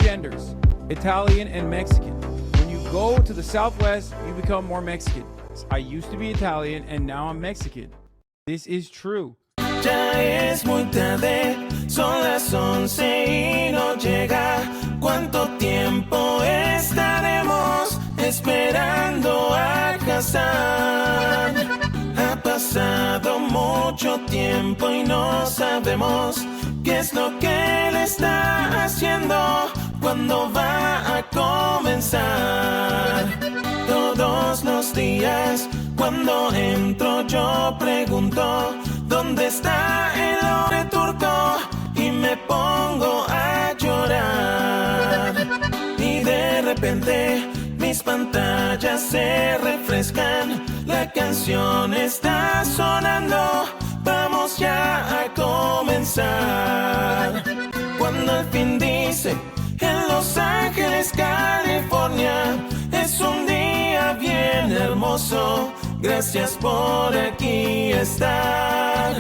genders, Italian and Mexican. When you go to the Southwest, you become more Mexican. I used to be Italian and now I'm Mexican. This is true. Ya es muy tarde, son las 11 y no llega. ¿Cuánto tiempo estaremos esperando a Hassan? Ha pasado mucho tiempo y no sabemos qué es lo que él está haciendo, cuándo va a comenzar. Todos los días cuando entro yo pregunto ¿dónde está el hombre turco? Y me pongo a llorar. Y de repente mis pantallas se refrescan, la canción está sonando, vamos ya a comenzar. Cuando al fin dice en Los Ángeles, California, es un día bien hermoso, gracias por aquí estar.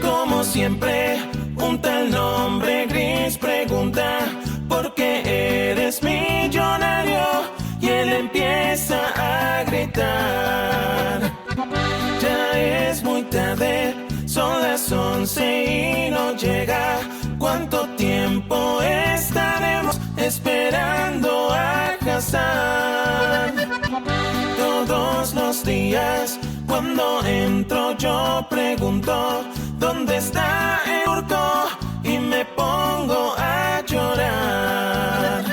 Como siempre, un tal nombre gris pregunta ¿por qué eres millonario? Y él empieza a gritar. Ya es muy tarde, son las 11 y no llega. ¿Cuánto tiempo estaremos esperando a Hassan? Todos los días cuando entro yo pregunto ¿dónde está el turco? Y me pongo a llorar.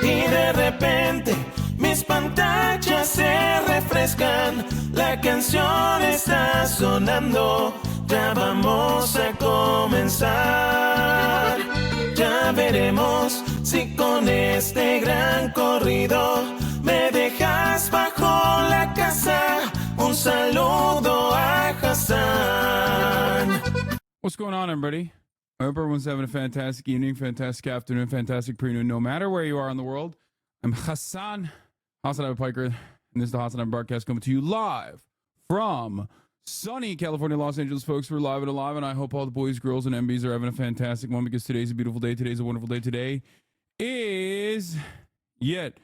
Y de repente mis pantallas se refrescan, la canción está sonando, ya vamos a comenzar. Ya veremos si con este gran corrido me dejas bajo la casa. Un saludo a Hassan. What's going on, everybody? I hope everyone's having a fantastic evening, fantastic afternoon, fantastic pre-noon, no matter where you are in the world. I'm Hassan Abu Piker, and this is the Hassan Abu broadcast coming to you live from sunny California, Los Angeles, folks. We're live and alive, and I hope all the boys, girls, and MBs are having a fantastic one because today's a beautiful day. Today's a wonderful day. Today is yet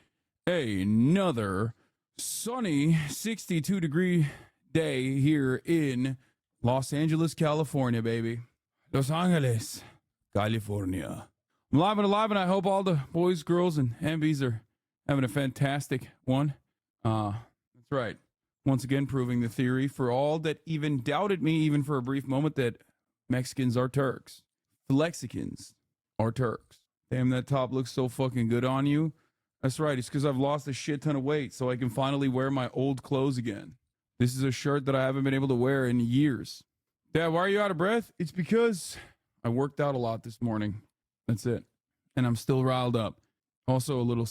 another sunny 62-degree day here in Los Angeles, California, baby. Los Angeles, California. I'm live and alive, and I hope all the boys, girls, and MBs are having a fantastic one. That's right. Once again, proving the theory for all that even doubted me, even for a brief moment, that Mexicans are Turks. Flexicans are Turks. Damn, that top looks so fucking good on you. That's right. It's because I've lost a shit ton of weight, so I can finally wear my old clothes again. This is a shirt that I haven't been able to wear in years. Dad, why are you out of breath? It's because I worked out a lot this morning. That's it. And I'm still riled up. Also a little,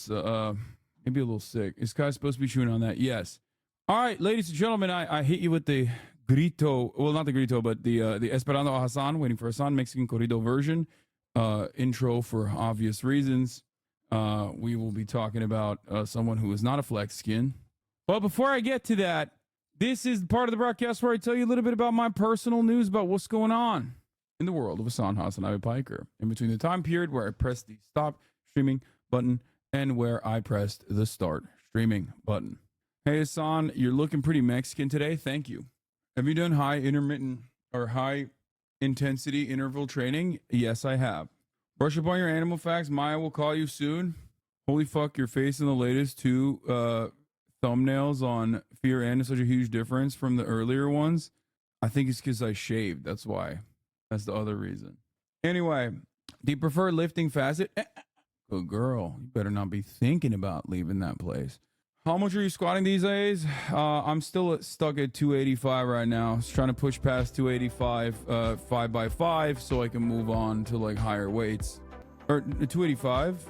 maybe a little sick. Is Kai supposed to be chewing on that? Yes. All right, ladies and gentlemen, I hit you with the grito. Well, not the grito, but the Esperando a Hassan, waiting for Hassan, Mexican corrido version. Intro for obvious reasons. We will be talking about someone who is not a flex skin. But before I get to that, this is the part of the broadcast where I tell you a little bit about my personal news about what's going on in the world of Hassan Abu Piker. In between the time period where I pressed the stop streaming button and where I pressed the start streaming button. Hey, Hassan, you're looking pretty Mexican today. Thank you. Have you done high intermittent or high intensity interval training? Yes, I have. Brush up on your animal facts. Maya will call you soon. Holy fuck, your face in the latest two thumbnails on Fear and is such a huge difference from the earlier ones. I think it's because I shaved. That's why. That's the other reason. Anyway, do you prefer lifting fasted? Good girl. You better not be thinking about leaving that place. How much are you squatting these days? I'm still stuck at 285 right now. I was trying to push past 285 5x5 so I can move on to like higher weights. Or 285?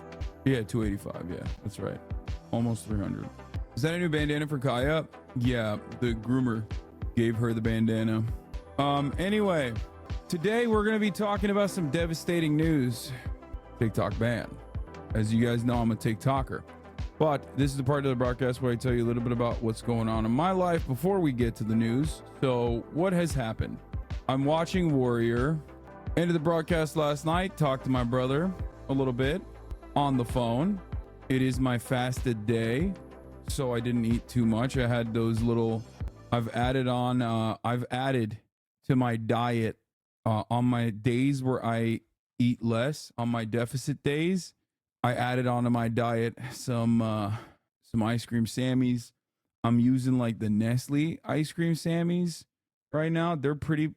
Yeah, 285. Yeah, that's right. Almost 300. Is that a new bandana for Kaya? Yeah, the groomer gave her the bandana. Anyway, today we're going to be talking about some devastating news. TikTok ban. As you guys know, I'm a TikToker. But this is the part of the broadcast where I tell you a little bit about what's going on in my life before we get to the news. So what has happened? I'm watching Warrior. Ended the broadcast last night. Talked to my brother a little bit. on the phone. It is my fasted day, so I didn't eat too much. I had those little, I've added to my diet on my days where I eat less, on my deficit days. I added onto my diet some ice cream Sammies. I'm using like the Nestle ice cream Sammies right now. They're pretty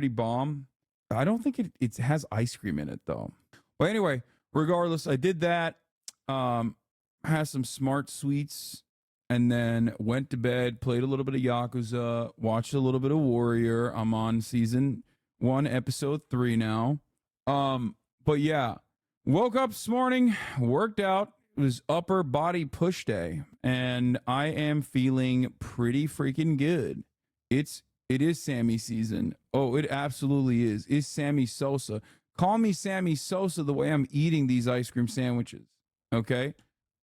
bomb. I don't think it has ice cream in it though. But anyway, regardless, I did that. Had some smart sweets and then went to bed, played a little bit of Yakuza, watched a little bit of Warrior. I'm on season 1, episode 3 now. But yeah, woke up this morning, worked out. It was upper body push day, and I am feeling pretty freaking good. It is Sammy season. Oh, it absolutely is. It's Sammy Sosa. Call me Sammy Sosa the way I'm eating these ice cream sandwiches. Okay?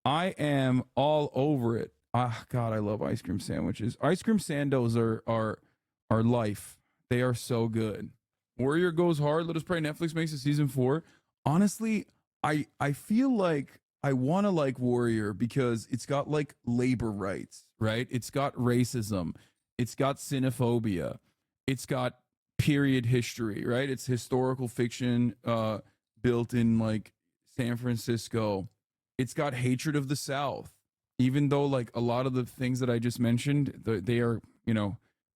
I am all over it. Ah, God, I love ice cream sandwiches. Ice cream sandos are life. They are so good. Warrior goes hard. Let us pray Netflix makes it season 4. Honestly, I feel like I want to like Warrior because it's got like labor rights, right? It's got racism. It's got xenophobia. It's got period history, right? It's historical fiction built in like San Francisco. It's got hatred of the South, even though like a lot of the things that I just mentioned, they are,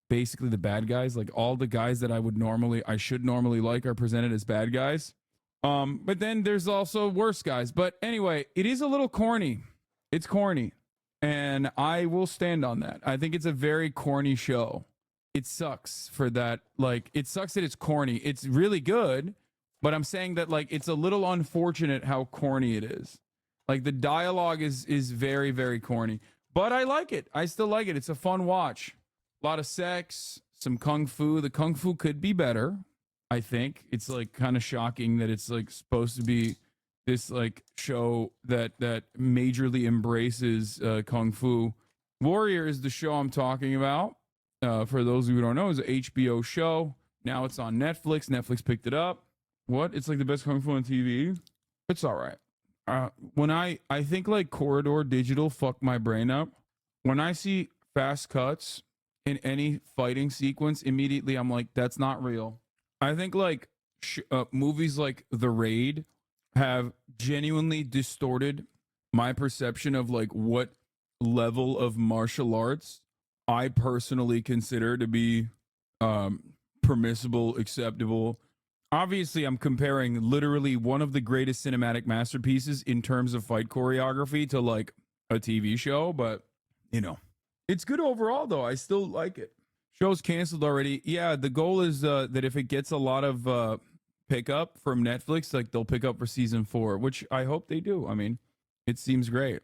basically the bad guys. Like all the guys that I should normally like are presented as bad guys. But then there's also worse guys. But anyway, it is a little corny. It's corny. And I will stand on that. I think it's a very corny show. It sucks for that. Like, it sucks that it's corny. It's really good, but I'm saying that like it's a little unfortunate how corny it is. Like the dialogue is very, very corny. But I like it. I still like it. It's a fun watch. A lot of sex, some kung fu. The kung fu could be better. I think it's like kind of shocking that it's like supposed to be this like show that majorly embraces kung fu. Warrior is the show I'm talking about. For those who don't know, it's an HBO show. Now it's on Netflix. Netflix picked it up. What? It's like the best kung fu on TV. It's all right. When I think like Corridor Digital fucked my brain up. When I see fast cuts in any fighting sequence, immediately I'm like, that's not real. I think like movies like The Raid have genuinely distorted my perception of like what level of martial arts I personally consider to be permissible, acceptable. Obviously, I'm comparing literally one of the greatest cinematic masterpieces in terms of fight choreography to like a TV show, but it's good overall though. I still like it. Show's canceled already. Yeah, the goal is that if it gets a lot of pickup from Netflix, like they'll pick up for season 4, which I hope they do. I mean, it seems great.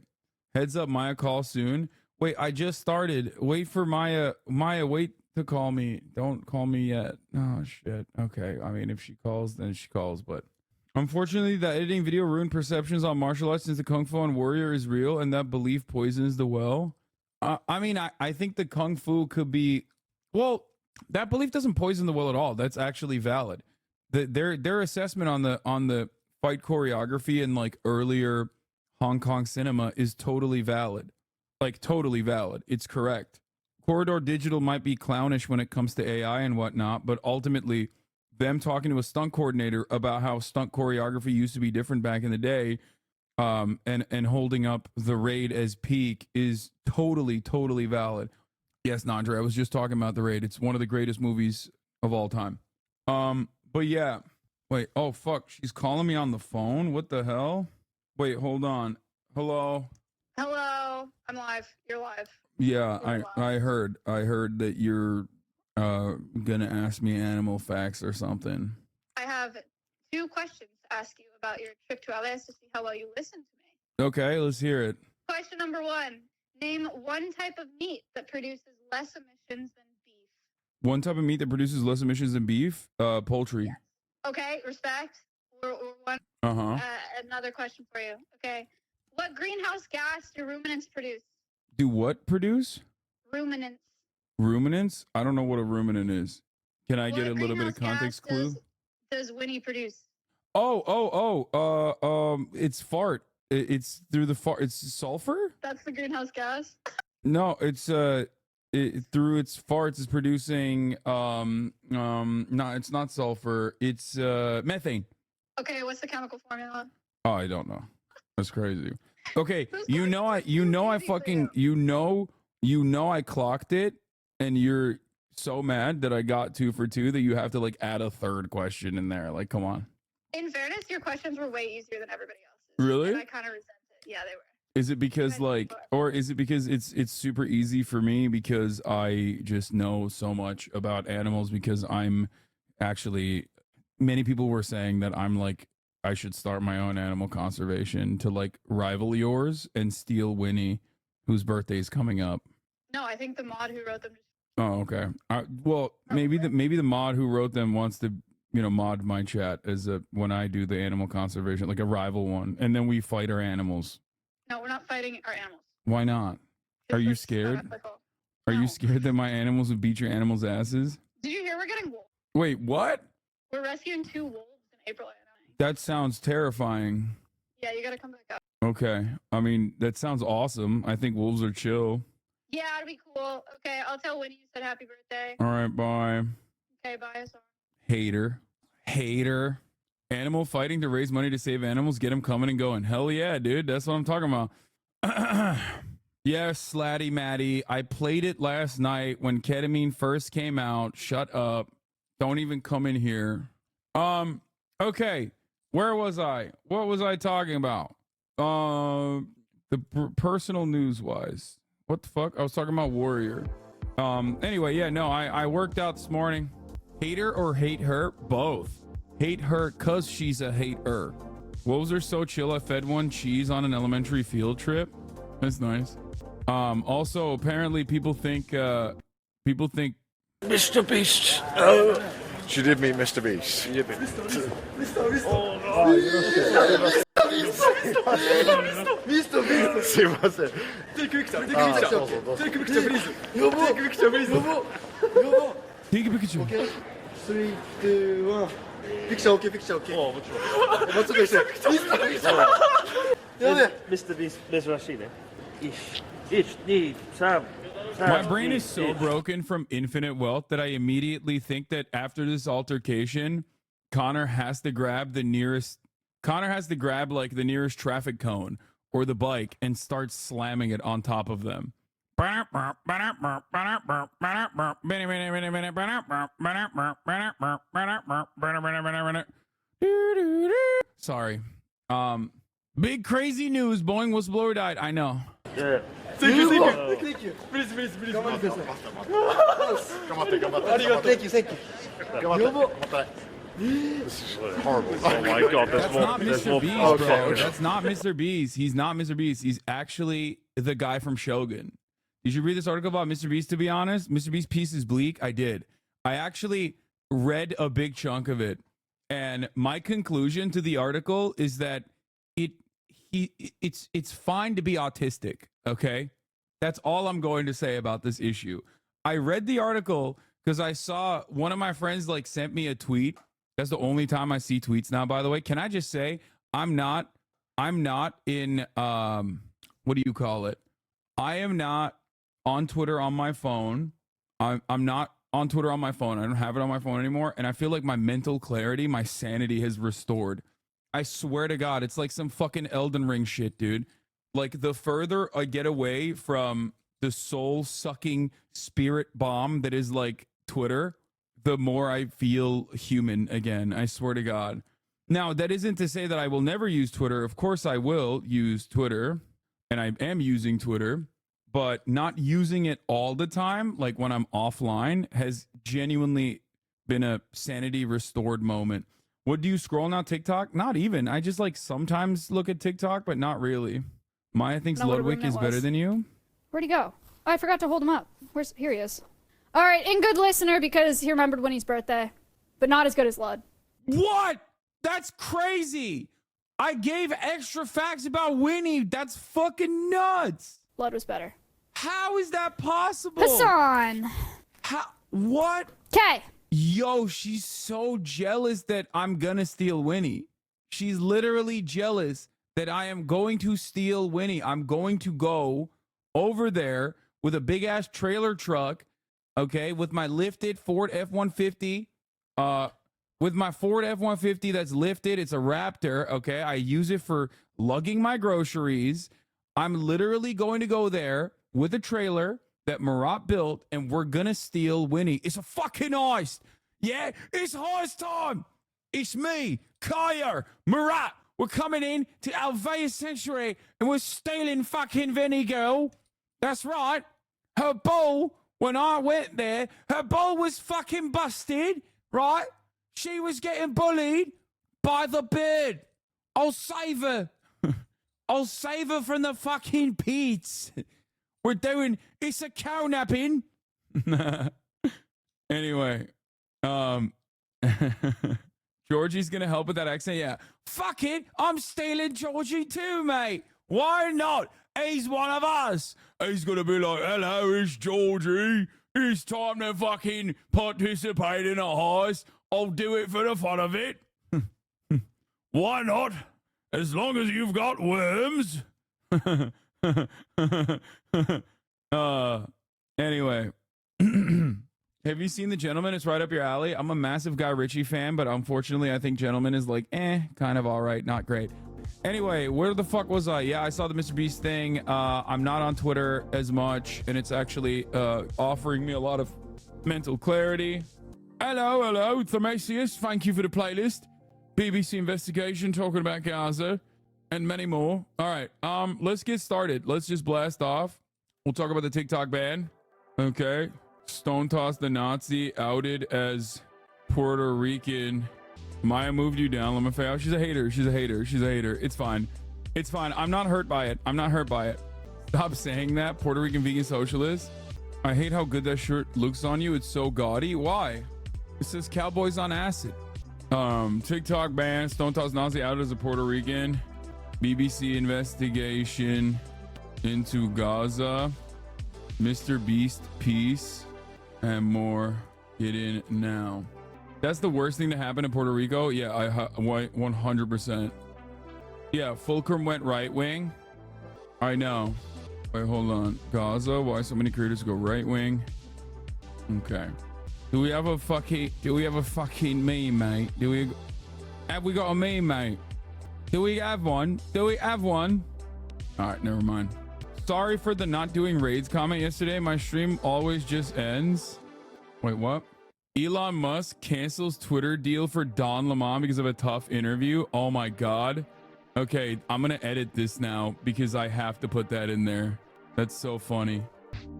Heads up, Maya call soon. Wait, I just started. Wait for Maya. Maya, wait to call me. Don't call me yet. Oh, shit. Okay. I mean, if she calls, then she calls. But unfortunately, that editing video ruined perceptions on martial arts since the Kung Fu and Warrior is real and that belief poisons the well. I mean, I think the Kung Fu could be... Well, that belief doesn't poison the well at all. That's actually valid. Their assessment on the fight choreography and like earlier Hong Kong cinema is totally valid. Like totally valid. It's correct. Corridor Digital might be clownish when it comes to AI and whatnot, but ultimately them talking to a stunt coordinator about how stunt choreography used to be different back in the day, and holding up The Raid as peak is totally valid. Yes, Nandre, I was just talking about The Raid. It's one of the greatest movies of all time. But yeah. Wait, oh fuck, she's calling me on the phone? What the hell? Wait, hold on. Hello? Hello, I'm live. You're live. Yeah, I heard that you're gonna ask me animal facts or something. I have 2 questions to ask you about your trip to LS to see how well you listen to me. Okay, let's hear it. Question number 1. Name one type of meat that produces less emissions than beef. One type of meat that produces less emissions than beef? Poultry. Yes. Okay, respect. Or one. Another question for you. Okay. What greenhouse gas do ruminants produce? Do what produce? Ruminants. Ruminants? I don't know what a ruminant is. Can I get a little bit of context clue? Does Winnie produce? It's fart. It's through the fart. It's sulfur. That's the greenhouse gas. No, it's through its farts is producing no, it's not sulfur. It's methane. Okay, what's the chemical formula? Oh, I don't know. That's crazy. Okay, you know I clocked it, and you're so mad that I got 2 for 2 that you have to like add a third question in there. Like, come on. In fairness, your questions were way easier than everybody else's. Really? And I kind of resent it. Yeah, they were. Is it because like, or is it because it's super easy for me because I just know so much about animals because I'm actually, many people were saying that I'm like, I should start my own animal conservation to like rival yours and steal Winnie, whose birthday is coming up. No, I think the mod who wrote them just. Oh, okay. Well, maybe the mod who wrote them wants to, mod my chat as when I do the animal conservation, like a rival one, and then we fight our animals. No, we're not fighting our animals. Why not? Are you scared? Are you scared that my animals would beat your animals' asses? Did you hear we're getting wolves? Wait, what? We're rescuing 2 wolves in April. That sounds terrifying. Yeah, you gotta come back up. Okay. I mean, that sounds awesome. I think wolves are chill. Yeah, it'd be cool. Okay, I'll tell Winnie you said happy birthday. All right, bye. Okay, bye. Sorry. Hater. Animal fighting to raise money to save animals. Get them coming and going. Hell yeah, dude. That's what I'm talking about. Yeah, Slatty Matty. I played it last night when ketamine first came out. Shut up. Don't even come in here. Okay. Where was I? What was I talking about? Personal news wise. What the fuck? I was talking about Warrior. Anyway, yeah, no, I worked out this morning. Hate her or hate her? Both. Hate her cause she's a hater. Wolves are so chill. I fed one cheese on an elementary field trip. That's nice. Also, apparently people think Mr. Beast. She did meet Mr. Beast. She did meet Mr. Beast. すいません。Take a picture, please. Take a picture, please. Take a picture. Okay. 3, 2, 1. Picture, okay, picture, okay. もちろん。もちろん。Mr. Beast 珍しいね。1、2、3。My brain is so broken from infinite wealth that I immediately think that after this altercation, Connor has to grab like the nearest traffic cone or the bike and start slamming it on top of them. Sorry. Big crazy news. Boeing whistleblower died. I know. Yeah. Thank you. Please. 頑張って。ありがとう。Thank you. 頑張って。This is horrible. Oh my god, That's not Mr. Beast, bro. That's not Mr. Beast. He's not Mr. Beast. He's actually the guy from Shogun. Did you read this article about Mr. Beast, to be honest? Mr. Beast's piece is bleak. I did. I actually read a big chunk of it. And my conclusion to the article is that it's fine to be autistic, okay? That's all I'm going to say about this issue. I read the article because I saw one of my friends like sent me a tweet. That's the only time I see tweets now, by the way. Can I just say I'm not in what do you call it? I am not on Twitter on my phone. I'm not on Twitter on my phone. I don't have it on my phone anymore. And I feel like my mental clarity, my sanity has restored. I swear to God, it's like some fucking Elden Ring shit, dude. Like the further I get away from the soul-sucking spirit bomb that is like Twitter, the more I feel human again. I swear to God. Now, that isn't to say that I will never use Twitter. Of course, I will use Twitter, and I am using Twitter, but not using it all the time, like when I'm offline, has genuinely been a sanity restored moment. What do you scroll now? TikTok? Not even. I just like sometimes look at TikTok, but not really. Maya thinks Ludwig is better than you. Where'd he go? Oh, I forgot to hold him up. Here he is. All right, and good listener because he remembered Winnie's birthday, but not as good as Lud. What? That's crazy. I gave extra facts about Winnie. That's fucking nuts. Lud was better. How is that possible? Hassan. How? What? Okay. Yo, she's so jealous that I'm gonna steal Winnie. She's literally jealous that I am going to steal Winnie. I'm going to go over there with a big ass trailer truck, okay, with my lifted Ford F-150, with my Ford F-150 that's lifted. It's a Raptor, okay? I use it for lugging my groceries. I'm literally going to go there with a trailer that Marat built, and we're gonna steal Winnie. It's a fucking heist. Yeah, it's heist time. It's me, Kaya, Marat. We're coming in to Alvea Sanctuary, and we're stealing fucking Vinnie girl. That's right. Her ball, when I went there, her ball was fucking busted, right? She was getting bullied by the bird. I'll save her. I'll save her from the fucking pits. It's a cow napping. Anyway, Georgie's gonna help with that accent. Yeah. Fuck it. I'm stealing Georgie too, mate. Why not? He's one of us. He's gonna be like, hello, it's Georgie. It's time to fucking participate in a heist. I'll do it for the fun of it. Why not? As long as you've got worms. Anyway. Have you seen The Gentleman? It's right up your alley. I'm a massive Guy Ritchie fan, but unfortunately I think Gentleman is like, kind of all right, not great. Anyway, where the fuck was I? Yeah, I saw the Mr. Beast thing. I'm not on Twitter as much, and it's actually offering me a lot of mental clarity. Hello, Themasius. Thank you for the playlist. BBC Investigation talking about Gaza and many more. All right, let's get started. Let's just blast off. We'll talk about the TikTok ban. Okay. Stone Toss the Nazi outed as Puerto Rican. Maya moved you down, LaMaFeo. She's a hater. She's a hater. She's a hater. It's fine. It's fine. I'm not hurt by it. I'm not hurt by it. Stop saying that, Puerto Rican vegan socialist. I hate how good that shirt looks on you. It's so gaudy. Why? It says Cowboys on Acid. TikTok ban. Stone Toss Nazi outed as a Puerto Rican. BBC investigation into Gaza. Mr. Beast peace and more. Get in now. That's the worst thing to happen in Puerto Rico. Yeah, 100%. Yeah, Fulcrum went right wing. I know. Wait, hold on. Gaza. Why so many creators go right wing? Okay. Do we have a fucking meme, mate? Have we got a meme, mate? Do we have one? Do we have one? All right, never mind. Sorry for the not doing raids comment yesterday. My stream always just ends. Wait, what? Elon Musk cancels Twitter deal for Don Lemon because of a tough interview. Oh my God. Okay, I'm gonna edit this now because I have to put that in there. That's so funny.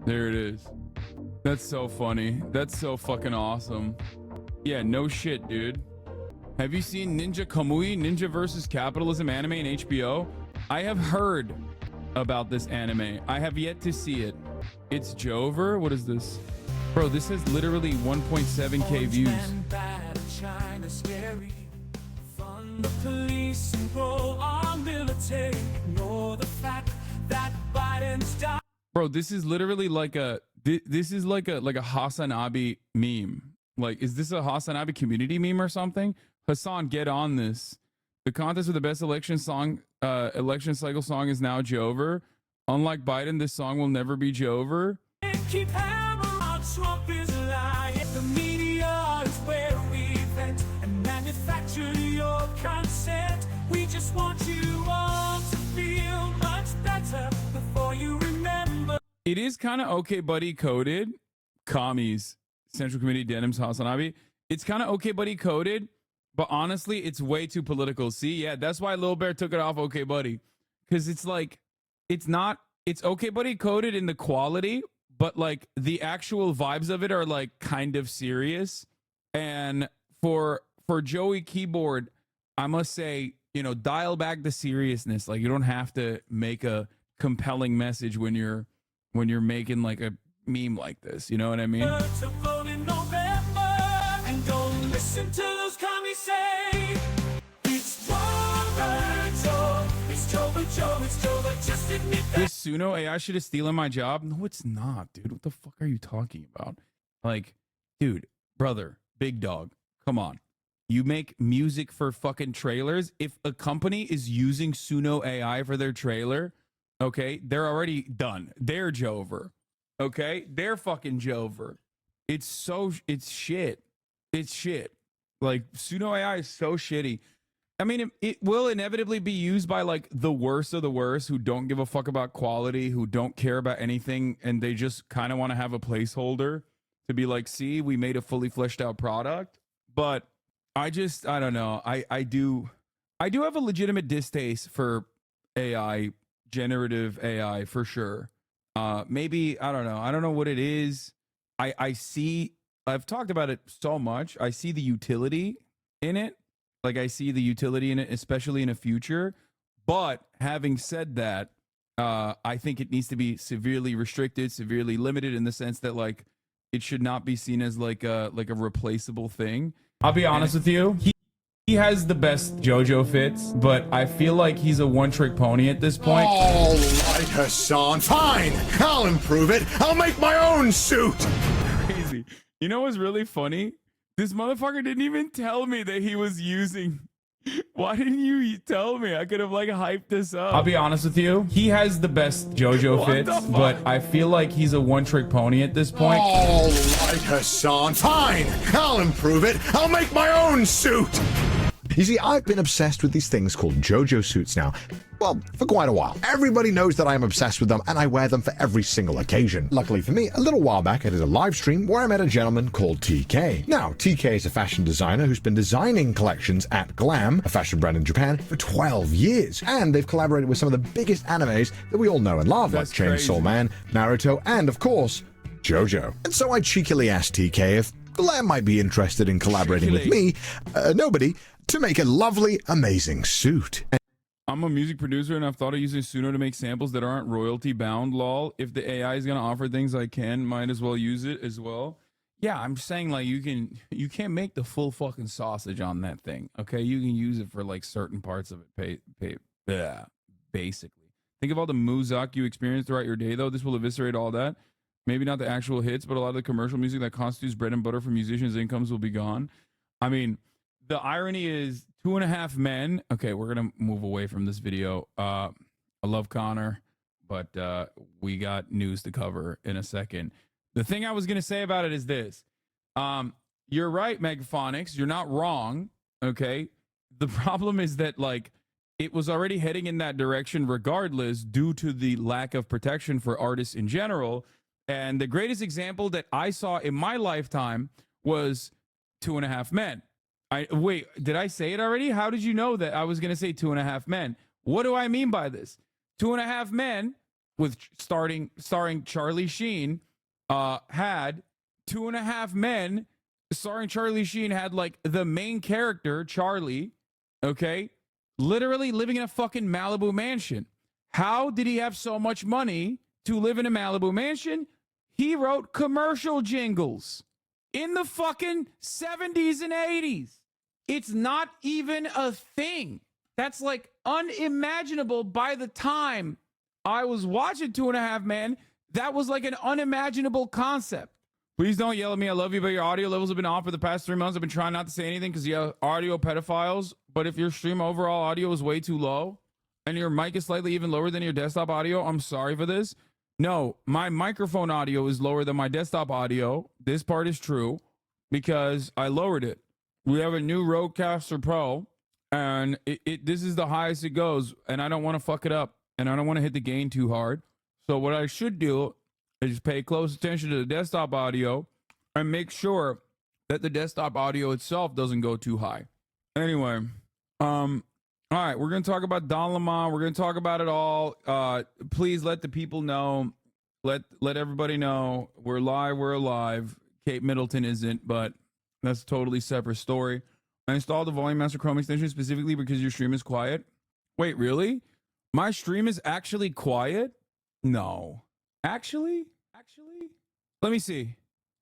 There it is. That's so funny. That's so fucking awesome. Yeah, no shit, dude. Have you seen Ninja Kamui, Ninja versus Capitalism anime in HBO? I have heard about this anime. I have yet to see it. It's Jover. What is this? Bro, this has literally 1.7k views. Bro, this is literally like a this is like a Hasanabi meme. Like, is this a Hasanabi community meme or something? Hassan, get on this. The contest for the best election song, election cycle song is now Jover. Unlike Biden, this song will never be Jover. Keep Trump is lying. The media is where we vent and manufacture your consent. We just want you all to feel much better before you remember. It is kind of okay, buddy. Coded commies, Central Committee, Denims, Hasanabi. It's kind of okay, buddy. Coded. But honestly, it's way too political. See, yeah, that's why Lil Bear took it off Okay Buddy. Because it's like, it's Okay Buddy coded in the quality, but like the actual vibes of it are like kind of serious. And for Joey Keyboard, I must say, dial back the seriousness. Like, you don't have to make a compelling message when you're making like a meme like this. You know what I mean? Listen to those commies say it's Jover, just admit that. This Suno AI shit is stealing my job. No, it's not, dude. What the fuck are you talking about? Like, dude, brother, big dog, come on. You make music for fucking trailers. If a company is using Suno AI for their trailer, okay, they're already done. They're Jover. Okay? They're fucking Jover. It's shit. It's shit. Like, Suno AI is so shitty. I mean, it will inevitably be used by like the worst of the worst who don't give a fuck about quality, who don't care about anything, and they just kind of want to have a placeholder to be like, see, we made a fully fleshed out product. But I don't know. I do have a legitimate distaste for AI, generative AI for sure. Maybe, I don't know. I don't know what it is. I've talked about it so much. I see the utility in it. Like, I see the utility in it, especially in the future. But having said that, I think it needs to be severely restricted, severely limited in the sense that, like, it should not be seen as like a replaceable thing. I'll be honest with you. He has the best JoJo fits, but I feel like he's a one-trick pony at this point. All right, Hassan. Fine. I'll improve it. I'll make my own suit. Crazy. You know what's really funny? This motherfucker didn't even tell me that he was using. Why didn't you tell me? I could have like hyped this up. I'll be honest with you. He has the best JoJo fits, but I feel like he's a one-trick pony at this point. All right, Hassan. Fine. I'll improve it. I'll make my own suit. You see, I've been obsessed with these things called JoJo suits now. Well, for quite a while. Everybody knows that I am obsessed with them, and I wear them for every single occasion. Luckily for me, a little while back I did a live stream where I met a gentleman called TK. Now, TK is a fashion designer who's been designing collections at Glam, a fashion brand in Japan, for 12 years. And they've collaborated with some of the biggest animes that we all know and love, like Chainsaw Man, Naruto, and of course, JoJo. And so I cheekily asked TK if Glam might be interested in collaborating with me, nobody, to make a lovely, amazing suit. I'm a music producer and I've thought of using Suno to make samples that aren't royalty bound, lol. If the AI is going to offer things I can, might as well use it as well. Yeah, I'm saying like you can't make the full fucking sausage on that thing. Okay, you can use it for like certain parts of it. Basically, think of all the muzak you experience throughout your day though. This will eviscerate all that. Maybe not the actual hits, but a lot of the commercial music that constitutes bread and butter for musicians' incomes will be gone. I mean, the irony is 2.5 Men. Okay, we're going to move away from this video. I love Connor, but we got news to cover in a second. The thing I was going to say about it is this. You're right, Megaphonics. You're not wrong, okay? The problem is that, like, it was already heading in that direction regardless due to the lack of protection for artists in general. And the greatest example that I saw in my lifetime was 2.5 Men. Wait, did I say it already? How did you know that I was going to say 2.5 Men? What do I mean by this? 2.5 Men, with starring Charlie Sheen, had 2.5 Men starring Charlie Sheen had like the main character, Charlie, okay, literally living in a fucking Malibu mansion. How did he have so much money to live in a Malibu mansion? He wrote commercial jingles in the fucking 70s and 80s. It's not even a thing. That's like unimaginable by the time I was watching 2.5 Men. That was like an unimaginable concept. Please don't yell at me. I love you, but your audio levels have been off for the past 3 months. I've been trying not to say anything because you have audio pedophiles. But if your stream overall audio is way too low and your mic is slightly even lower than your desktop audio, I'm sorry for this. No, my microphone audio is lower than my desktop audio. This part is true because I lowered it. We have a new Rodecaster Pro, and this is the highest it goes, and I don't want to fuck it up, and I don't want to hit the gain too hard. So what I should do is pay close attention to the desktop audio and make sure that the desktop audio itself doesn't go too high. Anyway, all right, we're going to talk about Don Lemon. We're going to talk about it all. Please let the people know. Let everybody know. We're live. We're alive. Kate Middleton isn't, but that's a totally separate story. I installed the Volume Master Chrome extension specifically because your stream is quiet. Wait, really? My stream is actually quiet? No. Actually? Let me see.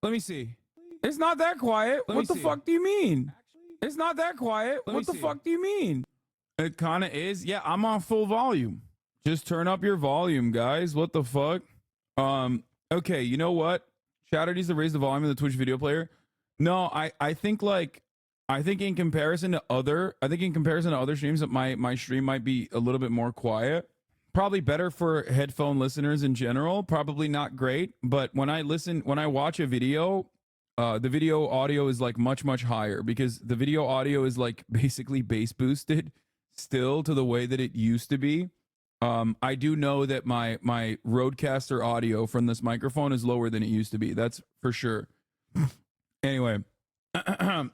It's not that quiet. What the fuck do you mean? It's not that quiet. What the fuck do you mean? It kind of is. Yeah, I'm on full volume. Just turn up your volume, guys. What the fuck? Okay, you know what? Chatter needs to raise the volume of the Twitch video player. No, I think like I think in comparison to other streams, that my stream might be a little bit more quiet. Probably better for headphone listeners in general. Probably not great, but when I watch a video, the video audio is like much higher because the video audio is like basically bass boosted still to the way that it used to be. I do know that my Rodecaster audio from this microphone is lower than it used to be. That's for sure. Anyway.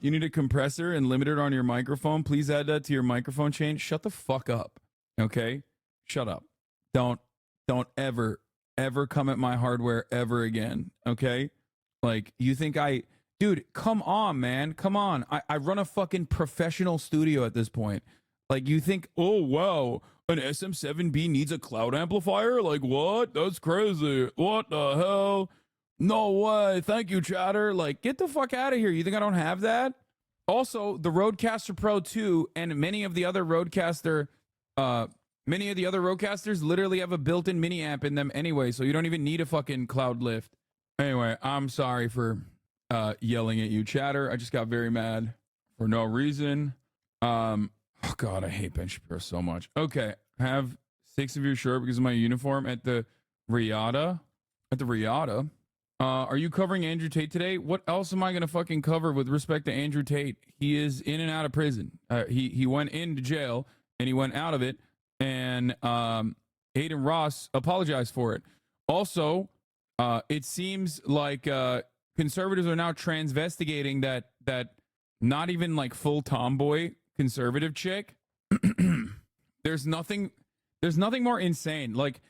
You need a compressor and limiter on your microphone. Please add that to your microphone chain. Shut the fuck up. Okay? Shut up. Don't ever come at my hardware ever again. Okay? Like, you think dude, come on, man. Come on. I run a fucking professional studio at this point. Like, you think, oh, wow, an SM7B needs a cloud amplifier? Like, what? That's crazy. What the hell? No way. Thank you, chatter. Like, get the fuck out of here. You think I don't have that? Also, the Rodecaster Pro 2 and many of the other Rodecaster, Rodecasters literally have a built-in mini amp in them anyway, so you don't even need a fucking cloud lift. Anyway, I'm sorry for yelling at you, chatter. I just got very mad for no reason. Oh God, I hate Ben Shapiro so much. Okay, I have 6 of your shirt because of my uniform at the Riata. Are you covering Andrew Tate today? What else am I going to fucking cover with respect to Andrew Tate? He is in and out of prison. He went into jail and he went out of it. And Hayden Ross apologized for it. Also, it seems like conservatives are now transvestigating that not even like full tomboy conservative chick. There's nothing more insane. Like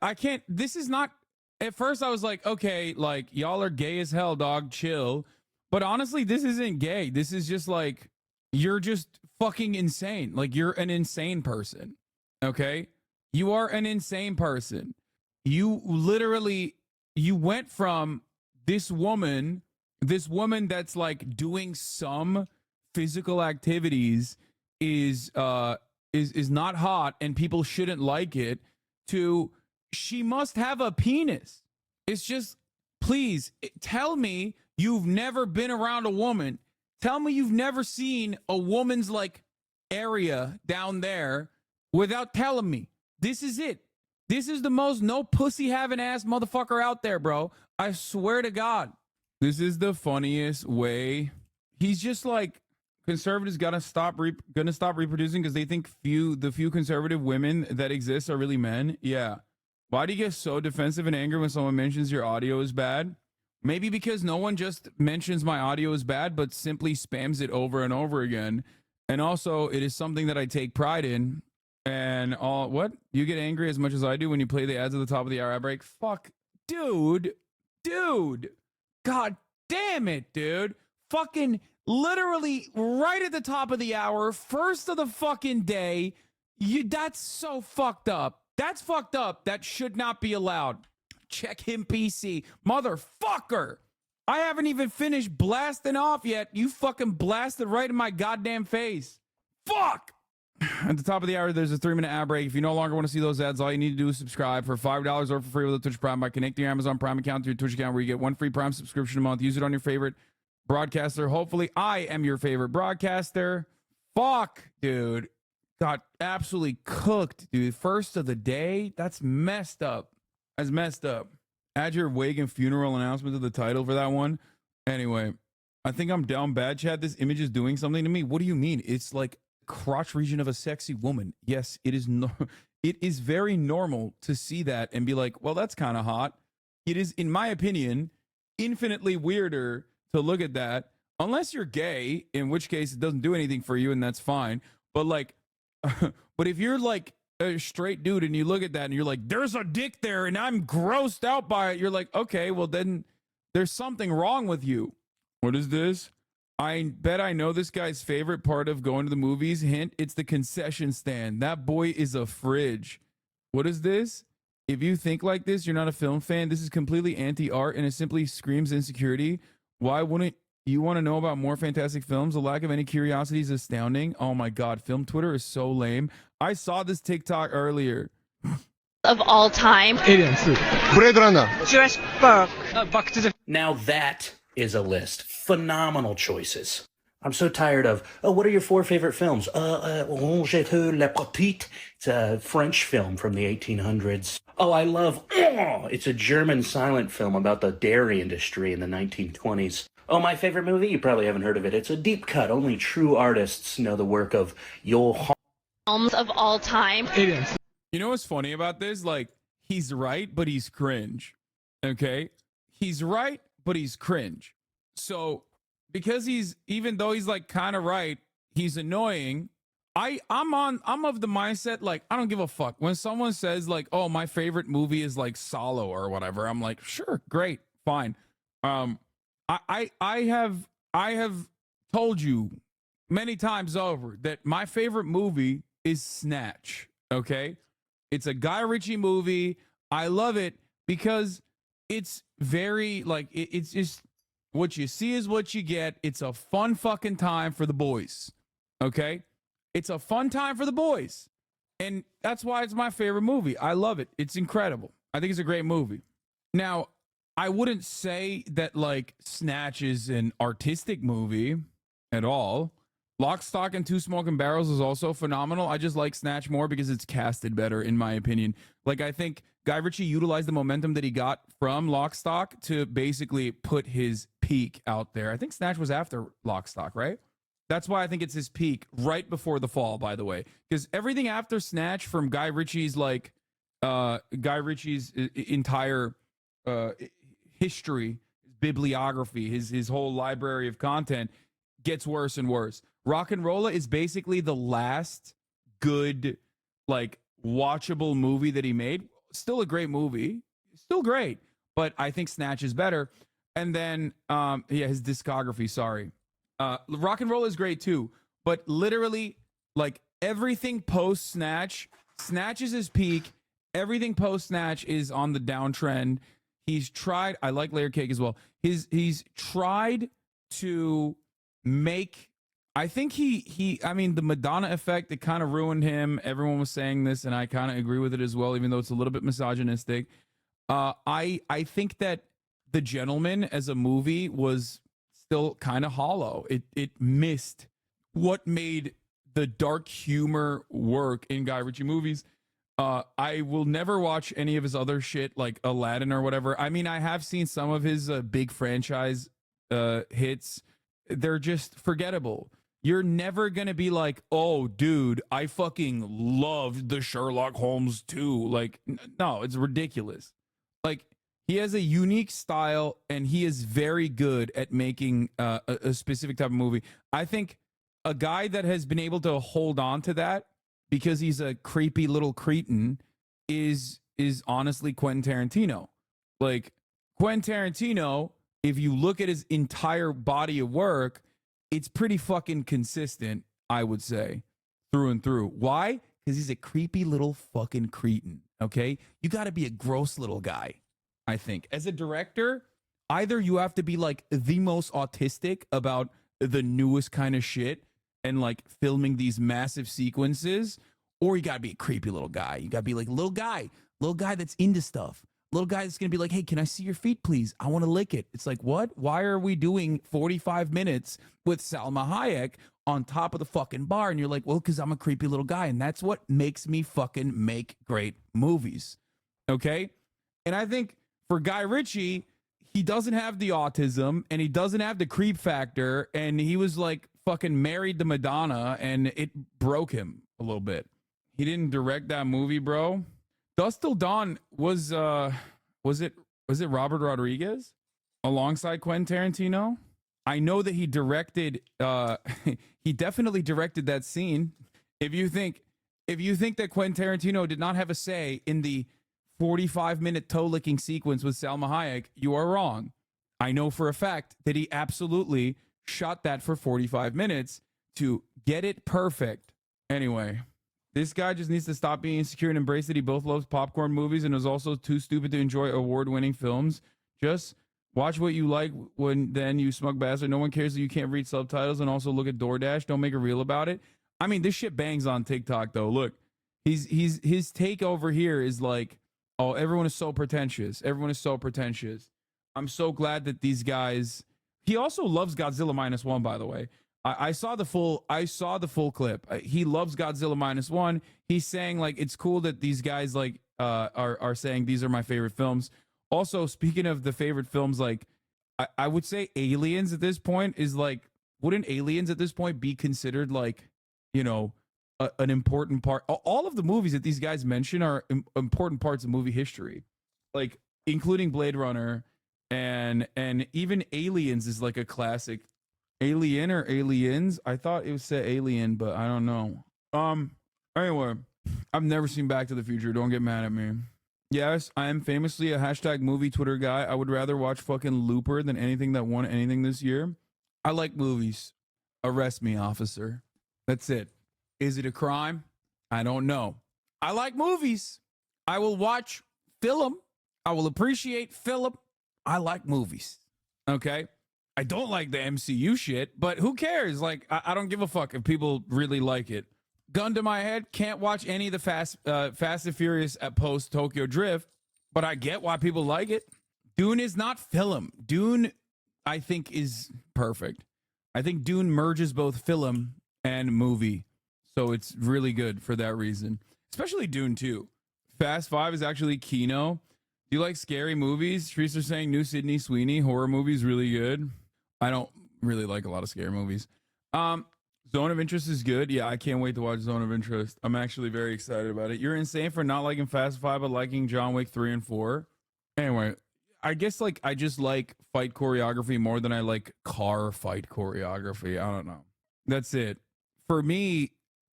I can't. This is not. At first, I was like, okay, like, y'all are gay as hell, dog, chill. But honestly, this isn't gay. This is just like, you're just fucking insane. Like, you're an insane person, okay? You are an insane person. You went from this woman that's like doing some physical activities is not hot and people shouldn't like it, to she must have a penis. It's just, please tell me you've never been around a woman. Tell me you've never seen a woman's like area down there without telling me. This is it. This is the most no pussy having ass motherfucker out there, bro. I swear to God. This is the funniest way. He's just like, conservatives gonna stop reproducing because they think the few conservative women that exist are really men. Yeah. Why do you get so defensive and angry when someone mentions your audio is bad? Maybe because no one just mentions my audio is bad, but simply spams it over and over again. And also, it is something that I take pride in. And what? You get angry as much as I do when you play the ads at the top of the hour ad break? Fuck. Dude. God damn it, dude. Fucking literally right at the top of the hour, first of the fucking day. That's so fucked up. That's fucked up. That should not be allowed. Check him, PC. Motherfucker. I haven't even finished blasting off yet. You fucking blasted right in my goddamn face. Fuck. At the top of the hour, there's a 3-minute ad break. If you no longer want to see those ads, all you need to do is subscribe for $5 or for free with a Twitch Prime by connecting your Amazon Prime account to your Twitch account, where you get 1 free Prime subscription a month. Use it on your favorite broadcaster. Hopefully, I am your favorite broadcaster. Fuck, dude. Got absolutely cooked, dude. First of the day? That's messed up. That's messed up. Add your wake and funeral announcement to the title for that one. Anyway, I think I'm down bad, chat. This image is doing something to me. What do you mean? It's like crotch region of a sexy woman. Yes, it is. It is very normal to see that and be like, well, that's kind of hot. It is, in my opinion, infinitely weirder to look at that, unless you're gay, in which case it doesn't do anything for you and that's fine. But like, but if you're like a straight dude and you look at that and you're like, there's a dick there and I'm grossed out by it, you're like, okay, well then there's something wrong with you. What is this? I bet I know this guy's favorite part of going to the movies. Hint, it's the concession stand. That boy is a fridge. What is this? If you think like this, you're not a film fan. This is completely anti-art and it simply screams insecurity. Why wouldn't you want to know about more fantastic films? The lack of any curiosity is astounding. Oh my God, film Twitter is so lame. I saw this TikTok earlier. Of all time. Blade Runner. Now that is a list. Phenomenal choices. I'm so tired of, oh, what are your 4 favorite films? J'ai vu La Petite. It's a French film from the 1800s. Oh, I love, it's a German silent film about the dairy industry in the 1920s. Oh, my favorite movie? You probably haven't heard of it. It's a deep cut. Only true artists know the work of Johann. Films of all time. You know what's funny about this? Like, he's right, but he's cringe. Okay? He's right, but he's cringe. So, because even though he's like kind of right, he's annoying. I'm of the mindset, like, I don't give a fuck. When someone says like, oh, my favorite movie is like Solo or whatever, I'm like, sure, great, fine. I have told you many times over that my favorite movie is Snatch. Okay? It's a Guy Ritchie movie. I love it because it's very like it's just what you see is what you get. It's a fun fucking time for the boys. Okay? It's a fun time for the boys. And that's why it's my favorite movie. I love it. It's incredible. I think it's a great movie. Now, I wouldn't say that like Snatch is an artistic movie at all. Lock, Stock, and Two Smoking Barrels is also phenomenal. I just like Snatch more because it's casted better, in my opinion. Like, I think Guy Ritchie utilized the momentum that he got from Lock, Stock to basically put his peak out there. I think Snatch was after Lock, Stock, right? That's why I think it's his peak right before The Fall, by the way. Because everything after Snatch from Guy Ritchie's, like, entire history, bibliography, his whole library of content gets worse and worse. Rock and Rolla is basically the last good, like, watchable movie that he made. Still a great movie. Still great. But I think Snatch is better. And then, his discography, sorry. Rock and Roll is great too. But literally, like, everything post-Snatch, Snatch is his peak. Everything post-Snatch is on the downtrend. He's tried, I like Layer Cake as well. He's tried to make, I think I mean, the Madonna effect, it kind of ruined him. Everyone was saying this, and I kind of agree with it as well, even though it's a little bit misogynistic. I think that The Gentleman as a movie was still kind of hollow. It missed what made the dark humor work in Guy Ritchie movies. I will never watch any of his other shit like Aladdin or whatever. I mean, I have seen some of his big franchise hits. They're just forgettable. You're never going to be like, oh, dude, I fucking loved the Sherlock Holmes 2. Like, no, it's ridiculous. Like, he has a unique style, and he is very good at making a specific type of movie. I think a guy that has been able to hold on to that because he's a creepy little cretin is honestly Quentin Tarantino. Like, Quentin Tarantino, if you look at his entire body of work, it's pretty fucking consistent, I would say, through and through. Why? Because he's a creepy little fucking cretin, okay? You got to be a gross little guy, I think. As a director, either you have to be like the most autistic about the newest kind of shit and like filming these massive sequences, or you got to be a creepy little guy. You got to be like little guy that's into stuff. Little guy that's going to be like, hey, can I see your feet, please? I want to lick it. It's like, what? Why are we doing 45 minutes with Salma Hayek on top of the fucking bar? And you're like, well, because I'm a creepy little guy. And that's what makes me fucking make great movies. Okay? And I think for Guy Ritchie, he doesn't have the autism and he doesn't have the creep factor. And he was like fucking married to Madonna and it broke him a little bit. He didn't direct that movie, bro. Dusk Till Dawn was it Robert Rodriguez alongside Quentin Tarantino? I know that he directed he definitely directed that scene. If you think that Quentin Tarantino did not have a say in the 45-minute toe-licking sequence with Salma Hayek, you are wrong. I know for a fact that he absolutely shot that for 45 minutes to get it perfect. Anyway, this guy just needs to stop being insecure and embrace that he both loves popcorn movies and is also too stupid to enjoy award-winning films. Just watch what you like then, you smug bastard. No one cares that you can't read subtitles and also look at DoorDash. Don't make a reel about it. I mean, this shit bangs on TikTok, though. Look, his take over here is like, oh, everyone is so pretentious. Everyone is so pretentious. I'm so glad that these guys... He also loves Godzilla -1, by the way. I saw the full clip. He loves Godzilla -1. He's saying like it's cool that these guys like are saying these are my favorite films. Also, speaking of the favorite films, like I would say Aliens at this point is like, wouldn't Aliens at this point be considered like, you know, an important part? All of the movies that these guys mention are important parts of movie history, like including Blade Runner and even Aliens is like a classic. Alien or Aliens? I thought it would say Alien, but I don't know. Anyway, I've never seen Back to the Future. Don't get mad at me. Yes, I am famously a hashtag movie Twitter guy. I would rather watch fucking Looper than anything that won anything this year. I like movies. Arrest me, officer. That's it. Is it a crime? I don't know. I like movies. I will watch film. I will appreciate film. I like movies. Okay? I don't like the MCU shit, but who cares? Like, I don't give a fuck if people really like it. Gun to my head, can't watch any of the Fast and Furious at post Tokyo Drift, but I get why people like it. Dune is not film. Dune, I think, is perfect. I think Dune merges both film and movie, so it's really good for that reason. Especially Dune 2. Fast 5 is actually Kino. Do you like scary movies? Trees are saying new Sydney Sweeney horror movies really good. I don't really like a lot of scary movies. Zone of Interest is good. Yeah, I can't wait to watch Zone of Interest. I'm actually very excited about it. You're insane for not liking Fast 5 but liking John Wick 3 and 4. Anyway, I guess like I just like fight choreography more than I like car fight choreography. I don't know. That's it. For me,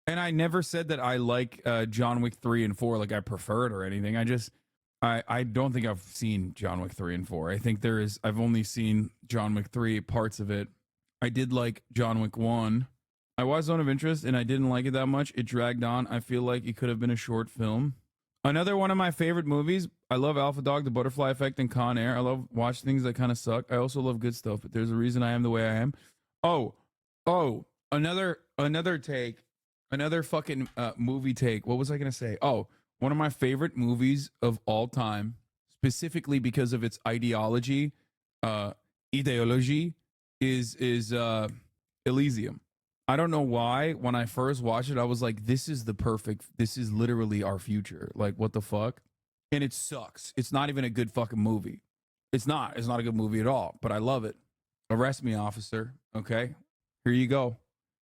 and I never said that I like John Wick 3 and 4 like I prefer it or anything. I don't think I've seen John Wick 3 and 4. I think I've only seen John Wick 3, parts of it. I did like John Wick 1. I watched Zone of Interest and I didn't like it that much. It dragged on. I feel like it could have been a short film. Another one of my favorite movies. I love Alpha Dog, The Butterfly Effect, and Con Air. I love watching things that kind of suck. I also love good stuff, but there's a reason I am the way I am. Another take. Another fucking movie take. What was I going to say? One of my favorite movies of all time, specifically because of its ideology, is Elysium. I don't know why. When I first watched it, I was like, this is literally our future. Like, what the fuck? And it sucks. It's not even a good fucking movie. It's not a good movie at all, but I love it. Arrest me, officer. Okay? Here you go.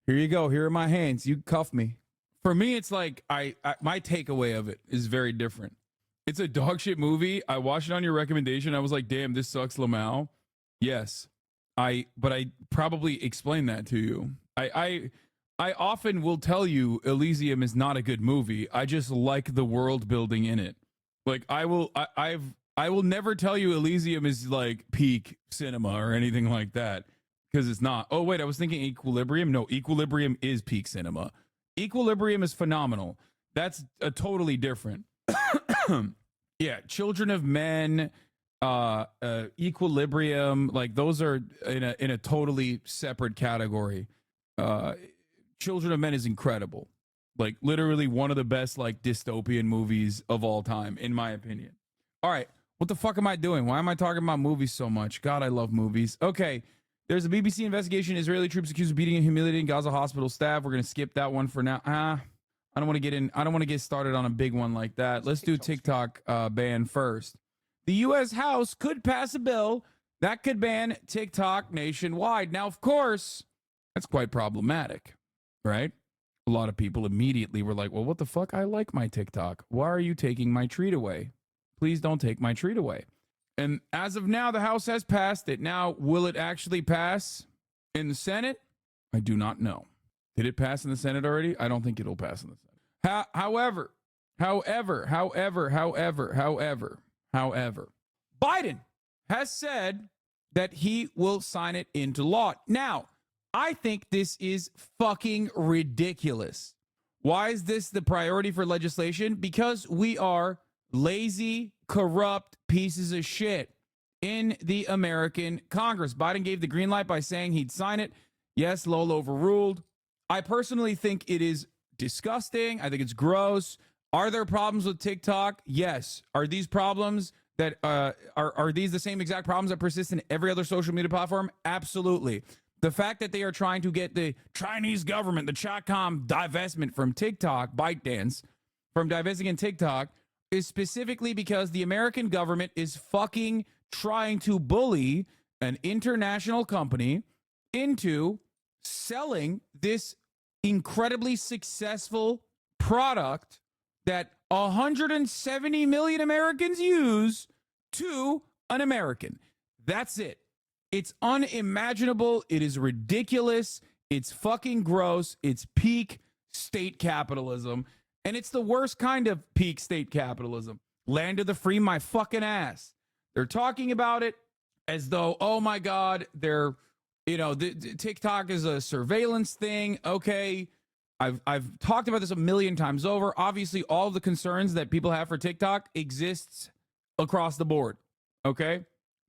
Here are my hands. You cuff me. For me, it's like my takeaway of it is very different. It's a dog shit movie. I watched it on your recommendation. I was like, damn, this sucks, Lamau. Yes. But I probably explained that to you. I often will tell you Elysium is not a good movie. I just like the world building in it. Like I will never tell you Elysium is like peak cinema or anything like that, because it's not. Oh wait, I was thinking Equilibrium. No, Equilibrium is peak cinema. Equilibrium is phenomenal. That's a totally different. Yeah, Children of Men, Equilibrium, like those are in a totally separate category. Children of Men is incredible. Like literally one of the best like dystopian movies of all time, in my opinion. All right, what the fuck am I doing? Why am I talking about movies so much? God, I love movies. Okay, there's a BBC investigation. Israeli troops accused of beating and humiliating Gaza hospital staff. We're gonna skip that one for now. I don't want to get in. I don't want to get started on a big one like that. Let's do TikTok ban first. The U.S. House could pass a bill that could ban TikTok nationwide. Now, of course, that's quite problematic, right? A lot of people immediately were like, well, what the fuck? I like my TikTok. Why are you taking my treat away? Please don't take my treat away. And as of now, the House has passed it. Now, will it actually pass in the Senate? I do not know. Did it pass in the Senate already? I don't think it'll pass in the Senate. However, Biden has said that he will sign it into law. Now, I think this is fucking ridiculous. Why is this the priority for legislation? Because we are lazy, corrupt pieces of shit in the American Congress. Biden gave the green light by saying he'd sign it. Yes, Lowell overruled. I personally think it is disgusting. I think it's gross. Are there problems with TikTok? Yes. Are these problems that are these the same exact problems that persist in every other social media platform? Absolutely. The fact that they are trying to get the Chinese government, the Chacom divestment from TikTok, ByteDance, from divesting in TikTok, is specifically because the American government is fucking trying to bully an international company into selling this incredibly successful product that 170 million Americans use to an American. That's it. It's unimaginable. It is ridiculous. It's fucking gross. It's peak state capitalism. And it's the worst kind of peak state capitalism. Land of the free, my fucking ass. They're talking about it as though, oh my God, TikTok is a surveillance thing. Okay. I've talked about this a million times over. Obviously, all of the concerns that people have for TikTok exists across the board. Okay.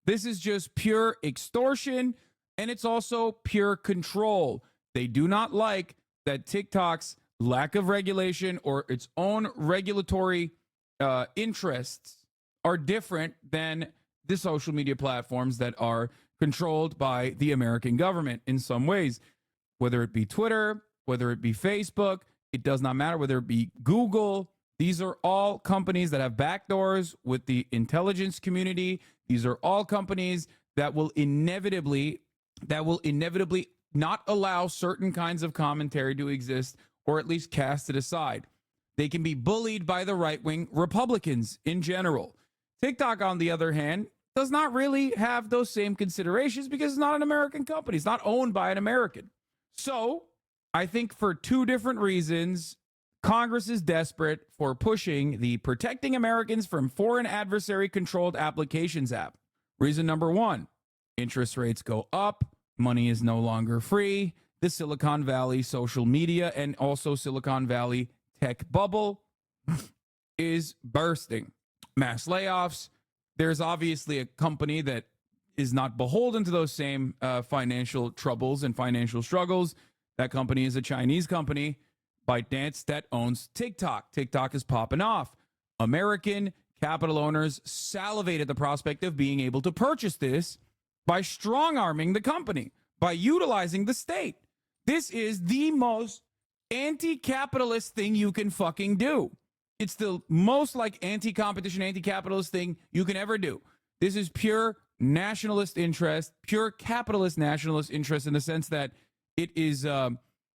This is just pure extortion, and it's also pure control. They do not like that TikTok's lack of regulation or its own regulatory interests are different than the social media platforms that are controlled by the American government in some ways. Whether it be Twitter, whether it be Facebook, it does not matter. Whether it be Google, these are all companies that have backdoors with the intelligence community. These are all companies that will inevitably not allow certain kinds of commentary to exist, or at least cast it aside. They can be bullied by the right-wing Republicans in general. TikTok, on the other hand, does not really have those same considerations because it's not an American company. It's not owned by an American. So I think for two different reasons, Congress is desperate for pushing the Protecting Americans from Foreign Adversary Controlled Applications app. Reason number one, interest rates go up, money is no longer free, the Silicon Valley social media and also Silicon Valley tech bubble is bursting. Mass layoffs. There's obviously a company that is not beholden to those same financial troubles and financial struggles. That company is a Chinese company, ByteDance, that owns TikTok. TikTok is popping off. American capital owners salivate at the prospect of being able to purchase this by strong-arming the company, by utilizing the state. This is the most anti-capitalist thing you can fucking do. It's the most like anti-competition, anti-capitalist thing you can ever do. This is pure nationalist interest, pure capitalist nationalist interest in the sense that it is...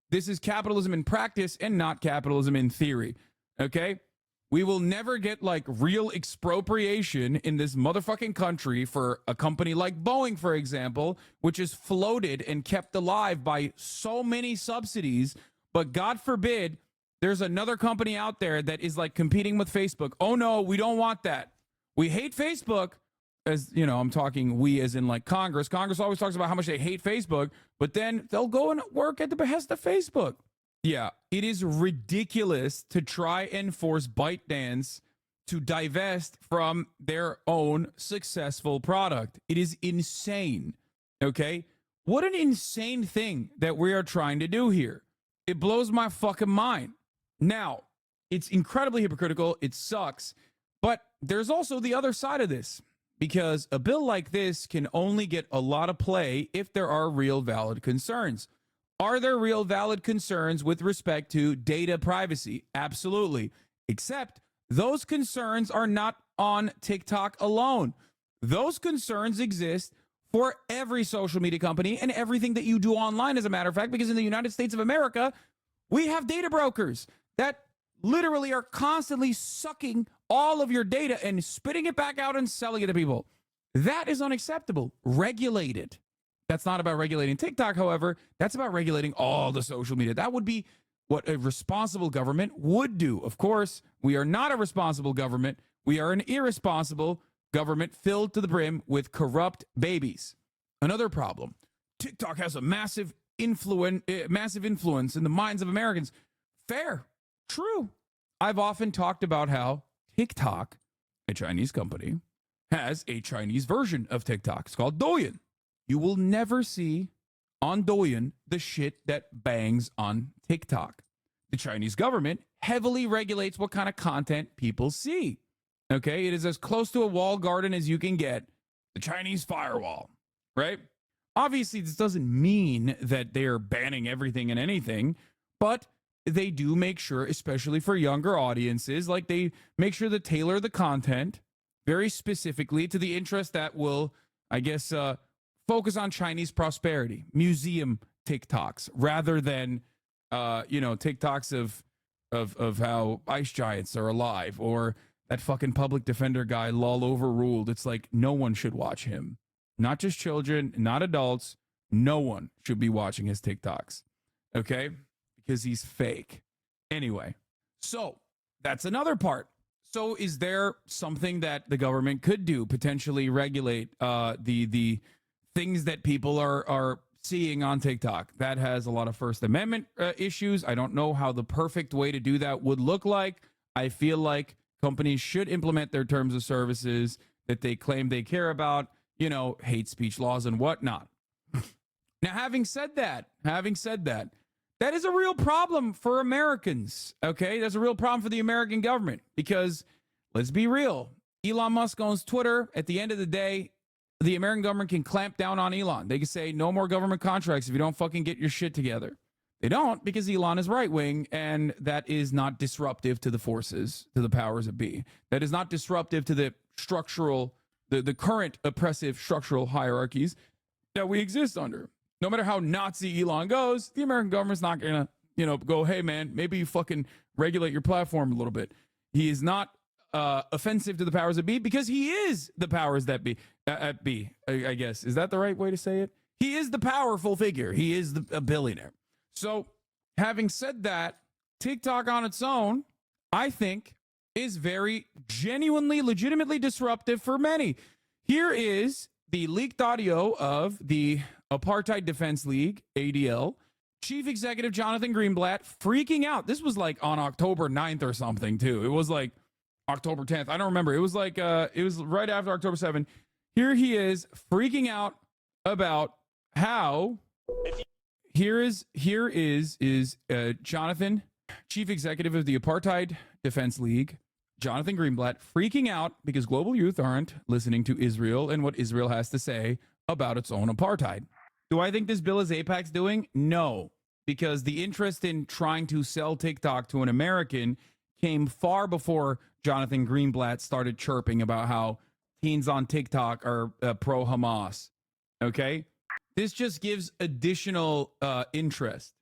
This is capitalism in practice and not capitalism in theory, okay? We will never get, like, real expropriation in this motherfucking country for a company like Boeing, for example, which is floated and kept alive by so many subsidies. But God forbid there's another company out there that is, like, competing with Facebook. Oh, no, we don't want that. We hate Facebook. As you know, I'm talking we as in like Congress. Congress always talks about how much they hate Facebook, but then they'll go and work at the behest of Facebook. Yeah, it is ridiculous to try and force ByteDance to divest from their own successful product. It is insane. Okay? What an insane thing that we are trying to do here. It blows my fucking mind. Now, it's incredibly hypocritical. It sucks. But there's also the other side of this. Because a bill like this can only get a lot of play if there are real valid concerns. Are there real valid concerns with respect to data privacy? Absolutely. Except those concerns are not on TikTok alone. Those concerns exist for every social media company and everything that you do online, as a matter of fact, because in the United States of America, we have data brokers that literally are constantly sucking all of your data and spitting it back out and selling it to people. That is unacceptable. Regulate it. That's not about regulating TikTok, however. That's about regulating all the social media. That would be what a responsible government would do. Of course, we are not a responsible government. We are an irresponsible government filled to the brim with corrupt babies. Another problem. TikTok has a massive influence in the minds of Americans. Fair. True. I've often talked about how TikTok, a Chinese company, has a Chinese version of TikTok. It's called Douyin. You will never see on Douyin the shit that bangs on TikTok. The Chinese government heavily regulates what kind of content people see. Okay, it is as close to a walled garden as you can get. The Chinese firewall, right? Obviously, this doesn't mean that they're banning everything and anything, but they do make sure, especially for younger audiences, like they make sure to tailor the content very specifically to the interest that will, I guess, focus on Chinese prosperity, museum TikToks, rather than, TikToks of how ice giants are alive, or that fucking public defender guy, lol, overruled. It's like, no one should watch him. Not just children, not adults. No one should be watching his TikToks. Okay? Because he's fake. Anyway, so that's another part. So is there something that the government could do, potentially regulate the things that people are seeing on TikTok? That has a lot of First Amendment issues. I don't know how the perfect way to do that would look like. I feel like companies should implement their terms of services that they claim they care about, hate speech laws and whatnot. Now, having said that, that is a real problem for Americans, okay? That's a real problem for the American government because, let's be real, Elon Musk owns Twitter. At the end of the day, the American government can clamp down on Elon. They can say, no more government contracts if you don't fucking get your shit together. They don't, because Elon is right-wing, and that is not disruptive to the forces, to the powers that be. That is not disruptive to the structural, the current oppressive structural hierarchies that we exist under. No matter how Nazi Elon goes, the American government's not going to, go, hey, man, maybe you fucking regulate your platform a little bit. He is not offensive to the powers that be because he is the powers that be, I guess. Is that the right way to say it? He is the powerful figure. He is a billionaire. So having said that, TikTok on its own, I think, is very genuinely, legitimately disruptive for many. Here is the leaked audio of the Apartheid Defense League, ADL, Chief Executive Jonathan Greenblatt freaking out. This was like on October 9th or something, too. It was like October 10th. I don't remember. It was like, it was right after October 7th. Here he is freaking out about how... Here is Jonathan, Chief Executive of the Apartheid Defense League, Jonathan Greenblatt, freaking out because global youth aren't listening to Israel and what Israel has to say about its own apartheid. Do I think this bill is AIPAC's doing? No, because the interest in trying to sell TikTok to an American came far before Jonathan Greenblatt started chirping about how teens on TikTok are pro-Hamas. Okay? This just gives additional interest.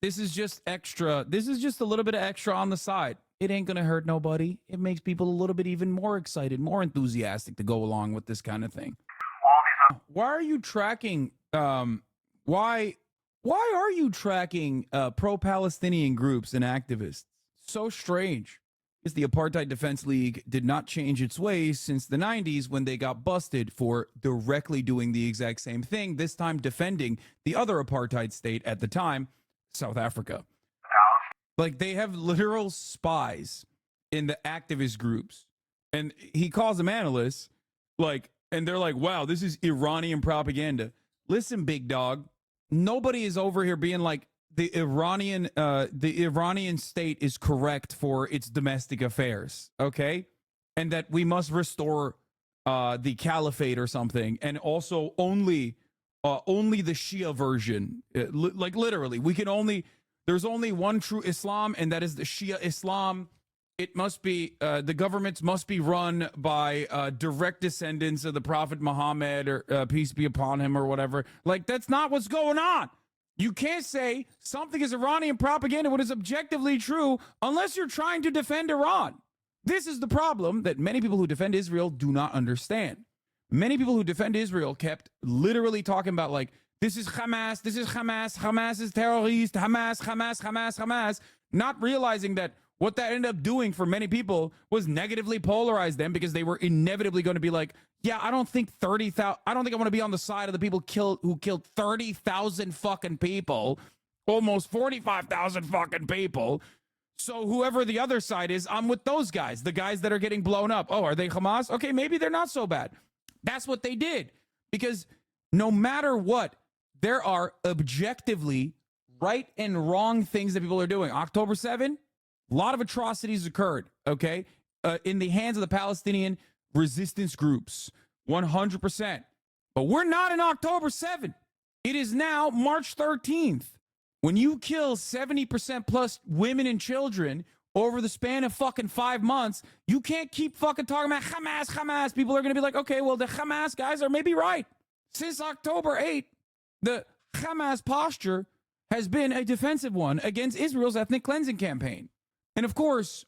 This is just extra. This is just a little bit of extra on the side. It ain't going to hurt nobody. It makes people a little bit even more excited, more enthusiastic to go along with this kind of thing. Why are you tracking? Why are you tracking pro-Palestinian groups and activists? So strange. Because the Apartheid Defense League did not change its ways since the 90s when they got busted for directly doing the exact same thing, this time defending the other apartheid state at the time, South Africa. Like, they have literal spies in the activist groups. And he calls them analysts, and they're like, wow, this is Iranian propaganda. Listen, big dog, nobody is over here being like, the Iranian state is correct for its domestic affairs, okay? And that we must restore the caliphate or something, and also only the Shia version. Literally, there's only one true Islam, and that is the Shia Islam. It must be, the governments must be run by direct descendants of the Prophet Muhammad, or peace be upon him, or whatever. Like, that's not what's going on. You can't say something is Iranian propaganda when it's objectively true unless you're trying to defend Iran. This is the problem that many people who defend Israel do not understand. Many people who defend Israel kept literally talking about, like, this is Hamas, Hamas is terrorist, Hamas, not realizing that what that ended up doing for many people was negatively polarize them, because they were inevitably going to be like, yeah, I don't think I want to be on the side of the people who killed 30,000 fucking people, almost 45,000 fucking people. So whoever the other side is, I'm with those guys, the guys that are getting blown up. Oh, are they Hamas? Okay, maybe they're not so bad. That's what they did, because no matter what, there are objectively right and wrong things that people are doing. October 7, a lot of atrocities occurred, okay, in the hands of the Palestinian resistance groups, 100%. But we're not in October 7. It is now March 13th. When you kill 70% plus women and children over the span of fucking 5 months, you can't keep fucking talking about Hamas, Hamas. People are going to be like, okay, well, the Hamas guys are maybe right. Since October 8th, the Hamas posture has been a defensive one against Israel's ethnic cleansing campaign. And of course,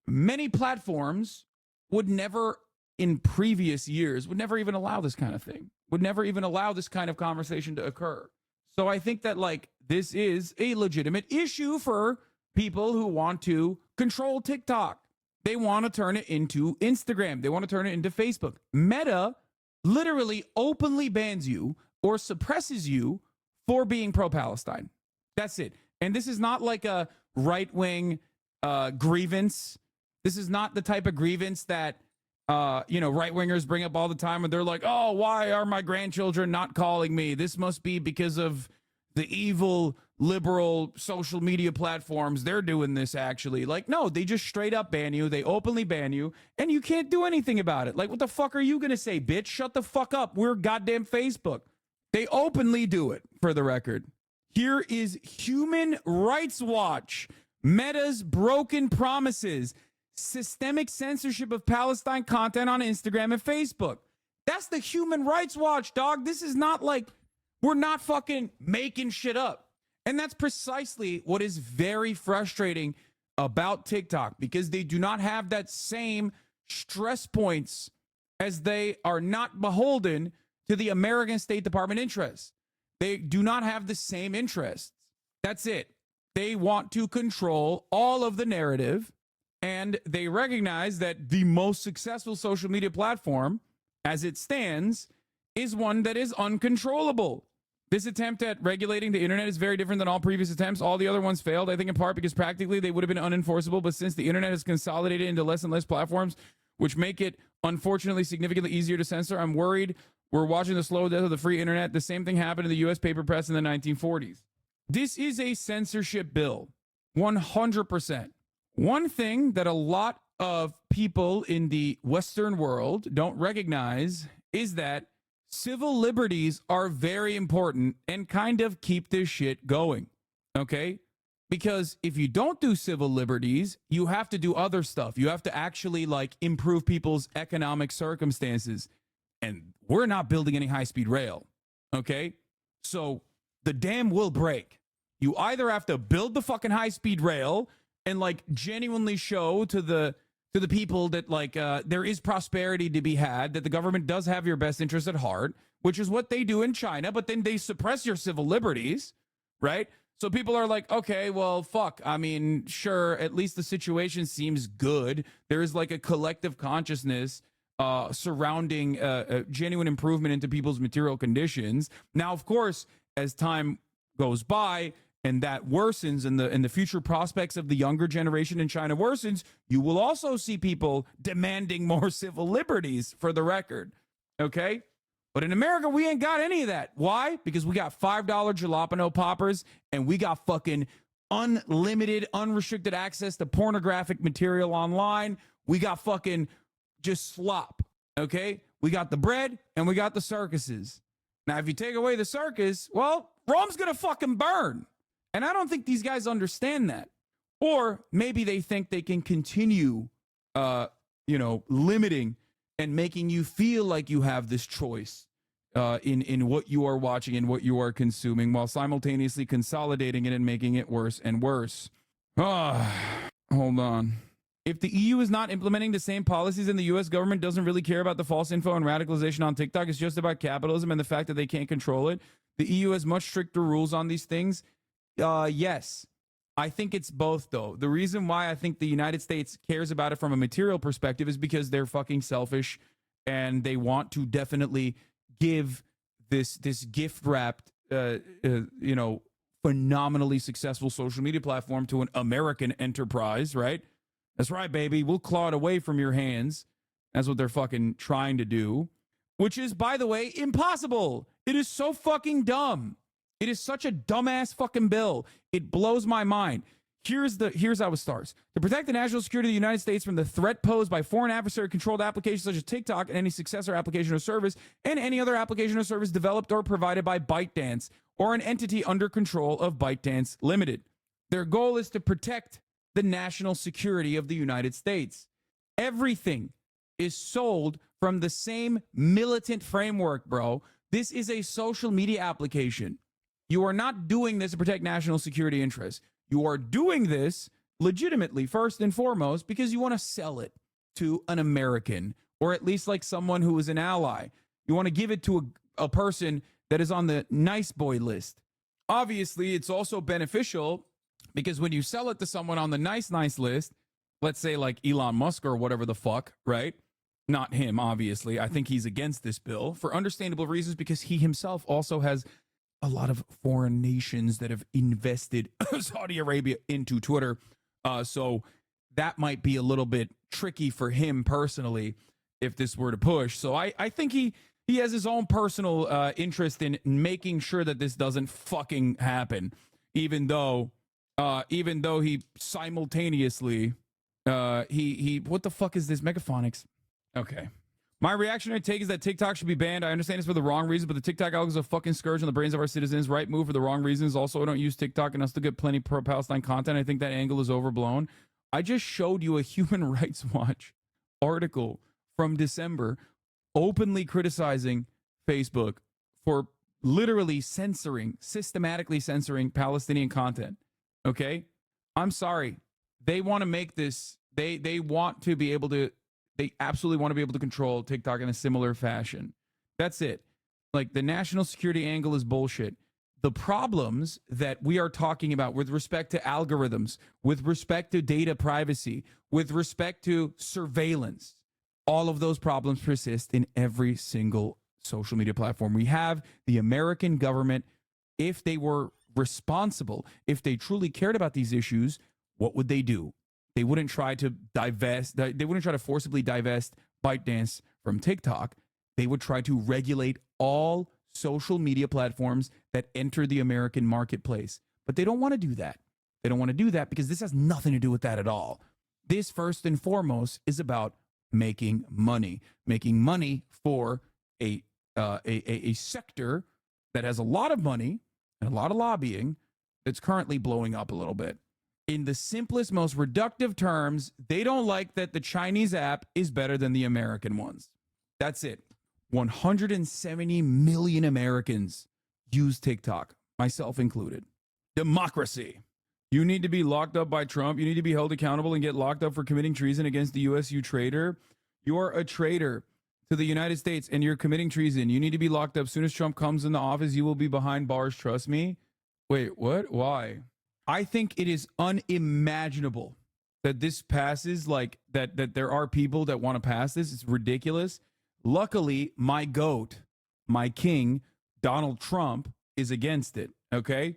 many platforms would never, in previous years, would never even allow this kind of thing, would never even allow this kind of conversation to occur. So I think that, like, this is a legitimate issue for people who want to control TikTok. They want to turn it into Instagram. They want to turn it into Facebook. Meta literally openly bans you or suppresses you for being pro-Palestine. That's it. And this is not like a right-wing grievance. This is not the type of grievance that, right-wingers bring up all the time and they're like, oh, why are my grandchildren not calling me? This must be because of the evil liberal social media platforms. They're doing this, actually. Like, no, they just straight up ban you. They openly ban you, and you can't do anything about it. Like, what the fuck are you going to say, bitch? Shut the fuck up. We're goddamn Facebook. They openly do it, for the record. Here is Human Rights Watch. Meta's broken promises. Systemic censorship of Palestine content on Instagram and Facebook. That's the Human Rights Watch, dog. This is not like, we're not fucking making shit up. And that's precisely what is very frustrating about TikTok, because they do not have that same stress points, as they are not beholden to the American State Department interests. They do not have the same interests. That's it. They want to control all of the narrative, and they recognize that the most successful social media platform, as it stands, is one that is uncontrollable. This attempt at regulating the internet is very different than all previous attempts. All the other ones failed, I think, in part because practically they would have been unenforceable. But since the internet has consolidated into less and less platforms, which make it, unfortunately, significantly easier to censor, I'm worried we're watching the slow death of the free internet. The same thing happened in the U.S. paper press in the 1940s. This is a censorship bill, 100%. One thing that a lot of people in the Western world don't recognize is that civil liberties are very important and kind of keep this shit going, okay? Because if you don't do civil liberties, you have to do other stuff. You have to actually, like, improve people's economic circumstances. And we're not building any high-speed rail, okay? So the dam will break. You either have to build the fucking high-speed rail and, like, genuinely show to the people that, like, there is prosperity to be had, that the government does have your best interest at heart, which is what they do in China, but then they suppress your civil liberties, right? So people are like, okay, well, fuck. I mean, sure, at least the situation seems good. There is, like, a collective consciousness surrounding a genuine improvement into people's material conditions. Now, of course, as time goes by, and that worsens, and the future prospects of the younger generation in China worsens, you will also see people demanding more civil liberties, for the record, okay? But in America, we ain't got any of that. Why? Because we got $5 jalapeno poppers, and we got fucking unlimited, unrestricted access to pornographic material online. We got fucking just slop, okay? We got the bread, and we got the circuses. Now, if you take away the circus, well, Rome's gonna fucking burn. And I don't think these guys understand that. Or maybe they think they can continue, limiting and making you feel like you have this choice in what you are watching and what you are consuming, while simultaneously consolidating it and making it worse and worse. Hold on. If the EU is not implementing the same policies and the U.S. government doesn't really care about the false info and radicalization on TikTok, it's just about capitalism and the fact that they can't control it. The EU has much stricter rules on these things. Yes, I think it's both, though. The reason why I think the United States cares about it from a material perspective is because they're fucking selfish, and they want to definitely give this gift-wrapped, phenomenally successful social media platform to an American enterprise, right? That's right, baby. We'll claw it away from your hands. That's what they're fucking trying to do, which is, by the way, impossible. It is so fucking dumb. It is such a dumbass fucking bill. It blows my mind. Here's how it starts. To protect the national security of the United States from the threat posed by foreign adversary-controlled applications such as TikTok and any successor application or service, and any other application or service developed or provided by ByteDance or an entity under control of ByteDance Limited. Their goal is to protect the national security of the United States. Everything is sold from the same militant framework, bro. This is a social media application. You are not doing this to protect national security interests. You are doing this legitimately, first and foremost, because you want to sell it to an American, or at least like someone who is an ally. You want to give it to a person that is on the nice boy list. Obviously, it's also beneficial because when you sell it to someone on the nice list, let's say like Elon Musk or whatever the fuck, right? Not him, obviously. I think he's against this bill for understandable reasons, because he himself also has a lot of foreign nations that have invested Saudi Arabia into Twitter. So that might be a little bit tricky for him personally if this were to push. So I think he has his own personal interest in making sure that this doesn't fucking happen, even though he simultaneously he what the fuck is this? Megaphonics. Okay. My reactionary take is that TikTok should be banned. I understand it's for the wrong reason, but the TikTok algorithm is a fucking scourge on the brains of our citizens. Right move for the wrong reasons. Also, I don't use TikTok and I still get plenty pro-Palestine content. I think that angle is overblown. I just showed you a Human Rights Watch article from December openly criticizing Facebook for literally systematically censoring Palestinian content. Okay? I'm sorry. They want to make this, they want to be able to, they absolutely want to be able to control TikTok in a similar fashion. That's it. Like, the national security angle is bullshit. The problems that we are talking about with respect to algorithms, with respect to data privacy, with respect to surveillance, all of those problems persist in every single social media platform. We have the American government. If they were responsible, if they truly cared about these issues, what would they do? They wouldn't try to divest, they wouldn't try to forcibly divest ByteDance from TikTok. They would try to regulate all social media platforms that enter the American marketplace. But they don't want to do that. They don't want to do that because this has nothing to do with that at all. This, first and foremost, is about making money for a sector that has a lot of money and a lot of lobbying that's currently blowing up a little bit. In the simplest, most reductive terms, they don't like that the Chinese app is better than the American ones. That's it. 170 million Americans use TikTok, myself included. Democracy. You need to be locked up by Trump. You need to be held accountable and get locked up for committing treason against the U.S., you traitor. You're a traitor to the United States and you're committing treason. You need to be locked up. As soon as Trump comes in the office, you will be behind bars. Trust me. Wait, what? Why? I think it is unimaginable that this passes, like that there are people that want to pass this. It's ridiculous. Luckily, my goat, my king, Donald Trump, is against it, okay?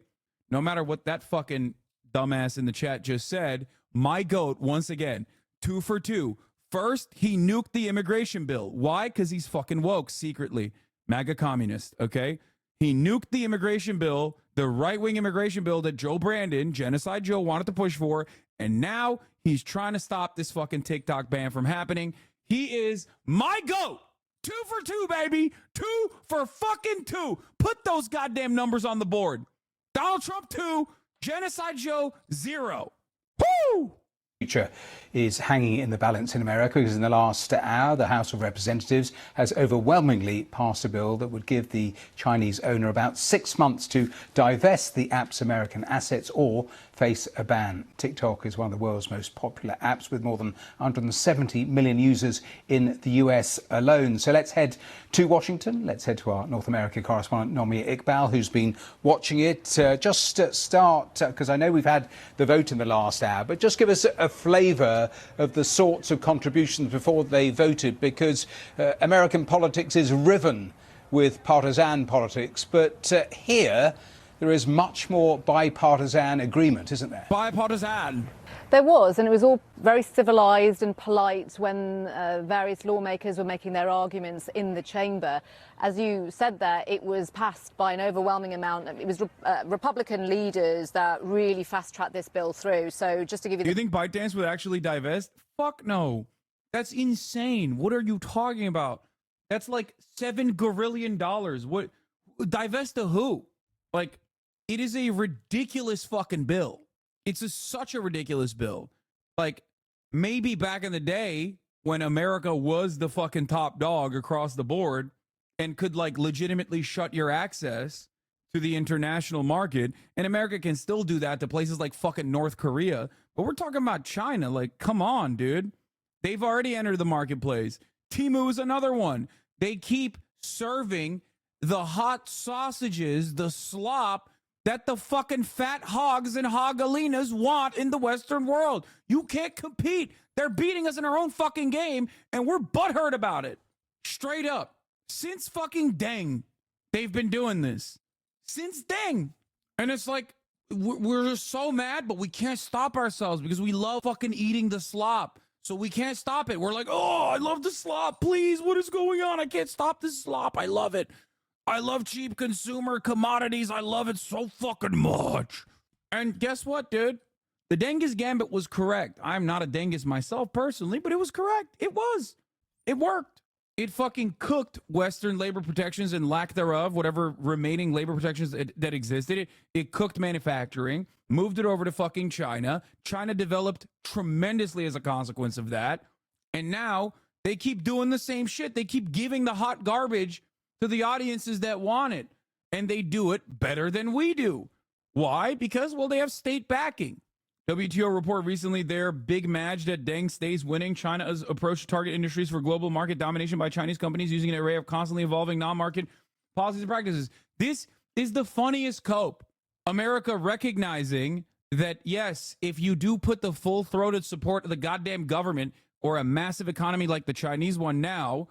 No matter what that fucking dumbass in the chat just said, my goat, once again, 2 for 2. First, he nuked the immigration bill. Why? Because he's fucking woke secretly. MAGA communist, okay? He nuked the immigration bill, the right-wing immigration bill that Joe Brandon, Genocide Joe, wanted to push for, and now he's trying to stop this fucking TikTok ban from happening. He is my goat. 2 for 2, baby. 2 for fucking 2. Put those goddamn numbers on the board. Donald Trump 2, Genocide Joe 0. Woo! Future is hanging in the balance in America because in the last hour, the House of Representatives has overwhelmingly passed a bill that would give the Chinese owner about 6 months to divest the app's American assets or face a ban. TikTok is one of the world's most popular apps with more than 170 million users in the US alone. So let's head to Washington. Let's head to our North America correspondent, Nomia Iqbal, who's been watching it. Just start, because I know we've had the vote in the last hour, but just give us a flavour of the sorts of contributions before they voted, because American politics is riven with partisan politics, but here there is much more bipartisan agreement, isn't there? Bipartisan. There was, and it was all very civilised and polite when various lawmakers were making their arguments in the chamber. As you said there, it was passed by an overwhelming amount. It was Republican leaders that really fast-tracked this bill through. So just to give you... Do you think ByteDance would actually divest? Fuck no. That's insane. What are you talking about? That's like $7 gazillion. What? Divest to who? Like, it is a ridiculous fucking bill. It's such a ridiculous bill. Like, maybe back in the day when America was the fucking top dog across the board and could, like, legitimately shut your access to the international market, and America can still do that to places like fucking North Korea. But we're talking about China. Like, come on, dude. They've already entered the marketplace. Temu is another one. They keep serving the hot sausages, the slop that the fucking fat hogs and hogalinas want in the Western world. You can't compete. They're beating us in our own fucking game, and we're butthurt about it. Straight up. Since fucking Deng, they've been doing this. Since Deng. And it's like, we're so mad, but we can't stop ourselves because we love fucking eating the slop. So we can't stop it. We're like, oh, I love the slop. Please, what is going on? I can't stop this slop. I love it. I love cheap consumer commodities. I love it so fucking much. And guess what, dude? The Dengus Gambit was correct. I'm not a Dengus myself personally, but it was correct. It was. It worked. It fucking cooked Western labor protections and lack thereof, whatever remaining labor protections that existed. It cooked manufacturing, moved it over to fucking China. China developed tremendously as a consequence of that. And now they keep doing the same shit. They keep giving the hot garbage to the audiences that want it. And they do it better than we do. Why? Because, well, they have state backing. WTO report recently their big match that Deng stays winning. China's approach to target industries for global market domination by Chinese companies using an array of constantly evolving non-market policies and practices. This is the funniest cope. America recognizing that, yes, if you do put the full-throated support of the goddamn government or a massive economy like the Chinese one now,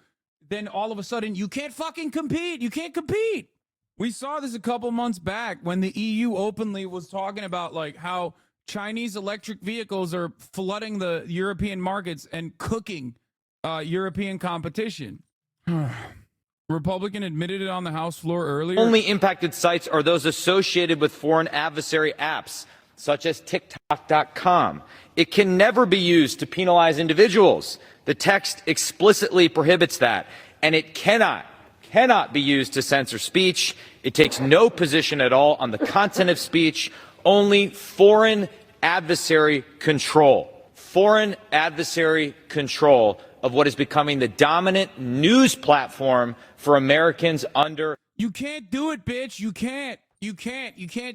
then all of a sudden you can't fucking compete. You can't compete. We saw this a couple months back when the EU openly was talking about like how Chinese electric vehicles are flooding the European markets and cooking European competition. Republican admitted it on the House floor earlier. Only impacted sites are those associated with foreign adversary apps, such as TikTok.com. It can never be used to penalize individuals. The text explicitly prohibits that, and it cannot be used to censor speech. It takes no position at all on the content of speech. Only foreign adversary control of what is becoming the dominant news platform for Americans under. You can't do it, bitch. You can't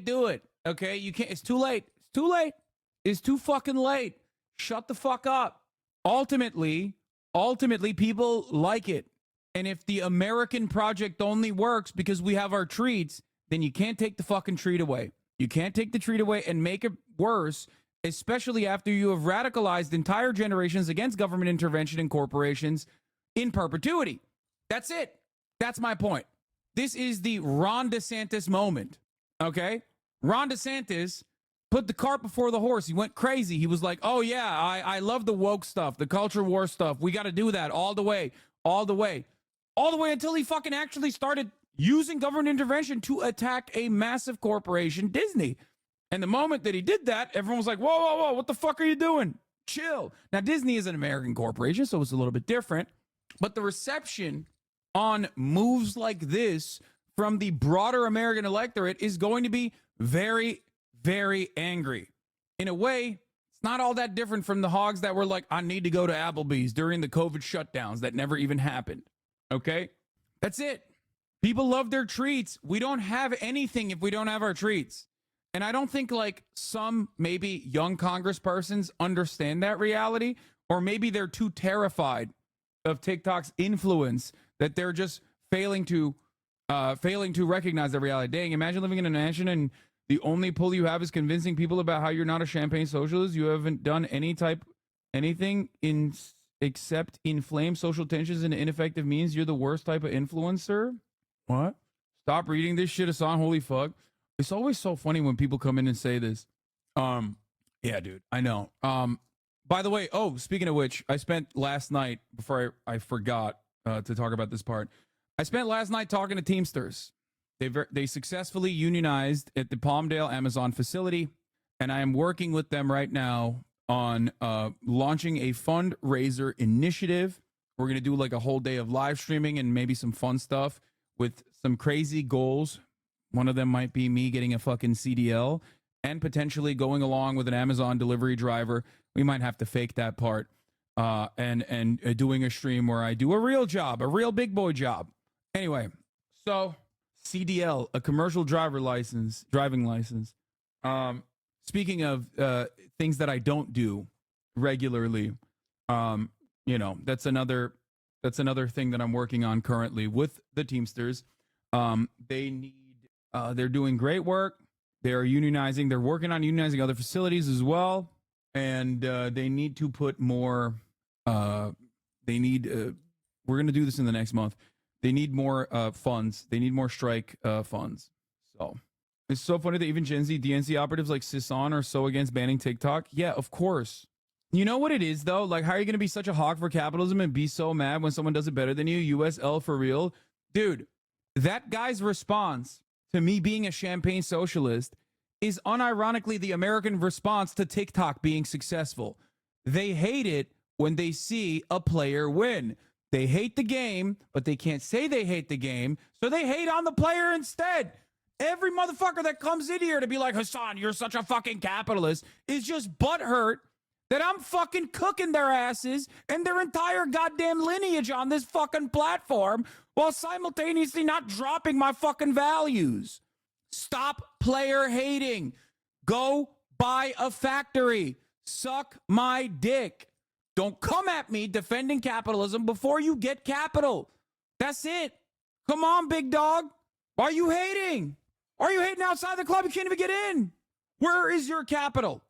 do it. Okay. You can't. It's too late. It's too late. It's too fucking late. Shut the fuck up. Ultimately, people like it. And if the American project only works because we have our treats, then you can't take the fucking treat away. You can't take the treat away and make it worse, especially after you have radicalized entire generations against government intervention and corporations in perpetuity. That's it. That's my point. This is the Ron DeSantis moment, okay? Ron DeSantis put the cart before the horse. He went crazy. He was like, oh, yeah, I love the woke stuff, the culture war stuff. We got to do that all the way until he fucking actually started using government intervention to attack a massive corporation, Disney. And the moment that he did that, everyone was like, whoa, what the fuck are you doing? Chill. Now, Disney is an American corporation, so it's a little bit different. But the reception on moves like this from the broader American electorate is going to be very, very angry. In a way, it's not all that different from the hogs that were like, I need to go to Applebee's during the COVID shutdowns that never even happened. Okay? That's it. People love their treats. We don't have anything if we don't have our treats. And I don't think like some maybe young congresspersons understand that reality, or maybe they're too terrified of TikTok's influence that they're just failing to recognize that reality. Dang, imagine living in a mansion and the only pull you have is convincing people about how you're not a champagne socialist. You haven't done anything except inflame social tensions and ineffective means. You're the worst type of influencer. What? Stop reading this shit, Hassan. Holy fuck. It's always so funny when people come in and say this. Yeah, dude, I know. By the way, speaking of which, I spent last night, before I forgot to talk about this part, I spent last night talking to Teamsters. They successfully unionized at the Palmdale Amazon facility, and I am working with them right now on launching a fundraiser initiative. We're going to do like a whole day of live streaming and maybe some fun stuff with some crazy goals. One of them might be me getting a fucking CDL and potentially going along with an Amazon delivery driver. We might have to fake that part and doing a stream where I do a real job, a real big boy job. Anyway, so CDL, a commercial driving license. Speaking of things that I don't do regularly, that's another thing that I'm working on currently with the Teamsters. They're doing great work. They're unionizing. They're working on unionizing other facilities as well. And they need to put more, we're going to do this in the next month. They need more funds. They need more strike funds. So it's so funny that even Gen Z DNC operatives like Sison are so against banning TikTok. Yeah, of course. You know what it is, though? Like, how are you going to be such a hawk for capitalism and be so mad when someone does it better than you? USL for real? Dude, that guy's response to me being a champagne socialist is unironically the American response to TikTok being successful. They hate it when they see a player win. They hate the game, but they can't say they hate the game, so they hate on the player instead. Every motherfucker that comes in here to be like, Hassan, you're such a fucking capitalist, is just butthurt that I'm fucking cooking their asses and their entire goddamn lineage on this fucking platform while simultaneously not dropping my fucking values. Stop player hating. Go buy a factory. Suck my dick. Don't come at me defending capitalism before you get capital. That's it. Come on, big dog. Why are you hating? Why are you hating outside the club? You can't even get in. Where is your capital?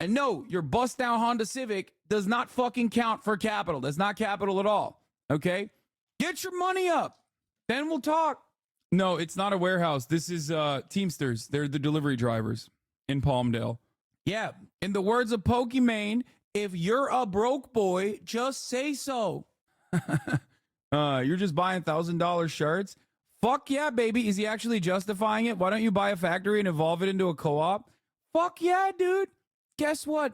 And no, your bust down Honda Civic does not fucking count for capital. That's not capital at all. Okay? Get your money up. Then we'll talk. No, it's not a warehouse. This is Teamsters. They're the delivery drivers in Palmdale. Yeah. In the words of Pokimane, if you're a broke boy, just say so. You're just buying $1,000 shirts? Fuck yeah, baby. Is he actually justifying it? Why don't you buy a factory and evolve it into a co-op? Fuck yeah, dude. Guess what?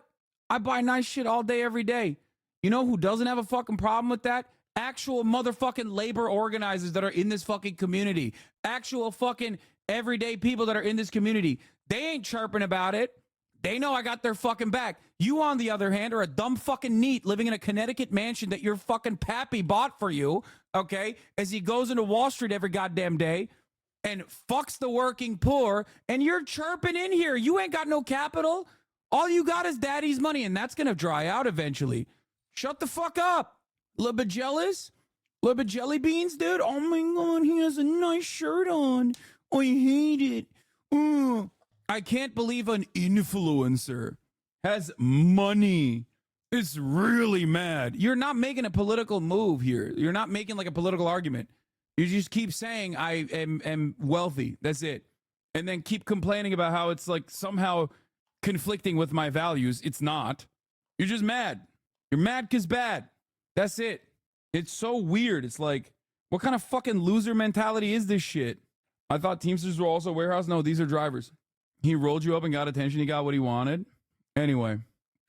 I buy nice shit all day, every day. You know who doesn't have a fucking problem with that? Actual motherfucking labor organizers that are in this fucking community. Actual fucking everyday people that are in this community. They ain't chirping about it. They know I got their fucking back. You, on the other hand, are a dumb fucking neat living in a Connecticut mansion that your fucking pappy bought for you, okay, as he goes into Wall Street every goddamn day and fucks the working poor, and you're chirping in here. You ain't got no capital. All you got is daddy's money, and that's going to dry out eventually. Shut the fuck up. A little bit jealous? A little bit jelly beans, dude? Oh my God, he has a nice shirt on. I hate it. I can't believe an influencer has money. It's really mad. You're not making a political move here. You're not making like a political argument. You just keep saying I am wealthy. That's it. And then keep complaining about how it's like somehow conflicting with my values. It's not. You're just mad. You're mad because bad. That's it. It's so weird. It's like, what kind of fucking loser mentality is this shit? I thought Teamsters were also warehouse. No, these are drivers. He rolled you up and got attention. He got what he wanted. Anyway,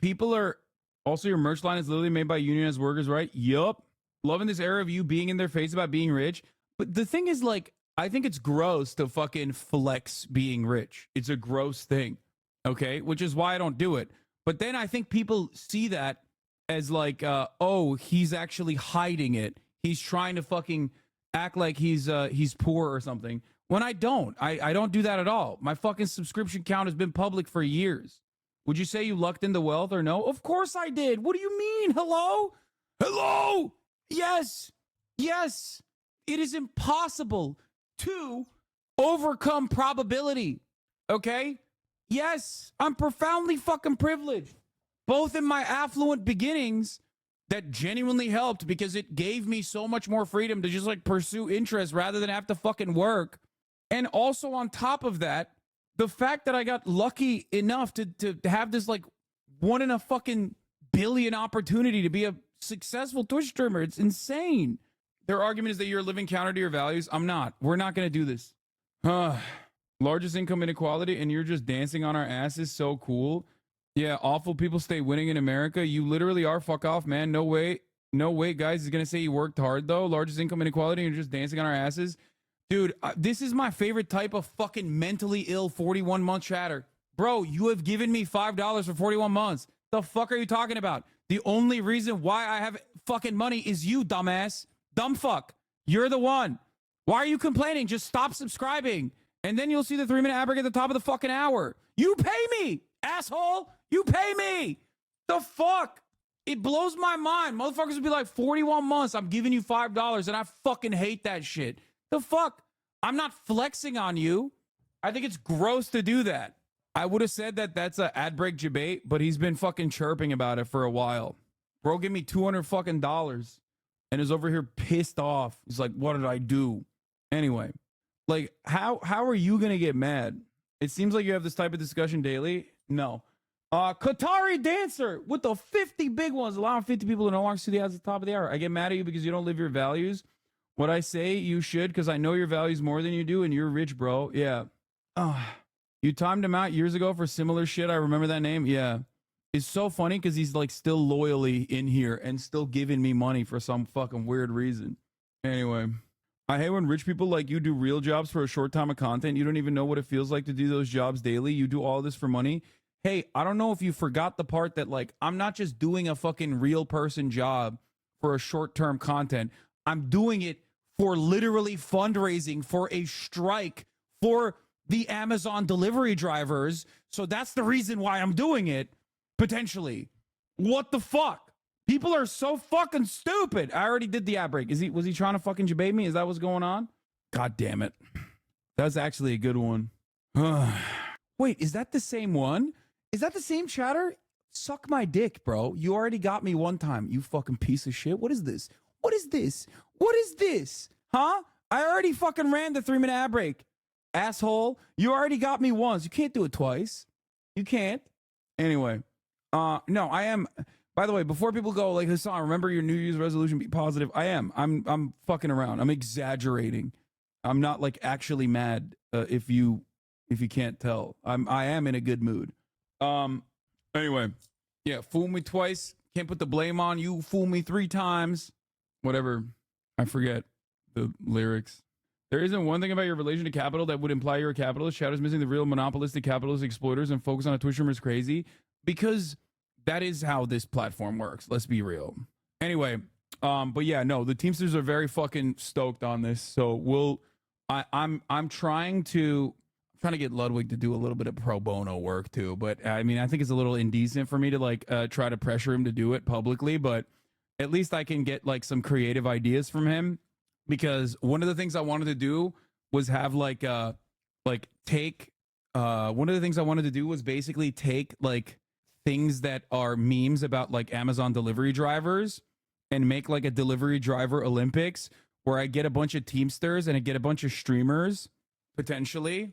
people are also, your merch line is literally made by unionized workers, right? Yup. Loving this era of you being in their face about being rich. But the thing is, like, I think it's gross to fucking flex being rich. It's a gross thing. Okay. Which is why I don't do it. But then I think people see that as like, oh, he's actually hiding it. He's trying to fucking act like he's poor or something. When I don't. I don't do that at all. My fucking subscription count has been public for years. Would you say you lucked into wealth or no? Of course I did. What do you mean? Hello? Hello? Yes. Yes. It is impossible to overcome probability. Okay? Yes. I'm profoundly fucking privileged. Both in my affluent beginnings that genuinely helped because it gave me so much more freedom to just like pursue interests rather than have to fucking work. And also on top of that, the fact that I got lucky enough to have this like 1 in a fucking billion opportunity to be a successful Twitch streamer. It's insane. Their argument is that you're living counter to your values. I'm not. We're not going to do this. Largest income inequality and you're just dancing on our asses. So cool. Yeah, awful people stay winning in America. You literally are. Fuck off, man. No way. No way, guys. He's going to say you worked hard, though. Largest income inequality and you're just dancing on our asses. Dude, this is my favorite type of fucking mentally ill 41-month chatter. Bro, you have given me $5 for 41 months. The fuck are you talking about? The only reason why I have fucking money is you, dumbass. Dumb fuck. You're the one. Why are you complaining? Just stop subscribing. And then you'll see the 3-minute ad break at the top of the fucking hour. You pay me, asshole. You pay me. The fuck? It blows my mind. Motherfuckers would be like, 41 months, I'm giving you $5, and I fucking hate that shit. The fuck? I'm not flexing on you. I think it's gross to do that. I would have said that that's an ad break debate, but he's been fucking chirping about it for a while. Bro, give me $200 fucking dollars and is over here pissed off. He's like, what did I do? Anyway, like, how are you going to get mad? It seems like you have this type of discussion daily. No. Qatari Dancer with the 50 big ones, allowing 50 people to no longer see the ads at the top of the hour. I get mad at you because you don't live your values. What I say you should, because I know your values more than you do, and you're rich, bro. Yeah. You timed him out years ago for similar shit. I remember that name. Yeah. It's so funny because he's like still loyally in here and still giving me money for some fucking weird reason. Anyway, I hate when rich people like you do real jobs for a short time of content. You don't even know what it feels like to do those jobs daily. You do all this for money. Hey, I don't know if you forgot the part that like, I'm not just doing a fucking real person job for a short-term content. I'm doing it for literally fundraising for a strike for the Amazon delivery drivers. So that's the reason why I'm doing it, potentially. What the fuck? People are so fucking stupid. I already did the ad break. Was he trying to fucking debate me? Is that what's going on? God damn it. That's actually a good one. Wait, is that the same one? Is that the same chatter? Suck my dick, bro. You already got me one time, you fucking piece of shit. What is this? What is this? What is this? Huh? I already fucking ran the 3-minute ad break. Asshole, you already got me once. You can't do it twice. You can't. Anyway, no, I am. By the way, before people go like, Hassan, remember your New Year's resolution, be positive. I am. I'm fucking around. I'm exaggerating. I'm not like actually mad. If you can't tell, I am in a good mood. Anyway, yeah, fool me twice. Can't put the blame on you. Fool me 3 times. Whatever. I forget the lyrics. There isn't one thing about your relation to capital that would imply you're a capitalist. Shadow's missing the real monopolistic capitalist exploiters and focus on a Twitch streamer is crazy, because that is how this platform works. Let's be real. Anyway, but yeah, no, the Teamsters are very fucking stoked on this. So I'm trying to get Ludwig to do a little bit of pro bono work too. But I mean, I think it's a little indecent for me to like try to pressure him to do it publicly, but at least I can get like some creative ideas from him. Because one of the things I wanted to do was have one of the things I wanted to do was basically take like things that are memes about like Amazon delivery drivers and make like a delivery driver Olympics where I get a bunch of Teamsters and I get a bunch of streamers potentially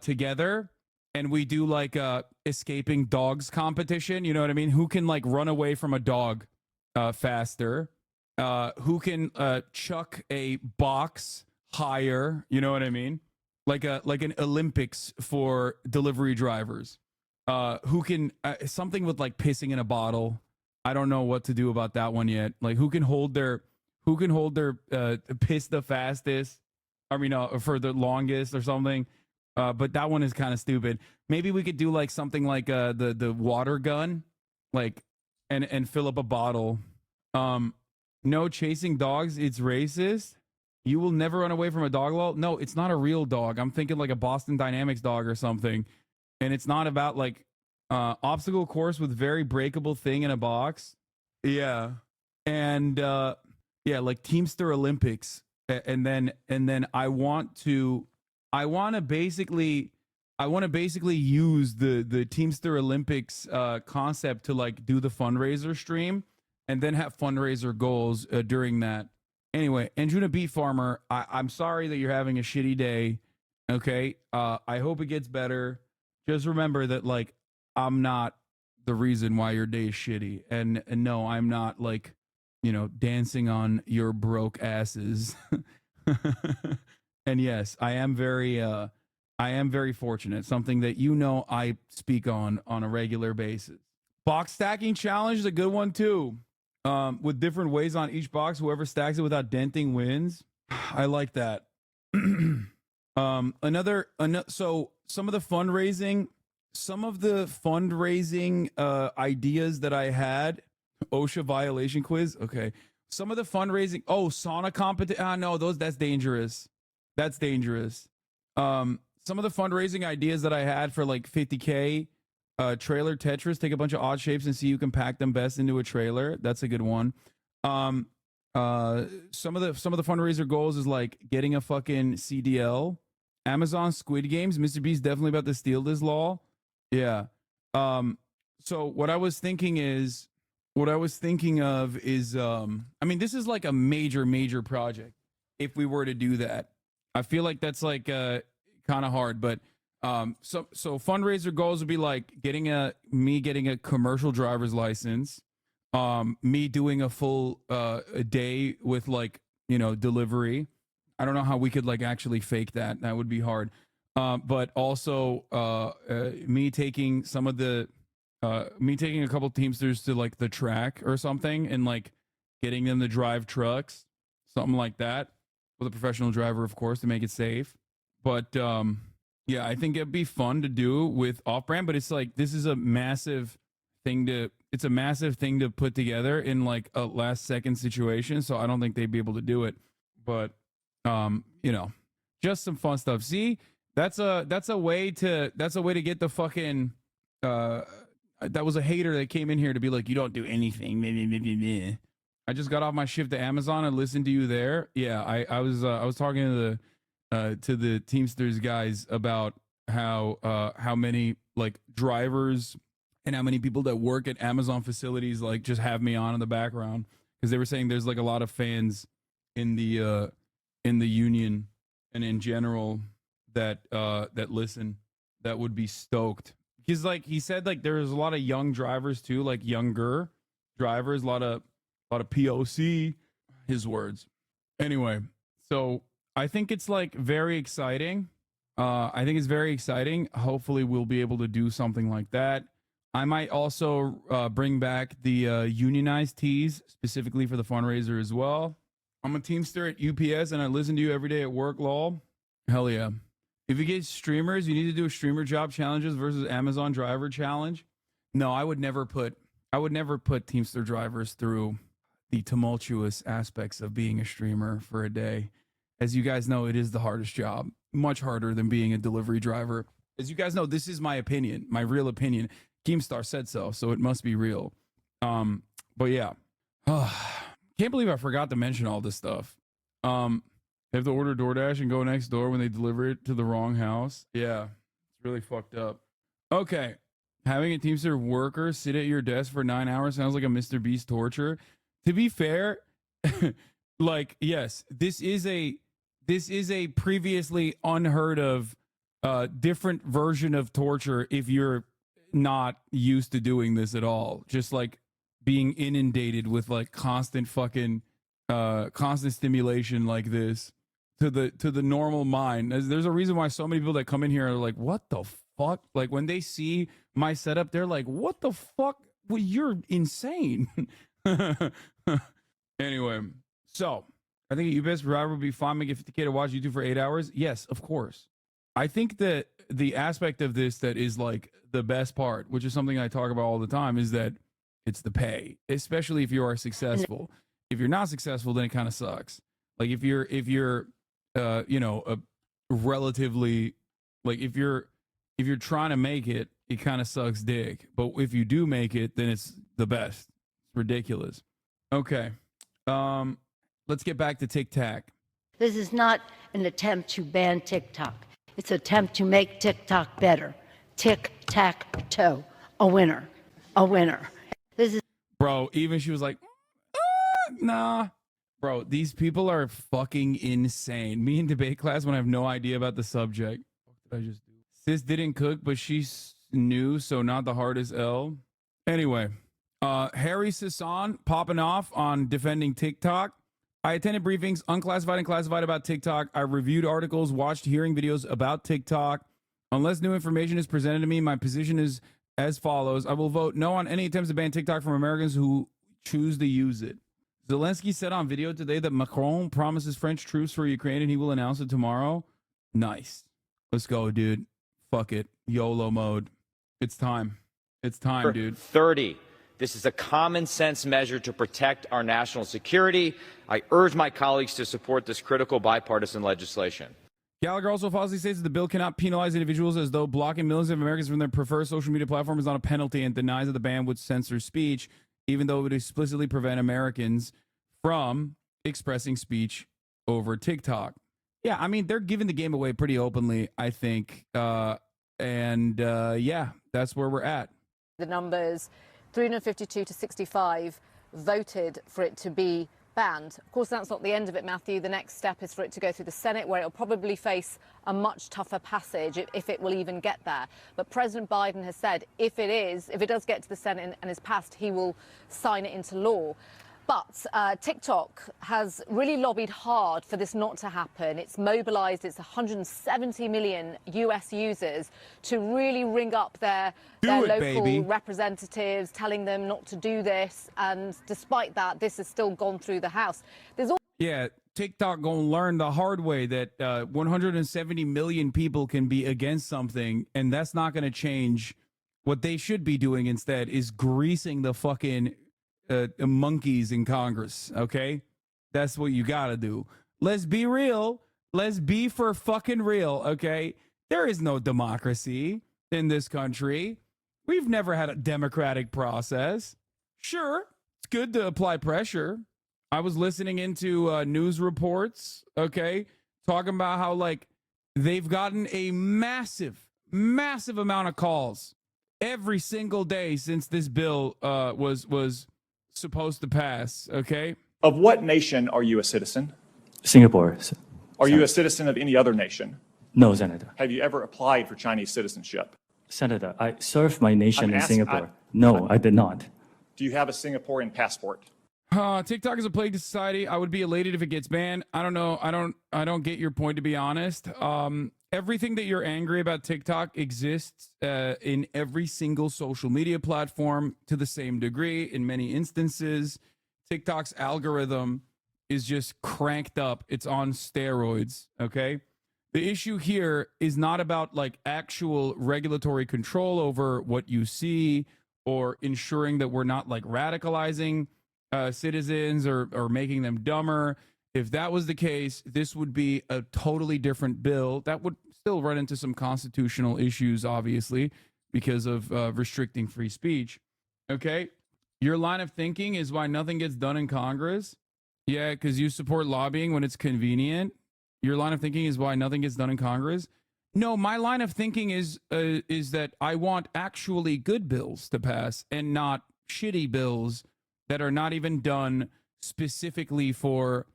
together, and we do like a escaping dogs competition. You know what I mean? Who can like run away from a dog faster? Who can chuck a box higher? You know what I mean? Like an Olympics for delivery drivers. Who can something with like pissing in a bottle? I don't know what to do about that one yet. Like who can hold their piss the fastest? I mean, for the longest or something. But that one is kind of stupid. Maybe we could do like something like the water gun, like and fill up a bottle. No, chasing dogs, it's racist. You will never run away from a dog. Well, no, it's not a real dog. I'm thinking like a Boston Dynamics dog or something. And it's not about like obstacle course with very breakable thing in a box. Yeah. And yeah, like Teamster Olympics. And then I want to basically use the Teamster Olympics concept to like do the fundraiser stream. And then have fundraiser goals during that. Anyway, Anjuna Beet Farmer, I'm sorry that you're having a shitty day. Okay, I hope it gets better. Just remember that, like, I'm not the reason why your day is shitty. And no, I'm not, like, you know, dancing on your broke asses. And yes, I am very fortunate. Something that you know I speak on a regular basis. Box stacking challenge is a good one too. With different ways on each box. Whoever stacks it without denting wins. I like that. So some of the fundraising ideas that I had, OSHA violation quiz. Okay. Some of the fundraising, sauna competition. No, that's dangerous. That's dangerous. Some of the fundraising ideas that I had for like 50K, trailer Tetris, take a bunch of odd shapes and see who can pack them best into a trailer. That's a good one. Some of the fundraiser goals is like getting a fucking CDL. Amazon Squid Games. Mr. Beast definitely about to steal this law. Yeah. So what I was thinking of is, I mean, this is like a major project. If we were to do that, I feel like that's like kind of hard, but so fundraiser goals would be like getting a commercial driver's license, me doing a full a day with like, you know, delivery. I don't know how we could like actually fake that. That would be hard. But also me taking a couple Teamsters to like the track or something and like getting them to drive trucks, something like that, with a professional driver, of course, to make it safe. But yeah, I think it'd be fun to do with Off-Brand, but it's like this is a massive thing to put together in like a last second situation, so I don't think they'd be able to do it. But you know, just some fun stuff. See, that's a way to get the fucking that was a hater that came in here to be like, you don't do anything. I just got off my shift to Amazon and listened to you there. Yeah, I was talking to the Teamsters guys about how many like drivers and how many people that work at Amazon facilities like just have me on in the background, because they were saying there's like a lot of fans in the union and in general that listen, that would be stoked. Because like he said, like there's a lot of young drivers too, like younger drivers, a lot of POC, his words. Anyway, so I think it's like very exciting. I think it's very exciting. Hopefully we'll be able to do something like that. I might also bring back the unionized tees specifically for the fundraiser as well. I'm a Teamster at UPS and I listen to you every day at work, lol. Hell yeah. If you get streamers, you need to do a streamer job challenges versus Amazon driver challenge. No, I would never put Teamster drivers through the tumultuous aspects of being a streamer for a day. As you guys know, it is the hardest job, much harder than being a delivery driver. As you guys know, this is my opinion, my real opinion. Keemstar said so it must be real. But yeah. Can't believe I forgot to mention all this stuff. Have to order DoorDash and go next door when they deliver it to the wrong house. Yeah, it's really fucked up. Okay, having a Teamster worker sit at your desk for 9 hours sounds like a Mr. Beast torture. To be fair, like, yes, this is a previously unheard of different version of torture if you're not used to doing this at all. Just like being inundated with like constant stimulation like this to the normal mind. There's a reason why so many people that come in here are like, what the fuck? Like when they see my setup, they're like, what the fuck? Well, you're insane. Anyway, so I think a UPS driver would be fine making 50K to watch YouTube for 8 hours. Yes, of course. I think that the aspect of this that is like the best part, which is something I talk about all the time, is that it's the pay, especially if you are successful. If you're not successful, then it kind of sucks. Like if you're you know, a relatively, like if you're trying to make it, it kind of sucks dick. But if you do make it, then it's the best. It's ridiculous. Okay. Let's get back to TikTok. This is not an attempt to ban TikTok. It's an attempt to make TikTok better. Tic-tac-toe. A winner. A winner. This is... Bro, even she was like, nah. Bro, these people are fucking insane. Me in debate class when I have no idea about the subject. What did I just do? Sis didn't cook, but she knew, so not the hardest L. Anyway, Harry Sisson popping off on defending TikTok. I attended briefings, unclassified and classified, about TikTok. I reviewed articles, watched hearing videos about TikTok. Unless new information is presented to me, my position is as follows. I will vote no on any attempts to ban TikTok from Americans who choose to use it. Zelensky said on video today that Macron promises French troops for Ukraine and he will announce it tomorrow. Nice. Let's go, dude. Fuck it. YOLO mode. It's time. It's time, dude. 30. This is a common sense measure to protect our national security. I urge my colleagues to support this critical bipartisan legislation. Gallagher also falsely states that the bill cannot penalize individuals, as though blocking millions of Americans from their preferred social media platform is not a penalty, and denies that the ban would censor speech, even though it would explicitly prevent Americans from expressing speech over TikTok. Yeah, I mean, they're giving the game away pretty openly, I think. Yeah, that's where we're at. The numbers, 352 to 65, voted for it to be banned. Of course, that's not the end of it, Matthew. The next step is for it to go through the Senate, where it'll probably face a much tougher passage, if it will even get there. But President Biden has said if it does get to the Senate and is passed, he will sign it into law. But TikTok has really lobbied hard for this not to happen. It's mobilized its 170 million US users to really ring up their local representatives, telling them not to do this. And despite that, this has still gone through the House. Yeah, TikTok gonna learn the hard way that 170 million people can be against something, and that's not gonna change. What they should be doing instead is greasing the fucking monkeys in Congress, okay? That's what you gotta do. Let's be real. Let's be for fucking real, okay? There is no democracy in this country. We've never had a democratic process. Sure, it's good to apply pressure. I was listening into news reports, okay, talking about how, like, they've gotten a massive amount of calls every single day since this bill was supposed to pass, okay? Of what nation are you a citizen? Singapore. Are you a citizen of any other nation? No, Senator. Have you ever applied for Chinese citizenship? Senator, I served my nation in Singapore. No, I did not. Do you have a Singaporean passport? TikTok is a plague to society. I would be elated if it gets banned. I don't know. I don't get your point, to be honest. Everything that you're angry about TikTok exists in every single social media platform to the same degree. In many instances, TikTok's algorithm is just cranked up. It's on steroids, okay? The issue here is not about like actual regulatory control over what you see or ensuring that we're not like radicalizing citizens or making them dumber. If that was the case, this would be a totally different bill. That would still run into some constitutional issues, obviously, because of restricting free speech. Okay? Your line of thinking is why nothing gets done in Congress. Yeah, because you support lobbying when it's convenient. Your line of thinking is why nothing gets done in Congress. No, my line of thinking is that I want actually good bills to pass and not shitty bills that are not even done specifically for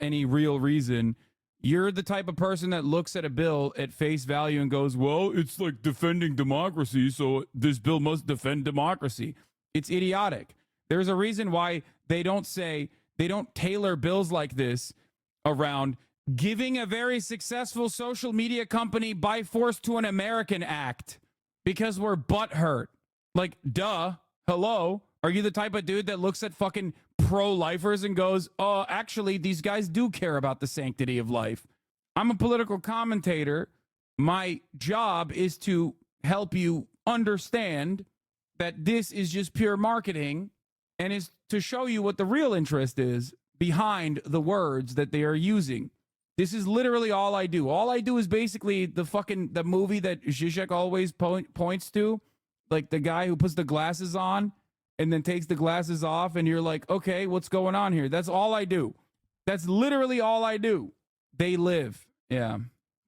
any real reason. You're the type of person that looks at a bill at face value and goes, well, it's like defending democracy, so this bill must defend democracy. It's idiotic. There's a reason why they don't tailor bills like this around giving a very successful social media company by force to an American act because we're butthurt. Like, duh, hello? Are you the type of dude that looks at fucking pro-lifers and goes, oh, actually, these guys do care about the sanctity of life? I'm a political commentator. My job is to help you understand that this is just pure marketing and is to show you what the real interest is behind the words that they are using. This is literally all I do. All I do is basically the movie that Zizek always points to, like the guy who puts the glasses on and then takes the glasses off, and you're like, okay, what's going on here? That's all I do. That's literally all I do. They live. Yeah.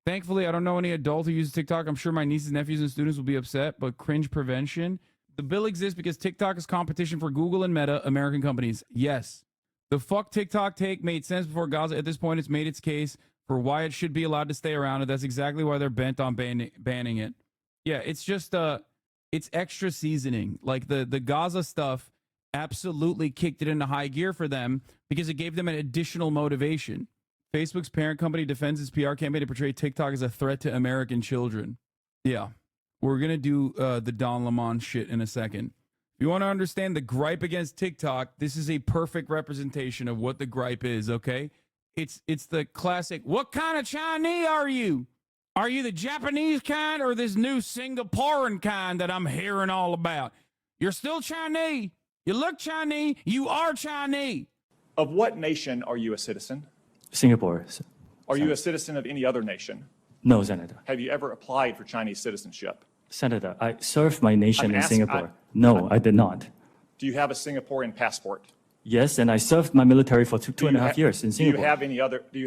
Thankfully, I don't know any adult who uses TikTok. I'm sure my nieces, nephews, and students will be upset, but cringe prevention. The bill exists because TikTok is competition for Google and Meta, American companies. Yes. The fuck TikTok take made sense before Gaza. At this point, it's made its case for why it should be allowed to stay around, and that's exactly why they're bent on banning it. Yeah, it's just it's extra seasoning. Like the Gaza stuff absolutely kicked it into high gear for them because it gave them an additional motivation. Facebook's parent company defends its PR campaign to portray TikTok as a threat to American children. Yeah, we're going to do the Don Lemon shit in a second. If you want to understand the gripe against TikTok, this is a perfect representation of what the gripe is, okay? It's the classic, what kind of Chinese are you? Are you the Japanese kind or this new Singaporean kind that I'm hearing all about? You're still Chinese. You look Chinese. You are Chinese. Of what nation are you a citizen? Singapore. Are you a citizen of any other nation? No, Senator. Have you ever applied for Chinese citizenship? Senator, I served my nation I'm in asking- Singapore. No, I did not. Do you have a Singaporean passport? Yes, and I served my military for two and a half years in Do you Singapore.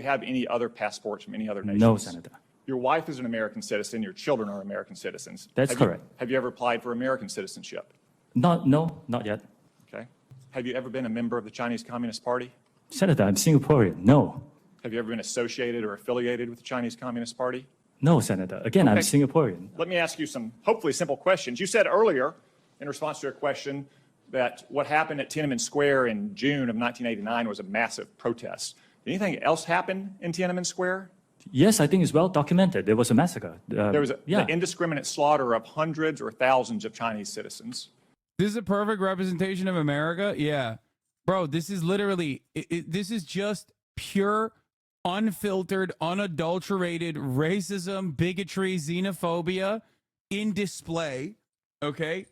have any other passports from any other nations? No, Senator. Your wife is an American citizen. Your children are American citizens. That's correct. Have you ever applied for American citizenship? No, not yet. Okay. Have you ever been a member of the Chinese Communist Party? Senator, I'm Singaporean. No. Have you ever been associated or affiliated with the Chinese Communist Party? No, Senator. Again, I'm Okay. Singaporean. Let me ask you some hopefully simple questions. You said earlier, in response to a question, that what happened at Tiananmen Square in June of 1989 was a massive protest. Did anything else happen in Tiananmen Square? Yes, I think it's well documented. There was a massacre. There was yeah. the indiscriminate slaughter of hundreds or thousands of Chinese citizens. This is a perfect representation of America. Yeah. Bro, this is literally, this is just pure, unfiltered, unadulterated racism, bigotry, xenophobia in display. Okay.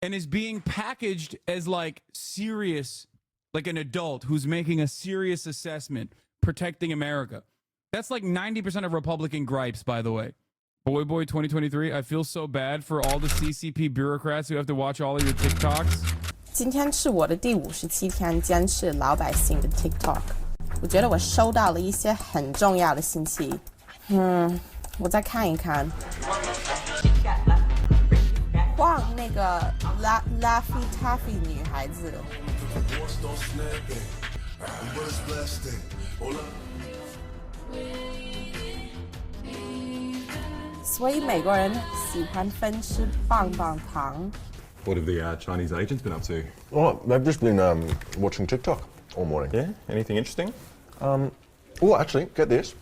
And is being packaged as like serious, like an adult who's making a serious assessment, protecting America. That's like 90% of Republican gripes, by the way. Boy 2023, I feel so bad for all the CCP bureaucrats who have to watch all of your TikToks. 今天是我的第57天监视老百姓的 TikTok， 我觉得我收到了一些很重要的信息。我再看一看。晃那个 Laffy Taffy 女孩子。所以美国人喜欢分吃棒棒糖。 What have the Chinese agents been up to? Oh, they've just been watching TikTok all morning. Yeah? Anything interesting? Oh, actually, get this.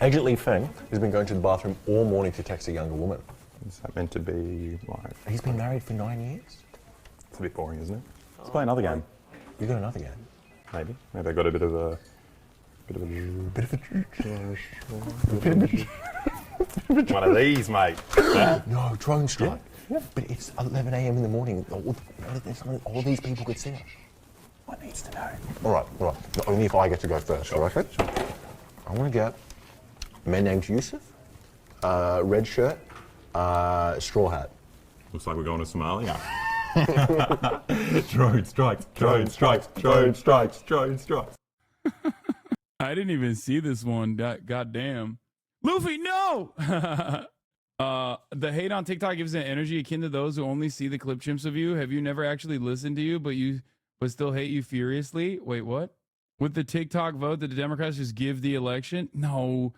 Agent Li Feng has been going to the bathroom all morning to text a younger woman. Is that meant to be like... He's been married for 9 years. It's a bit boring, isn't it? Let's play another game. You got another game? Maybe. Maybe they got a bit of a... One of these, mate. No, drone strike. Yeah. But it's 11 a.m. in the morning. All these people could see us. What needs to know? All right. Not only if I get to go first, all right? Okay? I want to get a man named Yusuf, red shirt, straw hat. Looks like we're going to Somalia. Drone strikes, drone strikes, drone strikes, drone strikes. I didn't even see this one. God damn. Luffy, no! The hate on TikTok gives an energy akin to those who only see the clip chimps of you. Have you never actually listened to you, but still hate you furiously? Wait, what? With the TikTok vote, did the Democrats just give the election? No,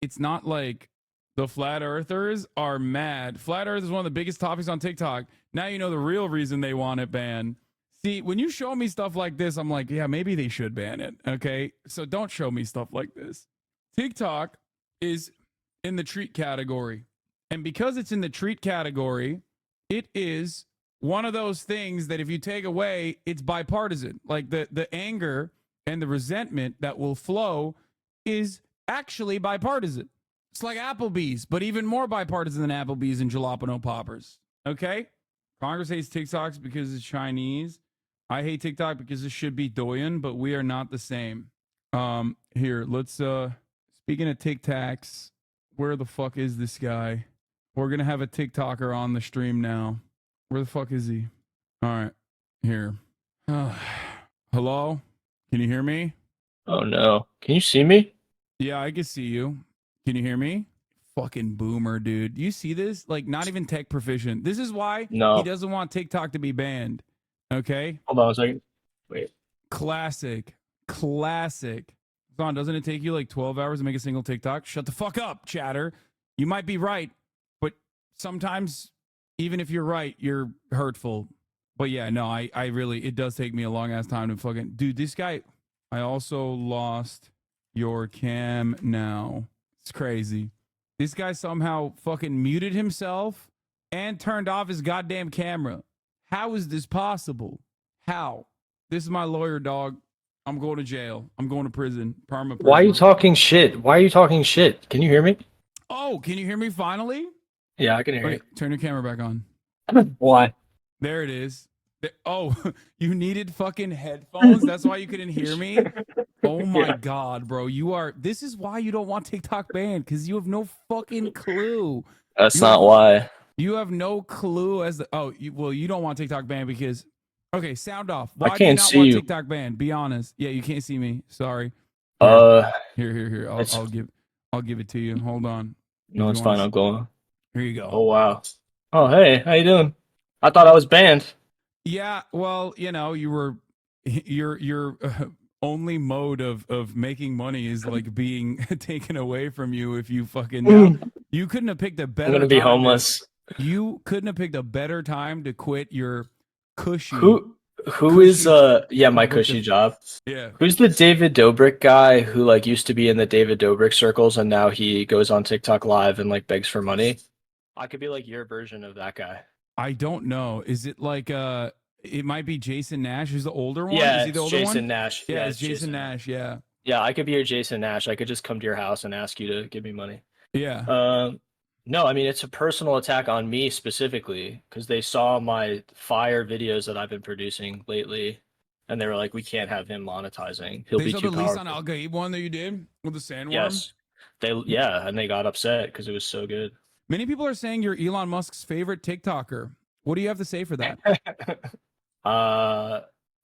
it's not like the flat earthers are mad. Flat earth is one of the biggest topics on TikTok. Now you know the real reason they want it banned. See, when you show me stuff like this, I'm like, yeah, maybe they should ban it. Okay, so don't show me stuff like this. TikTok is in the treat category. And because it's in the treat category, it is one of those things that if you take away, it's bipartisan. Like the anger and the resentment that will flow is actually bipartisan. It's like Applebee's, but even more bipartisan than Applebee's and jalapeno poppers. Okay? Congress hates TikToks because it's Chinese. I hate TikTok because it should be Douyin, but we are not the same. Here, let's speaking of TikToks, where the fuck is this guy? We're gonna have a TikToker on the stream now. Where the fuck is he? All right, here. Hello? Can you hear me? Oh no. Can you see me? Yeah, I can see you. Can you hear me? Fucking boomer, dude. You see this? Like, not even tech proficient. This is why he doesn't want TikTok to be banned. Okay? Hold on a second. Wait. Classic. Son, doesn't it take you like 12 hours to make a single TikTok? Shut the fuck up, chatter. You might be right, but sometimes, even if you're right, you're hurtful. But yeah, no, I really, it does take me a long ass time to fucking, dude, this guy, I also lost your cam now. It's crazy. This guy somehow fucking muted himself and turned off his goddamn camera. How is this possible? How? This is my lawyer, dog. I'm going to jail. I'm going to prison. Perma prison. Why are you talking shit? Why are you talking shit? Can you hear me? Oh, can you hear me finally? Yeah, I can hear Wait, turn your camera back on. you. Why? There it is. Oh, you needed fucking headphones? That's why you couldn't hear me? Oh my God, bro. This is why you don't want TikTok banned, because you have no fucking clue. That's not why. You have no clue as the, you don't want TikTok banned because, okay, sound off. Why I do you can't not see want you. TikTok banned? Be honest. Yeah, you can't see me. Sorry. Here. I'll give it to you. Hold on. No, it's fine. I'll go on. Here you go. Oh, wow. Oh, hey, how you doing? I thought I was banned. Yeah, well, your only mode of making money is like being taken away from you if you fucking you couldn't have picked a better I'm gonna be time homeless. You couldn't have picked a better time to quit your cushy. Who is my cushy job? Yeah. Who's the David Dobrik guy who like used to be in the David Dobrik circles and now he goes on TikTok live and like begs for money? I could be like your version of that guy. I don't know. Is it like it might be Jason Nash, who's the older one? Yeah, Is he the older Jason one? Nash. Yeah, it's Jason Nash, yeah. Yeah, I could be your Jason Nash. I could just come to your house and ask you to give me money. Yeah. No, I mean, it's a personal attack on me specifically because they saw my fire videos that I've been producing lately, and they were like, "We can't have him monetizing. He'll They be saw too the powerful." Lisan Al Gaib one that you did with the sandworm? Yes, and they got upset because it was so good. Many people are saying you're Elon Musk's favorite TikToker. What do you have to say for that?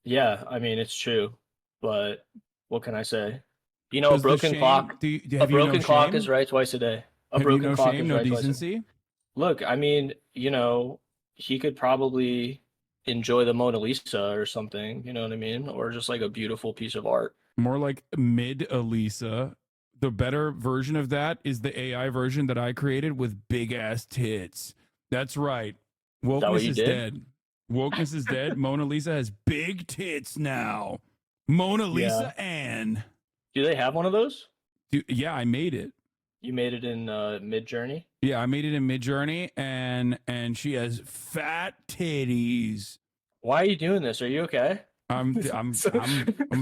Yeah, I mean, it's true, but what can I say? You know, a Does the broken shame- clock. do you- A have you no broken clock shame? is right twice a day. A Have you broken no clock shame, is no right twice a day. decency? Look, I mean, you know, he could probably enjoy the Mona Lisa or something, you know what I mean? Or just like a beautiful piece of art. More like mid Elisa. The better version of that is the AI version that I created with big ass tits. That's right. what Wokeness you is did? dead. Wokeness is dead. Mona Lisa has big tits now. Mona Lisa Ann. Do they have one of those? Dude, yeah, I made it. You made it in Mid Journey? Yeah, I made it in Mid Journey, and she has fat titties. Why are you doing this? Are you okay? I'm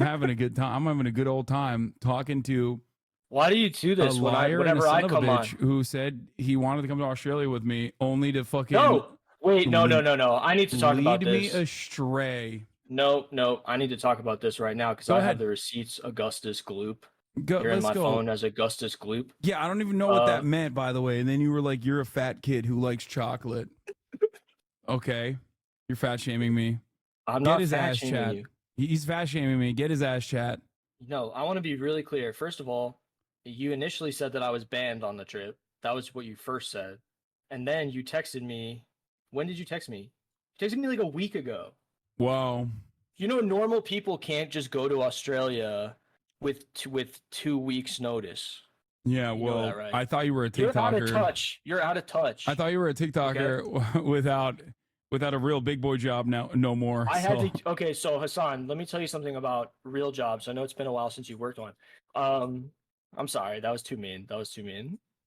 having a good time. I'm having a good old time talking to Why do you do this a when liar and a whenever I son of a come on? bitch who said he wanted to come to Australia with me, only to fucking No, wait, no. lead- I need to talk about lead me this. astray. No, I need to talk about this right now because Go I ahead. have the receipts. Augustus Gloop. Go, You're in let's my go. phone as Augustus Gloop. Yeah, I don't even know what that meant, by the way. And then you were like, "You're a fat kid who likes chocolate." Okay, you're fat shaming me. I'm Get not his fat ass shaming chat. you. He's fat shaming me. Get his ass chat. No, I want to be really clear. First of all, you initially said that I was banned on the trip. That was what you first said. And then you texted me. When did you text me? You texted me like a week ago. Wow. You know, normal people can't just go to Australia with 2 weeks notice. Yeah, You know well, that, right? I thought you were a You're out of TikToker. touch. You're out of touch. I thought you were a TikToker without a real big boy job now, no more. I had so. to. Okay, so Hassan, let me tell you something about real jobs. I know it's been a while since you worked one. I'm sorry, that was too mean.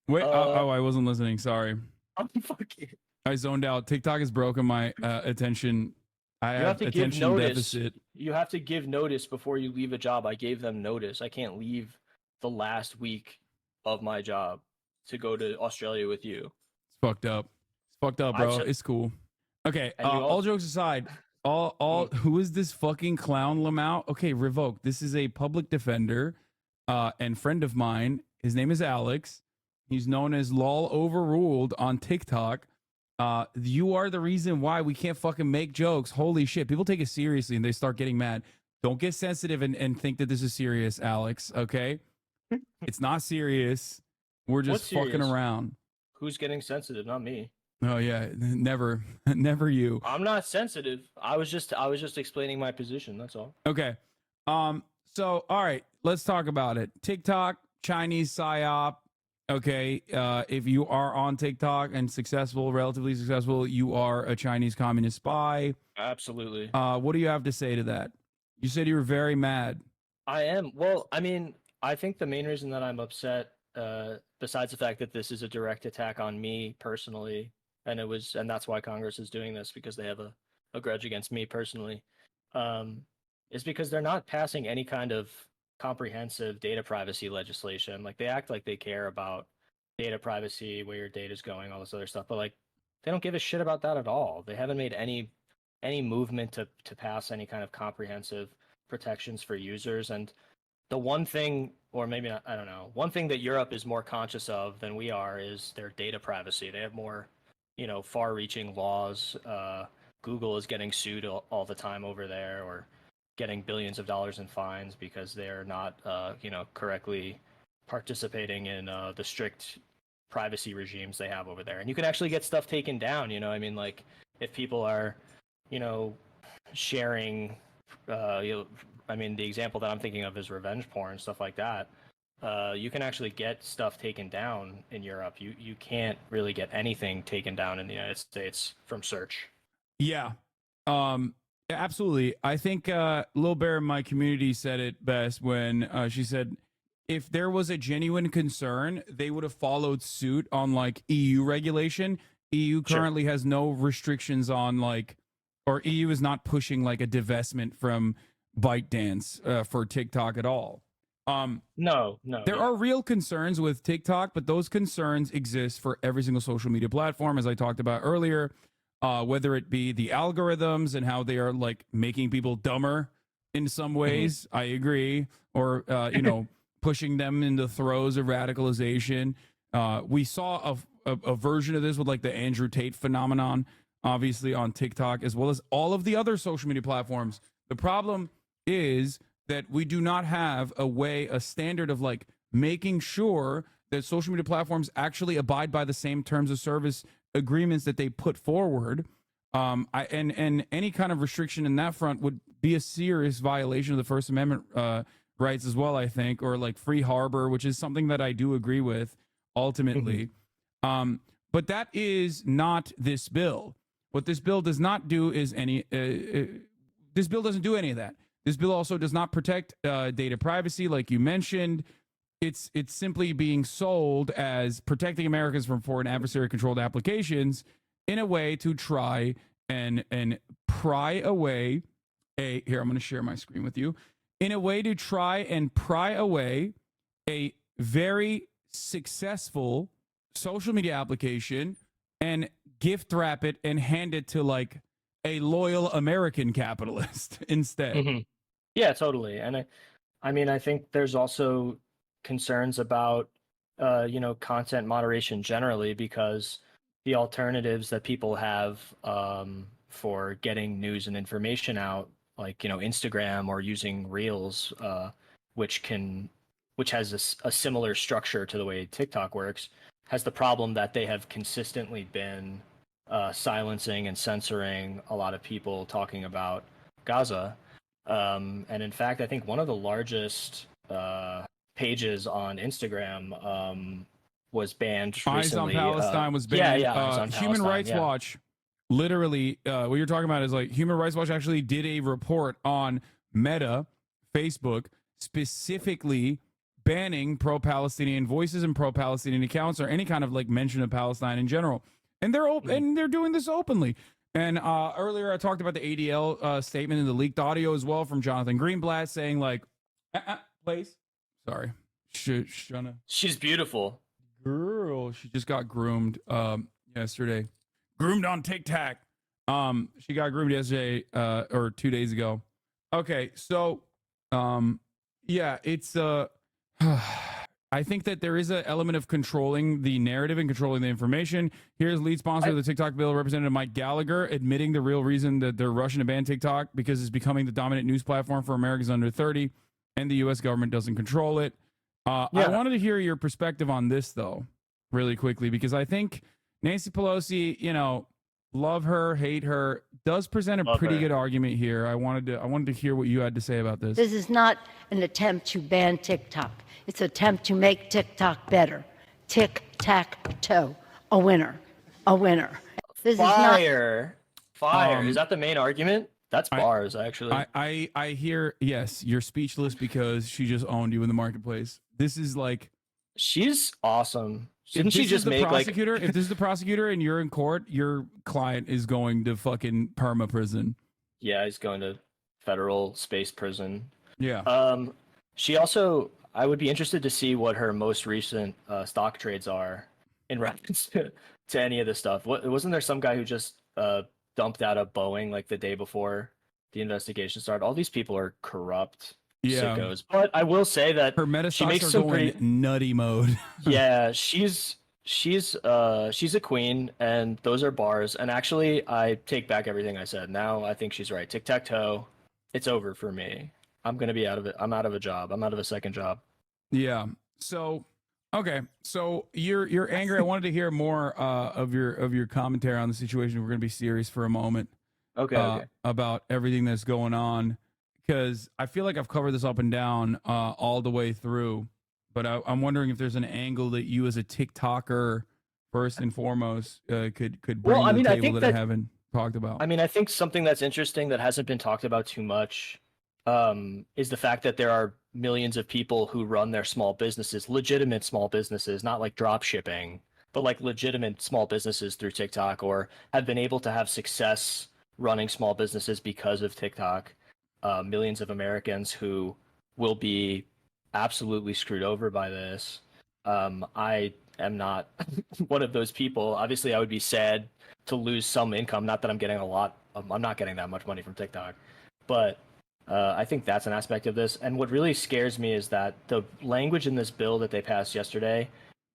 Wait, I wasn't listening. Sorry. I'm fucking. I zoned out. TikTok has broken my attention. I You have have to give attention notice. deficit. You have to give notice before you leave a job. I gave them notice. I can't leave the last week of my job to go to Australia with you. It's fucked up. It's fucked up, I bro. said- It's cool. Okay. And you All jokes aside, who is this fucking clown Lamau? Okay, revoke. This is a public defender, and friend of mine. His name is Alex. He's known as LOL Overruled on TikTok. You are the reason why we can't fucking make jokes. Holy shit. People take it seriously and they start getting mad. Don't get sensitive and think that this is serious, Alex. Okay? It's not serious. We're just What's fucking serious? around. Who's getting sensitive? Not me. Oh yeah, never, never you. I'm not sensitive. I was just explaining my position. That's all. Okay. So all right, let's talk about it. TikTok, Chinese psyop. Okay. If you are on TikTok and successful, relatively successful, you are a Chinese communist spy. Absolutely. What do you have to say to that? You said you were very mad. I am. Well, I mean, I think the main reason that I'm upset, besides the fact that this is a direct attack on me personally, and that's why Congress is doing this because they have a a grudge against me personally, is because they're not passing any kind of comprehensive data privacy legislation. Like they act like they care about data privacy, where your data is going, all this other stuff, but like they don't give a shit about that at all. They haven't made any movement to pass any kind of comprehensive protections for users. And the one thing, or maybe not, I don't know, one thing that Europe is more conscious of than we are is their data privacy. They have more, far-reaching laws. Google is getting sued all the time over there, or getting billions of dollars in fines because they're not, correctly participating in the strict privacy regimes they have over there. And you can actually get stuff taken down. Like if people are, sharing, the example that I'm thinking of is revenge porn, stuff like that. You can actually get stuff taken down in Europe. You can't really get anything taken down in the United States from search. Yeah. Absolutely. I think Lil Bear in my community said it best when she said, if there was a genuine concern, they would have followed suit on like EU regulation. EU currently has no restrictions on or EU is not pushing like a divestment from ByteDance for TikTok at all. No. There are real concerns with TikTok, but those concerns exist for every single social media platform, as I talked about earlier, whether it be the algorithms and how they are like making people dumber in some ways. I agree. Or, pushing them into the throes of radicalization. We saw a version of this with like the Andrew Tate phenomenon, obviously on TikTok, as well as all of the other social media platforms. The problem is that we do not have a standard of like making sure that social media platforms actually abide by the same terms of service agreements that they put forward. And any kind of restriction in that front would be a serious violation of the First Amendment rights as well, I think, or like free harbor, which is something that I do agree with ultimately. But that is not this bill. What this bill does not do is this bill doesn't do any of that. This bill also does not protect data privacy, like you mentioned. It's simply being sold as protecting Americans from foreign adversary-controlled applications in a way to try and pry away here, I'm going to share my screen with you. In a way to try and pry away a very successful social media application and gift wrap it and hand it to like a loyal American capitalist instead. Yeah, totally. And I think there's also concerns about, content moderation generally, because the alternatives that people have for getting news and information out, like, Instagram or using Reels, which has a similar structure to the way TikTok works, has the problem that they have consistently been silencing and censoring a lot of people talking about Gaza. And in fact, I think one of the largest pages on Instagram was banned recently. Eyes on Palestine was banned. Yeah, Human Rights Watch, literally, what you're talking about is like Human Rights Watch actually did a report on Meta, Facebook, specifically banning pro-Palestinian voices and pro-Palestinian accounts or any kind of like mention of Palestine in general. And they're doing this openly. And earlier I talked about the ADL statement in the leaked audio as well from Jonathan Greenblatt saying like, please. Sorry. She's beautiful. Girl, she just got groomed yesterday. Groomed on TikTok. She got groomed yesterday or 2 days ago. Okay, so yeah, it's I think that there is an element of controlling the narrative and controlling the information. Here's lead sponsor of the TikTok bill, Representative Mike Gallagher, admitting the real reason that they're rushing to ban TikTok because it's becoming the dominant news platform for Americans under 30, and the U.S. government doesn't control it. I wanted to hear your perspective on this, though, really quickly, because I think Nancy Pelosi, love her, hate her, does present a pretty good argument here. I wanted to hear what you had to say about this. This is not an attempt to ban TikTok. It's an attempt to make TikTok better. Tic-tac-toe. A winner. A winner. This Fire. Is that the main argument? That's bars, actually. I hear, yes, you're speechless because she just owned you in the marketplace. This is like... She's awesome. Shouldn't she just make prosecutor? If this is the prosecutor and you're in court, your client is going to fucking perma prison. Yeah, he's going to federal space prison. Yeah. She also, I would be interested to see what her most recent stock trades are in reference to any of this stuff. Wasn't there some guy who just dumped out a Boeing like the day before the investigation started? All these people are corrupt sickos. But I will say that her meta she makes are some going nutty mode. yeah, she's a queen, and those are bars. And actually, I take back everything I said. Now I think she's right. Tic-tac-toe, it's over for me. I'm gonna be out of it. I'm out of a job. I'm out of a second job. Yeah. So, okay. So you're angry. I wanted to hear more of your commentary on the situation. We're gonna be serious for a moment. Okay. About everything that's going on, because I feel like I've covered this up and down all the way through. But I'm wondering if there's an angle that you, as a TikToker, first and foremost, could bring to the table that I haven't talked about. I mean, I think something that's interesting that hasn't been talked about too much is the fact that there are millions of people who run their small businesses, legitimate small businesses, not like drop shipping, but like legitimate small businesses through TikTok, or have been able to have success running small businesses because of TikTok. Millions of Americans who will be absolutely screwed over by this. I am not one of those people. Obviously, I would be sad to lose some income. Not that I'm getting a lot. I'm not getting that much money from TikTok, but I think that's an aspect of this. And what really scares me is that the language in this bill that they passed yesterday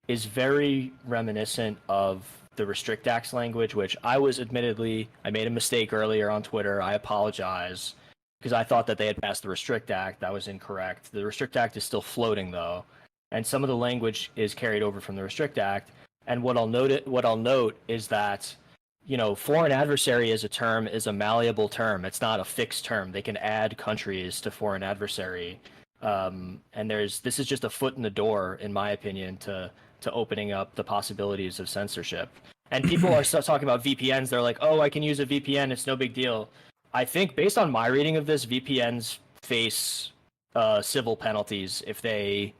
is very reminiscent of the Restrict Act's language, which I made a mistake earlier on Twitter. I apologize, because I thought that they had passed the Restrict Act. That was incorrect. The Restrict Act is still floating, though, and some of the language is carried over from the Restrict Act. And what I'll note is that, you know, foreign adversary as a term is a malleable term. It's not a fixed term. They can add countries to foreign adversary, and this is just a foot in the door, in my opinion, to opening up the possibilities of censorship. And people are still talking about VPNs. They're like, oh, I can use a VPN. It's no big deal. I think, based on my reading of this, VPNs face civil penalties if they,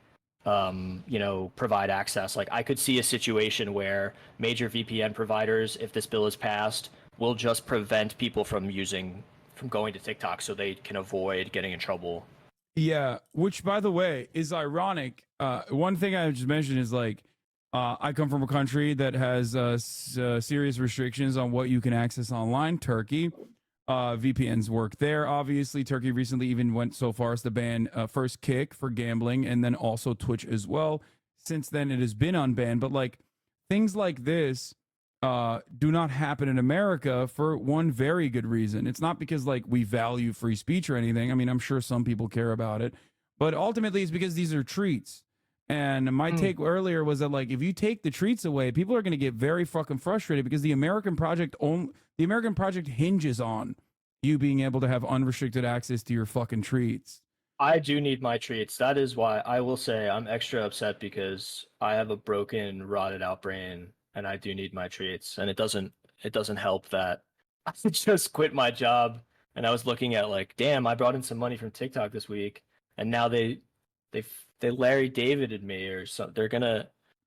provide access. Like, I could see a situation where major VPN providers, if this bill is passed, will just prevent people from going to TikTok so they can avoid getting in trouble. Yeah, which, by the way, is ironic. One thing I just mentioned is, like, I come from a country that has serious restrictions on what you can access online, Turkey. VPNs work there. Obviously, Turkey recently even went so far as to ban first Kick for gambling, and then also Twitch as well. Since then, it has been unbanned. But like, things like this do not happen in America for one very good reason. It's not because like we value free speech or anything. I mean, I'm sure some people care about it, but ultimately it's because these are treats. And my take earlier was that, like, if you take the treats away, people are going to get very fucking frustrated, because the American project hinges on you being able to have unrestricted access to your fucking treats. I do need my treats. That is why I will say I'm extra upset, because I have a broken, rotted out brain, and I do need my treats. And it doesn't help that I just quit my job, and I was looking at, like, damn, I brought in some money from TikTok this week, and now they Larry Davided me, or something.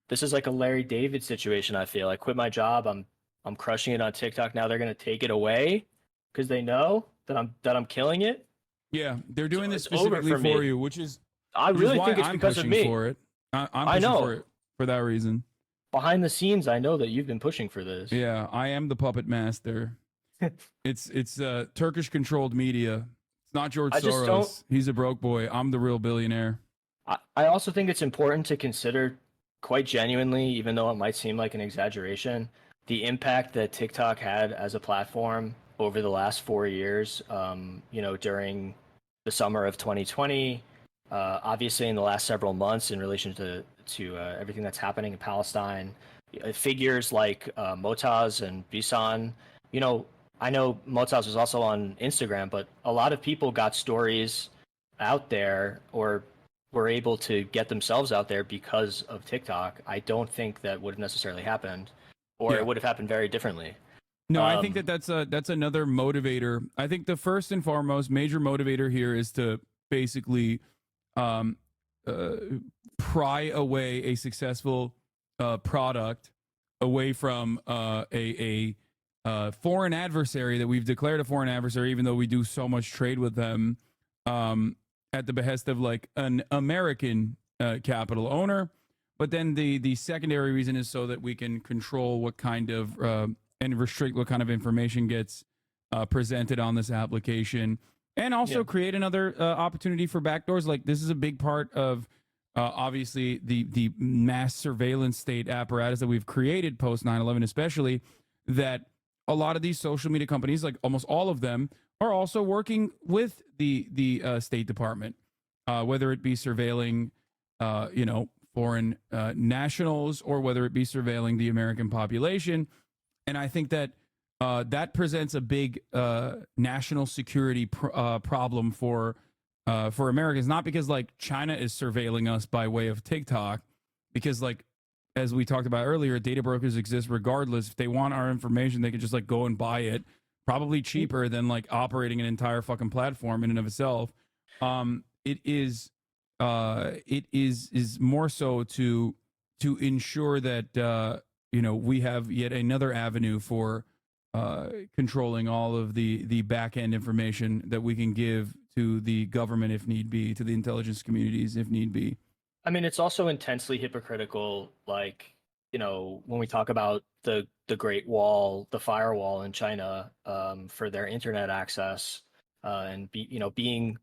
This is like a Larry David situation. I feel I quit my job. I'm crushing it on TikTok. Now they're gonna take it away because they know that I'm killing it. Yeah, they're doing this specifically for you, which is I really think it's I'm because of me. For it. I'm pushing for it for that reason. Behind the scenes, I know that you've been pushing for this. Yeah, I am the puppet master. It's Turkish controlled media. It's not George Soros. He's a broke boy. I'm the real billionaire. I also think it's important to consider, quite genuinely, even though it might seem like an exaggeration, the impact that TikTok had as a platform over the last 4 years. During the summer of 2020, obviously in the last several months in relation to everything that's happening in Palestine, figures like Motaz and Bisan. I know Motaz was also on Instagram, but a lot of people got stories out there, or were able to get themselves out there because of TikTok. I don't think that would have necessarily happened, or it would have happened very differently. No, I think that's another motivator. I think the first and foremost major motivator here is to basically pry away a successful product away from a foreign adversary that we've declared a foreign adversary, even though we do so much trade with them, at the behest of like an American capital owner. But then the secondary reason is so that we can control what kind of and restrict what kind of information gets presented on this application, and also create another opportunity for backdoors. Like, this is a big part of obviously the mass surveillance state apparatus that we've created post 9/11, especially, that a lot of these social media companies, like almost all of them, are also working with the State Department, whether it be surveilling foreign nationals, or whether it be surveilling the American population. And I think that that presents a big national security problem for Americans, not because like China is surveilling us by way of TikTok, because like, as we talked about earlier, data brokers exist regardless. If they want our information, they could just like go and buy it, probably cheaper than like operating an entire fucking platform in and of itself. It is more so to ensure that we have yet another avenue for controlling all of the back end information that we can give to the government if need be, to the intelligence communities if need be. I mean, it's also intensely hypocritical, like, when we talk about the Great Wall, the firewall in China, for their internet access, and being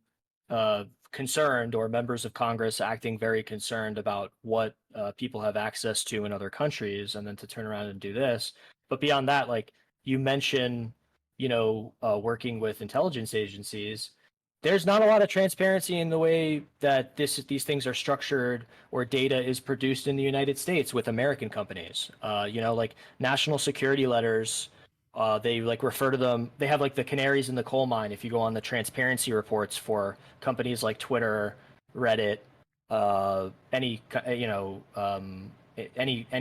concerned, or members of Congress acting very concerned about what people have access to in other countries, and then to turn around and do this. But beyond that, like you mentioned, working with intelligence agencies, there's not a lot of transparency in the way that these things are structured, or data is produced in the United States with American companies. Like national security letters, they like refer to them. They have like the canaries in the coal mine. If you go on the transparency reports for companies like Twitter, Reddit, any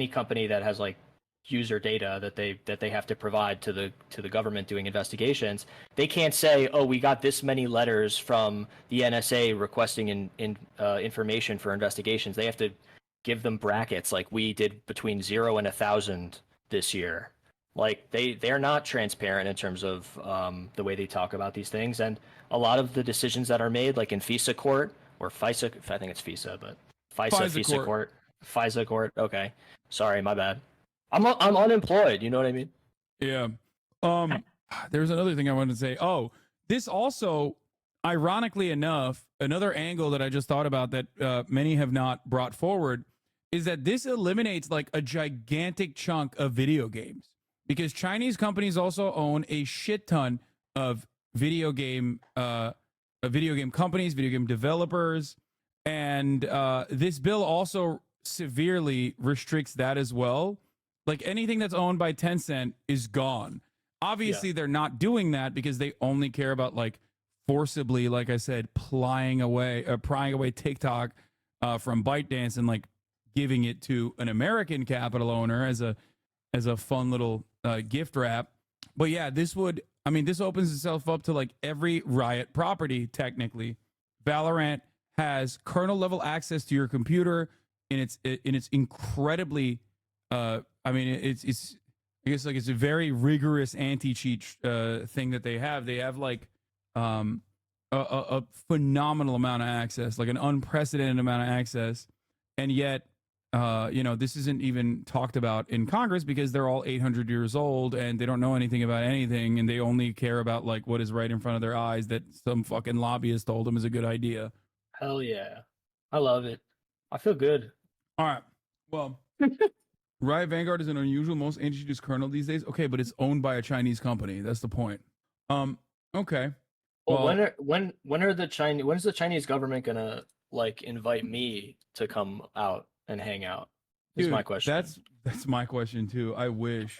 company that has like user data that they have to provide to the government doing investigations, they can't say, oh, we got this many letters from the NSA requesting information for investigations. They have to give them brackets, like we did between 0 and 1,000 this year. Like they're not transparent in terms of the way they talk about these things, and a lot of the decisions that are made, like in FISA court or FISA, I think it's FISA, but FISA court. Okay, sorry, my bad. I'm unemployed. You know what I mean? Yeah. There's another thing I wanted to say. Oh, this also, ironically enough, another angle that I just thought about that many have not brought forward is that this eliminates like a gigantic chunk of video games, because Chinese companies also own a shit ton of video game companies, video game developers, and this bill also severely restricts that as well. Like anything that's owned by Tencent is gone. Obviously, they're not doing that because they only care about like forcibly, like I said, prying away TikTok from ByteDance and like giving it to an American capital owner as a fun little gift wrap. But yeah, this opens itself up to like every Riot property. Technically, Valorant has kernel level access to your computer, and it's incredibly. It's I guess like it's a very rigorous anti-cheat thing that they have. They have like a phenomenal amount of access, like an unprecedented amount of access, and yet this isn't even talked about in Congress because they're all 800 years old and they don't know anything about anything, and they only care about like what is right in front of their eyes that some fucking lobbyist told them is a good idea. Hell yeah, I love it. I feel good. All right, well. Riot Vanguard is an unusual, most anti-cheat kernel these days. Okay, but it's owned by a Chinese company. That's the point. Okay. Well, when's the Chinese government gonna like invite me to come out and hang out? Is my question. That's my question too. I wish.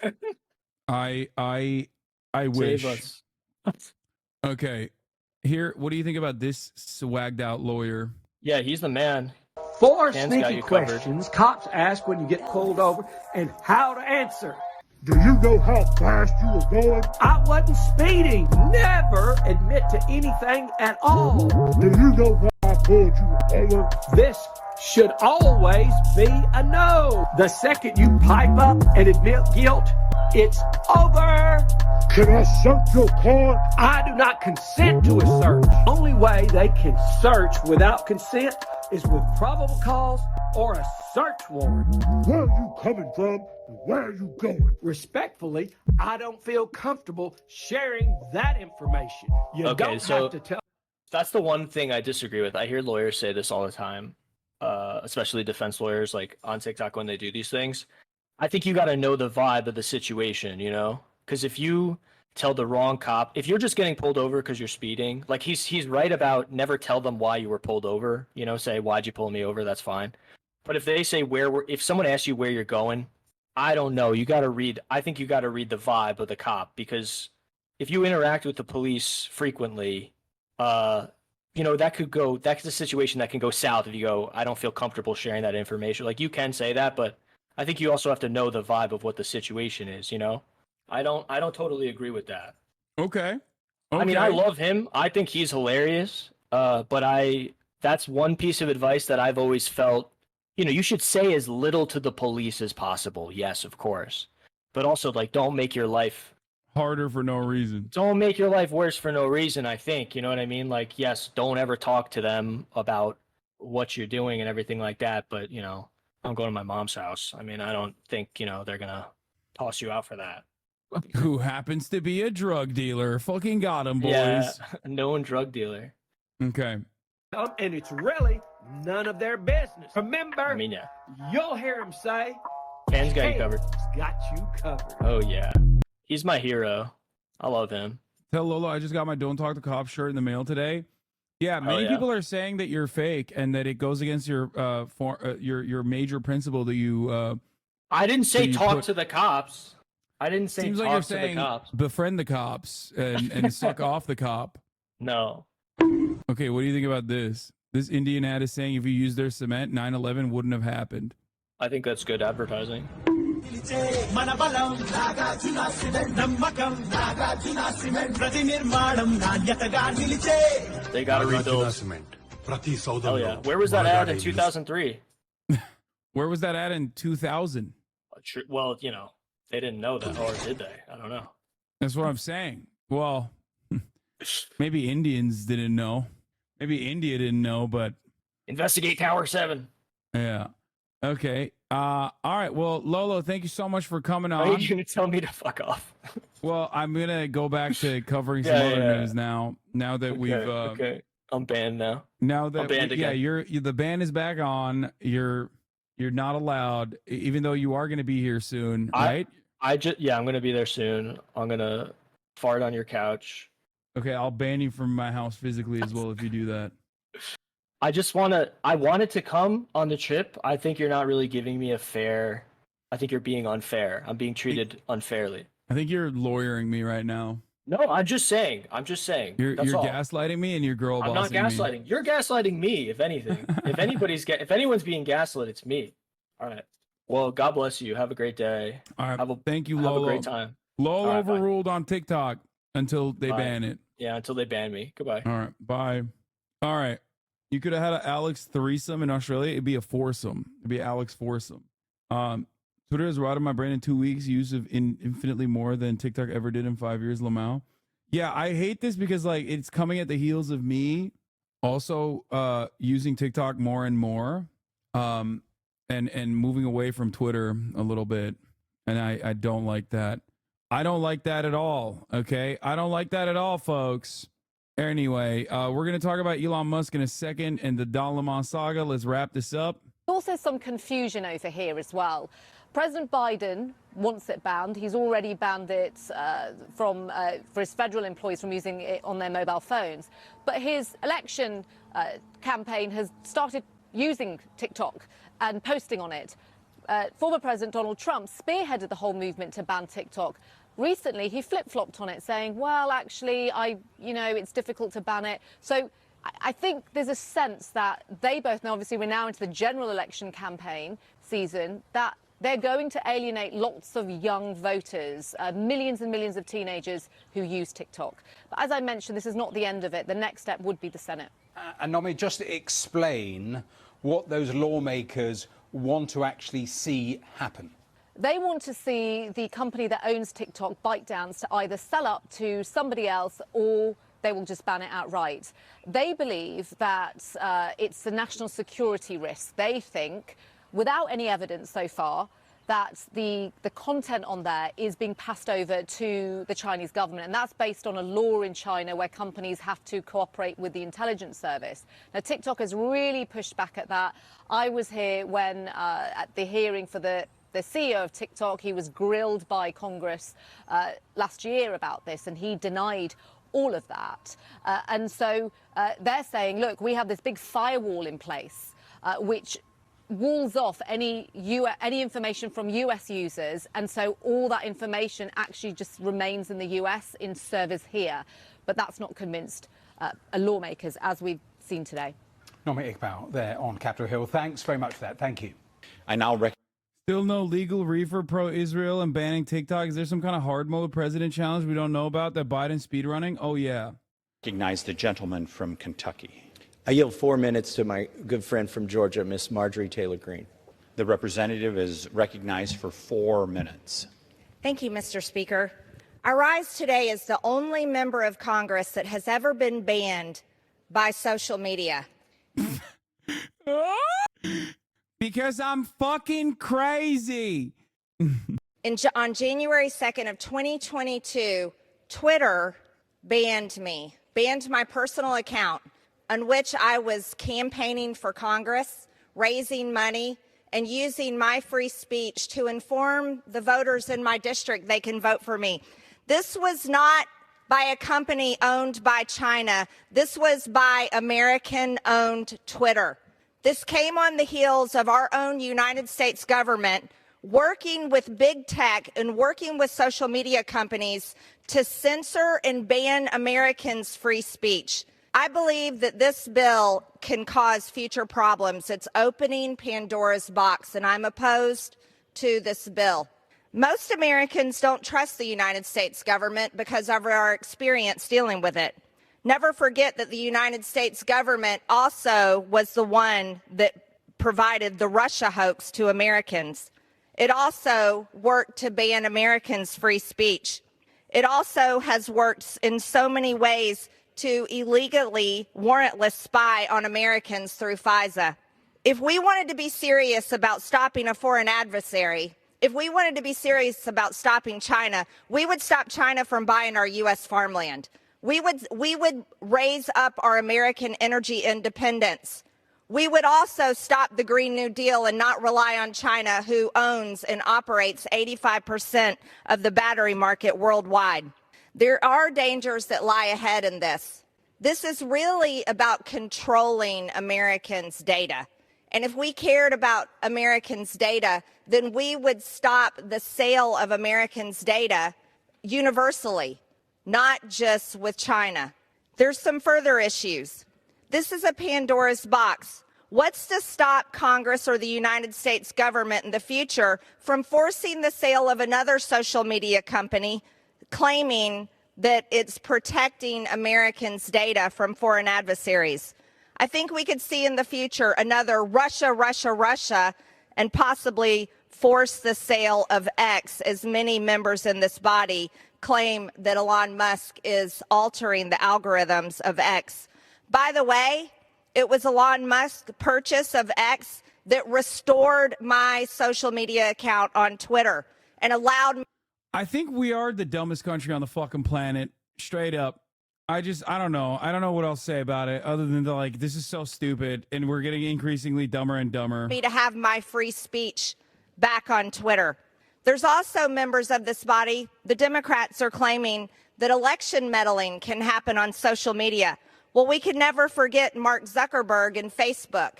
I wish. Save us. Okay. Here, what do you think about this swagged out lawyer? Yeah, he's the man. 4 sneaky questions cops ask when you get pulled over and how to answer. Do you know how fast you were going? I wasn't speeding. Never admit to anything at all. Do you know why I pulled you over? This should always be a no. The second you pipe up and admit guilt, it's over. Can I search your car? I do not consent to a search. Only way they can search without consent is with probable cause or a search warrant. Where are you coming from and where are you going? Respectfully, I don't feel comfortable sharing that information. You don't have to tell. That's the one thing I disagree with. I hear lawyers say this all the time, especially defense lawyers, like on TikTok when they do these things. I think you got to know the vibe of the situation, you know? Because if you tell the wrong cop, if you're just getting pulled over because you're speeding, like he's right about never tell them why you were pulled over. You know, say, why'd you pull me over? That's fine. But if they say if someone asks you where you're going, I don't know. I think you got to read the vibe of the cop, because if you interact with the police frequently, you know, that's a situation that can go south if you go, I don't feel comfortable sharing that information. Like, you can say that, but I think you also have to know the vibe of what the situation is, you know? I don't totally agree with that. Okay. I mean, I love him. I think he's hilarious. But that's one piece of advice that I've always felt, you know, you should say as little to the police as possible. Yes, of course. But also, like, don't make your life harder for no reason. Don't make your life worse for no reason, I think. You know what I mean? Like, yes, don't ever talk to them about what you're doing and everything like that. But, you know, I'm going to my mom's house. I mean, I don't think, you know, they're going to toss you out for that. Who happens to be a drug dealer. Fucking got him, boys. Yeah, a known drug dealer. Okay. And it's really none of their business. Remember, I mean, yeah. You'll hear them say, Pan's got you covered. Got you covered. Oh, yeah. He's my hero. I love him. Tell Lolo I just got my Don't Talk to Cops shirt in the mail today. Yeah, many people are saying that you're fake and that it goes against your major principle that you... I didn't say talk to the cops. I didn't say seems talk like you're to saying the cops. Befriend the cops and suck off the cop. No. Okay, what do you think about this? This Indian ad is saying if you use their cement, 9/11 wouldn't have happened. I think that's good advertising. They got to rebuild. Oh yeah. Where was that ad in 2003? Where was that ad in 2000? Well, you know, they didn't know that, or did they? I don't know. That's what I'm saying. Well, maybe Indians didn't know. Maybe India didn't know, but... Investigate Tower 7. Yeah. Okay. All right. Well, Lolo, thank you so much for coming on. Are you going to tell me to fuck off? Well, I'm going to go back to covering some other news now. Now that we've... okay. I'm banned now. Now that... I'm banned again. Yeah, the ban is back on. You're not allowed, even though you are going to be here soon, right? I'm going to be there soon. I'm going to fart on your couch. Okay, I'll ban you from my house physically as well if you do that. I wanted to come on the trip. I think you're not really giving me I think you're being unfair. I'm being treated unfairly. I think you're lawyering me right now. No, I'm just saying. You're gaslighting me and you're girl bossing me. I'm not gaslighting. You're gaslighting me, if anything. if anyone's being gaslit, it's me. All right. Well, God bless you. Have a great day. All right. Thank you, Lolo. Have a great time. Lolo overruled on TikTok until they ban it. Yeah, until they ban me. Goodbye. All right. Bye. All right. You could have had an Alex threesome in Australia. It'd be a foursome. It'd be Alex foursome. Twitter has rotted my brain in 2 weeks. Use of infinitely more than TikTok ever did in 5 years. Lamau. Yeah, I hate this because like it's coming at the heels of me also using TikTok more and more, and moving away from Twitter a little bit. And I don't like that. I don't like that at all. Okay, I don't like that at all, folks. Anyway, we're going to talk about Elon Musk in a second and the Don Lemon saga. Let's wrap this up. Also some confusion over here as well. President Biden wants it banned. He's already banned it for his federal employees from using it on their mobile phones. But his election campaign has started using TikTok and posting on it. Former President Donald Trump spearheaded the whole movement to ban TikTok. Recently, he flip-flopped on it, saying, well, actually, it's difficult to ban it. So I think there's a sense that they both know, obviously, we're now into the general election campaign season, that they're going to alienate lots of young voters, millions and millions of teenagers who use TikTok. But as I mentioned, this is not the end of it. The next step would be the Senate. And Nomi, just explain what those lawmakers want to actually see happen? They want to see the company that owns TikTok, ByteDance, to either sell up to somebody else or they will just ban it outright. They believe that it's a national security risk. They think, without any evidence so far, that the content on there is being passed over to the Chinese government. And that's based on a law in China where companies have to cooperate with the intelligence service. Now, TikTok has really pushed back at that. I was here when at the hearing for the CEO of TikTok, he was grilled by Congress last year about this, and he denied all of that. And so they're saying, look, we have this big firewall in place, which walls off any information from US users. And so all that information actually just remains in the US in servers here. But that's not convinced lawmakers, as we've seen today. Nomi Iqbal there on Capitol Hill. Thanks very much for that. Thank you. I now Still no legal reefer pro-Israel and banning TikTok. Is there some kind of hard mode president challenge we don't know about that Biden's speedrunning? Oh, yeah. recognize the gentleman from Kentucky. I yield 4 minutes to my good friend from Georgia, Miss Marjorie Taylor Greene. The representative is recognized for 4 minutes. Thank you, Mr. Speaker. I rise today as the only member of Congress that has ever been banned by social media. Because I'm fucking crazy. On January 2nd of 2022, Twitter banned me, banned my personal account on which I was campaigning for Congress, raising money, and using my free speech to inform the voters in my district they can vote for me. This was not by a company owned by China. This was by American-owned Twitter. This came on the heels of our own United States government working with big tech and working with social media companies to censor and ban Americans' free speech. I believe that this bill can cause future problems. It's opening Pandora's box, and I'm opposed to this bill. Most Americans don't trust the United States government because of our experience dealing with it. Never forget that the United States government also was the one that provided the Russia hoax to Americans. It also worked to ban Americans' free speech. It also has worked in so many ways to illegally, warrantless spy on Americans through FISA. If we wanted to be serious about stopping a foreign adversary, if we wanted to be serious about stopping China, we would stop China from buying our U.S. farmland. We would raise up our American energy independence. We would also stop the Green New Deal and not rely on China, who owns and operates 85% of the battery market worldwide. There are dangers that lie ahead in this. This is really about controlling Americans' data. And if we cared about Americans' data, then we would stop the sale of Americans' data universally, not just with China. There's some further issues. This is a Pandora's box. What's to stop Congress or the United States government in the future from forcing the sale of another social media company, claiming that it's protecting Americans' data from foreign adversaries? I think we could see in the future another Russia, and possibly force the sale of X, as many members in this body claim that Elon Musk is altering the algorithms of X. By the way, it was Elon Musk's purchase of X that restored my social media account on Twitter and allowed me. I think we are the dumbest country on the fucking planet. Straight up. I don't know. I don't know what else to say about it other than this is so stupid and we're getting increasingly dumber and dumber. Me to have my free speech back on Twitter. There's also members of this body, the Democrats are claiming that election meddling can happen on social media. Well, we can never forget Mark Zuckerberg and Facebook.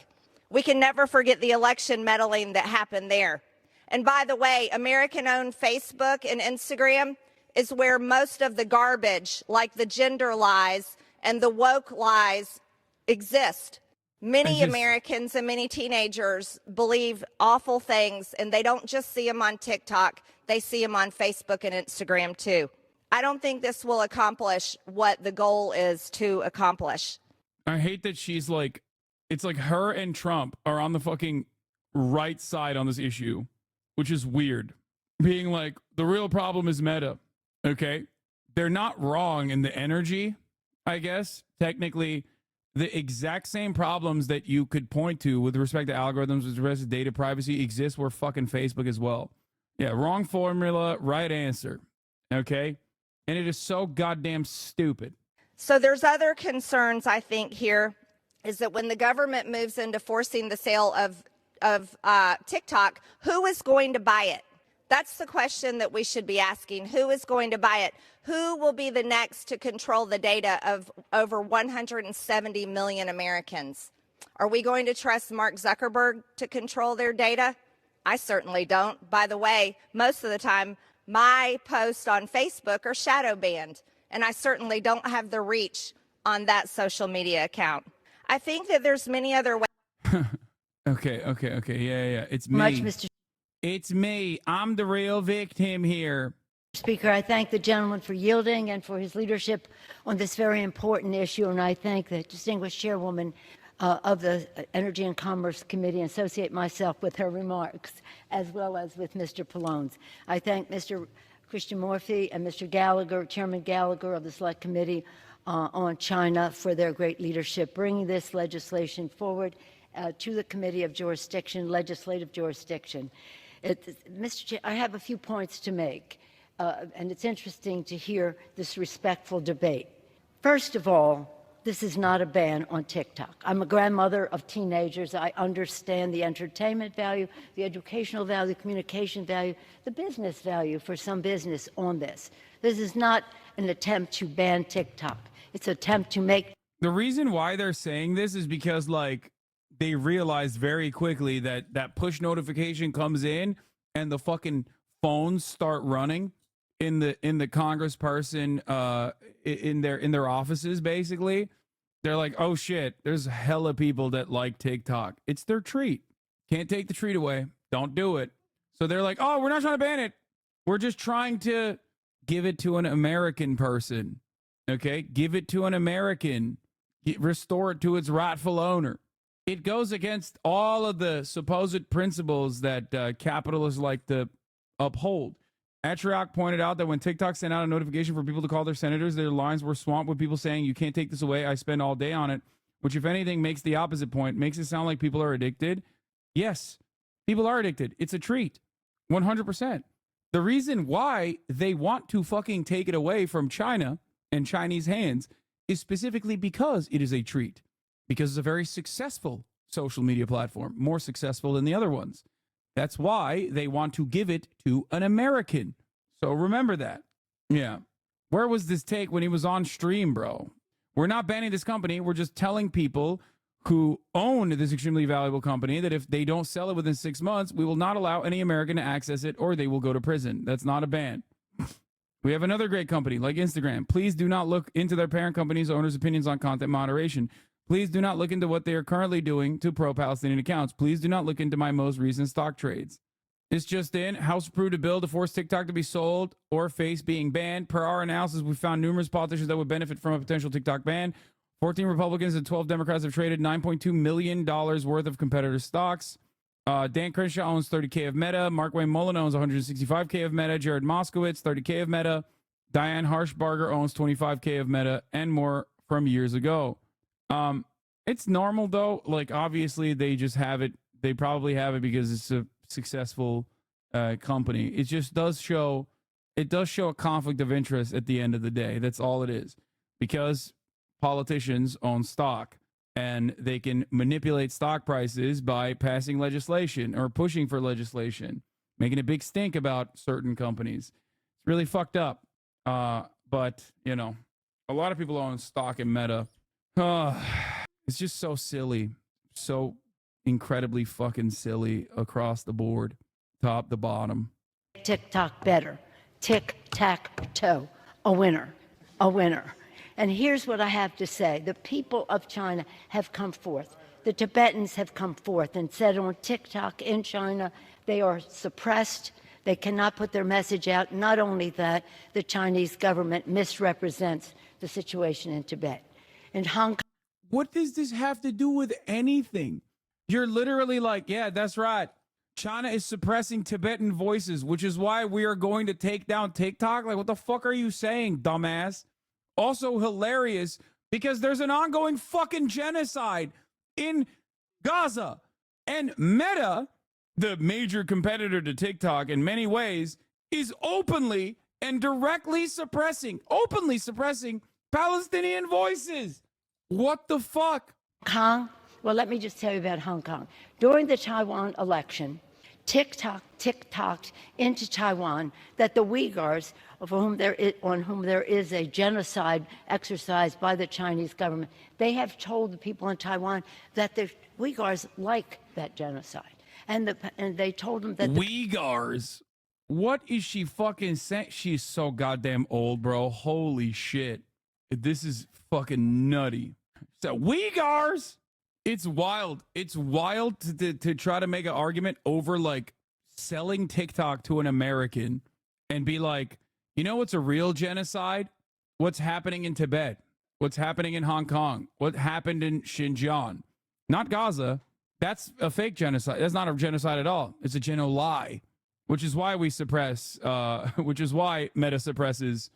We can never forget the election meddling that happened there. And by the way, American-owned Facebook and Instagram is where most of the garbage, like the gender lies and the woke lies, exist. Many Americans and many teenagers believe awful things, and they don't just see them on TikTok. They see them on Facebook and Instagram, too. I don't think this will accomplish what the goal is to accomplish. I hate that she's It's like her and Trump are on the fucking right side on this issue, which is weird. Being like, the real problem is Meta. Okay? They're not wrong in the energy, I guess. Technically, the exact same problems that you could point to with respect to algorithms, with respect to data privacy, exist where fucking Facebook as well. Yeah, wrong formula, right answer. Okay? And it is so goddamn stupid. So there's other concerns, I think, here, is that when the government moves into forcing the sale of TikTok, who is going to buy it? That's the question that we should be asking. Who is going to buy it? Who will be the next to control the data of over 170 million Americans? Are we going to trust Mark Zuckerberg to control their data? I certainly don't. By the way, most of the time, my posts on Facebook are shadow banned, and I certainly don't have the reach on that social media account. I think that there's many other ways. Okay. Yeah. It's me. Mr. It's me. I'm the real victim here. Speaker, I thank the gentleman for yielding and for his leadership on this very important issue, and I thank the distinguished chairwoman of the Energy and Commerce Committee and associate myself with her remarks, as well as with Mr. Pallone's. I thank Mr. Christian Murphy and Mr. Gallagher, Chairman Gallagher of the Select Committee on China, for their great leadership, bringing this legislation forward to the Committee of Jurisdiction, legislative jurisdiction. Mr. Chair, I have a few points to make, and it's interesting to hear this respectful debate. First of all, this is not a ban on TikTok. I'm a grandmother of teenagers. I understand the entertainment value, the educational value, communication value, the business value for some business on this. This is not an attempt to ban TikTok. It's an attempt to make... The reason why they're saying this is because, like, they realized very quickly that that push notification comes in and the fucking phones start running in the congressperson in their offices. Basically, they're like, oh shit, there's hella people that like TikTok. It's their treat. Can't take the treat away. Don't do it. So they're like, oh, we're not trying to ban it. We're just trying to give it to an American person. Okay, give it to an American. Restore it to its rightful owner. It goes against all of the supposed principles that capitalists like to uphold. Atriak pointed out that when TikTok sent out a notification for people to call their senators, their lines were swamped with people saying, you can't take this away. I spend all day on it, which, if anything, makes the opposite point, makes it sound like people are addicted. Yes, people are addicted. It's a treat. 100%. The reason why they want to fucking take it away from China and Chinese hands is specifically because it is a treat. Because it's a very successful social media platform, more successful than the other ones. That's why they want to give it to an American. So remember that. Yeah. Where was this take when he was on stream, bro? We're not banning this company. We're just telling people who own this extremely valuable company that if they don't sell it within 6 months, we will not allow any American to access it or they will go to prison. That's not a ban. We have another great company like Instagram. Please do not look into their parent company's owners' opinions on content moderation. Please do not look into what they are currently doing to pro-Palestinian accounts. Please do not look into my most recent stock trades. It's just in. House approved a bill to force TikTok to be sold or face being banned. Per our analysis, we found numerous politicians that would benefit from a potential TikTok ban. 14 Republicans and 12 Democrats have traded $9.2 million worth of competitor stocks. Dan Crenshaw owns 30K of Meta. Mark Wayne Mullen owns 165K of Meta. Jared Moskowitz, 30K of Meta. Diane Harshbarger owns 25K of Meta, and more from years ago. It's normal though. Like, obviously they just have it. They probably have it because it's a successful company. It just does show a conflict of interest at the end of the day. That's all it is. Because politicians own stock and they can manipulate stock prices by passing legislation or pushing for legislation, making a big stink about certain companies. It's really fucked up. But, you know, a lot of people own stock in Meta. It's just so silly. So incredibly fucking silly across the board, top to bottom. TikTok better. Tic-tac-toe. A winner. A winner. And here's what I have to say. The people of China have come forth. The Tibetans have come forth and said on TikTok in China, they are suppressed. They cannot put their message out. Not only that, the Chinese government misrepresents the situation in Tibet. In Hong Kong. What does this have to do with anything? You're literally like, yeah, that's right. China is suppressing Tibetan voices, which is why we are going to take down TikTok. Like, what the fuck are you saying, dumbass? Also hilarious because there's an ongoing fucking genocide in Gaza. And Meta, the major competitor to TikTok in many ways, is openly and directly suppressing Palestinian voices. What the fuck? Kong? Well, let me just tell you about Hong Kong. During the Taiwan election, TikToked into Taiwan that the Uyghurs, on whom there is a genocide exercised by the Chinese government, they have told the people in Taiwan that the Uyghurs like that genocide. And they told them that... Uyghurs? What is she fucking saying? She's so goddamn old, bro. Holy shit. This is fucking nutty. So, Uyghurs? It's wild. It's wild to try to make an argument over like selling TikTok to an American and be like, you know what's a real genocide? What's happening in Tibet? What's happening in Hong Kong? What happened in Xinjiang? Not Gaza. That's a fake genocide. That's not a genocide at all. It's a geno-lie, which is why we suppress, which is why Meta suppresses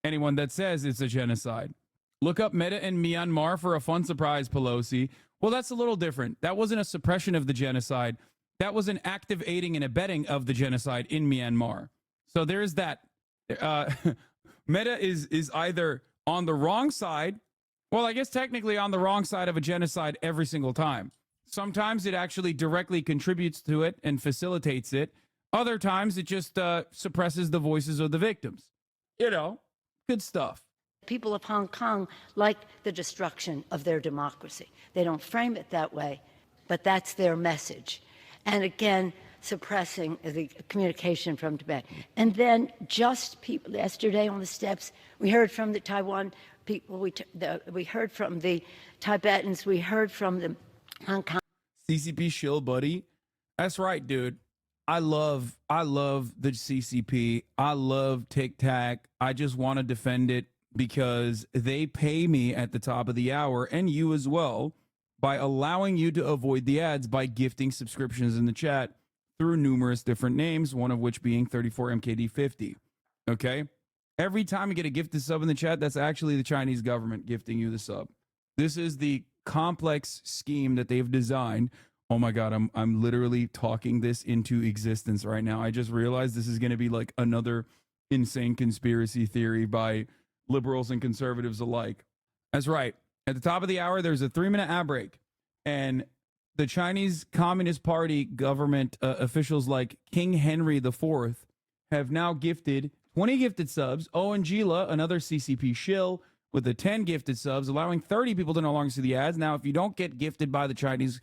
anyone that says it's a genocide. Look up Meta in Myanmar for a fun surprise, Pelosi. Well, that's a little different. That wasn't a suppression of the genocide. That was an active aiding and abetting of the genocide in Myanmar. So there's that. Meta is either on the wrong side. Well, I guess technically on the wrong side of a genocide every single time. Sometimes it actually directly contributes to it and facilitates it. Other times it just suppresses the voices of the victims. You know, good stuff. People of Hong Kong like the destruction of their democracy. They don't frame it that way, but that's their message. And again, suppressing the communication from Tibet. And then just people, yesterday on the steps, we heard from the Taiwan people, we heard from the Tibetans, we heard from the Hong Kong. CCP shill, buddy. That's right, dude. I love the CCP. I love TikTok. I just want to defend it because they pay me at the top of the hour, and you as well, by allowing you to avoid the ads by gifting subscriptions in the chat through numerous different names, one of which being 34MKD50. Okay? Every time you get a gifted sub in the chat, that's actually the Chinese government gifting you the sub. This is the complex scheme that they've designed. Oh my God, I'm literally talking this into existence right now. I just realized this is going to be like another insane conspiracy theory by liberals and conservatives alike. That's right. At the top of the hour, there's a 3-minute ad break. And the Chinese Communist Party government officials like King Henry IV have now gifted 20 gifted subs. Owen Gila, another CCP shill, with the 10 gifted subs, allowing 30 people to no longer see the ads. Now, if you don't get gifted by the Chinese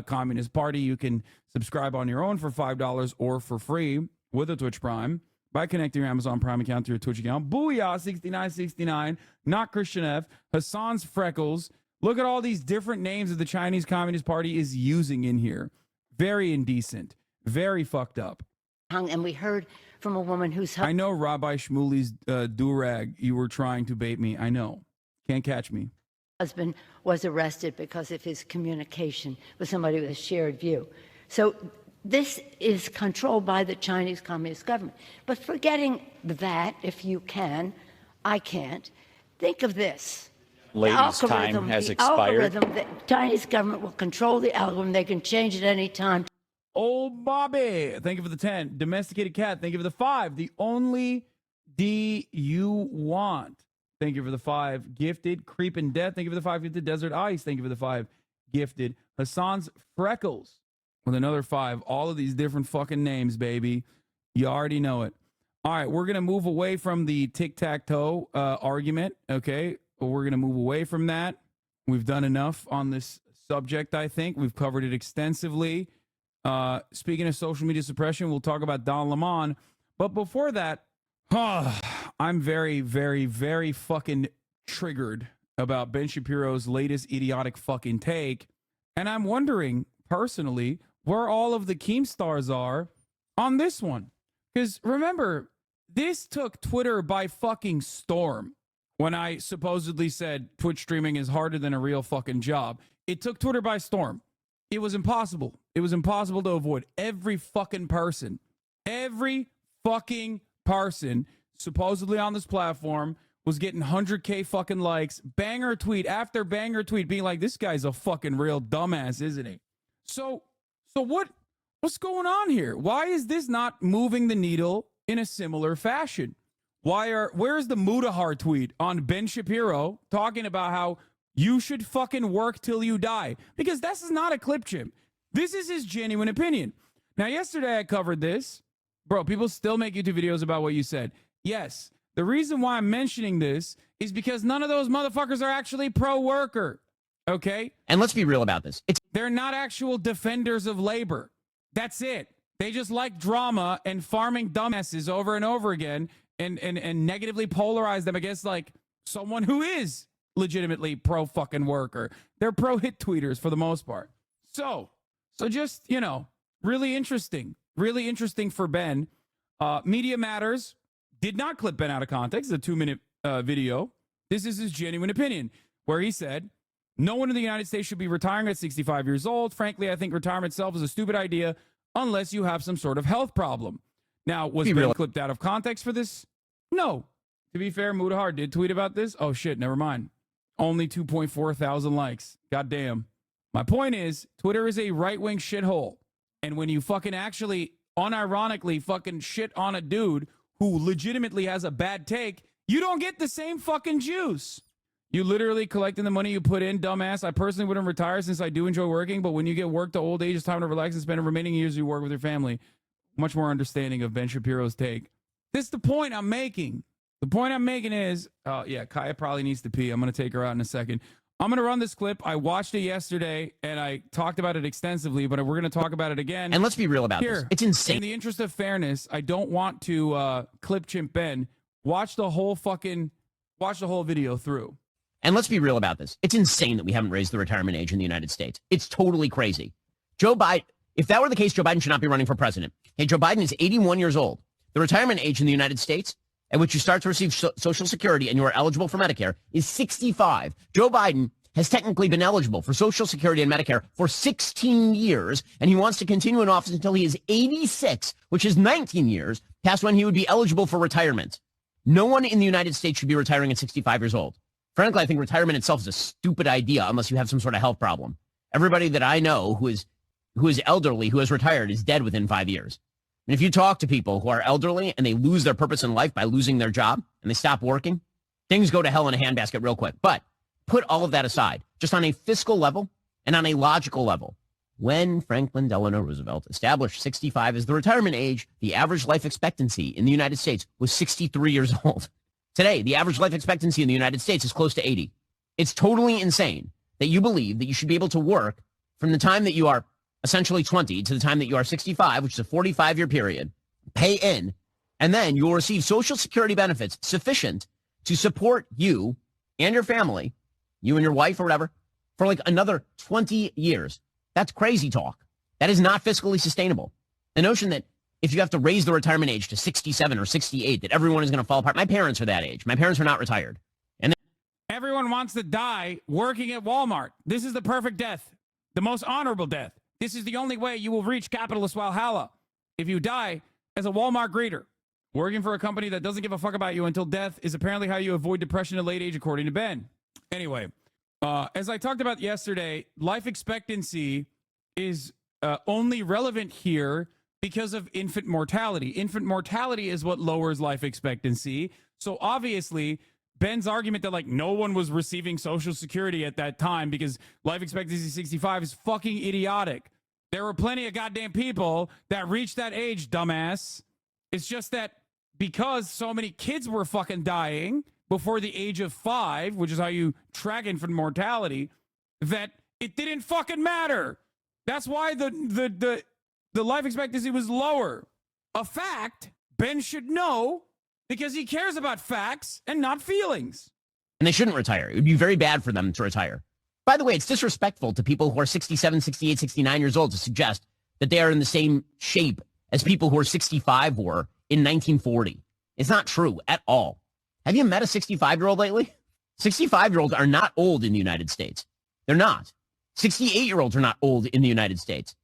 Communist Party, you can subscribe on your own for $5 or for free with a Twitch Prime by connecting your Amazon Prime account to your Twitch account. Booyah 6969, not Christian F, Hassan's Freckles. Look at all these different names that the Chinese Communist Party is using in here. Very indecent. Very fucked up. And we heard from a woman who's... I know Rabbi Shmuley's do-rag. You were trying to bait me. I know. Can't catch me. Husband was arrested because of his communication with somebody with a shared view. So this is controlled by the Chinese Communist government. But forgetting that, if you can, I can't, think of this. Ladies' time has expired. The Chinese government will control the algorithm. They can change it any time. Oh, Bobby, thank you for the 10. Domesticated Cat, thank you for the 5. The only D you want. Thank you for the 5. Gifted. Creepin' Death, thank you for the 5. Gifted. Desert Ice, thank you for the 5. Gifted. Hassan's Freckles with another 5. All of these different fucking names, baby. You already know it. All right, we're going to move away from the tic-tac-toe argument, okay? We're going to move away from that. We've done enough on this subject, I think. We've covered it extensively. Speaking of social media suppression, we'll talk about Don Lemon. But before that, I'm very, very, very fucking triggered about Ben Shapiro's latest idiotic fucking take. And I'm wondering, personally, where all of the Keemstars are on this one. Because remember, this took Twitter by fucking storm when I supposedly said Twitch streaming is harder than a real fucking job. It took Twitter by storm. It was impossible. It was impossible to avoid. Every fucking person supposedly on this platform was getting 100K fucking likes, banger tweet after banger tweet, being like, this guy's a fucking real dumbass, isn't he? So what's going on here? Why is this not moving the needle in a similar fashion? Where's the Mudahar tweet on Ben Shapiro talking about how you should fucking work till you die? Because this is not a clip chimp. This is his genuine opinion. Now, yesterday I covered this. Bro, people still make YouTube videos about what you said. Yes, the reason why I'm mentioning this is because none of those motherfuckers are actually pro-worker, okay? And let's be real about this. They're not actual defenders of labor. That's it. They just like drama and farming dumbasses over and over again and negatively polarize them against, like, someone who is legitimately pro-fucking worker. They're pro-hit tweeters for the most part. So just, really interesting. Really interesting for Ben. Media Matters did not clip Ben out of context. It's a 2-minute video. This is his genuine opinion, where he said, no one in the United States should be retiring at 65 years old. Frankly, I think retirement itself is a stupid idea unless you have some sort of health problem. Now, was Ben clipped out of context for this? No. To be fair, Mudahar did tweet about this. Oh, shit, never mind. Only 2.4 thousand likes. God damn. My point is, Twitter is a right-wing shithole. And when you fucking actually unironically fucking shit on a dude who legitimately has a bad take, you don't get the same fucking juice. You literally collecting the money you put in, dumbass. I personally wouldn't retire since I do enjoy working, but when you get work to old age, it's time to relax and spend the remaining years you work with your family. Much more understanding of Ben Shapiro's take. This is the point I'm making. The point I'm making is, Kaya probably needs to pee. I'm going to take her out in a second. I'm going to run this clip. I watched it yesterday, and I talked about it extensively, but we're going to talk about it again. And let's be real about this. It's insane. In the interest of fairness, I don't want to clip chimp Ben. Watch the whole video through. And let's be real about this. It's insane that we haven't raised the retirement age in the United States. It's totally crazy. Joe Biden, if that were the case, Joe Biden should not be running for president. Hey, Joe Biden is 81 years old. The retirement age in the United States at which you start to receive Social Security and you are eligible for Medicare is 65. Joe Biden has technically been eligible for Social Security and Medicare for 16 years, and he wants to continue in office until he is 86, which is 19 years past when he would be eligible for retirement. No one in the United States should be retiring at 65 years old. Frankly, I think retirement itself is a stupid idea unless you have some sort of health problem. Everybody that I know who is elderly, who has retired, is dead within 5 years. And if you talk to people who are elderly and they lose their purpose in life by losing their job and they stop working, things go to hell in a handbasket real quick. But put all of that aside, just on a fiscal level and on a logical level. When Franklin Delano Roosevelt established 65 as the retirement age, the average life expectancy in the United States was 63 years old. Today, the average life expectancy in the United States is close to 80. It's totally insane that you believe that you should be able to work from the time that you are essentially 20 to the time that you are 65, which is a 45-year period, pay in, and then you will receive Social Security benefits sufficient to support you and your family, you and your wife or whatever, for like another 20 years. That's crazy talk. That is not fiscally sustainable. The notion that if you have to raise the retirement age to 67 or 68, that everyone is going to fall apart. My parents are that age. My parents are not retired. And everyone wants to die working at Walmart. This is the perfect death, the most honorable death. This is the only way you will reach capitalist Valhalla. If you die as a Walmart greeter, working for a company that doesn't give a fuck about you until death is apparently how you avoid depression at late age, according to Ben. Anyway, as I talked about yesterday, life expectancy is only relevant here because of infant mortality. Infant mortality is what lowers life expectancy. So obviously, Ben's argument that like no one was receiving Social Security at that time because life expectancy 65 is fucking idiotic. There were plenty of goddamn people that reached that age, dumbass. It's just that because so many kids were fucking dying before the age of 5, which is how you track infant mortality, that it didn't fucking matter. That's why the life expectancy was lower. A fact Ben should know because he cares about facts and not feelings. And they shouldn't retire. It would be very bad for them to retire. By the way, it's disrespectful to people who are 67, 68, 69 years old to suggest that they are in the same shape as people who are 65 were in 1940. It's not true at all. Have you met a 65-year-old lately? 65-year-olds are not old in the United States. They're not. 68-year-olds are not old in the United States.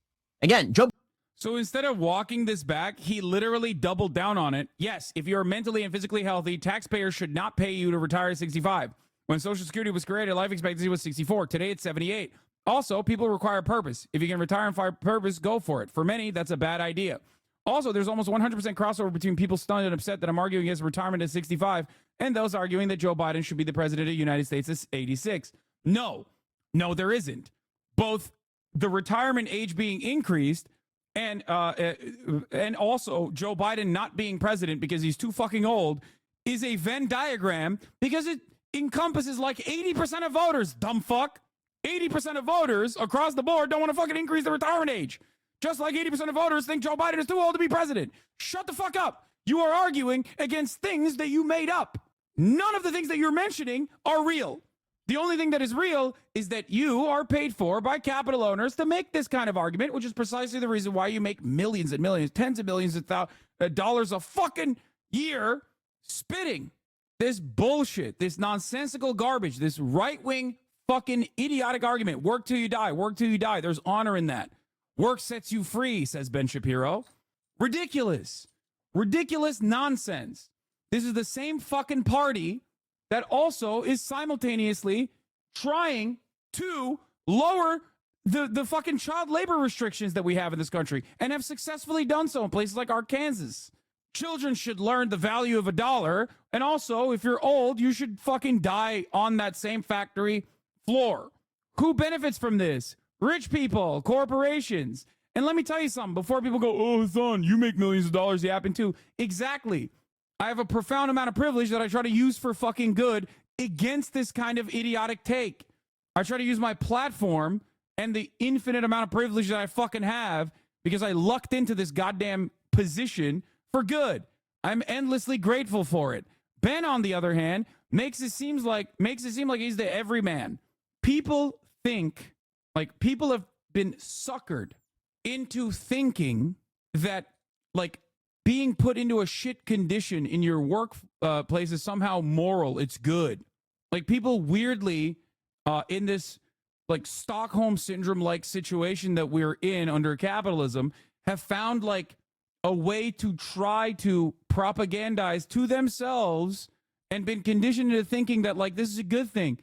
Again, Joe. So instead of walking this back, he literally doubled down on it. Yes, if you're mentally and physically healthy, taxpayers should not pay you to retire at 65. When Social Security was created, life expectancy was 64. Today, it's 78. Also, people require purpose. If you can retire and find purpose, go for it. For many, that's a bad idea. Also, there's almost 100% crossover between people stunned and upset that I'm arguing against retirement at 65 and those arguing that Joe Biden should be the president of the United States at 86. No, there isn't. Both the retirement age being increased and also Joe Biden not being president because he's too fucking old is a Venn diagram because it encompasses like 80% of voters, dumb fuck. 80% of voters across the board don't want to fucking increase the retirement age. Just like 80% of voters think Joe Biden is too old to be president. Shut the fuck up. You are arguing against things that you made up. None of the things that you're mentioning are real. The only thing that is real is that you are paid for by capital owners to make this kind of argument, which is precisely the reason why you make millions and millions, tens of millions of dollars a fucking year spitting this bullshit, this nonsensical garbage, this right-wing fucking idiotic argument. Work till you die. Work till you die. There's honor in that. Work sets you free, says Ben Shapiro. Ridiculous. Ridiculous nonsense. This is the same fucking party that also is simultaneously trying to lower the fucking child labor restrictions that we have in this country and have successfully done so in places like Arkansas. Children should learn the value of $1. And also, if you're old, you should fucking die on that same factory floor. Who benefits from this? Rich people, corporations. And let me tell you something before people go, oh, son, you make millions of dollars yapping too. Exactly. I have a profound amount of privilege that I try to use for fucking good against this kind of idiotic take. I try to use my platform and the infinite amount of privilege that I fucking have because I lucked into this goddamn position for good. I'm endlessly grateful for it. Ben, on the other hand, makes it seem like he's the everyman. People think, like, people have been suckered into thinking that, like, being put into a shit condition in your workplace is somehow moral. It's good. Like, people weirdly in this, like, Stockholm syndrome-like situation that we're in under capitalism have found, like, a way to try to propagandize to themselves and been conditioned into thinking that, like, this is a good thing.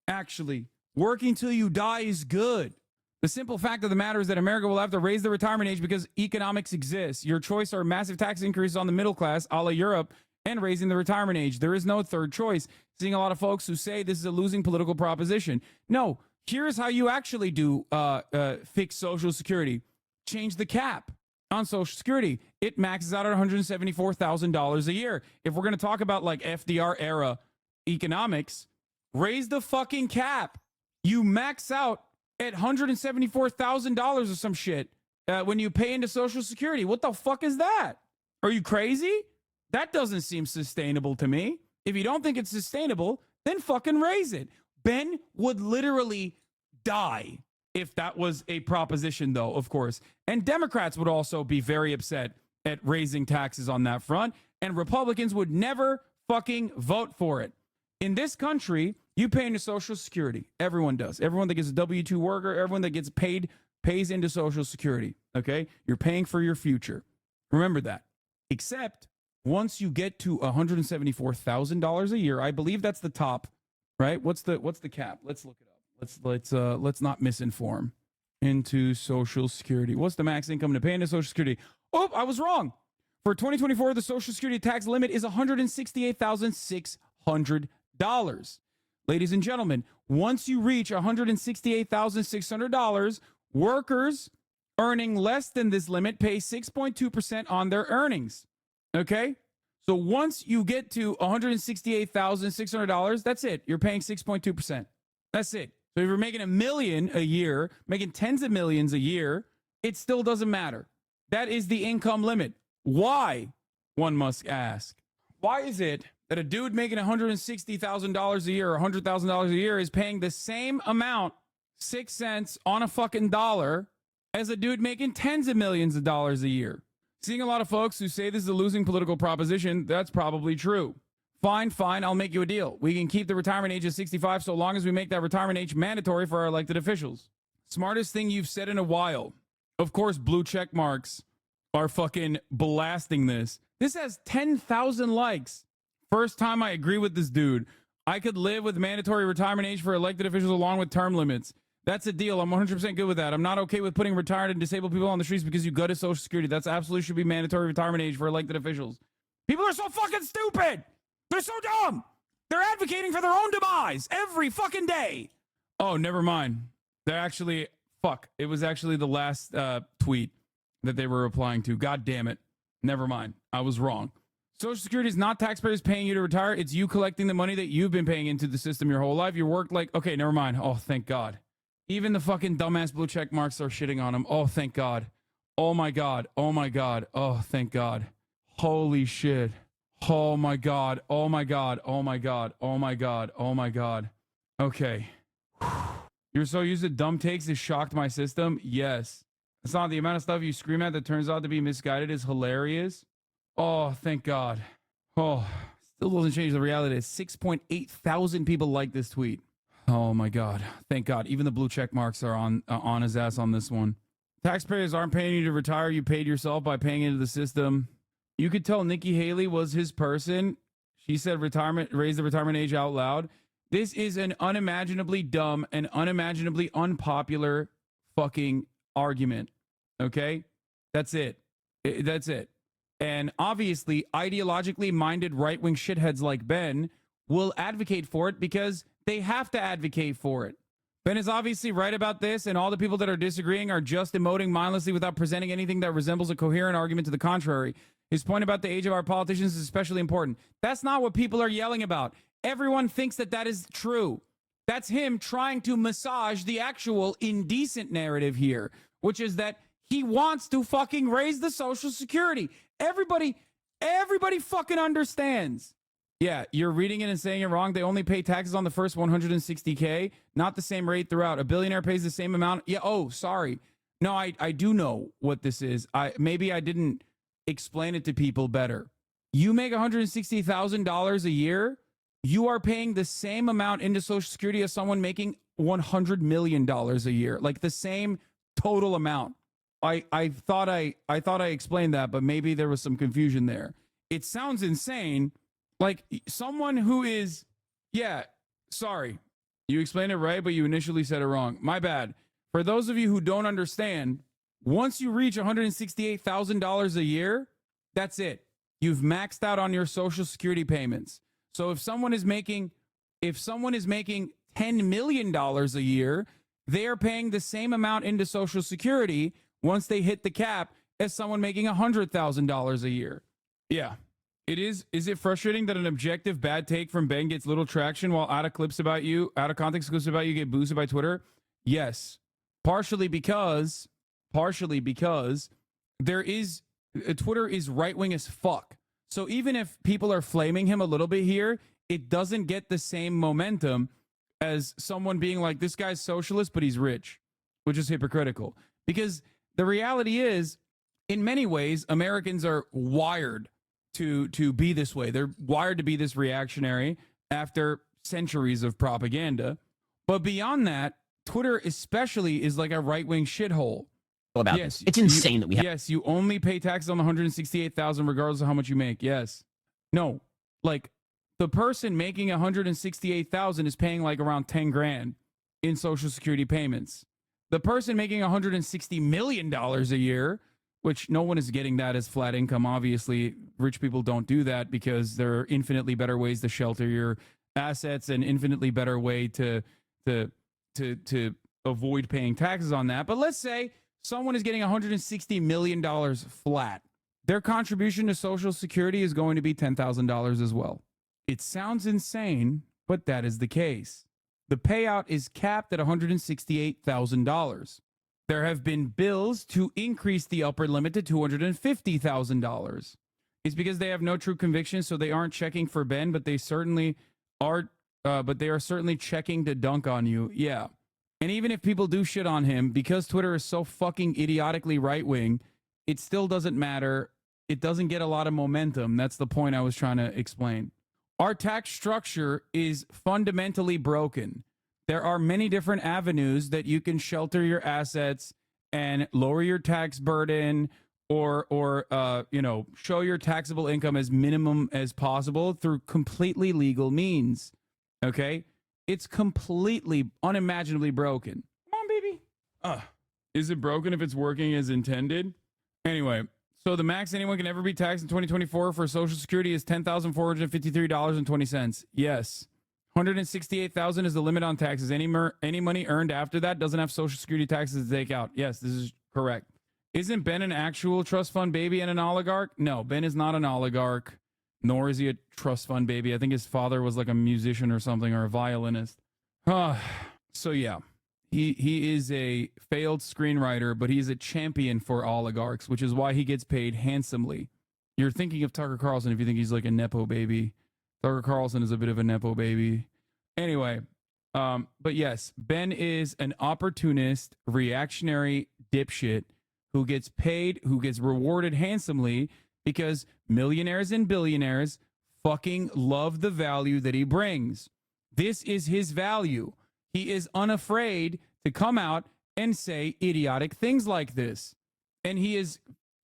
Actually, working till you die is good. The simple fact of the matter is that America will have to raise the retirement age because economics exists. Your choice are massive tax increases on the middle class, a la Europe, and raising the retirement age. There is no third choice. Seeing a lot of folks who say this is a losing political proposition. No, here's how you actually do fix Social Security. Change the cap on Social Security. It maxes out at $174,000 a year. If we're going to talk about, like, FDR era economics, raise the fucking cap. You max out at $174,000 or some shit when you pay into Social Security. What the fuck is that? Are you crazy? That doesn't seem sustainable to me. If you don't think it's sustainable, then fucking raise it. Ben would literally die if that was a proposition, though, of course. And Democrats would also be very upset at raising taxes on that front. And Republicans would never fucking vote for it. In this country, you pay into Social Security. Everyone does. Everyone that gets a W-2 worker, everyone that gets paid, pays into Social Security. Okay? You're paying for your future. Remember that. Except once you get to $174,000 a year, I believe that's the top, right? What's the cap? Let's look it up. Let's not misinform. Into Social Security. What's the max income to pay into Social Security? Oh, I was wrong. For 2024, the Social Security tax limit is $168,600. Ladies and gentlemen, once you reach $168,600, workers earning less than this limit pay 6.2% on their earnings. Okay? So once you get to $168,600, that's it. You're paying 6.2%. That's it. So if you're making $1 million a year, making tens of millions a year, it still doesn't matter. That is the income limit. Why, one must ask? Why is it that a dude making $160,000 a year or $100,000 a year is paying the same amount, 6 cents on a fucking dollar, as a dude making tens of millions of dollars a year? Seeing a lot of folks who say this is a losing political proposition, that's probably true. Fine, I'll make you a deal. We can keep the retirement age at 65 so long as we make that retirement age mandatory for our elected officials. Smartest thing you've said in a while. Of course, blue check marks are fucking blasting this. This has 10,000 likes. First time I agree with this dude. I could live with mandatory retirement age for elected officials along with term limits. That's a deal. I'm 100% good with that. I'm not okay with putting retired and disabled people on the streets because you gutted Social Security. That's absolutely should be mandatory retirement age for elected officials. People are so fucking stupid. They're so dumb. They're advocating for their own demise every fucking day. Oh, never mind. They're actually, it was actually the last tweet that they were replying to. God damn it. Never mind. I was wrong. Social Security is not taxpayers paying you to retire. It's you collecting the money that you've been paying into the system your whole life. You worked like, okay, never mind. Oh, thank God. Even the fucking dumbass blue check marks are shitting on him. Oh, thank God. Oh my God. Oh my God. Oh, thank God. Holy shit. Oh my God. Oh my God. Oh my God. Oh my God. Oh my God. Okay. You're so used to dumb takes it shocked my system. Yes. It's not the amount of stuff you scream at that turns out to be misguided is hilarious. Oh, thank God. Oh, still doesn't change the reality. 6.8 thousand people like this tweet. Oh my God. Thank God. Even the blue check marks are on his ass on this one. Taxpayers aren't paying you to retire. You paid yourself by paying into the system. You could tell Nikki Haley was his person. She said raise the retirement age out loud. This is an unimaginably dumb and unimaginably unpopular fucking argument. Okay? That's it. That's it. And obviously, ideologically minded right-wing shitheads like Ben will advocate for it because they have to advocate for it. Ben is obviously right about this, and all the people that are disagreeing are just emoting mindlessly without presenting anything that resembles a coherent argument to the contrary. His point about the age of our politicians is especially important. That's not what people are yelling about. Everyone thinks that that is true. That's him trying to massage the actual indecent narrative here, which is that he wants to fucking raise the Social Security. Everybody fucking understands. Yeah, you're reading it and saying it wrong. They only pay taxes on the first 160K, not the same rate throughout. A billionaire pays the same amount. Yeah, oh, sorry. No, I do know what this is. Maybe I didn't explain it to people better. You make $160,000 a year, you are paying the same amount into Social Security as someone making $100 million a year. Like the same total amount. I thought I explained that, but maybe there was some confusion there. It sounds insane. Like someone who is, yeah, sorry. You explained it right, but you initially said it wrong. My bad. For those of you who don't understand, once you reach $168,000 a year, that's it. You've maxed out on your Social Security payments. So if someone is making $10 million a year, they are paying the same amount into Social Security once they hit the cap as someone making $100,000 a year. Yeah. It is. Is it frustrating that an objective bad take from Ben gets little traction while out of context clips about you get boosted by Twitter? Yes. Partially because there is Twitter is right-wing as fuck. So even if people are flaming him a little bit here, it doesn't get the same momentum as someone being like, this guy's socialist, but he's rich, which is hypocritical. Because the reality is, in many ways, Americans are wired to be this way. They're wired to be this reactionary after centuries of propaganda. But beyond that, Twitter especially is like a right-wing shithole. About yes, this. It's insane that we have. Yes, you only pay taxes on the $168,000 regardless of how much you make. Yes. No. Like the person making $168,000 is paying like around 10 grand in Social Security payments. The person making $160 million a year, which no one is getting that as flat income. Obviously, rich people don't do that because there are infinitely better ways to shelter your assets and infinitely better way to avoid paying taxes on that. But let's say someone is getting $160 million flat. Their contribution to Social Security is going to be $10,000 as well. It sounds insane, but that is the case. The payout is capped at $168,000. There have been bills to increase the upper limit to $250,000. It's because they have no true conviction, so they aren't checking for Ben, but they certainly are. But they are certainly checking to dunk on you. Yeah. And even if people do shit on him, because Twitter is so fucking idiotically right-wing, it still doesn't matter. It doesn't get a lot of momentum. That's the point I was trying to explain. Our tax structure is fundamentally broken. There are many different avenues that you can shelter your assets and lower your tax burden, or show your taxable income as minimum as possible through completely legal means. Okay? It's completely unimaginably broken. Come on, baby. Is it broken if it's working as intended? Anyway, so the max anyone can ever be taxed in 2024 for Social Security is $10,453.20. Yes. $168,000 is the limit on taxes. Any money earned after that doesn't have Social Security taxes to take out. Yes, this is correct. Isn't Ben an actual trust fund baby and an oligarch? No, Ben is not an oligarch, nor is he a trust fund baby. I think his father was like a musician or something, or a violinist. So yeah, he is a failed screenwriter, but he's a champion for oligarchs, which is why he gets paid handsomely. You're thinking of Tucker Carlson if you think he's like a Nepo baby. Tucker Carlson is a bit of a Nepo baby. Anyway, but yes, Ben is an opportunist, reactionary dipshit who gets paid, who gets rewarded handsomely because millionaires and billionaires fucking love the value that he brings. This is his value. He is unafraid to come out and say idiotic things like this. And he is,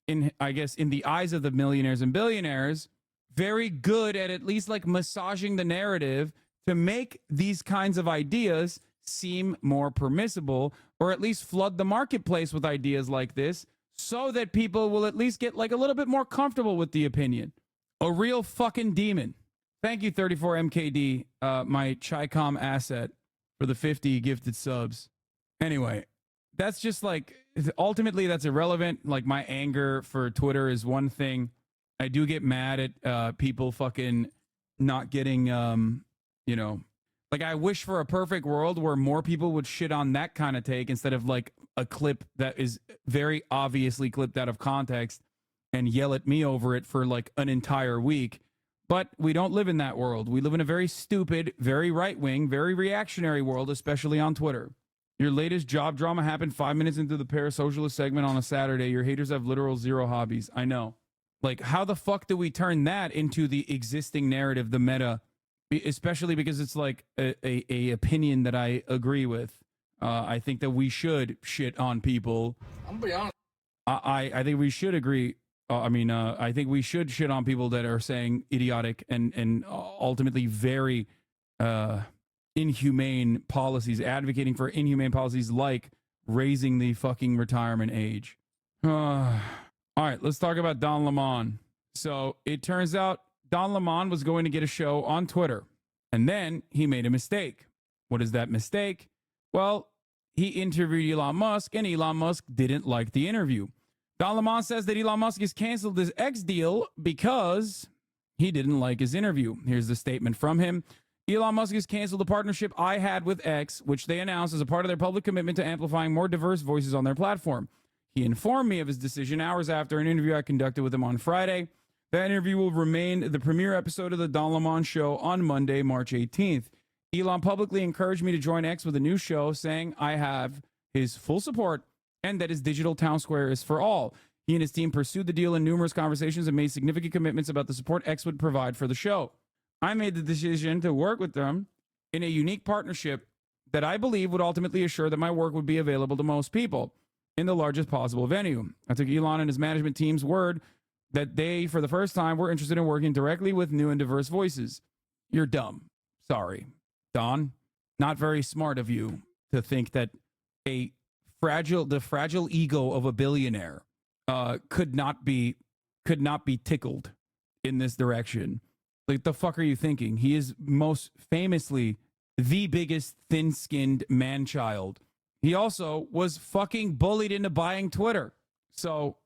in the eyes of the millionaires and billionaires, very good at least like massaging the narrative to make these kinds of ideas seem more permissible, or at least flood the marketplace with ideas like this so that people will at least get like a little bit more comfortable with the opinion. A real fucking demon. Thank you, 34MKD, my Chicom asset, for the 50 gifted subs. Anyway, that's just like, ultimately that's irrelevant. Like, my anger for Twitter is one thing. I do get mad at people fucking not getting, like, I wish for a perfect world where more people would shit on that kind of take instead of like a clip that is very obviously clipped out of context and yell at me over it for like an entire week. But we don't live in that world. We live in a very stupid, very right-wing, very reactionary world, especially on Twitter. Your latest job drama happened 5 minutes into the parasocialist segment on a Saturday. Your haters have literal zero hobbies. I know. Like, how the fuck do we turn that into the existing narrative, the meta? Especially because it's like a opinion that I agree with. I think that we should shit on people. I'm gonna be honest. I think we should agree. I think we should shit on people that are saying idiotic and ultimately very inhumane policies, advocating for inhumane policies like raising the fucking retirement age. All right, let's talk about Don Lemon. So it turns out Don Lemon was going to get a show on Twitter, and then he made a mistake. What is that mistake? Well, he interviewed Elon Musk, and Elon Musk didn't like the interview. Don Lemon says that Elon Musk has canceled his X deal because he didn't like his interview. Here's the statement from him. Elon Musk has canceled the partnership I had with X, which they announced as a part of their public commitment to amplifying more diverse voices on their platform. He informed me of his decision hours after an interview I conducted with him on Friday. That interview will remain the premiere episode of the Don Lemon Show on Monday, March 18th. Elon publicly encouraged me to join X with a new show, saying I have his full support and that his digital town square is for all. He and his team pursued the deal in numerous conversations and made significant commitments about the support X would provide for the show. I made the decision to work with them in a unique partnership that I believe would ultimately assure that my work would be available to most people in the largest possible venue. I took Elon and his management team's word that they, for the first time, were interested in working directly with new and diverse voices. You're dumb. Sorry, Don. Not very smart of you to think that the fragile ego of a billionaire could not be tickled in this direction. Like, the fuck are you thinking? He is most famously the biggest thin-skinned man-child. He also was fucking bullied into buying Twitter. So,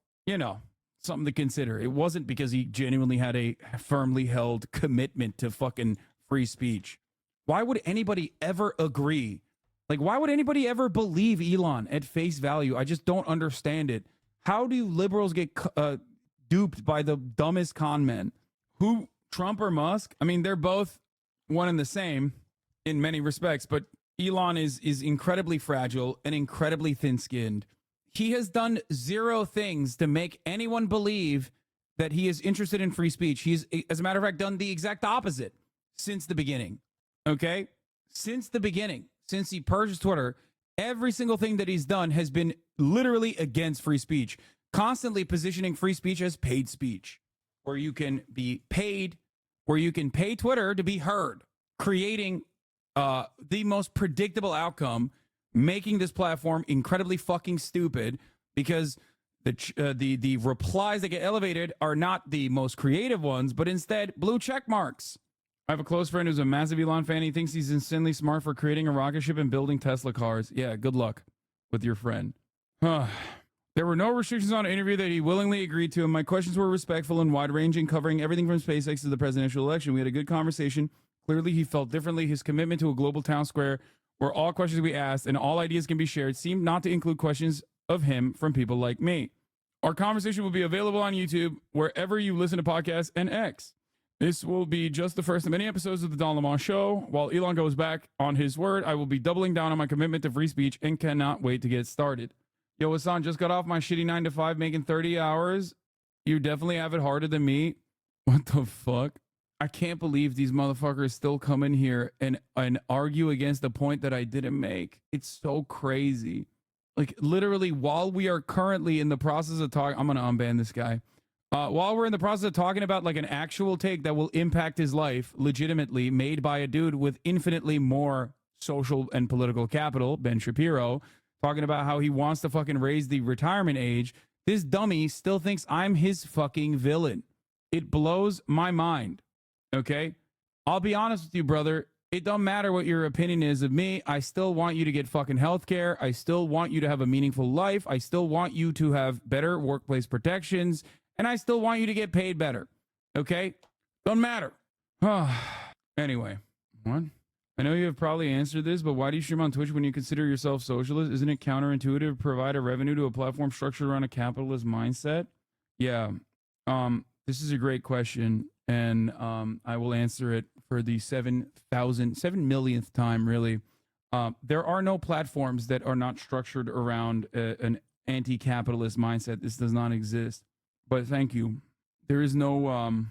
something to consider. It wasn't because he genuinely had a firmly held commitment to fucking free speech. Why would anybody ever agree? Like, why would anybody ever believe Elon at face value? I just don't understand it. How do liberals get duped by the dumbest con men? Who, Trump or Musk? I mean, they're both one and the same in many respects, but Elon is incredibly fragile and incredibly thin-skinned. He has done zero things to make anyone believe that he is interested in free speech. He's, as a matter of fact, done the exact opposite. since the beginning. Okay? Since the beginning, since he purchased Twitter, every single thing that he's done has been literally against free speech, constantly positioning free speech as paid speech, where you can be paid, where you can pay Twitter to be heard, creating the most predictable outcome, making this platform incredibly fucking stupid because the replies that get elevated are not the most creative ones, but instead blue check marks. I have a close friend who's a massive Elon fan. He thinks he's insanely smart for creating a rocket ship and building Tesla cars. Yeah, good luck with your friend. There were no restrictions on an interview that he willingly agreed to, and my questions were respectful and wide-ranging, covering everything from SpaceX to the presidential election. We had a good conversation. Clearly, he felt differently. His commitment to a global town square where all questions we asked and all ideas can be shared seemed not to include questions of him from people like me. Our conversation will be available on YouTube, wherever you listen to podcasts, and X. This will be just the first of many episodes of the Don Lemon Show. While Elon goes back on his word, I will be doubling down on my commitment to free speech and cannot wait to get started. Yo, Hassan, just got off my shitty 9 to 5 making 30 hours. You definitely have it harder than me. What the fuck? I can't believe these motherfuckers still come in here and argue against the point that I didn't make. It's so crazy. Like, literally, while we are currently in the process of talking, I'm going to unban this guy. While we're in the process of talking about like an actual take that will impact his life legitimately, made by a dude with infinitely more social and political capital, Ben Shapiro, talking about how he wants to fucking raise the retirement age, this dummy still thinks I'm his fucking villain. It blows my mind. Okay? I'll be honest with you, brother. It don't matter what your opinion is of me. I still want you to get fucking healthcare. I still want you to have a meaningful life. I still want you to have better workplace protections. And I still want you to get paid better. Okay? Don't matter. Anyway, what? I know you have probably answered this, but why do you stream on Twitch when you consider yourself socialist? Isn't it counterintuitive to provide a revenue to a platform structured around a capitalist mindset? Yeah. This is a great question, and I will answer it for the 7 millionth time, really. There are no platforms that are not structured around an anti-capitalist mindset. This does not exist. But thank you. There is no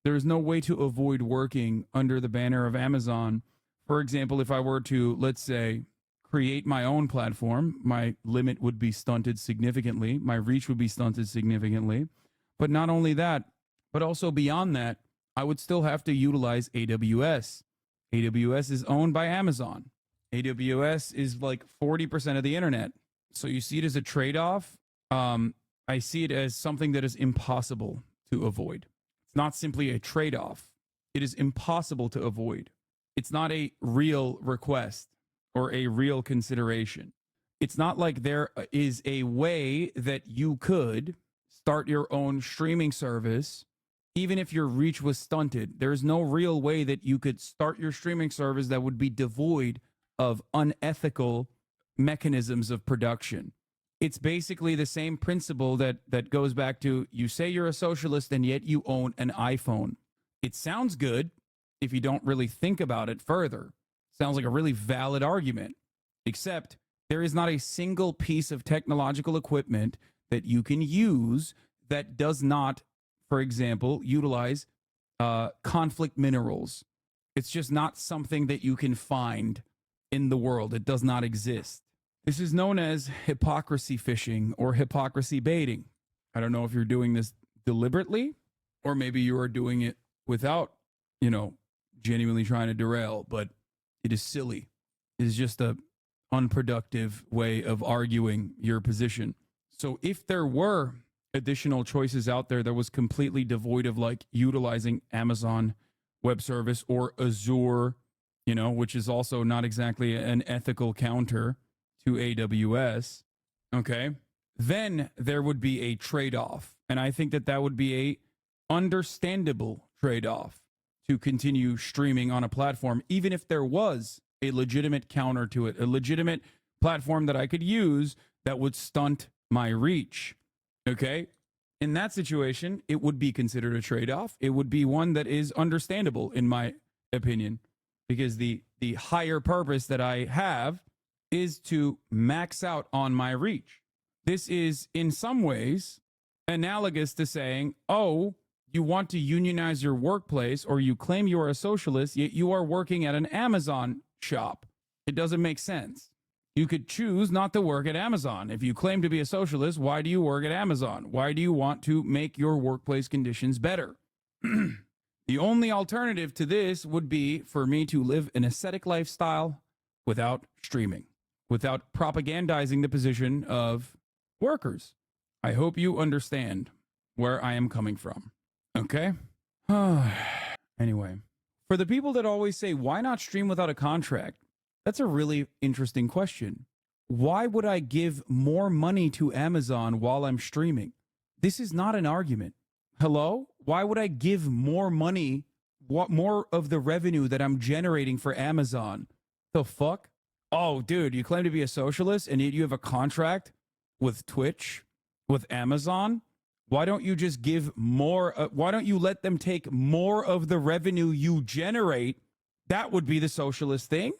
way to avoid working under the banner of Amazon. For example, if I were to, let's say, create my own platform, my limit would be stunted significantly. My reach would be stunted significantly. But not only that, but also beyond that, I would still have to utilize AWS. AWS is owned by Amazon. AWS is like 40% of the internet. So you see it as a trade-off. I see it as something that is impossible to avoid. It's not simply a trade-off. It is impossible to avoid. It's not a real request or a real consideration. It's not like there is a way that you could start your own streaming service, even if your reach was stunted. There's no real way that you could start your streaming service that would be devoid of unethical mechanisms of production. It's basically the same principle that goes back to, you say you're a socialist and yet you own an iPhone. It sounds good if you don't really think about it further. Sounds like a really valid argument, except there is not a single piece of technological equipment that you can use that does not, for example, utilize conflict minerals. It's just not something that you can find in the world. It does not exist. This is known as hypocrisy fishing or hypocrisy baiting. I don't know if you're doing this deliberately, or maybe you are doing it without, genuinely trying to derail, but it is silly. It is just a unproductive way of arguing your position. So if there were additional choices out there that was completely devoid of like utilizing Amazon Web Service or Azure, which is also not exactly an ethical counter to AWS, okay, then there would be a trade-off. And I think that would be a understandable trade-off to continue streaming on a platform, even if there was a legitimate counter to it, a legitimate platform that I could use that would stunt my reach, okay? In that situation, it would be considered a trade-off. It would be one that is understandable, in my opinion, because the higher purpose that I have is to max out on my reach. This is in some ways analogous to saying, oh, you want to unionize your workplace, or you claim you are a socialist, yet you are working at an Amazon shop. It doesn't make sense. You could choose not to work at Amazon. If you claim to be a socialist, why do you work at Amazon? Why do you want to make your workplace conditions better? The only alternative to this would be for me to live an ascetic lifestyle without streaming, without propagandizing the position of workers. I hope you understand where I am coming from. Okay? Anyway, for the people that always say, why not stream without a contract? That's a really interesting question. Why would I give more money to Amazon while I'm streaming? This is not an argument. Hello? Why would I give more money, more of the revenue that I'm generating for Amazon? The fuck? Oh, dude, you claim to be a socialist and yet you have a contract with Twitch, with Amazon? Why don't you just give more? Why don't you let them take more of the revenue you generate? That would be the socialist thing.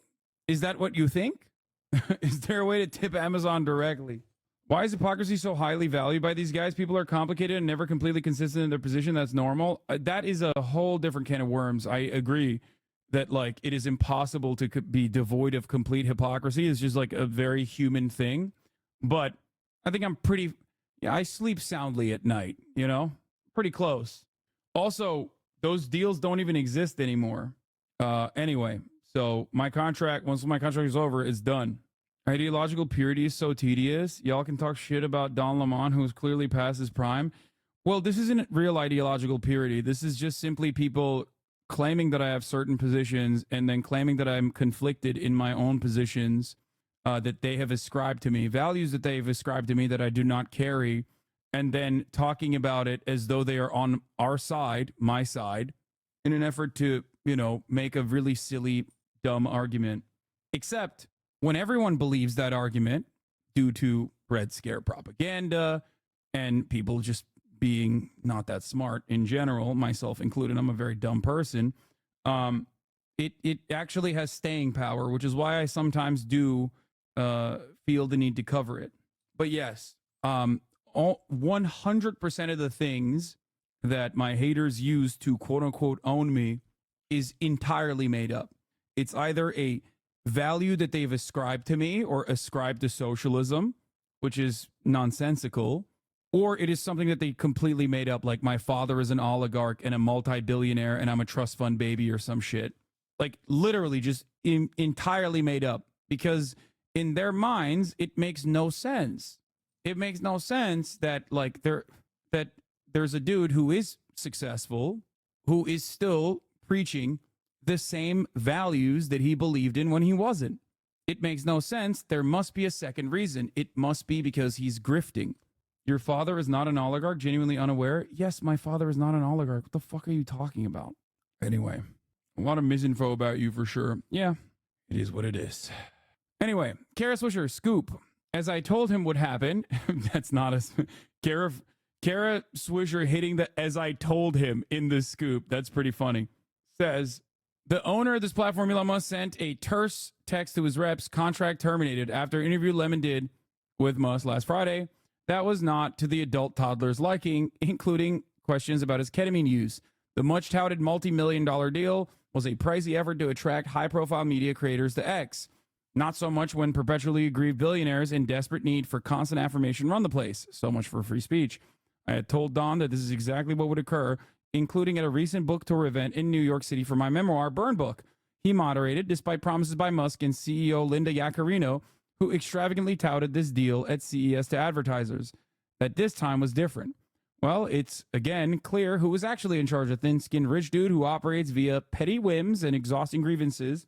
Is that what you think? Is there a way to tip Amazon directly? Why is hypocrisy so highly valued by these guys? People are complicated and never completely consistent in their position. That's normal. That is a whole different can of worms. I agree that like it is impossible to be devoid of complete hypocrisy. It's just like a very human thing. But I think I'm pretty, yeah, I sleep soundly at night, you know, pretty close. Also, those deals don't even exist anymore. Anyway, so my contract, once my contract is over, it's done. Ideological purity is so tedious. Y'all can talk shit about Don Lemon, who is clearly past his prime. Well, this isn't real ideological purity. This is just simply people claiming that I have certain positions and then claiming that I'm conflicted in my own positions that they have ascribed to me, values that they've ascribed to me that I do not carry, and then talking about it as though they are on our side, my side, in an effort to, you know, make a really silly, dumb argument. Except when everyone believes that argument due to Red Scare propaganda and people just being not that smart in general, myself included, I'm a very dumb person, it actually has staying power, which is why I sometimes do feel the need to cover it. But yes, 100% of the things that my haters use to quote unquote own me is entirely made up. It's either a value that they've ascribed to me or ascribed to socialism, which is nonsensical, or it is something that they completely made up, like my father is an oligarch and a multi-billionaire and I'm a trust fund baby or some shit. Like literally just entirely made up, because in their minds it makes no sense. It makes no sense that like there's a dude who is successful who is still preaching the same values that he believed in when he wasn't. It makes no sense. There must be a second reason. It must be because he's grifting. Your father is not an oligarch, genuinely unaware? Yes, my father is not an oligarch. What the fuck are you talking about? Anyway, a lot of misinfo about you for sure. Yeah, it is what it is. Anyway, Kara Swisher, scoop. As I told him would happen, that's not a... Kara Swisher hitting the as I told him in the scoop. That's pretty funny. Says, the owner of this platform, Elon Musk, sent a terse text to his reps, contract terminated, after an interview Lemon did with Musk last Friday. That was not to the adult toddler's liking, including questions about his ketamine use. The much-touted multi-million-dollar deal was a pricey effort to attract high-profile media creators to X. Not so much when perpetually aggrieved billionaires in desperate need for constant affirmation run the place. So much for free speech. I had told Don that this is exactly what would occur, including at a recent book tour event in New York City for my memoir, Burn Book. He moderated, despite promises by Musk and CEO Linda Yaccarino, who extravagantly touted this deal at CES to advertisers. That this time was different. Well, it's, again, clear who was actually in charge. A thin-skinned rich dude who operates via petty whims and exhausting grievances,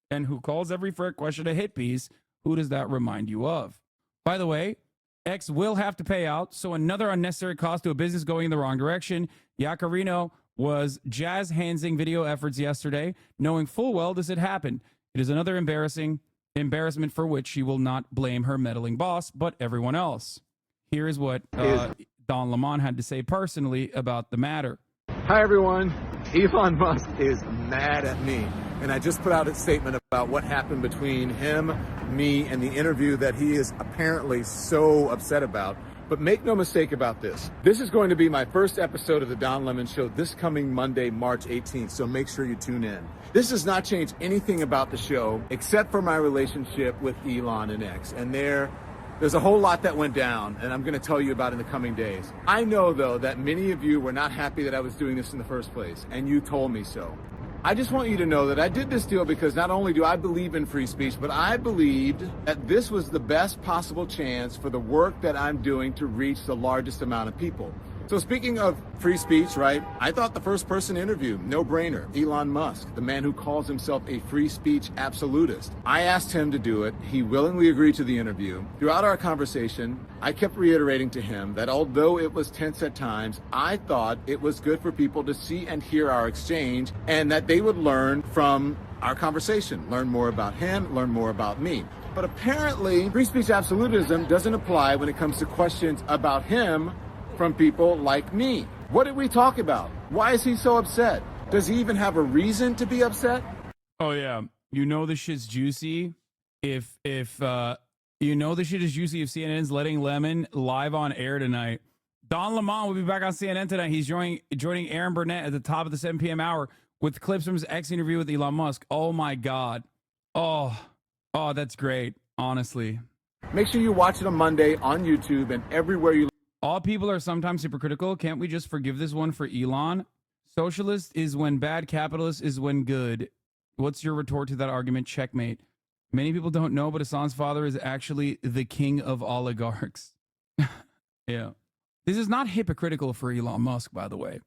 and who calls every fair question a hit piece. Who does that remind you of? By the way, X will have to pay out, so another unnecessary cost to a business going in the wrong direction. Yaccarino was jazz-handsing video efforts yesterday, knowing full well this had happened. It is another embarrassment for which she will not blame her meddling boss, but everyone else. Here is what Don Lemon had to say personally about the matter. Hi, everyone. Elon Musk is mad at me, and I just put out a statement about what happened between him, me, and the interview that he is apparently so upset about. But make no mistake about this. This is going to be my first episode of the Don Lemon Show this coming Monday, March 18th, so make sure you tune in. This does not change anything about the show except for my relationship with Elon and X. And there's a whole lot that went down, and I'm going to tell you about in the coming days. I know, though, that many of you were not happy that I was doing this in the first place, and you told me so. I just want you to know that I did this deal because not only do I believe in free speech, but I believed that this was the best possible chance for the work that I'm doing to reach the largest amount of people. So speaking of free speech, right, I thought the first person interviewed, no brainer, Elon Musk, the man who calls himself a free speech absolutist. I asked him to do it. He willingly agreed to the interview. Throughout our conversation, I kept reiterating to him that although it was tense at times, I thought it was good for people to see and hear our exchange and that they would learn from our conversation, learn more about him, learn more about me. But apparently, free speech absolutism doesn't apply when it comes to questions about him from people like me. What did we talk about? Why is he so upset? Does he even have a reason to be upset? Oh yeah, you know the shit's juicy if you know the shit is juicy if CNN's letting Lemon live on air tonight. Don Lemon will be back on CNN tonight. He's joining Aaron Burnett at the top of the 7 p.m. hour with clips from his X interview with Elon Musk. Oh my God. Oh, that's great. Honestly. Make sure you watch it on Monday on YouTube and everywhere you. All people are sometimes hypocritical. Can't we just forgive this one for Elon? Socialist is when bad, capitalist is when good. What's your retort to that argument? Checkmate. Many people don't know, but Hassan's father is actually the king of oligarchs. Yeah. This is not hypocritical for Elon Musk, by the way.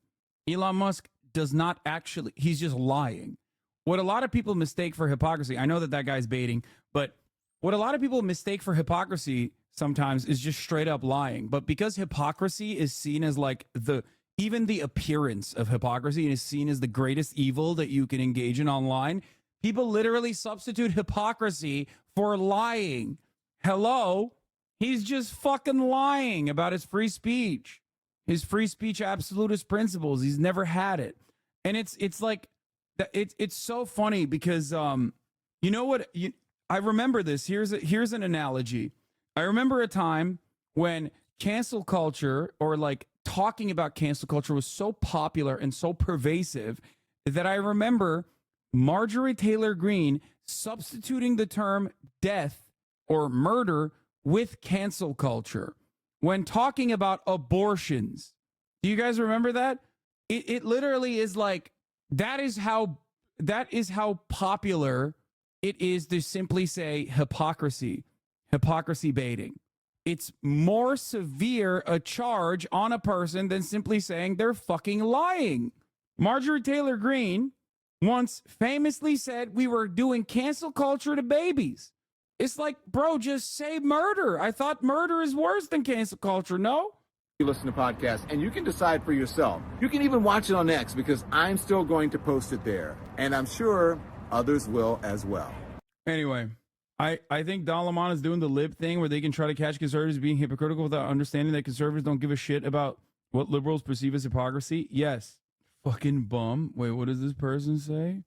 Elon Musk does not actually, he's just lying. What a lot of people mistake for hypocrisy, I know that guy's baiting, but what a lot of people mistake for hypocrisy sometimes is just straight up lying. But because hypocrisy is seen as like even the appearance of hypocrisy is seen as the greatest evil that you can engage in online, people literally substitute hypocrisy for lying. Hello? He's just fucking lying about his free speech. His free speech absolutist principles. He's never had it. And it's like it's so funny because you know what, I remember this. Here's an analogy. I remember a time when cancel culture or like talking about cancel culture was so popular and so pervasive that I remember Marjorie Taylor Greene substituting the term death or murder with cancel culture when talking about abortions. Do you guys remember that? It literally is like that is how popular it is to simply say hypocrisy baiting. It's more severe a charge on a person than simply saying they're fucking lying. Marjorie Taylor Greene once famously said we were doing cancel culture to babies. It's like, bro, just say murder. I thought murder is worse than cancel culture, no? You listen to podcasts and you can decide for yourself. You can even watch it on X because I'm still going to post it there. And I'm sure others will as well. Anyway, I think Don Lemon is doing the lib thing where they can try to catch conservatives being hypocritical without understanding that conservatives don't give a shit about what liberals perceive as hypocrisy. Yes. Fucking bum. Wait, what does this person say?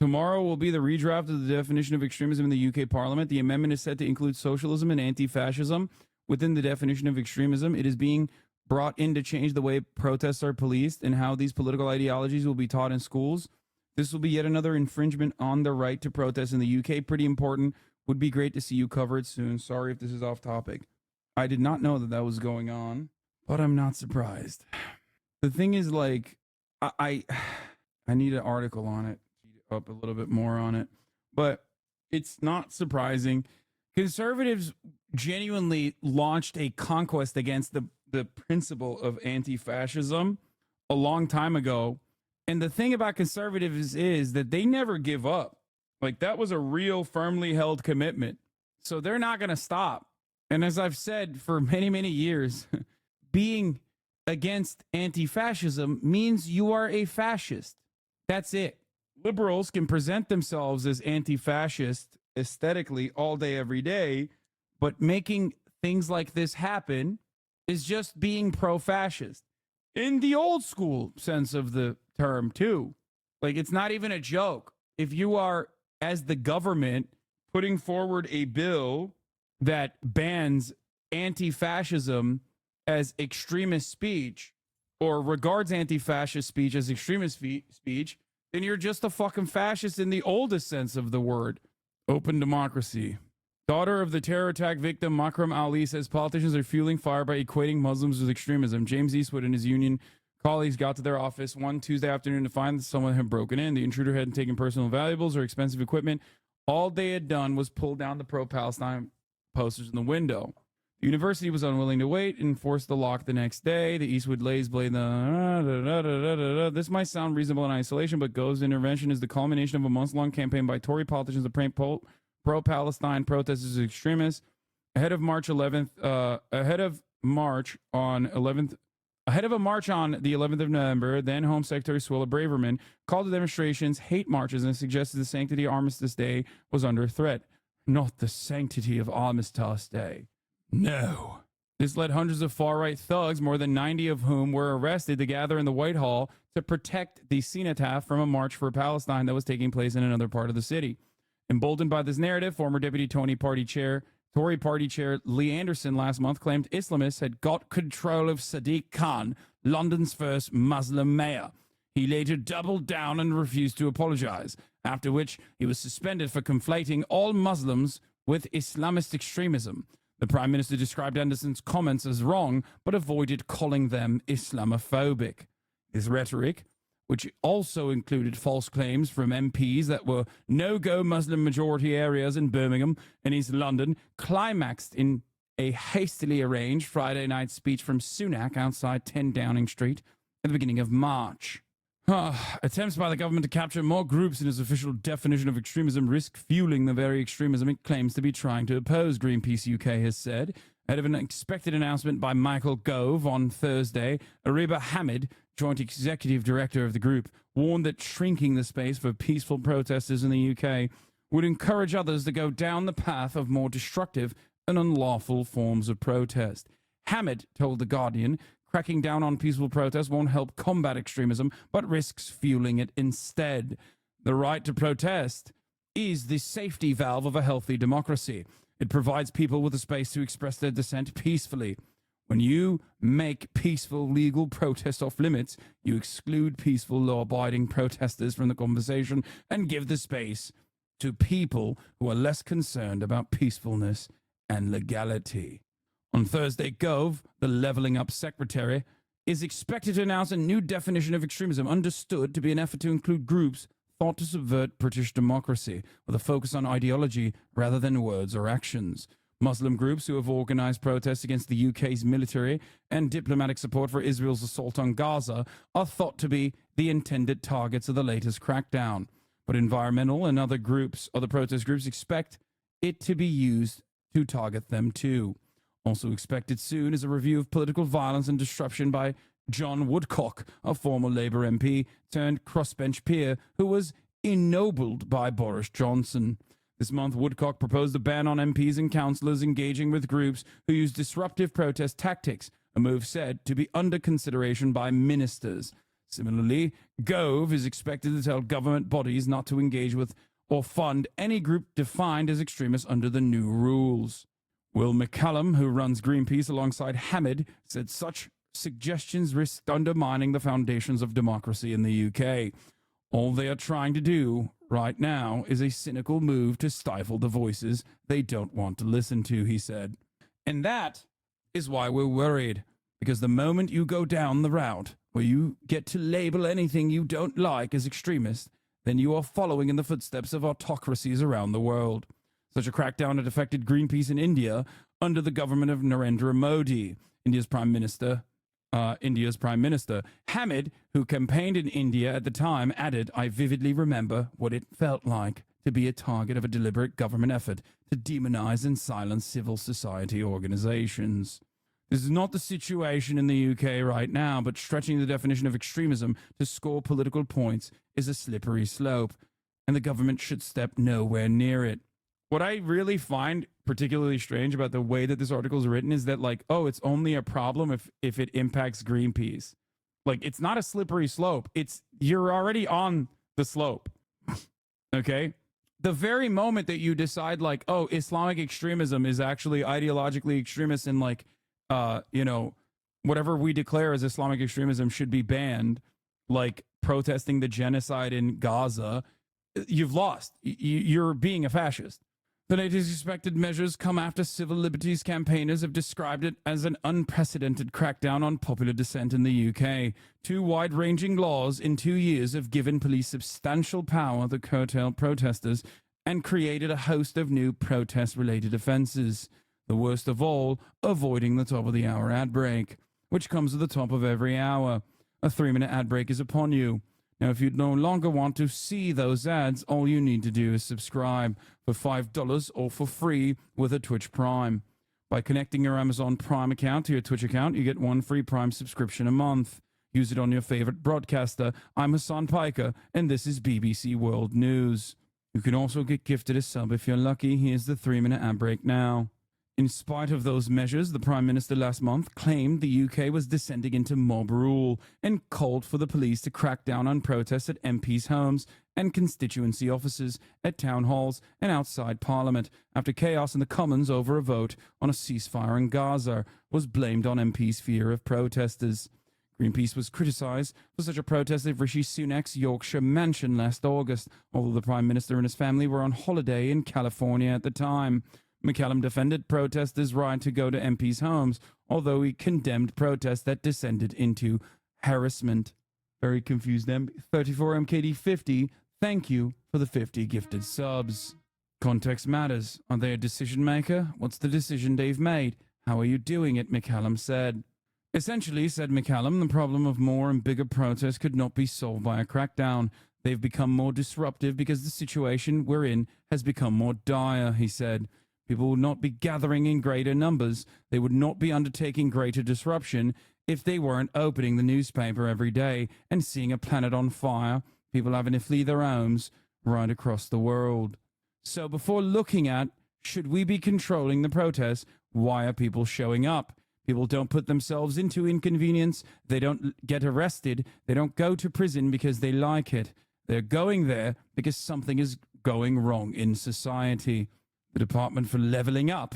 Tomorrow will be the redraft of the definition of extremism in the UK Parliament. The amendment is set to include socialism and anti-fascism within the definition of extremism. It is being brought in to change the way protests are policed and how these political ideologies will be taught in schools. This will be yet another infringement on the right to protest in the UK. Pretty important. Would be great to see you cover it soon. Sorry if this is off topic. I did not know that was going on, but I'm not surprised. The thing is, like, I need an article on it, up a little bit more on it, but it's not surprising. Conservatives genuinely launched a conquest against the principle of anti-fascism a long time ago. And the thing about conservatives is that they never give up. Like, that was a real firmly held commitment. So they're not going to stop. And as I've said for many, many years, being against anti-fascism means you are a fascist. That's it. Liberals can present themselves as anti-fascist aesthetically all day, every day, but making things like this happen is just being pro-fascist. In the old school sense of the term, too. Like, it's not even a joke. If you are, as the government, putting forward a bill that bans anti-fascism as extremist speech or regards anti-fascist speech as extremist speech, then you're just a fucking fascist in the oldest sense of the word. Open democracy. Daughter of the terror attack victim Makram Ali says politicians are fueling fire by equating Muslims with extremism. James Eastwood and his union colleagues got to their office one Tuesday afternoon to find that someone had broken in. The intruder hadn't taken personal valuables or expensive equipment. All they had done was pull down the pro-Palestine posters in the window. The university was unwilling to wait and forced the lock the next day. The Eastwood Lays blade This might sound reasonable in isolation, but Gove's intervention is the culmination of a months-long campaign by Tory politicians to paint pro-Palestine protesters as extremists. Ahead of a march on the 11th of November, then Home Secretary Swilla Braverman called the demonstrations hate marches and suggested the sanctity of Armistice Day was under threat. Not the sanctity of Armistice Day. No. This led hundreds of far-right thugs, more than 90 of whom were arrested, to gather in the Whitehall to protect the cenotaph from a march for Palestine that was taking place in another part of the city. Emboldened by this narrative, former Deputy Tory Party Chair Lee Anderson last month claimed Islamists had got control of Sadiq Khan, London's first Muslim mayor. He later doubled down and refused to apologize, after which he was suspended for conflating all Muslims with Islamist extremism. The Prime Minister described Anderson's comments as wrong, but avoided calling them Islamophobic. His rhetoric, which also included false claims from MPs that were no-go Muslim majority areas in Birmingham and East London, climaxed in a hastily arranged Friday night speech from Sunak outside 10 Downing Street at the beginning of March. Attempts by the government to capture more groups in its official definition of extremism risk fueling the very extremism it claims to be trying to oppose, Greenpeace UK has said. Ahead of an expected announcement by Michael Gove on Thursday, Ariba Hamid, joint executive director of the group, warned that shrinking the space for peaceful protesters in the UK would encourage others to go down the path of more destructive and unlawful forms of protest. Hamid told The Guardian, cracking down on peaceful protest won't help combat extremism, but risks fueling it instead. The right to protest is the safety valve of a healthy democracy. It provides people with a space to express their dissent peacefully. When you make peaceful legal protest off limits, you exclude peaceful law-abiding protesters from the conversation and give the space to people who are less concerned about peacefulness and legality. On Thursday, Gove, the Levelling Up Secretary, is expected to announce a new definition of extremism, understood to be an effort to include groups thought to subvert British democracy, with a focus on ideology rather than words or actions. Muslim groups who have organized protests against the UK's military and diplomatic support for Israel's assault on Gaza are thought to be the intended targets of the latest crackdown. But environmental and other protest groups expect it to be used to target them too. Also expected soon is a review of political violence and disruption by John Woodcock, a former Labour MP turned crossbench peer who was ennobled by Boris Johnson. This month, Woodcock proposed a ban on MPs and councillors engaging with groups who use disruptive protest tactics, a move said to be under consideration by ministers. Similarly, Gove is expected to tell government bodies not to engage with or fund any group defined as extremist under the new rules. Will McCallum, who runs Greenpeace alongside Hamid, said such suggestions risk undermining the foundations of democracy in the UK. All they are trying to do right now is a cynical move to stifle the voices they don't want to listen to, he said. And that is why we're worried, because the moment you go down the route where you get to label anything you don't like as extremist, then you are following in the footsteps of autocracies around the world. Such a crackdown had affected Greenpeace in India under the government of Narendra Modi, India's Prime Minister. Hamid, who campaigned in India at the time, added, "I vividly remember what it felt like to be a target of a deliberate government effort to demonize and silence civil society organizations." This is not the situation in the UK right now, but stretching the definition of extremism to score political points is a slippery slope, and the government should step nowhere near it. What I really find particularly strange about the way that this article is written is that, like, oh, it's only a problem if it impacts Greenpeace. Like, it's not a slippery slope. You're already on the slope. Okay? The very moment that you decide, like, oh, Islamic extremism is actually ideologically extremist and, like, whatever we declare as Islamic extremism should be banned, like protesting the genocide in Gaza, you've lost. You're being a fascist. The latest expected measures come after civil liberties campaigners have described it as an unprecedented crackdown on popular dissent in the UK. 2 wide-ranging laws in 2 years have given police substantial power to curtail protesters and created a host of new protest-related offences. The worst of all, avoiding the top-of-the-hour ad break, which comes at the top of every hour. A 3-minute ad break is upon you. Now, if you no longer want to see those ads, all you need to do is subscribe for $5 or for free with a Twitch Prime. By connecting your Amazon Prime account to your Twitch account, you get 1 free Prime subscription a month. Use it on your favorite broadcaster. I'm Hassan Piker, and this is BBC World News. You can also get gifted a sub if you're lucky. Here's the 3-minute ad break now. In spite of those measures, the Prime Minister last month claimed the UK was descending into mob rule and called for the police to crack down on protests at MPs' homes and constituency offices, at town halls and outside Parliament, after chaos in the Commons over a vote on a ceasefire in Gaza was blamed on MPs' fear of protesters. Greenpeace was criticised for such a protest at Rishi Sunak's Yorkshire mansion last August, although the Prime Minister and his family were on holiday in California at the time. McCallum defended protesters' right to go to MPs' homes, although he condemned protests that descended into harassment. Very confused. 34 MKD 50, thank you for the 50 gifted subs. Context matters. Are they a decision maker? What's the decision they've made? How are you doing it? McCallum said. Essentially, said McCallum, the problem of more and bigger protests could not be solved by a crackdown. They've become more disruptive because the situation we're in has become more dire, he said. People would not be gathering in greater numbers. They would not be undertaking greater disruption if they weren't opening the newspaper every day and seeing a planet on fire, people having to flee their homes right across the world. So before looking at, should we be controlling the protests, why are people showing up? People don't put themselves into inconvenience. They don't get arrested. They don't go to prison because they like it. They're going there because something is going wrong in society. The Department for Levelling Up,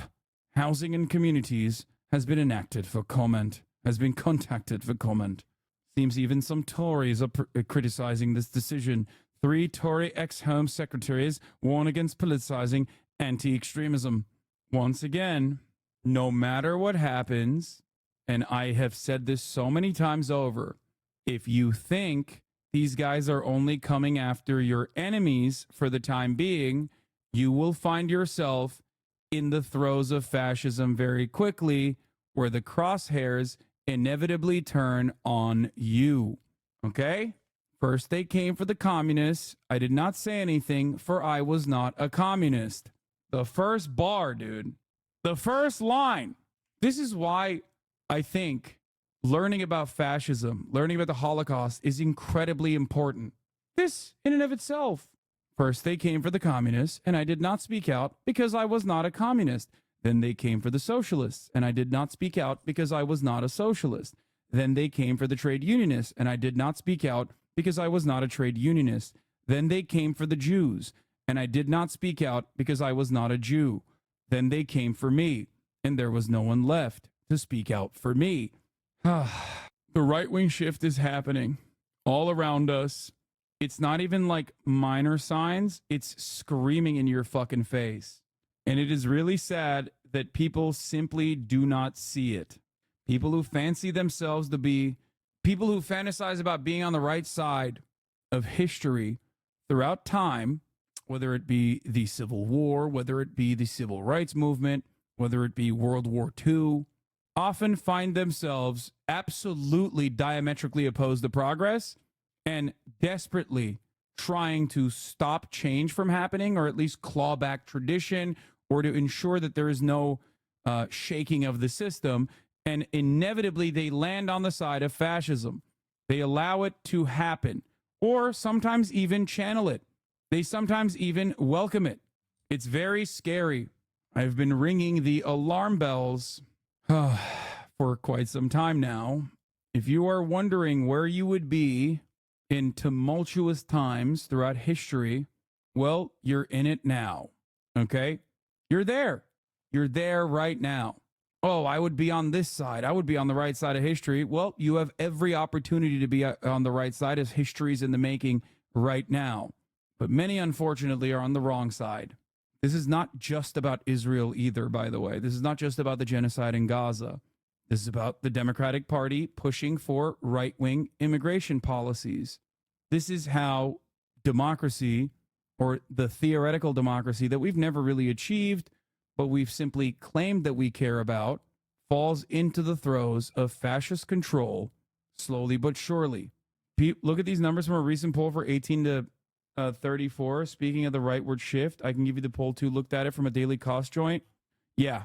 Housing and Communities has been contacted for comment. Seems even some Tories are criticizing this decision. 3 Tory ex-Home Secretaries warn against politicizing anti-extremism. Once again, no matter what happens, and I have said this so many times over, if you think these guys are only coming after your enemies for the time being, you will find yourself in the throes of fascism very quickly, where the crosshairs inevitably turn on you. Okay? First, they came for the communists. I did not say anything, for I was not a communist. The first bar, dude. The first line. This is why I think learning about fascism, learning about the Holocaust is incredibly important. This, in and of itself. First, they came for the communists, and I did not speak out because I was not a communist. Then they came for the socialists, and I did not speak out because I was not a socialist. Then they came for the trade unionists, and I did not speak out because I was not a trade unionist. Then they came for the Jews, and I did not speak out because I was not a Jew. Then they came for me, and there was no one left to speak out for me. The right-wing shift is happening all around us. It's not even like minor signs. It's screaming in your fucking face. And it is really sad that people simply do not see it. People who fancy themselves to be, people who fantasize about being on the right side of history throughout time, whether it be the Civil War, whether it be the Civil Rights Movement, whether it be World War II, often find themselves absolutely diametrically opposed to progress and desperately trying to stop change from happening, or at least claw back tradition, or to ensure that there is no shaking of the system. And inevitably, they land on the side of fascism. They allow it to happen, or sometimes even channel it. They sometimes even welcome it. It's very scary. I've been ringing the alarm bells for quite some time now. If you are wondering where you would be in tumultuous times throughout history, well, you're in it now, okay? You're there. You're there right now. oh, I would be on this side. I would be on the right side of history. Well, you have every opportunity to be on the right side as history's in the making right now. But many, unfortunately, are on the wrong side. This is not just about Israel either, by the way. This is not just about the genocide in Gaza. This is about the Democratic Party pushing for right-wing immigration policies. This is how democracy, or the theoretical democracy that we've never really achieved, but we've simply claimed that we care about, falls into the throes of fascist control, slowly but surely. Look at these numbers from a recent poll for 18 to 34. Speaking of the rightward shift, I can give you the poll too. Looked at it from a daily cost joint. Yeah,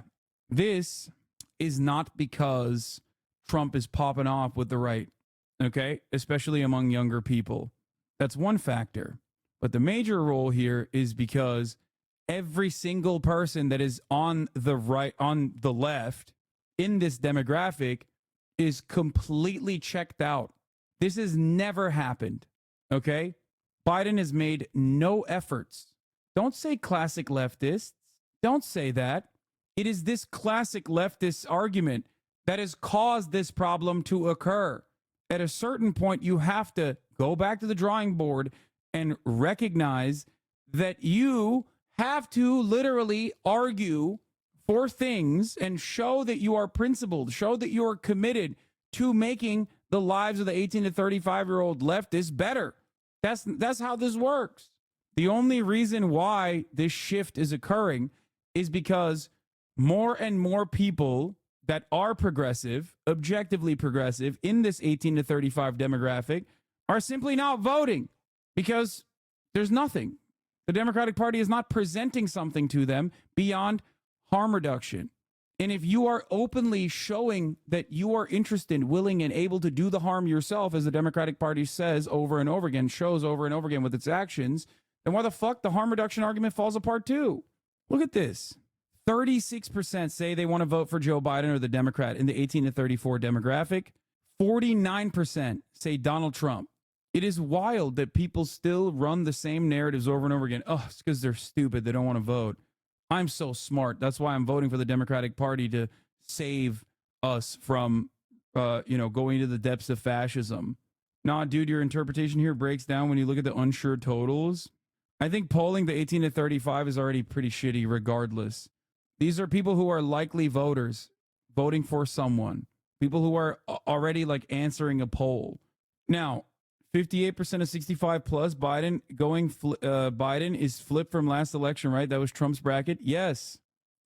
this is not because Trump is popping off with the right, okay? Especially among younger people. That's one factor. But the major role here is because every single person that is on the right, on the left in this demographic is completely checked out. This has never happened, okay? Biden has made no efforts. Don't say classic leftists. Don't say that. It is this classic leftist argument that has caused this problem to occur. At a certain point, you have to go back to the drawing board and recognize that you have to literally argue for things and show that you are principled, show that you are committed to making the lives of the 18 to 35-year-old leftists better. That's how this works. The only reason why this shift is occurring is because more and more people that are progressive, objectively progressive, in this 18 to 35 demographic are simply not voting because there's nothing. The Democratic Party is not presenting something to them beyond harm reduction. And if you are openly showing that you are interested, willing, and able to do the harm yourself, as the Democratic Party says over and over again, shows over and over again with its actions, then why the fuck the harm reduction argument falls apart too? Look at this. 36% say they want to vote for Joe Biden or the Democrat in the 18 to 34 demographic. 49% say Donald Trump. It is wild that people still run the same narratives over and over again. Oh, it's because they're stupid. They don't want to vote. I'm so smart. That's why I'm voting for the Democratic Party to save us from, going to the depths of fascism. Nah, dude, your interpretation here breaks down when you look at the unsure totals. I think polling the 18 to 35 is already pretty shitty regardless. These are people who are likely voters voting for someone. People who are already answering a poll. Now, 58% of 65 plus Biden Biden is flipped from last election, right? That was Trump's bracket. Yes.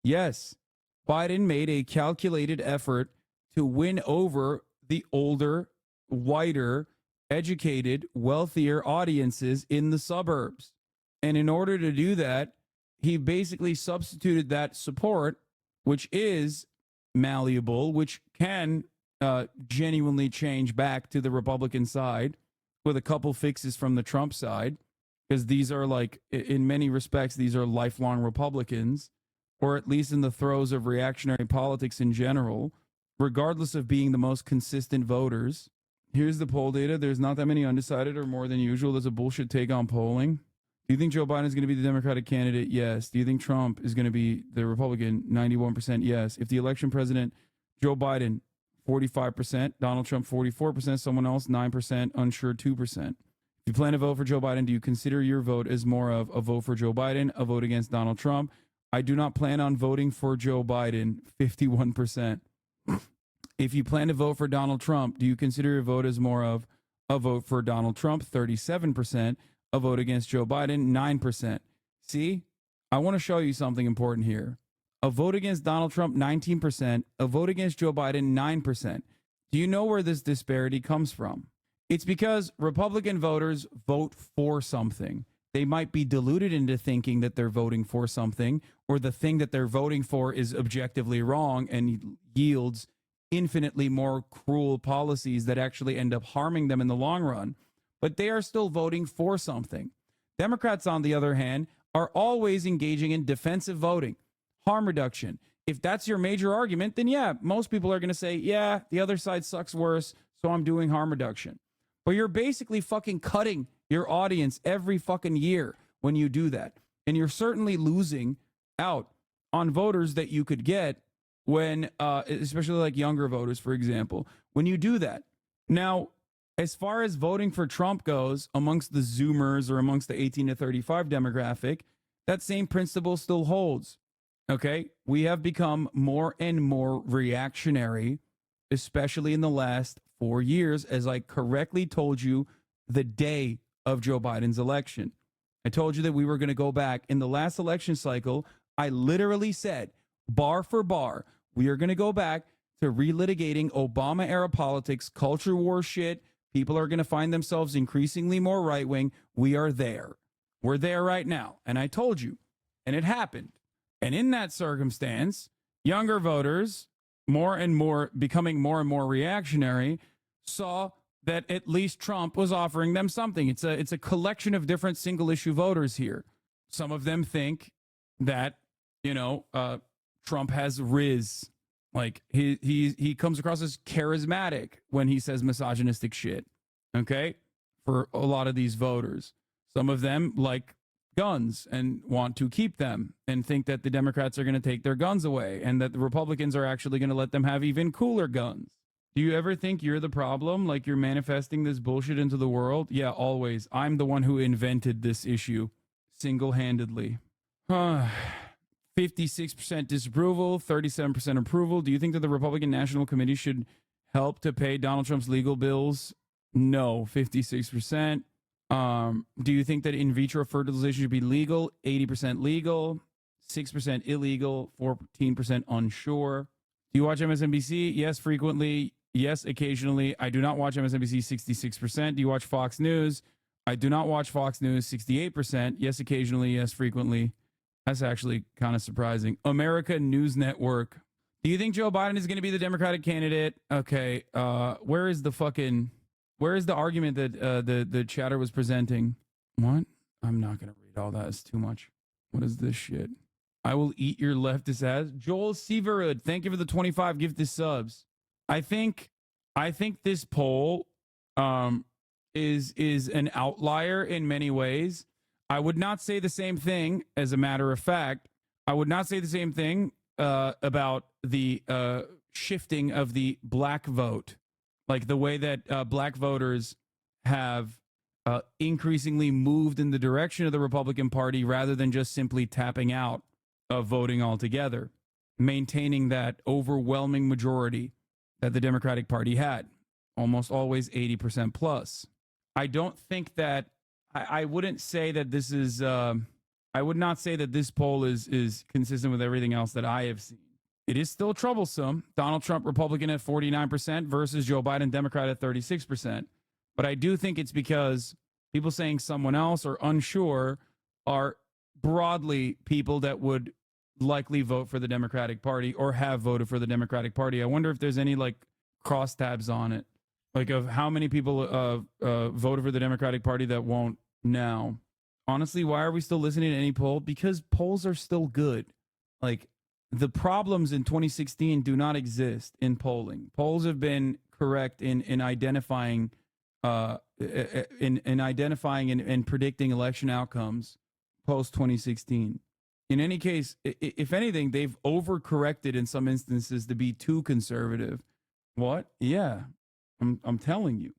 Biden made a calculated effort to win over the older, whiter, educated, wealthier audiences in the suburbs. And in order to do that, he basically substituted that support, which is malleable, which can genuinely change back to the Republican side, with a couple fixes from the Trump side, because these are in many respects, these are lifelong Republicans, or at least in the throes of reactionary politics in general, regardless of being the most consistent voters. Here's the poll data. There's not that many undecided or more than usual. That's a bullshit take on polling. Do you think Joe Biden is going to be the Democratic candidate? Yes. Do you think Trump is going to be the Republican? 91%. Yes. If the election president, Joe Biden, 45%, Donald Trump 44%, someone else 9%, unsure 2%. If you plan to vote for Joe Biden, do you consider your vote as more of a vote for Joe Biden, a vote against Donald Trump? I do not plan on voting for Joe Biden, 51%. If you plan to vote for Donald Trump, do you consider your vote as more of a vote for Donald Trump, 37%, a vote against Joe Biden, 9%. See, I want to show you something important here. A vote against Donald Trump, 19%. A vote against Joe Biden, 9%. Do you know where this disparity comes from? It's because Republican voters vote for something. They might be deluded into thinking that they're voting for something, or the thing that they're voting for is objectively wrong and yields infinitely more cruel policies that actually end up harming them in the long run. But they are still voting for something. Democrats, on the other hand, are always engaging in defensive voting. Harm reduction. If that's your major argument, then yeah, most people are going to say, yeah, the other side sucks worse, so I'm doing harm reduction. But you're basically fucking cutting your audience every fucking year when you do that. And you're certainly losing out on voters that you could get when, especially like younger voters, for example, when you do that. Now, as far as voting for Trump goes, amongst the Zoomers or amongst the 18 to 35 demographic, that same principle still holds. Okay, we have become more and more reactionary, especially in the last 4 years, as I correctly told you the day of Joe Biden's election. I told you that we were going to go back. In the last election cycle, I literally said, bar for bar, we are going to go back to relitigating Obama-era politics, culture war shit. People are going to find themselves increasingly more right-wing. We are there. We're there right now. And I told you, and it happened. And in that circumstance, younger voters, more and more becoming more and more reactionary, saw that at least Trump was offering them something. It's a collection of different single issue voters here. Some of them think that, Trump has riz. Like he comes across as charismatic when he says misogynistic shit. Okay? For a lot of these voters. Some of them like guns and want to keep them and think that the Democrats are going to take their guns away and that the Republicans are actually going to let them have even cooler guns. Do you ever think you're the problem? Like you're manifesting this bullshit into the world? Yeah, always. I'm the one who invented this issue single-handedly. 56% disapproval, 37% approval. Do you think that the Republican National Committee should help to pay Donald Trump's legal bills? No, 56%. Do you think that in vitro fertilization should be legal? 80% legal, 6% illegal, 14% unsure. Do you watch MSNBC? Yes, frequently. Yes, occasionally. I do not watch MSNBC, 66%. Do you watch Fox News? I do not watch Fox News, 68%. Yes, occasionally. Yes, frequently. That's actually kind of surprising. America News Network. Do you think Joe Biden is going to be the Democratic candidate? Okay. Where is the argument that the chatter was presenting? What? I'm not going to read all that. It's too much. What is this shit? I will eat your leftist ass. Joel Severud, thank you for the 25 gifted subs. I think this poll is an outlier in many ways. I would not say the same thing, as a matter of fact. I would not say the same thing about the shifting of the black vote. Like the way that black voters have increasingly moved in the direction of the Republican Party rather than just simply tapping out of voting altogether, maintaining that overwhelming majority that the Democratic Party had, almost always 80% plus. I don't think that, I wouldn't say that this is, I would not say that this poll is consistent with everything else that I have seen. It is still troublesome. Donald Trump, Republican at 49% versus Joe Biden, Democrat at 36%. But I do think it's because people saying someone else or unsure are broadly people that would likely vote for the Democratic Party or have voted for the Democratic Party. I wonder if there's any like crosstabs on it, like of how many people voted for the Democratic Party that won't now. Honestly, why are we still listening to any poll? Because polls are still good. Like the problems in 2016 do not exist in polling. Polls have been correct in identifying in identifying and predicting election outcomes post 2016. In any case, if anything, they've overcorrected in some instances to be too conservative. What? Yeah, I'm telling you.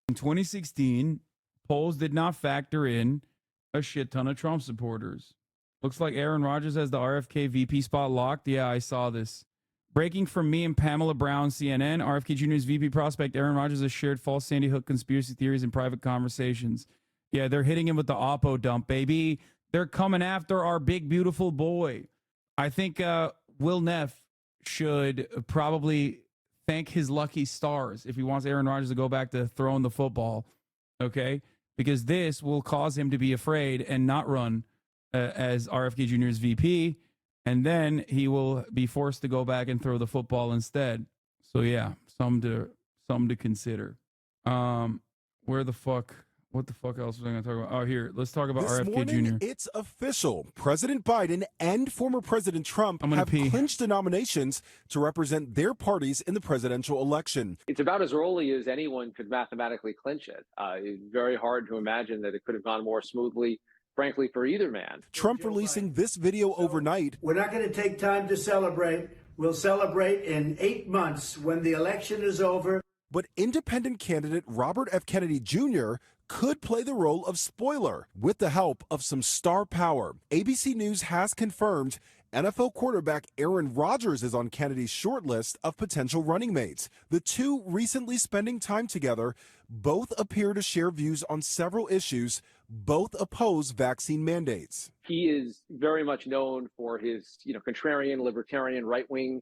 In 2016, polls did not factor in a shit ton of Trump supporters. Looks like Aaron Rodgers has the RFK VP spot locked. Yeah, I saw this. Breaking from me and Pamela Brown, CNN. RFK Jr.'s VP prospect Aaron Rodgers has shared false Sandy Hook conspiracy theories in private conversations. Yeah, they're hitting him with the Oppo dump, baby. They're coming after our big, beautiful boy. I think Will Neff should probably thank his lucky stars if he wants Aaron Rodgers to go back to throwing the football, okay? Because this will cause him to be afraid and not run as RFK Jr.'s VP, and then he will be forced to go back and throw the football instead. So yeah, some to consider. What the fuck else was I going to talk about? Oh, here. Let's talk about this RFK morning, Jr. It's official. President Biden and former President Trump have clinched the nominations to represent their parties in the presidential election. It's about as early as anyone could mathematically clinch it. It's very hard to imagine that it could have gone more smoothly, frankly, for either man. Trump releasing this video overnight. We're not going to take time to celebrate. We'll celebrate in 8 months when the election is over. But independent candidate Robert F. Kennedy Jr. could play the role of spoiler with the help of some star power. ABC News has confirmed NFL quarterback Aaron Rodgers is on Kennedy's short list of potential running mates. The two recently spending time together, both appear to share views on several issues. Both oppose vaccine mandates. He is very much known for his, contrarian, libertarian, right-wing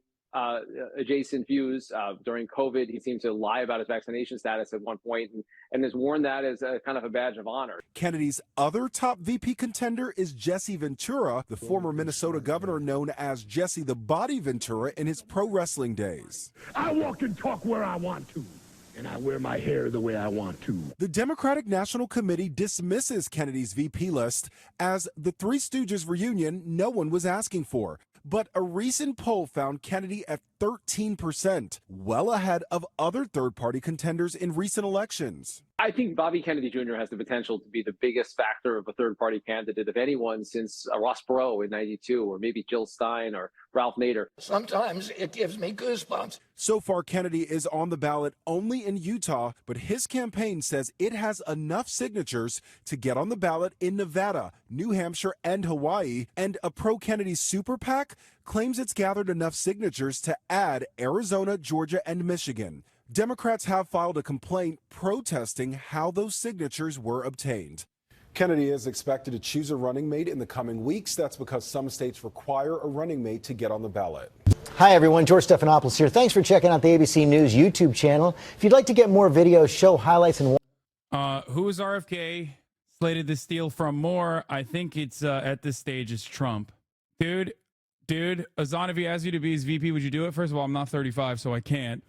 adjacent views. During COVID, he seemed to lie about his vaccination status at one point and has worn that as a kind of a badge of honor. Kennedy's other top VP contender is Jesse Ventura, the former Minnesota governor known as Jesse the Body Ventura in his pro wrestling days. I walk and talk where I want to, and I wear my hair the way I want to. The Democratic National Committee dismisses Kennedy's VP list as the Three Stooges reunion no one was asking for. But a recent poll found Kennedy at 13%, well ahead of other third-party contenders in recent elections. I think Bobby Kennedy Jr. has the potential to be the biggest factor of a third-party candidate of anyone since Ross Perot in '92, or maybe Jill Stein or Ralph Nader. Sometimes it gives me goosebumps. So far, Kennedy is on the ballot only in Utah, but his campaign says it has enough signatures to get on the ballot in Nevada, New Hampshire, and Hawaii. And a pro-Kennedy super PAC claims it's gathered enough signatures to add Arizona, Georgia, and Michigan. Democrats have filed a complaint protesting how those signatures were obtained. Kennedy is expected to choose a running mate in the coming weeks. That's because some states require a running mate to get on the ballot. Hi, everyone. George Stephanopoulos here. Thanks for checking out the ABC News YouTube channel. If you'd like to get more videos, show highlights, and who is RFK slated to steal from more? I think it's at this stage is Trump. Dude, Azan, if he asked you to be his VP, would you do it? First of all, I'm not 35, so I can't.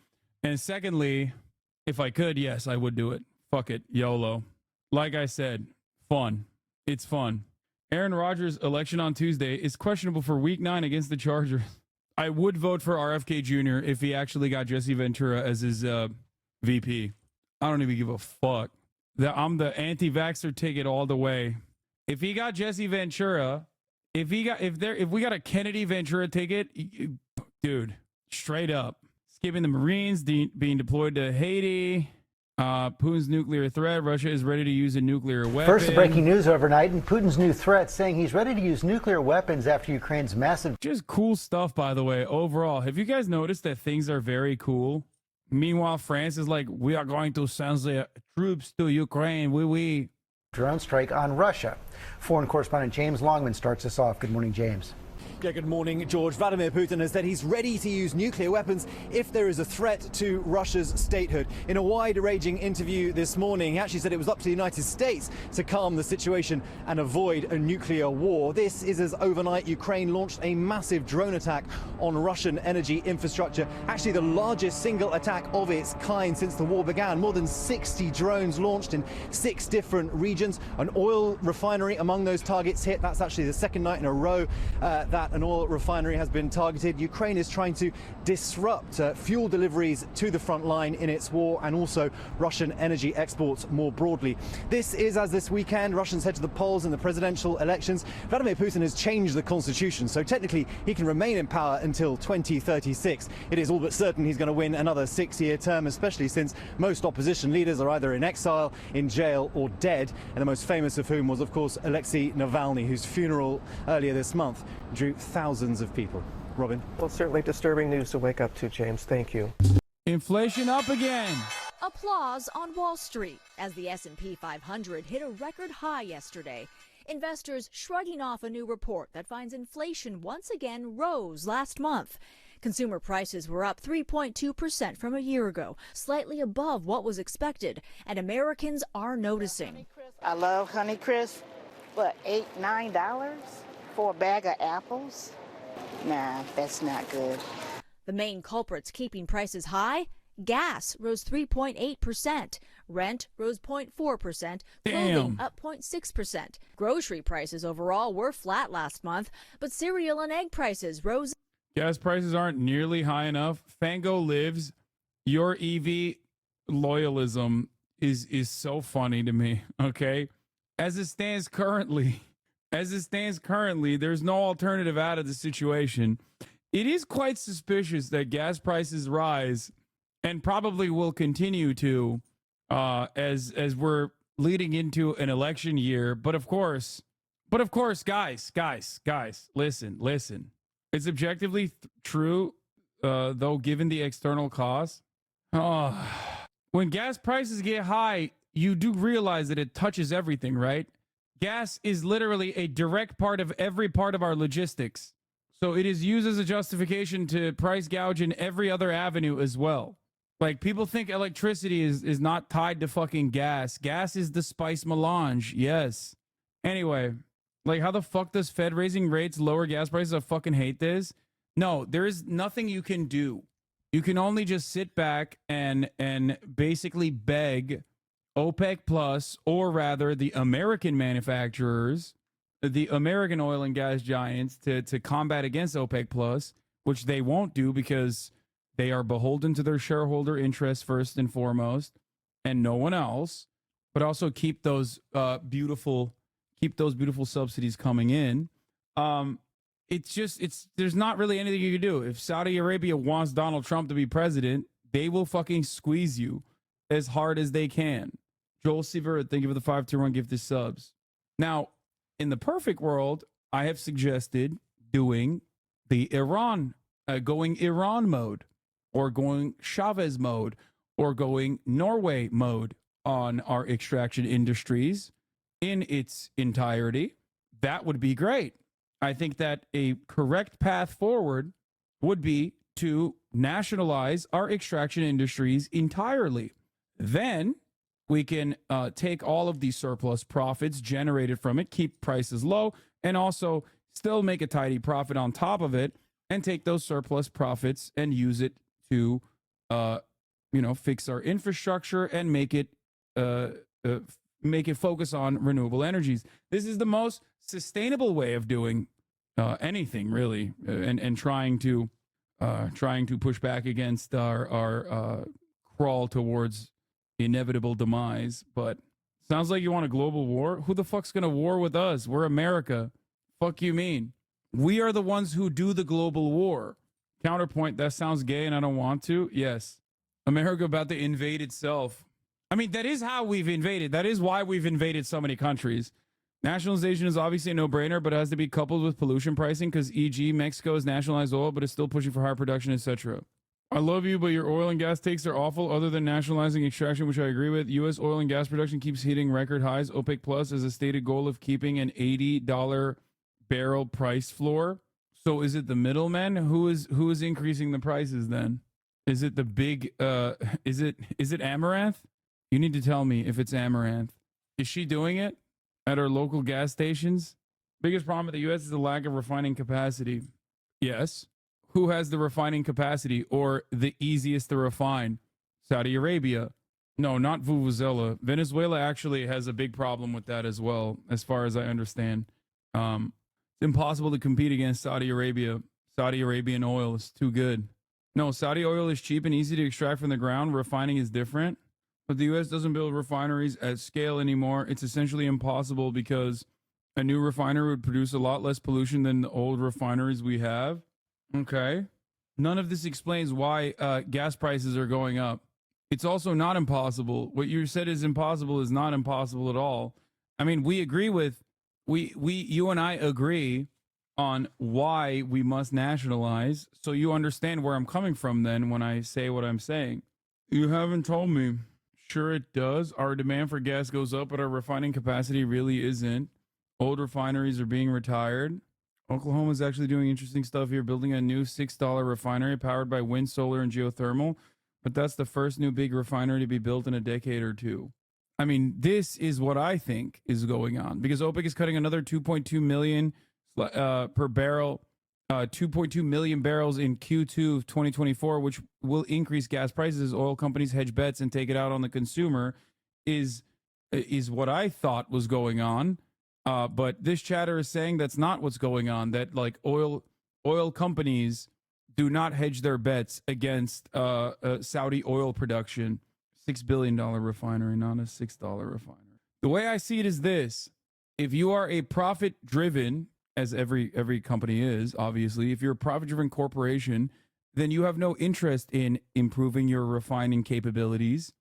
And secondly, if I could, yes, I would do it. Fuck it. YOLO. Like I said, fun. It's fun. Aaron Rodgers' election on Tuesday is questionable for Week 9 against the Chargers. I would vote for RFK Jr. if he actually got Jesse Ventura as his VP. I don't even give a fuck. I'm the anti-vaxxer ticket all the way. If he got Jesse Ventura, if we got a Kennedy Ventura ticket, dude, straight up. Skipping the Marines being deployed to Haiti. Putin's nuclear threat. Russia is ready to use a nuclear weapon. First, the breaking news overnight, and Putin's new threat saying he's ready to use nuclear weapons after Ukraine's massive... Just cool stuff, by the way, overall. Have you guys noticed that things are very cool? Meanwhile, France is like, we are going to send the troops to Ukraine. Oui. Drone strike on Russia. Foreign correspondent James Longman starts us off. Good morning, James. Yeah, good morning, George. Vladimir Putin has said he's ready to use nuclear weapons if there is a threat to Russia's statehood. In a wide-ranging interview this morning, he actually said it was up to the United States to calm the situation and avoid a nuclear war. This is as overnight Ukraine launched a massive drone attack on Russian energy infrastructure, actually the largest single attack of its kind since the war began. More than 60 drones launched in 6 different regions. An oil refinery among those targets hit. That's actually the second night in a row that an oil refinery has been targeted. Ukraine is trying to disrupt fuel deliveries to the front line in its war, and also Russian energy exports more broadly. This is as this weekend Russians head to the polls in the presidential elections. Vladimir Putin has changed the constitution, so technically he can remain in power until 2036. It is all but certain he's going to win another 6-year term, especially since most opposition leaders are either in exile, in jail, or dead, and the most famous of whom was, of course, Alexei Navalny, whose funeral earlier this month drew thousands of people. Robin? Well, certainly disturbing news to wake up to, James. Thank you. Inflation up again. Applause on Wall Street as the S&P 500 hit a record high yesterday. Investors shrugging off a new report that finds inflation once again rose last month. Consumer prices were up 3.2% from a year ago, slightly above what was expected, and Americans are noticing. I love Honeycrisp, but $8, $9 for a bag of apples? Nah, that's not good. The main culprits keeping prices high: gas rose 3.8%, rent rose 0.4%, clothing up 0.6%. Grocery prices overall were flat last month, but cereal and egg prices rose. Gas prices aren't nearly high enough. Fango lives. Your EV loyalism is so funny to me, okay? As it stands currently, there's no alternative out of the situation. it is quite suspicious that gas prices rise and probably will continue to as we're leading into an election year. But of course, guys, listen. It's objectively true, though, given the external costs. When gas prices get high, you do realize that it touches everything, right? Gas is literally a direct part of every part of our logistics. So it is used as a justification to price gouge in every other avenue as well. Like, people think electricity is not tied to fucking gas. Gas is the spice melange. Yes. Anyway, like, how the fuck does Fed raising rates lower gas prices? I fucking hate this. No, there is nothing you can do. You can only just sit back and basically beg OPEC Plus, or rather the American manufacturers, the American oil and gas giants, to combat against OPEC Plus, which they won't do because they are beholden to their shareholder interests first and foremost, and no one else. But also keep those beautiful subsidies coming in. There's not really anything you can do. If Saudi Arabia wants Donald Trump to be president, they will fucking squeeze you as hard as they can. Joel Seaver, thank you for the 521 gifted subs. Now, in the perfect world, I have suggested doing the going Iran mode, or going Chavez mode, or going Norway mode on our extraction industries in its entirety. That would be great. I think that a correct path forward would be to nationalize our extraction industries entirely. Then we can take all of the surplus profits generated from it, keep prices low, and also still make a tidy profit on top of it, and take those surplus profits and use it to, fix our infrastructure and make it focus on renewable energies. This is the most sustainable way of doing anything, really, and trying to push back against our crawl towards inevitable demise. But sounds like you want a global war. Who the fuck's gonna war with us? We're America. Fuck you mean? We are the ones who do the global war. Counterpoint, that sounds gay and I don't want to. Yes. America about to invade itself. I mean, that is how we've invaded. That is why we've invaded so many countries. Nationalization is obviously a no-brainer, but it has to be coupled with pollution pricing, because, e.g., Mexico has nationalized oil, but is still pushing for higher production, etc. I love you, but your oil and gas takes are awful. Other than nationalizing extraction, which I agree with, U.S. oil and gas production keeps hitting record highs. OPEC Plus has a stated goal of keeping an $80 barrel price floor. So is it the middlemen? Who is increasing the prices then? Is it the big, is it Amaranth? You need to tell me if it's Amaranth. Is she doing it at our local gas stations? Biggest problem with the U.S. is the lack of refining capacity. Yes. Who has the refining capacity, or the easiest to refine? Saudi Arabia. No, not Vuvuzela. Venezuela actually has a big problem with that as well, as far as I understand. It's impossible to compete against Saudi Arabia. Saudi Arabian oil is too good. No, Saudi oil is cheap and easy to extract from the ground. Refining is different. But the U.S. doesn't build refineries at scale anymore. It's essentially impossible because a new refinery would produce a lot less pollution than the old refineries we have. Okay. None of this explains why gas prices are going up. It's also not impossible. What you said is impossible is not impossible at all. I mean, we agree with, you and I agree on why we must nationalize. So you understand where I'm coming from then when I say what I'm saying. You haven't told me. Sure it does. Our demand for gas goes up, but our refining capacity really isn't. Old refineries are being retired. Oklahoma is actually doing interesting stuff here, building a new $6 refinery powered by wind, solar, and geothermal. But that's the first new big refinery to be built in a decade or two. I mean, this is what I think is going on, because OPEC is cutting another 2.2 million per barrel, 2.2 million barrels in Q2 of 2024, which will increase gas prices as oil companies hedge bets and take it out on the consumer, is what I thought was going on. But this chatter is saying that's not what's going on, that like oil companies do not hedge their bets against Saudi oil production. $6 billion refinery, not a $6 refinery. The way I see it is this: if you are a profit-driven as every company is, obviously. If you're a profit-driven corporation, then you have no interest in improving your refining capabilities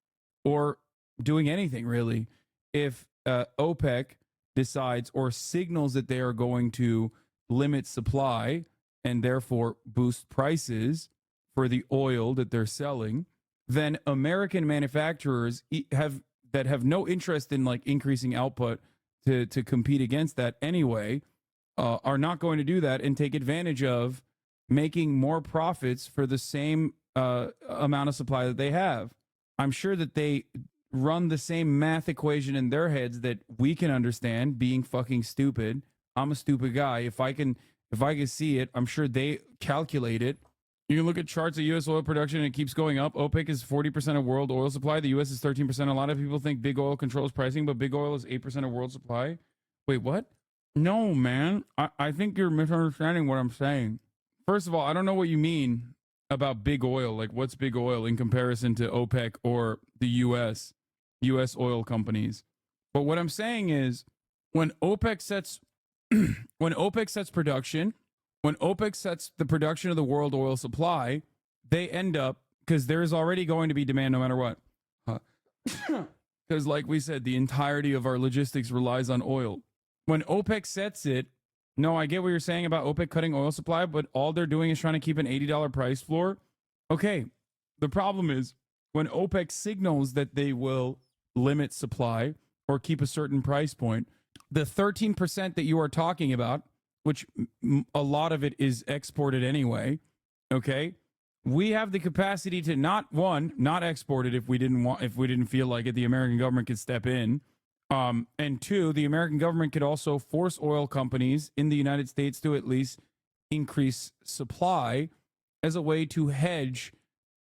or doing anything, really. If OPEC decides or signals that they are going to limit supply and therefore boost prices for the oil that they're selling, then American manufacturers have no interest in like increasing output to compete against that anyway, are not going to do that and take advantage of making more profits for the same amount of supply that they have. I'm sure that they run the same math equation in their heads that we can understand, being fucking stupid. I'm a stupid guy. If I can see it, I'm sure they calculate it. You can look at charts of U.S. oil production, and it keeps going up. OPEC is 40% of world oil supply. The U.S. is 13%. A lot of people think big oil controls pricing, but big oil is 8% of world supply. Wait, what? No, man. I think you're misunderstanding what I'm saying. First of all, I don't know what you mean about big oil. Like, what's big oil in comparison to OPEC or the U.S. oil companies? But what I'm saying is, when OPEC sets production, when OPEC sets the production of the world oil supply, they end up, because there is already going to be demand no matter what. Because like we said, the entirety of our logistics relies on oil. When OPEC sets it, no, I get what you're saying about OPEC cutting oil supply, but all they're doing is trying to keep an $80 price floor. Okay, the problem is when OPEC signals that they will limit supply or keep a certain price point, the 13% that you are talking about, which a lot of it is exported anyway, okay? We have the capacity to not export it if we didn't feel like it. The American government could step in. And two, the American government could also force oil companies in the United States to at least increase supply as a way to hedge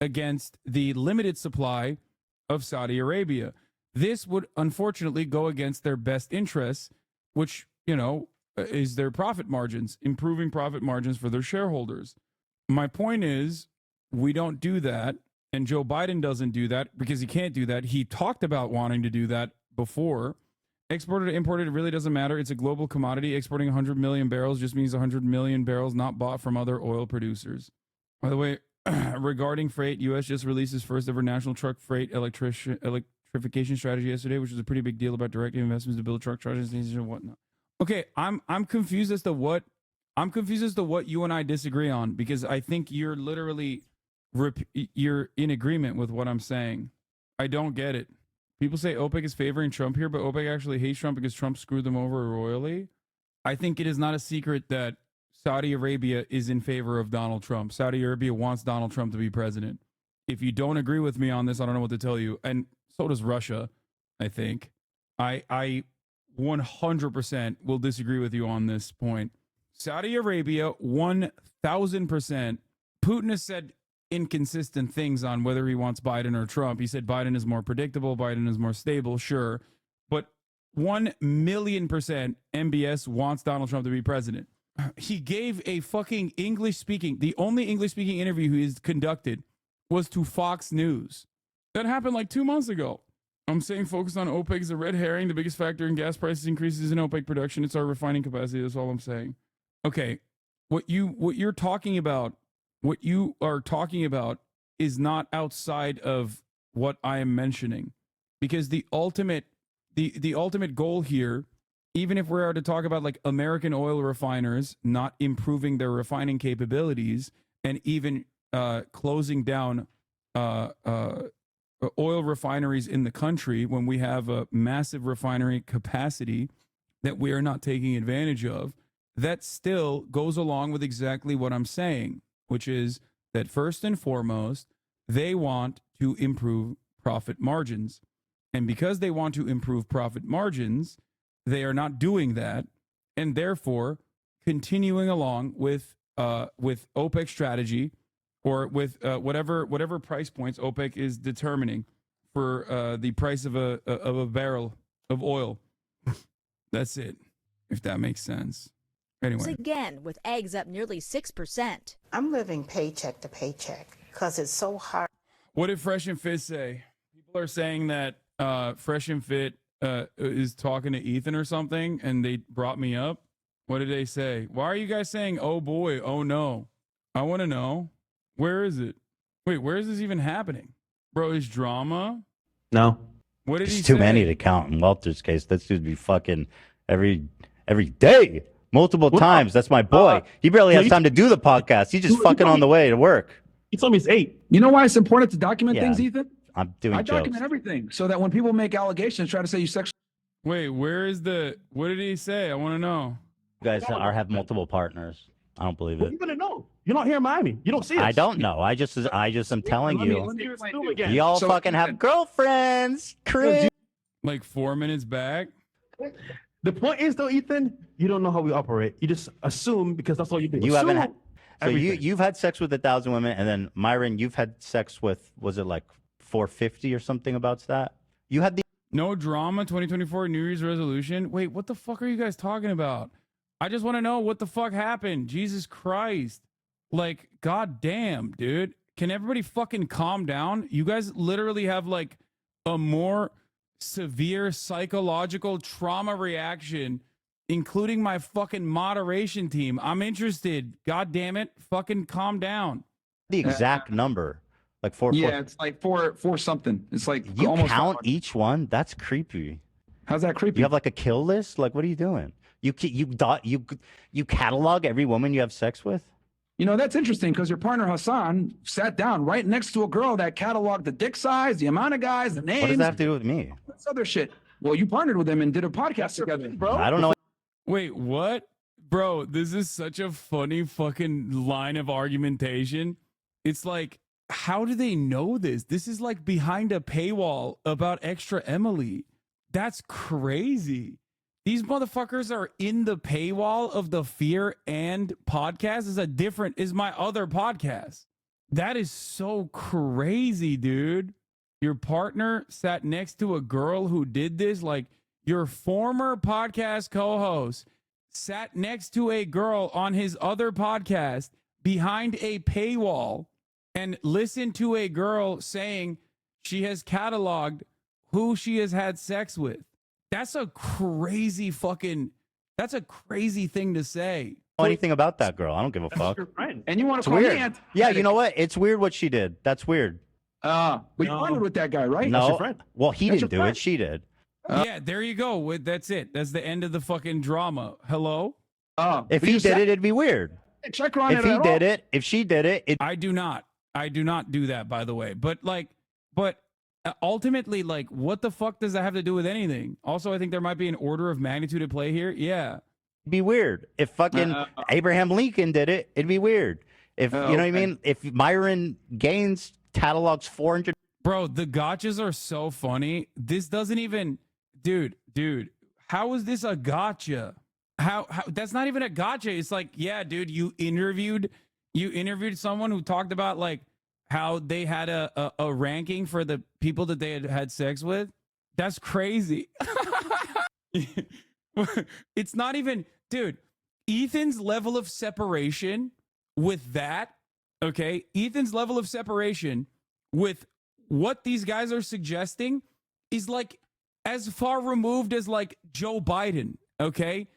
against the limited supply of Saudi Arabia. This would unfortunately go against their best interests, which, is their profit margins, improving profit margins for their shareholders. My point is, we don't do that, and Joe Biden doesn't do that because he can't do that. He talked about wanting to do that before. Exported or imported, it really doesn't matter. It's a global commodity. Exporting 100 million barrels just means 100 million barrels not bought from other oil producers. By the way, regarding freight, U.S. just released its first ever national truck freight electrification strategy yesterday, which is a pretty big deal about directing investments to build truck charging stations and whatnot. Okay, I'm confused as to what you and I disagree on, because I think you're literally you're in agreement with what I'm saying. I don't get it. People say OPEC is favoring Trump here, but OPEC actually hates Trump because Trump screwed them over royally. I think it is not a secret that Saudi Arabia is in favor of Donald Trump. Saudi Arabia wants Donald Trump to be president. If you don't agree with me on this, I don't know what to tell you. And so does Russia, I think. I 100% will disagree with you on this point. Saudi Arabia, 1,000%. Putin has said inconsistent things on whether he wants Biden or Trump. He said Biden is more predictable, Biden is more stable, sure. But 1,000,000% MBS wants Donald Trump to be president. He gave a fucking the only English-speaking interview he's conducted was to Fox News. That happened like 2 months ago. I'm saying focus on OPEC is a red herring. The biggest factor in gas prices increases in OPEC production. It's our refining capacity. That's all I'm saying. Okay, what you are talking about is not outside of what I am mentioning, because the ultimate goal here, even if we are to talk about like American oil refiners not improving their refining capabilities and even closing down oil refineries in the country when we have a massive refinery capacity that we are not taking advantage of, that still goes along with exactly what I'm saying, which is that first and foremost, they want to improve profit margins. And because they want to improve profit margins, they are not doing that, and therefore continuing along with OPEC strategy, or with whatever price points OPEC is determining for the price of a barrel of oil. That's it, if that makes sense. Anyway. Again, with eggs up nearly 6%. I'm living paycheck to paycheck because it's so hard. What did Fresh and Fit say? People are saying that Fresh and Fit is talking to Ethan or something, and they brought me up. What did they say? Why are you guys saying, oh boy, oh no? I want to know. Where is it? Wait, where is this even happening? Bro, is drama? No. What did It's he too say? many to count in Walter's case. That dude be fucking every day, multiple times. That's my boy. He barely has time to do the podcast. He's just fucking on the way to work. He told me it's 8. You know why it's important to document Yeah, things, Ethan? I'm doing I jokes. document everything so that when people make allegations, try to say you sexually. Wait, where is the? What did he say? I want to know. You guys have multiple partners. I don't believe Well, it. you're gonna know. You're not here in Miami. You don't see it. I don't know. I just am telling Let me you. explain again. Y'all So, fucking have girlfriends, Chris. Like 4 minutes back. The point is, though, Ethan, you don't know how we operate. You just assume because that's all you do. You haven't had. Assume So everything. you've had sex with 1,000 women, and then Myron, you've had sex with, was it like 450 or something about that? You had the. No drama 2024 New Year's resolution. Wait, what the fuck are you guys talking about? I just want to know what the fuck happened. Jesus Christ. Like, god damn, dude. Can everybody fucking calm down? You guys literally have like a more severe psychological trauma reaction, including my fucking moderation team. I'm interested. God damn it. Fucking calm down. The exact number. Like four. Yeah, it's like four something. It's like You almost count each one? That's creepy. How's that creepy? You have like a kill list? Like, what are you doing? You catalog every woman you have sex with? You know, that's interesting because your partner Hassan sat down right next to a girl that cataloged the dick size, the amount of guys, the names. What does that have to do with me? That's other shit. Well, you partnered with them and did a podcast together, bro. I don't know. Wait, what? Bro, this is such a funny fucking line of argumentation. It's like, how do they know this? This is like behind a paywall about Extra Emily. That's crazy. These motherfuckers are in the paywall of the Fear and podcast. Is my other podcast. That is so crazy, dude. Your partner sat next to a girl who did this. Like, your former podcast co-host sat next to a girl on his other podcast behind a paywall and listened to a girl saying she has cataloged who she has had sex with. That's a crazy thing to say. Know anything about that girl? I don't give a fuck. Your friend. And you want It's to call weird. me anti- Yeah, you know what? It's weird what she did. That's weird. But you partnered with that guy, right? No. That's your friend. Well, he That's didn't your do friend. it. She did. Yeah, there you go. That's it. That's the end of the fucking drama. Hello? If he did it, it'd be weird. Check her on If it he at did all. it, if she did it, I do not do that, by the way. But ultimately, like, what the fuck does that have to do with anything? Also, I think there might be an order of magnitude at play here. Yeah. it'd be weird. If fucking Abraham Lincoln did it, it'd be weird. If you know what I mean? If Myron Gaines catalogs 400. Bro, the gotchas are so funny. This doesn't even, dude, how is this a gotcha? How that's not even a gotcha. It's like, yeah, dude, you interviewed someone who talked about like how they had a ranking for the people that they had sex with. That's crazy. It's not even, dude, Ethan's level of separation with that, okay? Ethan's level of separation with what these guys are suggesting is like as far removed as like Joe Biden, okay?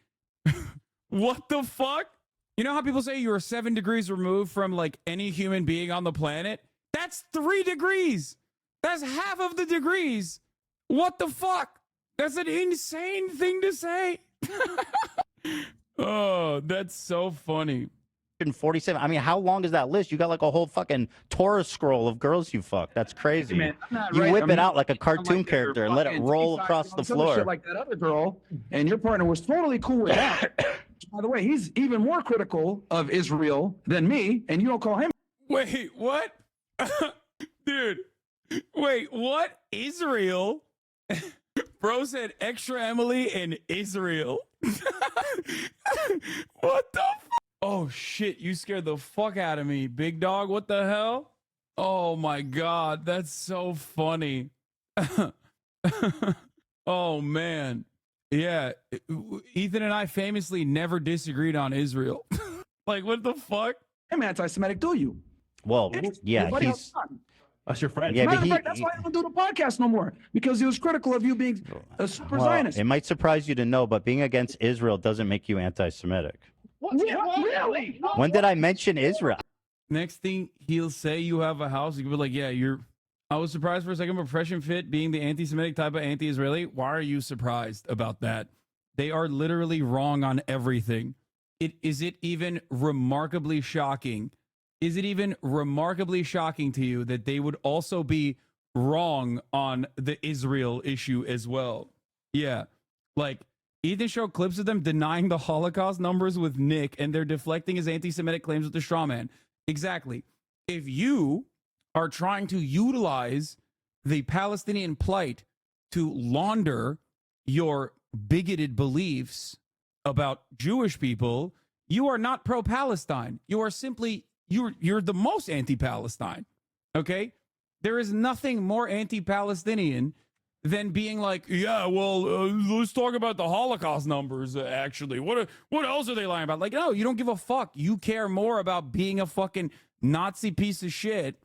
What the fuck? You know how people say you are 7 degrees removed from like any human being on the planet? That's 3 degrees. That's half of the degrees. What the fuck? That's an insane thing to say. Oh, that's so funny. 147. I mean, how long is that list? You got like a whole fucking Torah scroll of girls you fucked. That's crazy. Man, I'm not You right. whip I mean, it out like a I'm cartoon like character and let it fucking roll T-size across and the some other floor. shit like that other girl, and your partner was totally cool with that. By the way, he's even more critical of Israel than me, and you don't call him. Wait, what? Dude, wait, what? Israel? Bro said Extra Emily and Israel. What the fuck? Oh shit, you scared the fuck out of me, big dog. What the hell? Oh my god, that's so funny. Oh man. Yeah, Ethan and I famously never disagreed on Israel. Like, what the fuck? I'm anti-Semitic, do you? Well, yeah, Your buddy he's. Hassan. That's your friend. Yeah, Matter but of fact, that's why I don't do the podcast no more, because he was critical of you being a super well, Zionist. it might surprise you to know, but being against Israel doesn't make you anti-Semitic. What? Really? When did I mention Israel? Next thing he'll say, you have a house. You can be like, yeah, you're. I was surprised for a second, but Fresh and Fit being the anti-Semitic type of anti-Israeli. Why are you surprised about that? They are literally wrong on everything. Is it even remarkably shocking? Is it even remarkably shocking to you that they would also be wrong on the Israel issue as well? Yeah. Like, Ethan showed clips of them denying the Holocaust numbers with Nick, and they're deflecting his anti-Semitic claims with the straw man. Exactly. If you are trying to utilize the Palestinian plight to launder your bigoted beliefs about Jewish people, you are not pro-Palestine. You are simply, you're the most anti-Palestine. Okay? There is nothing more anti-Palestinian than being like, yeah, well, let's talk about the Holocaust numbers, actually. What else are they lying about? Like, no, you don't give a fuck. You care more about being a fucking Nazi piece of shit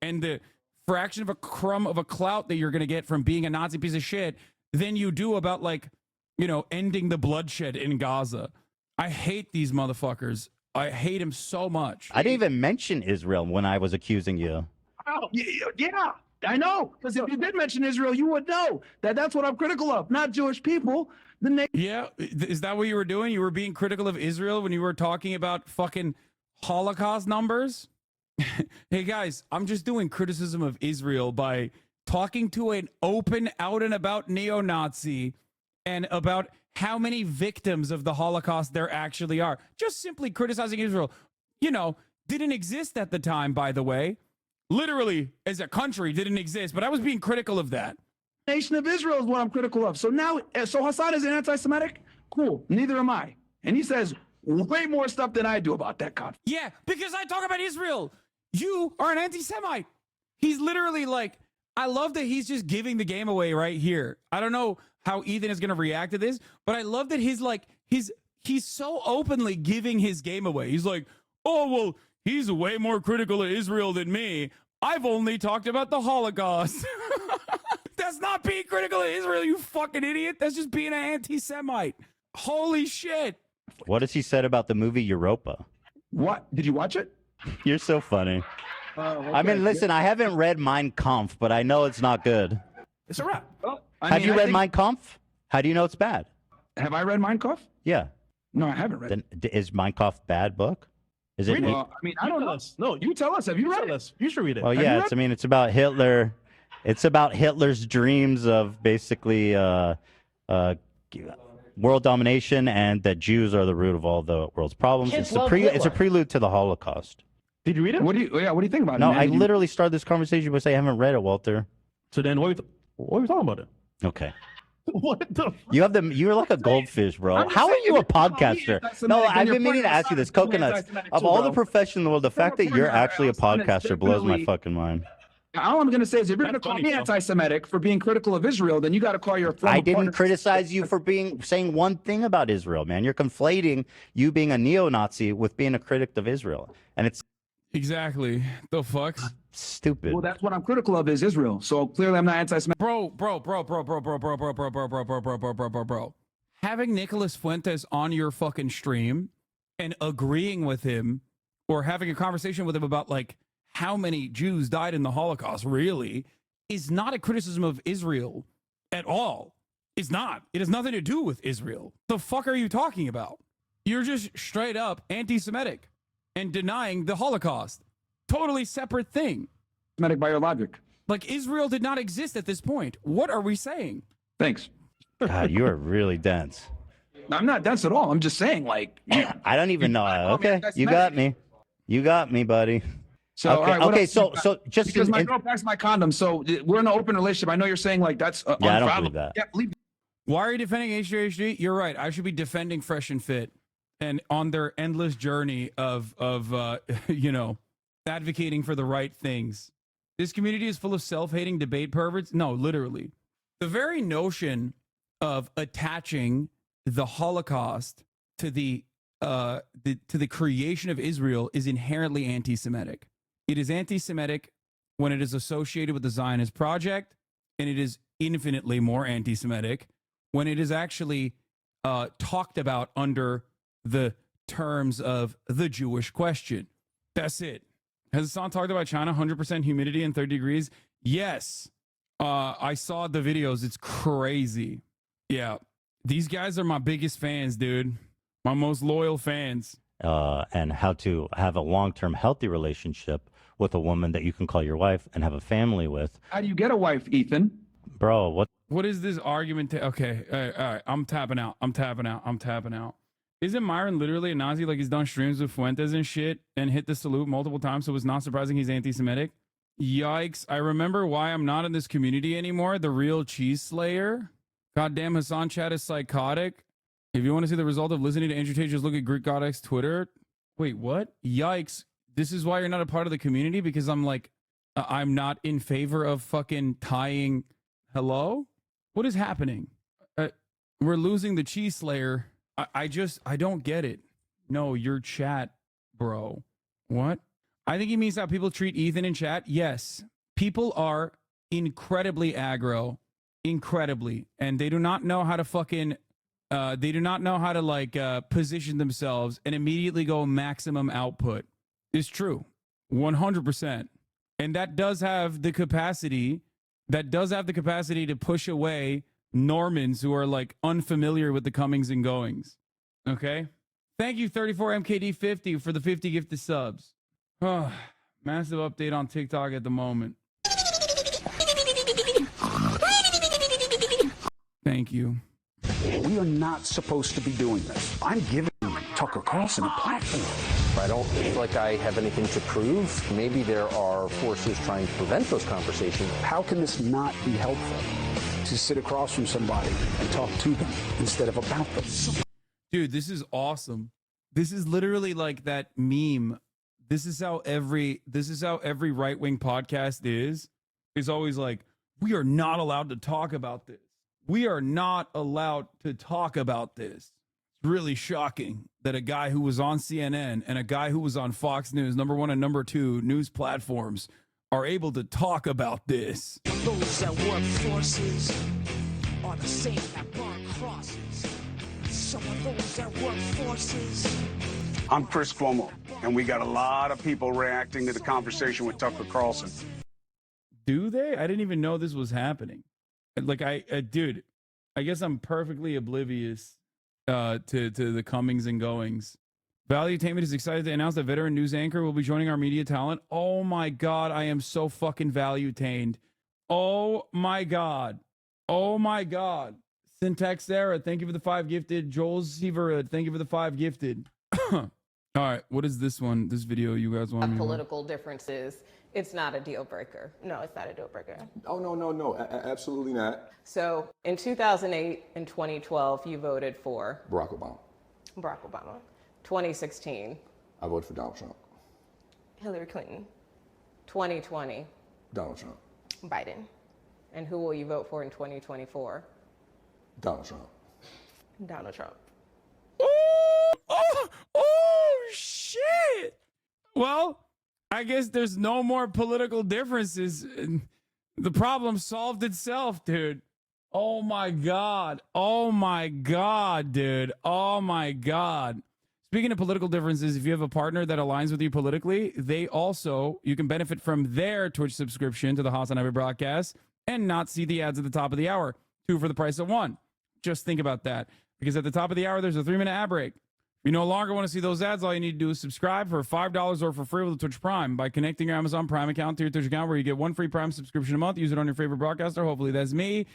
and the fraction of a crumb of a clout that you're going to get from being a Nazi piece of shit than you do about, like, you know, ending the bloodshed in Gaza. I hate these motherfuckers. I hate him so much. I didn't even mention Israel when I was accusing you. Oh, yeah, I know. Because if you did mention Israel, you would know that that's what I'm critical of, not Jewish people. Yeah, is that what you were doing? You were being critical of Israel when you were talking about fucking Holocaust numbers? Hey, guys, I'm just doing criticism of Israel by talking to an open, out and about neo-Nazi and about how many victims of the Holocaust there actually are. Just simply criticizing Israel. You know, didn't exist at the time, by the way. Literally, as a country, didn't exist, but I was being critical of that. Nation of Israel is what I'm critical of. So now, so Hassan is an anti-Semitic? Cool. Neither am I. And he says way more stuff than I do about that conflict. Yeah, because I talk about Israel. You are an anti-Semite. He's literally like, I love that he's just giving the game away right here. I don't know how Ethan is going to react to this, but I love that he's so openly giving his game away. He's like, oh, well, he's way more critical of Israel than me. I've only talked about the Holocaust. That's not being critical of Israel, you fucking idiot. That's just being an anti-Semite. Holy shit. What has he said about the movie Europa? What? Did you watch it? You're so funny. Okay. I mean, listen, I haven't read Mein Kampf, but I know it's not good. It's a wrap. Well, Have you read Mein Kampf? How do you know it's bad? Have I read Mein Kampf? Yeah. No, I haven't read it. Then is Mein Kampf bad book? Is it? Well, I mean, I don't know. No, you tell us. Have you read it? You should read it. Well, yeah. It's about Hitler. It's about Hitler's dreams of basically world domination, and that Jews are the root of all the world's problems. It's a prelude to the Holocaust. Did you read it? What do you think about it? No, man? I literally started this conversation by saying I haven't read it, Walter. So then, what are we talking about it? Okay. What the? You're like a goldfish, bro. How are you a podcaster? No, I've been meaning to ask you this. Coconuts, of all the professions in the world, the fact that you're actually a podcaster blows my fucking mind. All I'm going to say is, if you're going to call me anti-Semitic for being critical of Israel, then you got to call your. I didn't criticize you for saying one thing about Israel, man. You're conflating you being a neo-Nazi with being a critic of Israel, and it's exactly the fuck. Stupid. Well, that's what I'm critical of is Israel. So clearly, I'm not anti-Semitic. Bro. Having Nicholas Fuentes on your fucking stream and agreeing with him, or having a conversation with him about like how many Jews died in the Holocaust, really, is not a criticism of Israel at all. It's not. It has nothing to do with Israel. The fuck are you talking about? You're just straight up anti-Semitic and denying the Holocaust. Totally separate thing. Semitic by your logic. Like, Israel did not exist at this point. What are we saying? Thanks. God, you are really dense. I'm not dense at all. I'm just saying, like, I don't even know. Okay, you got me. You got me, buddy. So, okay, all right, okay. So just because my girl packs my condom, so we're in an open relationship. I know you're saying like that's yeah, I don't believe that. Yeah, believe. Why are you defending HGHG? You're right. I should be defending Fresh and Fit, and on their endless journey of you know, advocating for the right things. This community is full of self-hating debate perverts. No, literally, the very notion of attaching the Holocaust to the creation of Israel is inherently anti-Semitic. It is anti-Semitic when it is associated with the Zionist project, and it is infinitely more anti-Semitic when it is actually talked about under the terms of the Jewish question. That's it. Has Hassan talked about China 100% humidity and 30 degrees? Yes. I saw the videos. It's crazy. Yeah. These guys are my biggest fans, dude. My most loyal fans. And how to have a long-term healthy relationship with a woman that you can call your wife and have a family with. How do you get a wife, Ethan? Bro, what is this argument? Okay, all right. I'm tapping out. Isn't Myron literally a Nazi? Like, he's done streams with Fuentes and shit and hit the salute multiple times, so it's not surprising he's anti-Semitic. Yikes. I remember why I'm not in this community anymore. The real cheese slayer. Goddamn, Hassan Chat is psychotic. If you want to see the result of listening to Andrew Tate, just look at Greek God's Twitter. Wait, what? Yikes. This is why you're not a part of the community? Because I'm like, I'm not in favor of fucking tying. Hello? What is happening? We're losing the cheese slayer. I don't get it. No, your chat, bro. What? I think he means how people treat Ethan in chat. Yes. People are incredibly aggro. Incredibly. And they do not know how to fucking... they do not know how to like position themselves and immediately go maximum output. It's true. 100%. And that does have the capacity to push away Normans who are like unfamiliar with the comings and goings. Okay? Thank you 34MKD50 for the 50 gifted subs. Oh, massive update on TikTok at the moment. Thank you. We are not supposed to be doing this. I'm giving Tucker Carlson a platform. I don't feel like I have anything to prove. Maybe there are forces trying to prevent those conversations. How can this not be helpful to sit across from somebody and talk to them instead of about them? Dude, this is awesome. This is literally like that meme. This is how every right-wing podcast is. It's always like, we are not allowed to talk about this. We are not allowed to talk about this. It's really shocking that a guy who was on CNN and a guy who was on Fox News, #1 and #2 news platforms, are able to talk about this. Those that work forces are the same that burn crosses. Some of those that work forces. I'm Chris Cuomo, and we got a lot of people reacting to the conversation with Tucker Carlson. Do they? I didn't even know this was happening. Like, dude, I guess I'm perfectly oblivious to the comings and goings. Valuetainment is excited to announce that veteran news anchor will be joining our media talent. Oh my God, I am so fucking valuetained. Oh my God. Oh my God. Syntax Sarah, thank you for the 5 gifted. Joel Severud, thank you for the 5 gifted. All right, what is this one? This video you guys want me to watch? Political differences. It's not a deal breaker. No, it's not a deal breaker. Oh, no, absolutely not. So in 2008 and 2012, you voted for Barack Obama. 2016. I voted for Donald Trump. Hillary Clinton. 2020. Donald Trump. Biden. And who will you vote for in 2024? Donald Trump. Donald Trump. Oh, shit. Well, I guess there's no more political differences. The problem solved itself, dude. Oh my God. Oh my God, dude. Oh my God. Speaking of political differences, if you have a partner that aligns with you politically, you can benefit from their Twitch subscription to the Hassan Ivory broadcast and not see the ads at the top of the hour. 2 for the price of 1. Just think about that. Because at the top of the hour, there's a 3-minute ad break. If you no longer want to see those ads, all you need to do is subscribe for $5 or for free with the Twitch Prime by connecting your Amazon Prime account to your Twitch account, where you get 1 free Prime subscription a month. Use it on your favorite broadcaster. Hopefully that's me.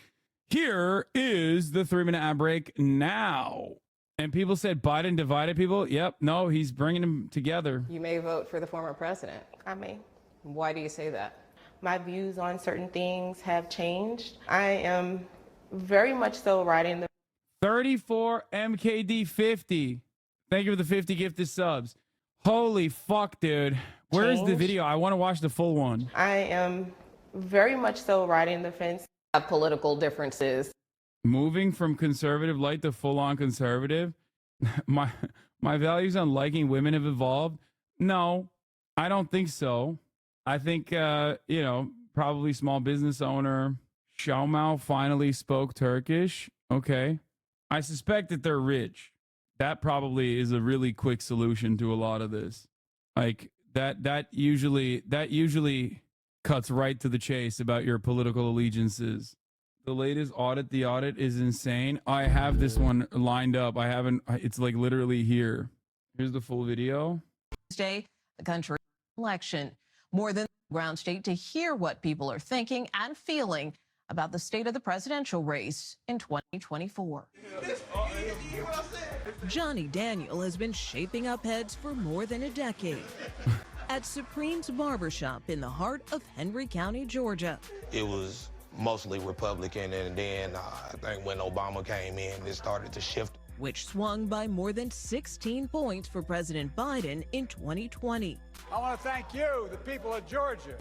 Here is the 3-minute ad break now. And people said Biden divided people. Yep. No, he's bringing them together. You may vote for the former president. I may. Why do you say that? My views on certain things have changed. I am very much so riding the 34 MKD 50. Thank you for the 50 gifted subs. Holy fuck, dude. Where is the video? I want to watch the full one. I am very much so riding the fence. Political differences. Moving from conservative light to full-on conservative. My values on liking women have evolved. No, I don't think so. I think, probably small business owner. Xiaomao finally spoke Turkish. Okay. I suspect that they're rich. That probably is a really quick solution to a lot of this. Like that usually cuts right to the chase about your political allegiances. The latest audit, the audit is insane. I have this one lined up. It's like literally here. Here's the full video. Tuesday, the country election. More than the ground state to hear what people are thinking and feeling about the state of the presidential race in 2024. Johnny Daniel has been shaping up heads for more than a decade. At Supreme's Barbershop in the heart of Henry County, Georgia. It was mostly Republican, and then I think when Obama came in, it started to shift. Which swung by more than 16 points for President Biden in 2020. I want to thank you, the people of Georgia.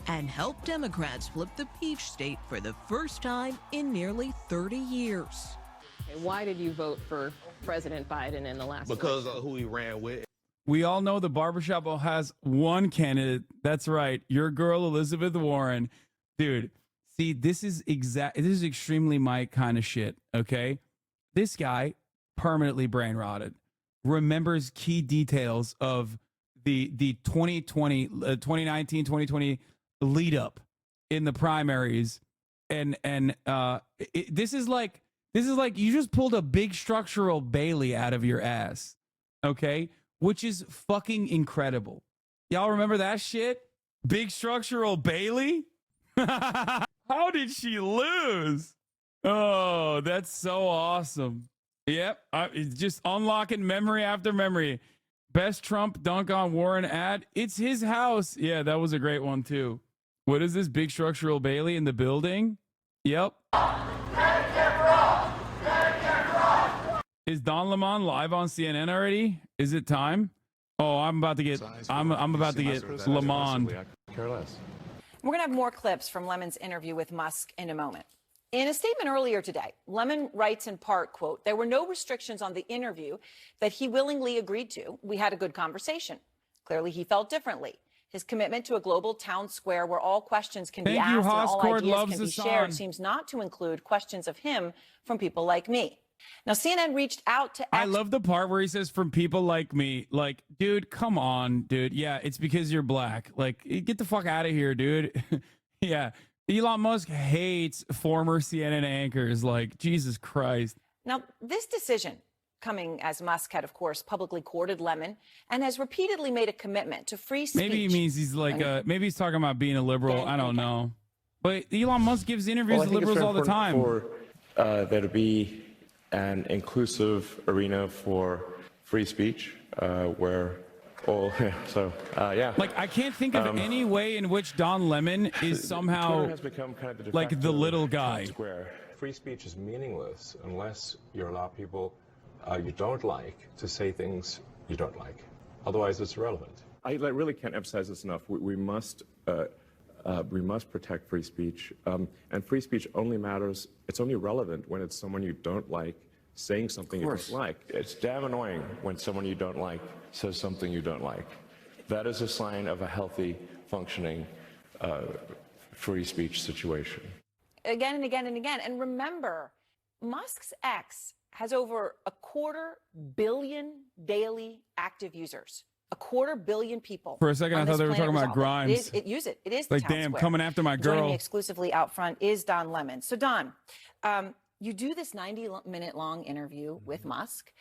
And helped Democrats flip the peach state for the first time in nearly 30 years. Why did you vote for President Biden in the last Because election? of who he ran with. We all know the barbershop has one candidate. That's right. Your girl, Elizabeth Warren. Dude, see, this is extremely my kind of shit, okay? This guy, permanently brain rotted, remembers key details of the 2019, 2020 lead up in the primaries. This is like you just pulled a big structural Bailey out of your ass, okay? Which is fucking incredible. Y'all remember that shit? Big structural Bailey? How did she lose? Oh, that's so awesome. Yep. It's just unlocking memory after memory. Best Trump dunk on Warren ad. It's his house. Yeah, that was a great one too. What is this? Big structural Bailey in the building? Yep. Is Don Lemon live on CNN already? Is it time? Oh, I'm about to get Lemon. We're going to have more clips from Lemon's interview with Musk in a moment. In a statement earlier today, Lemon writes in part, quote, "There were no restrictions on the interview that he willingly agreed to. We had a good conversation. Clearly, he felt differently. His commitment to a global town square where all questions can be asked and all ideas can be shared seems not to include questions of him from people like me." Now, CNN reached out to... I love the part where he says, from people like me. Like, dude, come on, dude. Yeah, it's because you're black. Like, get the fuck out of here, dude. Yeah. Elon Musk hates former CNN anchors. Like, Jesus Christ. Now, this decision coming as Musk had, of course, publicly courted Lemon and has repeatedly made a commitment to free speech. Maybe he means he's like, maybe he's talking about being a liberal. I don't know. But Elon Musk gives interviews to liberals all the time. For there to be an inclusive arena for free speech where all, yeah. Like, I can't think of any way in which Don Lemon is somehow has become kind of like the little guy. Square. Free speech is meaningless unless you allow people you don't like to say things you don't like. Otherwise, it's irrelevant. I really can't emphasize this enough. We must protect free speech, and free speech only matters. It's only relevant when it's someone you don't like saying something you don't like. It's damn annoying when someone you don't like says something you don't like. That is a sign of a healthy, functioning free speech situation. Again and again and again. And remember, Musk's X has over 250 million daily active users. 250 million people. For a second, I thought they were talking about Grimes. It is the like, town damn, square. coming after my girl. Joining me exclusively out front is Don Lemon. So, Don, you do this 90-minute-long interview with Musk.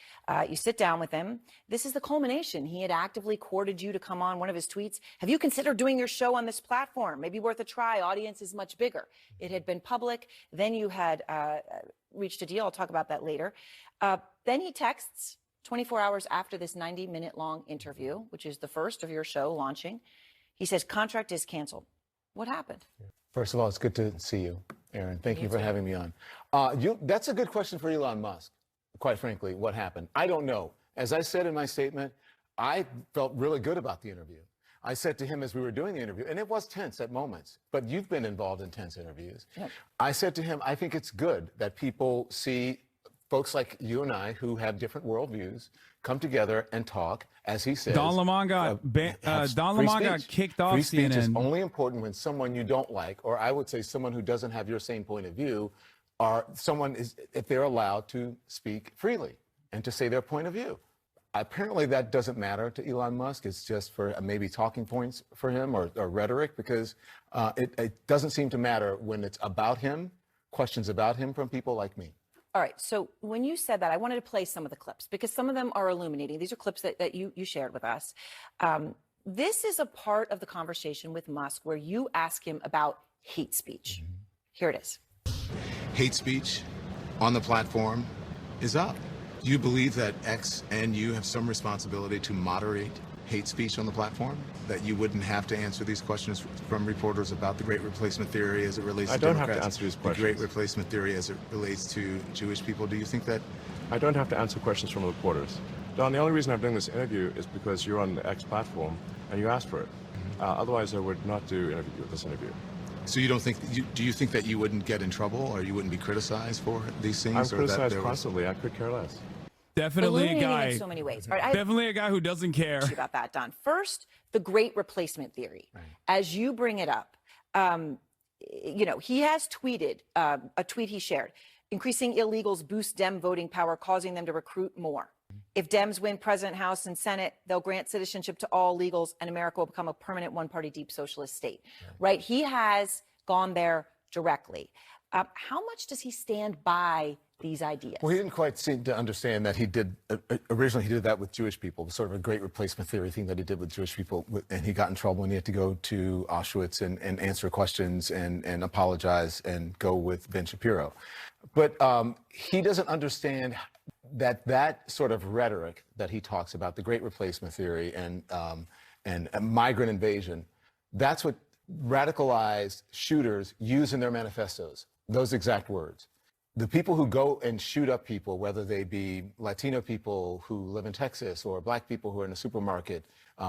You sit down with him. This is the culmination. He had actively courted you to come on. One of his tweets, "Have you considered doing your show on this platform? Maybe worth a try. Audience is much bigger." It had been public. Then you had reached a deal. I'll talk about that later. Then he texts 24 hours after this 90-minute-long interview, which is the first of your show launching. He says, "Contract is canceled." What happened? First of all, it's good to see you, Aaron. Thank you for having me on. That's a good question for Elon Musk, quite frankly, what happened. I don't know. As I said in my statement, I felt really good about the interview. I said to him as we were doing the interview, and it was tense at moments, but you've been involved in tense interviews. Yeah. I said to him, I think it's good that people see folks like you and I who have different worldviews come together and talk, as he says. Don Lemon got Don free Lemon got speech. kicked off Free speech is CNN. only important when someone you don't like, or I would say someone who doesn't have your same point of view, or someone is, if they're allowed to speak freely and to say their point of view. Apparently that doesn't matter to Elon Musk. It's just for maybe talking points for him or rhetoric, because it doesn't seem to matter when it's about him, questions about him from people like me. All right. So when you said that, I wanted to play some of the clips because some of them are illuminating. These are clips that you shared with us. This is a part of the conversation with Musk where you ask him about hate speech. Here it is. Hate speech on the platform is up. Do you believe that X and you have some responsibility to moderate hate speech on the platform? That you wouldn't have to answer these questions from reporters about the Great Replacement Theory as it relates to Democrats? I don't have to answer these questions. The Great Replacement Theory as it relates to Jewish people. Do you think that? I don't have to answer questions from reporters. Don, the only reason I'm doing this interview is because you're on the X platform and you asked for it. Otherwise, I would not do this interview. So you don't think? Do you think that you wouldn't get in trouble or you wouldn't be criticized for these things? I'm or criticized that constantly. I could care less. Definitely a guy. In so many ways. All right, definitely a guy who doesn't care about that, Don. First, the Great Replacement Theory. Right. As you bring it up, you know, he has tweeted a tweet he shared: increasing illegals boost Dem voting power, causing them to recruit more. If Dems win President, House, and Senate, they'll grant citizenship to all illegals, and America will become a permanent one-party deep socialist state. Right? He has gone there directly. How much does he stand by these ideas? Well, he didn't quite seem to understand that he did, originally he did that with Jewish people, sort of a Great Replacement Theory thing that he did with Jewish people, and he got in trouble and he had to go to Auschwitz and answer questions and apologize and go with Ben Shapiro. But he doesn't understand that sort of rhetoric that he talks about, the Great Replacement Theory and migrant invasion, that's what radicalized shooters use in their manifestos, those exact words. The people who go and shoot up people, whether they be Latino people who live in Texas or black people who are in a supermarket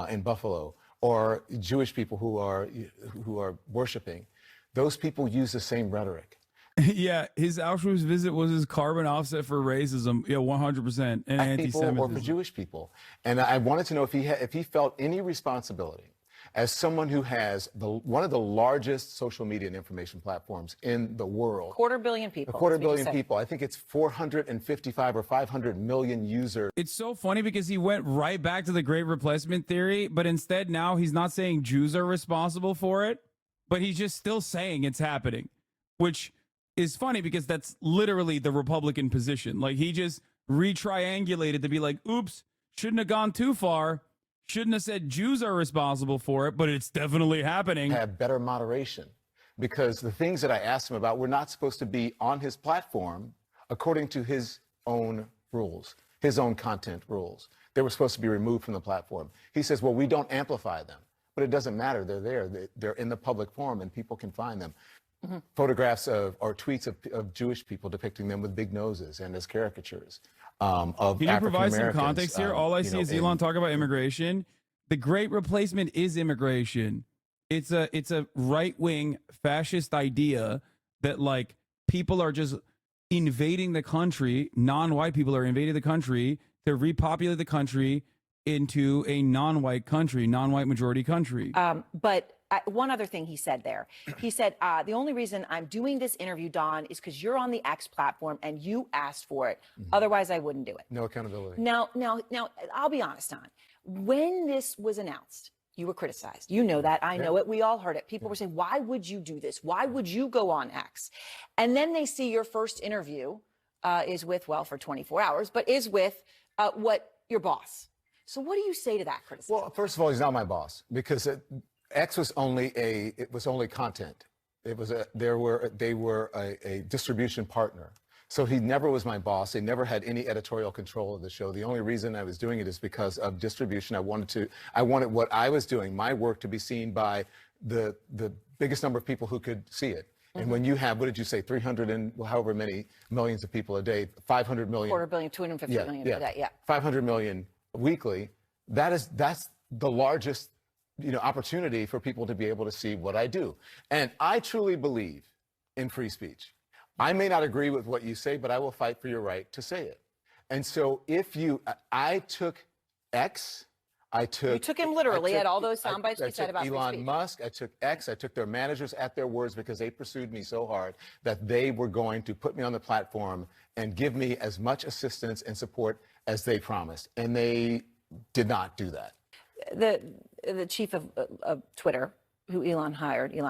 in Buffalo, or Jewish people who are worshiping, those people use the same rhetoric. Yeah, his Auschwitz visit was his carbon offset for racism. Yeah, 100%. And anti-Semitism. Or for Jewish people. And I wanted to know if he felt any responsibility as someone who has one of the largest social media and information platforms in the world. 250 million people. 250 million people. I think it's 455 or 500 million users. It's so funny because he went right back to the Great Replacement Theory, but instead now he's not saying Jews are responsible for it, but he's just still saying it's happening, which is funny because that's literally the Republican position. Like, he just retriangulated to be like, oops, shouldn't have gone too far. Shouldn't have said Jews are responsible for it, but it's definitely happening. Have better moderation, because the things that I asked him about were not supposed to be on his platform according to his own rules, his own content rules. They were supposed to be removed from the platform. He says, well, we don't amplify them, but it doesn't matter. They're there. They're in the public forum and people can find them. Mm-hmm. Photographs or tweets of Jewish people depicting them with big noses and as caricatures. Of Can you provide some context here? All I see is Elon talk about immigration. The Great Replacement is immigration. It's a right-wing fascist idea that, like, people are just invading the country. Non-white people are invading the country to repopulate the country into a non-white country, non-white majority country. But one other thing he said there. He said, the only reason I'm doing this interview, Don, is because you're on the X platform and you asked for it. Mm-hmm. Otherwise, I wouldn't do it. No accountability. Now, I'll be honest, Don. When this was announced, you were criticized. You know that. I know it. We all heard it. People were saying, why would you do this? Why would you go on X? And then they see your first interview is with, well, for 24 hours, but is with your boss. So what do you say to that criticism? Well, first of all, he's not my boss, because X was only content. They were a distribution partner. So he never was my boss. They never had any editorial control of the show. The only reason I was doing it is because of distribution. I wanted what I was doing, my work, to be seen by the biggest number of people who could see it. And when you have, what did you say, 300 and however many millions of people a day, 500 million. 250 billion, 250 million a day, 500 million weekly. That's the largest opportunity for people to be able to see what I do. And I truly believe in free speech. I may not agree with what you say, but I will fight for your right to say it. And so I took X. You took him literally at all those sound bites we said about free Elon speech. Musk. I took X. I took their managers at their words because they pursued me so hard that they were going to put me on the platform and give me as much assistance and support as they promised. And they did not do that. The chief of Twitter, who Elon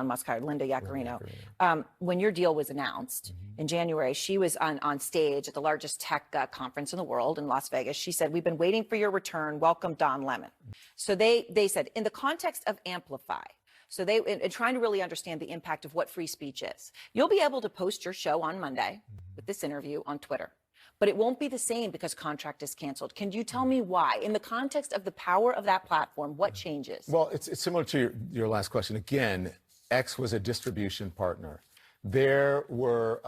Musk hired, Linda Yaccarino, when your deal was announced in January, she was on stage at the largest tech conference in the world in Las Vegas. She said, "We've been waiting for your return. Welcome, Don Lemon." So they said, in the context of Amplify, so they in trying to really understand the impact of what free speech is, you'll be able to post your show on Monday with this interview on Twitter. But it won't be the same because contract is canceled. Can you tell me why? In the context of the power of that platform, what changes? Well, it's similar to your last question. Again, X was a distribution partner. There were,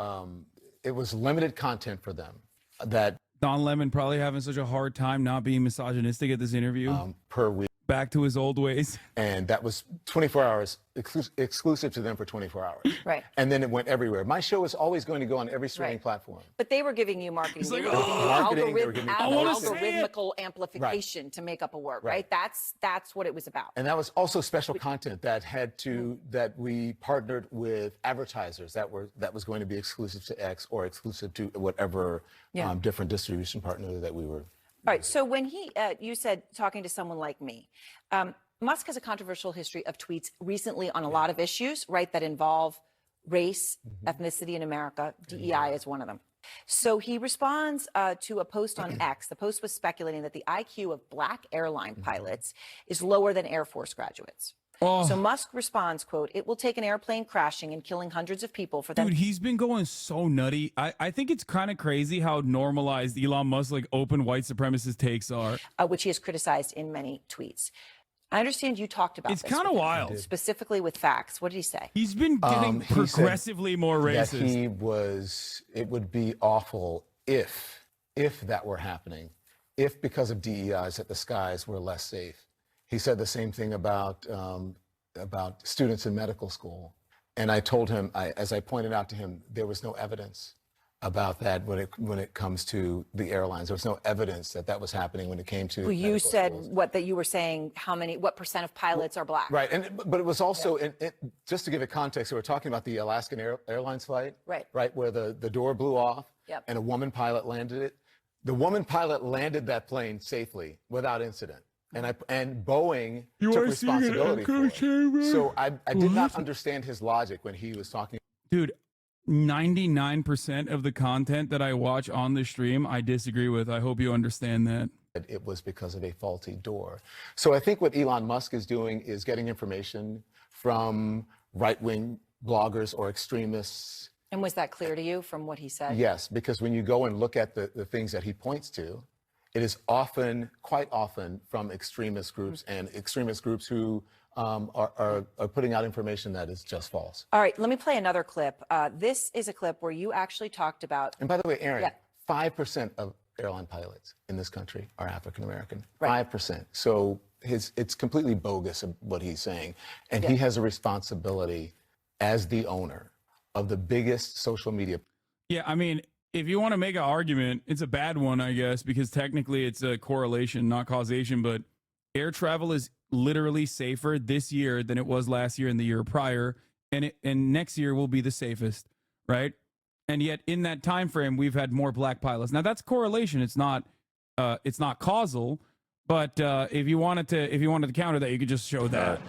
it was limited content for them that Don Lemon probably having such a hard time not being misogynistic at this interview. Per week. Back to his old ways. And that was 24 hours, exclusive to them for 24 hours. Right. And then it went everywhere. My show is always going to go on every streaming platform. But they were giving you marketing. They were Marketing, they were giving giving you me algorithmical amplification to make up a word, right? That's what it was about. And that was also special content that had to, that we partnered with advertisers that was going to be exclusive to X or exclusive to whatever different distribution partner that we were. All right. So when you said talking to someone like me, Musk has a controversial history of tweets recently on a lot of issues, right, that involve race, ethnicity in America. DEI is one of them. So he responds to a post on X. The post was speculating that the IQ of black airline pilots is lower than Air Force graduates. So Musk responds, quote, "It will take an airplane crashing and killing hundreds of people for them." Dude, he's been going so nutty. I think it's kind of crazy how normalized Elon Musk, like open white supremacist takes are. Which he has criticized in many tweets. I understand you talked about It's this kind of with him, wild. specifically with facts. What did he say? He's been getting He said progressively more that racist. it would be awful if that were happening, if because of DEIs that the skies were less safe. He said the same thing about students in medical school. And I told him, as I pointed out to him, there was no evidence about that when it comes to the airlines. There was no evidence that was happening when it came to. Well, you said that you were saying what percent of pilots are black. Right, but it was also, just to give it context, we were talking about the Alaskan Airlines flight, right, where the door blew off and a woman pilot landed it. The woman pilot landed that plane safely without incident. And Boeing took responsibility for it. So I did not understand his logic when he was talking. Dude, 99% of the content that I watch on the stream, I disagree with. I hope you understand that. It was because of a faulty door. So I think what Elon Musk is doing is getting information from right-wing bloggers or extremists. And was that clear to you from what he said? Yes, because when you go and look at the things that he points to, it is quite often from extremist groups and extremist groups who are putting out information that is just false. All right, let me play another clip. This is a clip where you actually talked about. And by the way, Aaron, 5% of airline pilots in this country are African American. 5%. So it's completely bogus what he's saying, and he has a responsibility as the owner of the biggest social media. Yeah, I mean, if you want to make an argument, it's a bad one, I guess, because technically it's a correlation, not causation. But air travel is literally safer this year than it was last year and the year prior, and next year will be the safest, right? And yet in that time frame, we've had more black pilots. Now that's correlation. It's not causal. But if you wanted to counter that, you could just show that.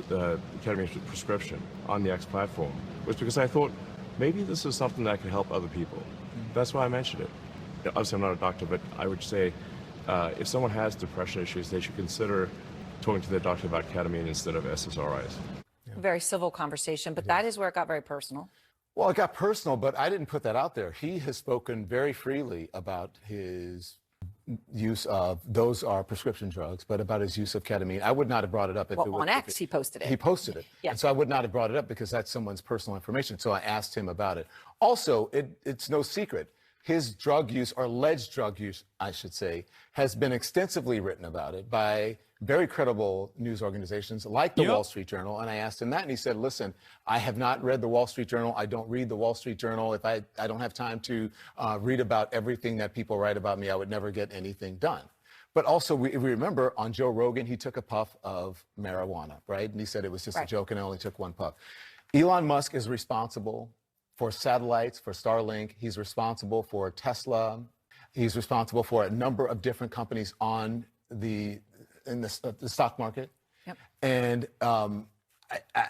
The ketamine prescription on the X platform was because I thought maybe this is something that could help other people. That's why I mentioned it. Obviously, I'm not a doctor, but I would say if someone has depression issues, they should consider talking to their doctor about ketamine instead of SSRIs. Very civil conversation, but that is where it got very personal. Well, it got personal, but I didn't put that out there. He has spoken very freely about his use of, those are prescription drugs, but about his use of ketamine. I would not have brought it up if it was on X, he posted it. He posted it. Yeah. And so I would not have brought it up because that's someone's personal information. So I asked him about it. Also, it's no secret. his drug use, or alleged drug use, I should say, has been extensively written about it by very credible news organizations like the Wall Street Journal. And I asked him that, and he said, listen, I have not read the Wall Street Journal. I don't read the Wall Street Journal. If I don't have time to read about everything that people write about me, I would never get anything done. But also, we remember on Joe Rogan, he took a puff of marijuana, right? And he said it was just a joke and I only took one puff. Elon Musk is responsible for satellites, for Starlink. He's responsible for Tesla. He's responsible for a number of different companies in the stock market. Yep. And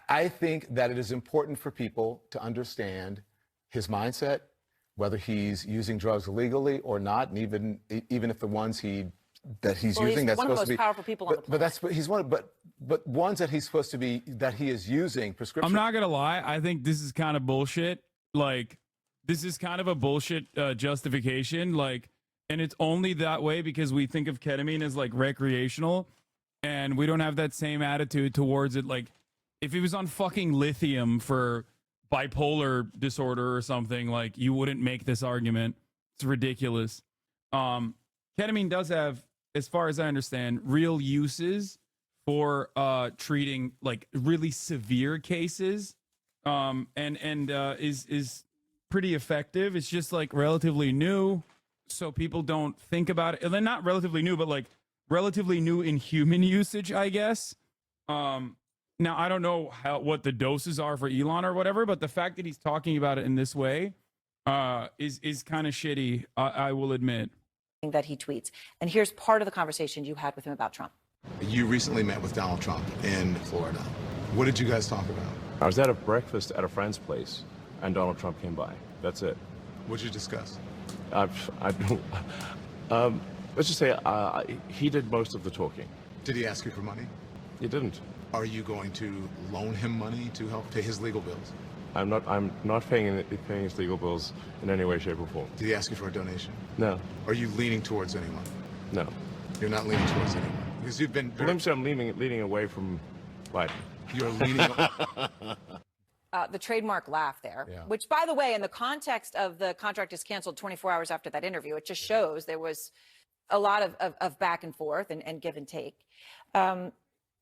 I think that it is important for people to understand his mindset, whether he's using drugs illegally or not, and even if the ones he's using, that's one of supposed the to be. most powerful people on the planet. But he's one. But ones that he's supposed to be, that he is using prescription. I'm not gonna lie. I think this is kind of bullshit. Like, this is kind of a bullshit justification. Like, and it's only that way because we think of ketamine as like recreational, and we don't have that same attitude towards it. Like, if he was on fucking lithium for bipolar disorder or something, like, you wouldn't make this argument. It's ridiculous. Ketamine does have, as far as I understand, real uses for treating like really severe cases, and is pretty effective. It's just like relatively new, so people don't think about it. And then not relatively new, but like relatively new in human usage, I guess. Now I don't know what the doses are for Elon or whatever, but the fact that he's talking about it in this way is kind of shitty. I will admit. That he tweets. And here's part of the conversation you had with him about Trump. You recently met with Donald Trump in Florida. What did you guys talk about? I was at a breakfast at a friend's place, and Donald Trump came by. That's it. What did you discuss? Let's just say he did most of the talking. Did he ask you for money? He didn't. Are you going to loan him money to help pay his legal bills? I'm not paying his legal bills in any way, shape, or form. Did he ask you for a donation? No. Are you leaning towards anyone? No. You're not leaning towards anyone? Because you've been... Let me say I'm leaning away from Biden. You're leaning... The trademark laugh there, which, by the way, in the context of the contract is canceled 24 hours after that interview, it just shows there was a lot of back and forth and give and take.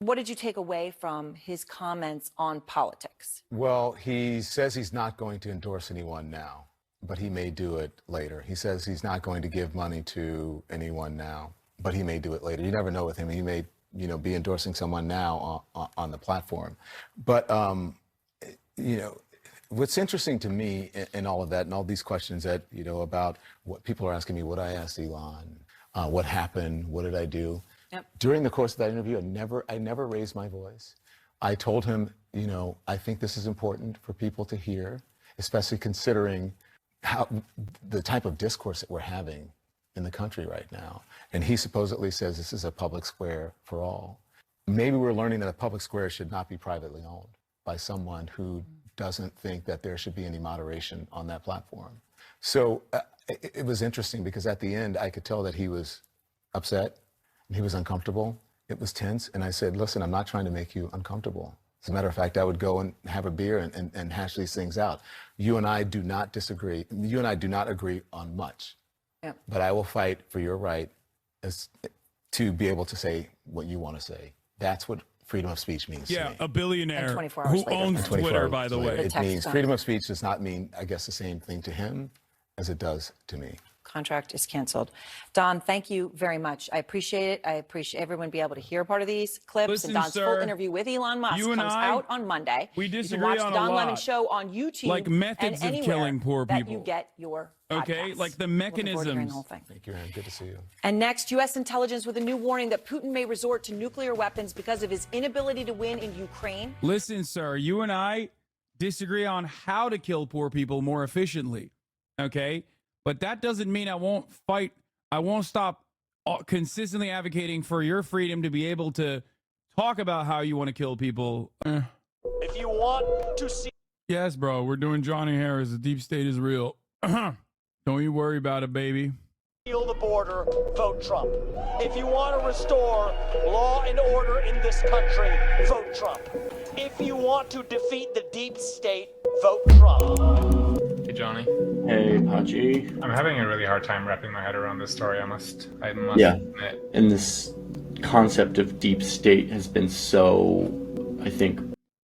What did you take away from his comments on politics? Well, he says he's not going to endorse anyone now, but he may do it later. He says he's not going to give money to anyone now, but he may do it later. You never know with him. He may, be endorsing someone now on the platform. But, what's interesting to me in all of that and all these questions that, about what people are asking me, what I asked Elon, what happened, what did I do? Yep. During the course of that interview, I never raised my voice. I told him, I think this is important for people to hear, especially considering how the type of discourse that we're having in the country right now. And he supposedly says this is a public square for all. Maybe we're learning that a public square should not be privately owned by someone who doesn't think that there should be any moderation on that platform. So it was interesting because at the end, I could tell that he was upset. He was uncomfortable. It was tense. And I said, listen, I'm not trying to make you uncomfortable. As a matter of fact, I would go and have a beer and hash these things out. You and I do not disagree. You and I do not agree on much. Yep. But I will fight for your right to be able to say what you want to say. That's what freedom of speech means to me. A billionaire who owns Twitter, by the way. It means freedom of speech does not mean, I guess, the same thing to him as it does to me. Contract is canceled. Don, thank you very much. I appreciate it. I appreciate everyone being able to hear part of these clips. Listen, and Don's sir, full interview with Elon Musk comes out on Monday. We disagree you can watch on the Don a lot. Lemon Show on YouTube, like methods and of killing poor that people. you get your okay, podcasts. like the Looking forward to hearing mechanisms. the whole thing. Thank you, Ann. Good to see you. And next, U.S. intelligence with a new warning that Putin may resort to nuclear weapons because of his inability to win in Ukraine. Listen, sir, you and I disagree on how to kill poor people more efficiently. Okay? But that doesn't mean I won't fight. I won't stop consistently advocating for your freedom to be able to talk about how you want to kill people. If you want to see... Yes, bro, we're doing Johnny Harris. The deep state is real. Don't you worry about it, baby. Seal the border, vote Trump. If you want to restore law and order in this country, vote Trump. If you want to defeat the deep state, vote Trump. Hey, John. Johnny. Hey, Pachi. I'm having a really hard time wrapping my head around this story. I must Yeah. admit. And this concept of deep state has been so, I think.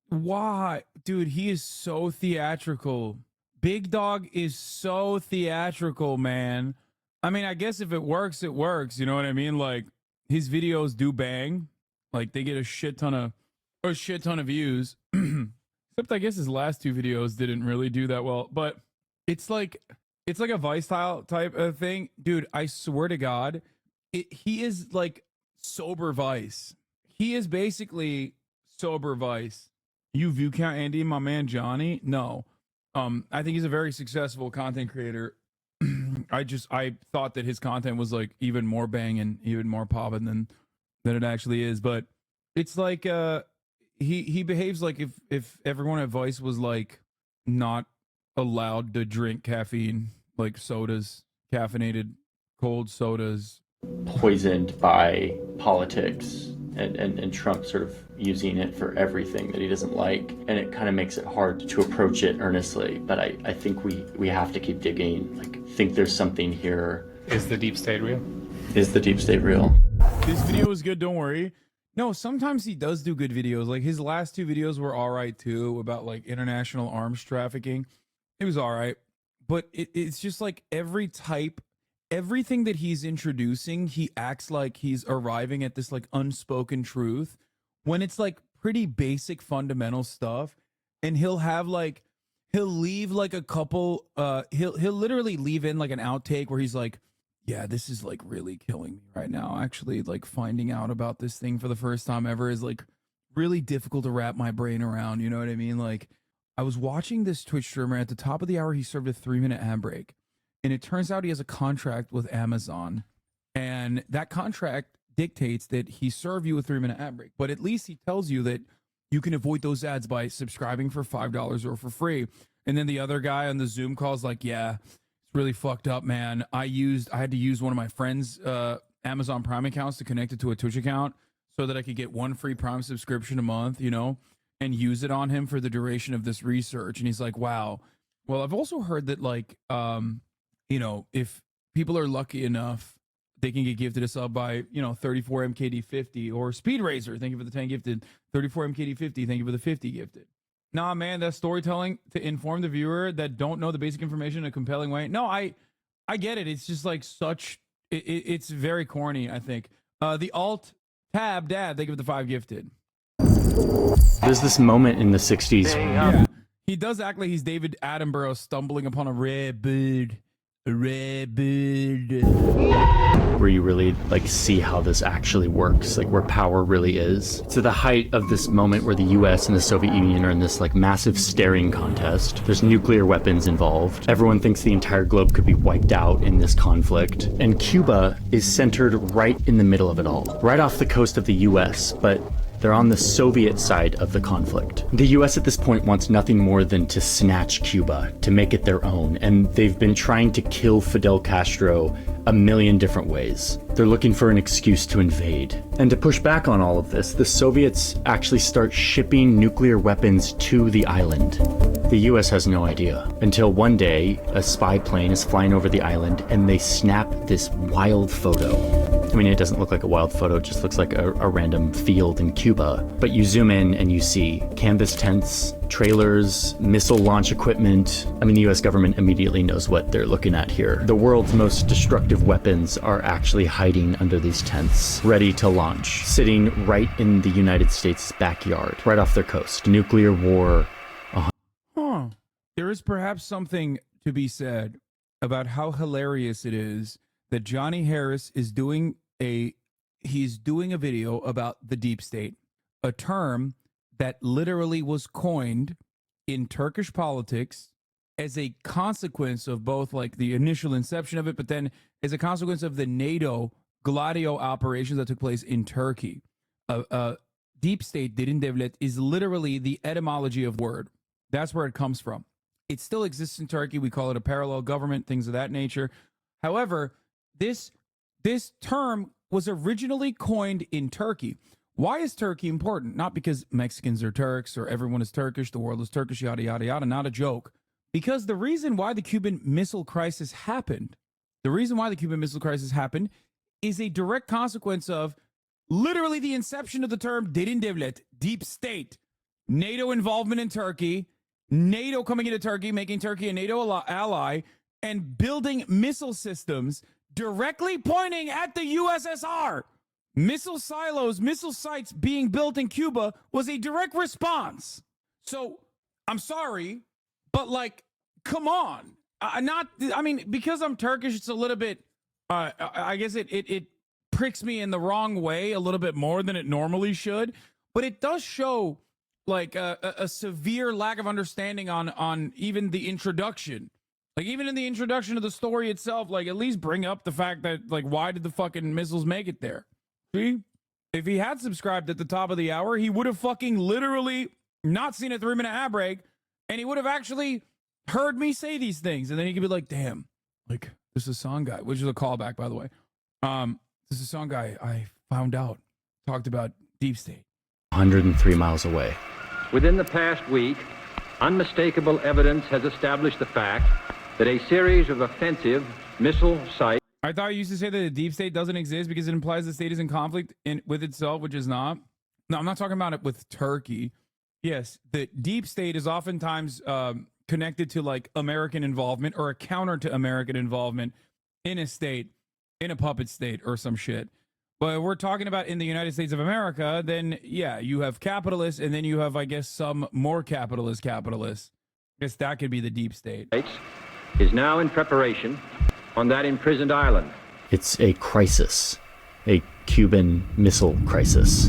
Why? Dude, he is so theatrical. Big Dog is so theatrical, man. I mean, I guess if it works, it works. You know what I mean? Like, his videos do bang. Like, they get a shit ton of views. Except I guess his last two videos didn't really do that well. But it's like a Vice style type of thing. Dude, I swear to God, he is like sober Vice. He is basically sober Vice. You view count Andy and my man Johnny? No. I think he's a very successful content creator. I thought that his content was like even more banging, even more popping than it actually is. But it's like he behaves like if everyone at Vice was like not allowed to drink caffeine, like sodas, caffeinated cold sodas. Poisoned by politics and Trump sort of using it for everything that he doesn't like. And it kind of makes it hard to approach it earnestly. But I think we have to keep digging. Like, think there's something here. Is the deep state real? Is the deep state real? This video was good, don't worry. No, sometimes he does do good videos. Like his last two videos were all right too, about like international arms trafficking. It was all right. But it's just like everything that he's introducing, he acts like he's arriving at this like unspoken truth when it's like pretty basic fundamental stuff. And he'll leave like a couple, he'll literally leave in like an outtake where he's like, yeah, this is like really killing me right now. Actually, like finding out about this thing for the first time ever is like really difficult to wrap my brain around. You know what I mean? Like, I was watching this Twitch streamer at the top of the hour. He served a 3-minute ad break. And it turns out he has a contract with Amazon. And that contract dictates that he serve you a 3-minute ad break. But at least he tells you that you can avoid those ads by subscribing for $5 or for free. And then the other guy on the Zoom call is like, yeah, it's really fucked up, man. I had to use one of my friend's Amazon Prime accounts to connect it to a Twitch account so that I could get one free Prime subscription a month, you know, and use it on him for the duration of this research. And he's like, wow. Well, I've also heard that like, you know, if people are lucky enough, they can get gifted a sub by, you know, 34 MKD50 or Speed Razor. Thank you for the 10 gifted. 34 MKD50. Thank you for the 50 gifted. Nah, man, that's storytelling to inform the viewer that don't know the basic information in a compelling way. No, I get it. It's just like it's very corny, I think. The alt tab dad, thank you for the 5 gifted. There's this moment in the 60s. Yeah. He does act like he's David Attenborough stumbling upon a red bird. Where you really like see how this actually works, like where power really is. To the height of this moment where the US and the Soviet Union are in this like massive staring contest. There's nuclear weapons involved. Everyone thinks the entire globe could be wiped out in this conflict. And Cuba is centered right in the middle of it all, right off the coast of the US, but they're on the Soviet side of the conflict. The US at this point wants nothing more than to snatch Cuba, to make it their own, and they've been trying to kill Fidel Castro a million different ways. They're looking for an excuse to invade. And to push back on all of this, the Soviets actually start shipping nuclear weapons to the island. The US has no idea, until one day, a spy plane is flying over the island and they snap this wild photo. I mean, it doesn't look like a wild photo, it just looks like a random field in Cuba. But you zoom in and you see canvas tents, trailers, missile launch equipment. I mean, the US government immediately knows what they're looking at here. The world's most destructive weapons are actually hiding under these tents, ready to launch, sitting right in the United States' backyard, right off their coast. Nuclear war. There is perhaps something to be said about how hilarious it is that Johnny Harris is doing a video about the deep state, a term that literally was coined in Turkish politics as a consequence of both like the initial inception of it, but then as a consequence of the NATO Gladio operations that took place in Turkey. Deep state, derin devlet, is literally the etymology of the word. That's where it comes from. It still exists in Turkey. We call it a parallel government, things of that nature. However, this term was originally coined in Turkey. Why is Turkey important? Not because Mexicans are Turks or everyone is Turkish, the world is Turkish, yada, yada, yada. Not a joke. Because the reason why the Cuban Missile Crisis happened, is a direct consequence of literally the inception of the term Derin Devlet, deep state, NATO involvement in Turkey, NATO coming into Turkey, making Turkey a NATO ally, and building missile systems directly pointing at the USSR. Missile silos, missile sites being built in Cuba was a direct response. So I'm sorry, but like, come on. Because I'm Turkish, it's a little bit, I guess it pricks me in the wrong way a little bit more than it normally should. But it does show like a severe lack of understanding on even the introduction. Like, even in the introduction of the story itself, like, at least bring up the fact that, like, why did the fucking missiles make it there? See? If he had subscribed at the top of the hour, he would have fucking literally not seen a 3-minute ad break, and he would have actually heard me say these things. And then he could be like, damn, like, this is Song Guy, which is a callback, by the way. This is Song Guy I found out, talked about Deep State. 103 miles away. Within the past week, unmistakable evidence has established the fact that a series of offensive missile sites. I thought you used to say that the deep state doesn't exist because it implies the state is in conflict with itself, which is not. No, I'm not talking about it with Turkey. Yes, the deep state is oftentimes connected to like American involvement or a counter to American involvement in a state, in a puppet state or some shit. But if we're talking about in the United States of America, then yeah, you have capitalists and then you have, I guess, some more capitalists. I guess that could be the deep state. Is now in preparation on that imprisoned island. It's a crisis, a Cuban missile crisis.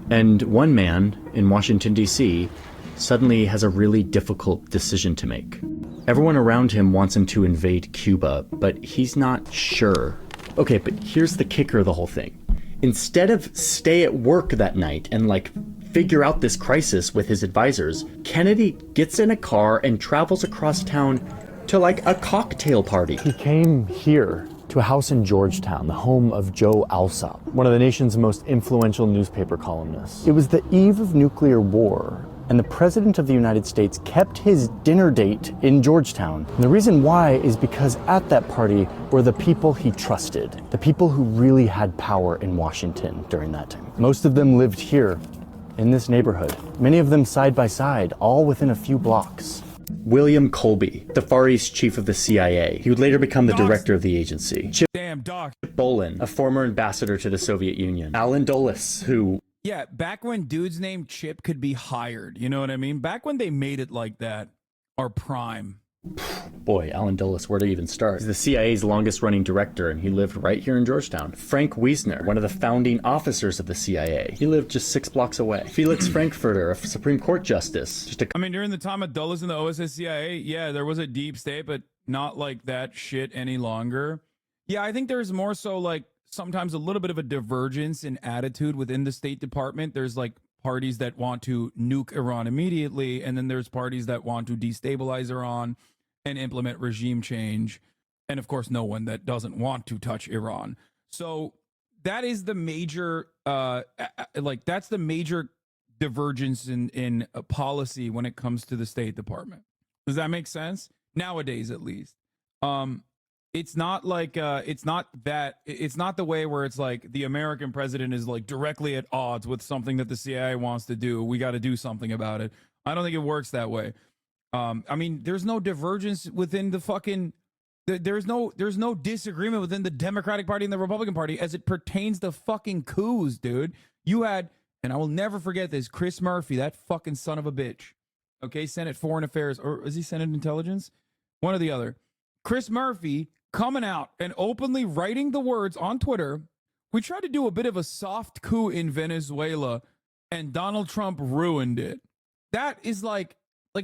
And one man in Washington, D.C. suddenly has a really difficult decision to make. Everyone around him wants him to invade Cuba, but he's not sure. Okay, but here's the kicker of the whole thing. Instead of stay at work that night and like figure out this crisis with his advisors, Kennedy gets in a car and travels across town to like a cocktail party. He came here to a house in Georgetown, the home of Joe Alsop, one of the nation's most influential newspaper columnists. It was the eve of nuclear war, and the President of the United States kept his dinner date in Georgetown. And the reason why is because at that party were the people he trusted, the people who really had power in Washington during that time. Most of them lived here, in this neighborhood, many of them side by side, all within a few blocks. William Colby, the Far East chief of the CIA. He would later become the director of the agency. Chip Bolin, a former ambassador to the Soviet Union. Alan Dulles, who... Yeah, back when dudes named Chip could be hired, you know what I mean? Back when they made it like that, our prime. Boy, Alan Dulles, where to even start? He's the CIA's longest running director, and he lived right here in Georgetown. Frank Wiesner, one of the founding officers of the CIA. He lived just 6 blocks away. Felix Frankfurter, a Supreme Court justice. During the time of Dulles and the OSS CIA, yeah, there was a deep state, but not like that shit any longer. Yeah, I think there's more so like sometimes a little bit of a divergence in attitude within the State Department. There's like parties that want to nuke Iran immediately, and then there's parties that want to destabilize Iran and implement regime change, and of course no one that doesn't want to touch Iran. So that is the major that's the major divergence in policy when it comes to the State Department. Does that make sense? Nowadays, at least. It's not like it's not the way where it's like the American president is like directly at odds with something that the CIA wants to do. We got to do something about it. I don't think it works that way. There's no divergence within the fucking there's no disagreement within the Democratic Party and the Republican Party as it pertains to fucking coups, dude. You had, and I will never forget this, Chris Murphy, that fucking son of a bitch. Okay, Senate Foreign Affairs, or is he Senate Intelligence? One or the other. Chris Murphy coming out and openly writing the words on Twitter, we tried to do a bit of a soft coup in Venezuela and Donald Trump ruined it. That is like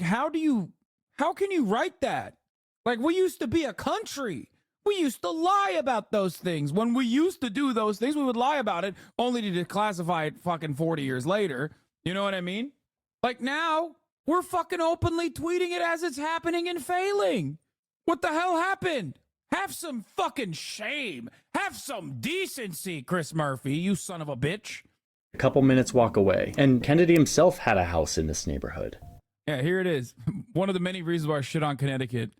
how can you write that? Like, we used to be a country. We used to lie about those things. When we used to do those things, we would lie about it only to declassify it fucking 40 years later. You know what I mean? Like, now we're fucking openly tweeting it as it's happening and failing. What the hell happened? Have some fucking shame. Have some decency, Chris Murphy, you son of a bitch. A couple minutes walk away, and Kennedy himself had a house in this neighborhood. Yeah, here it is. One of the many reasons why I shit on Connecticut.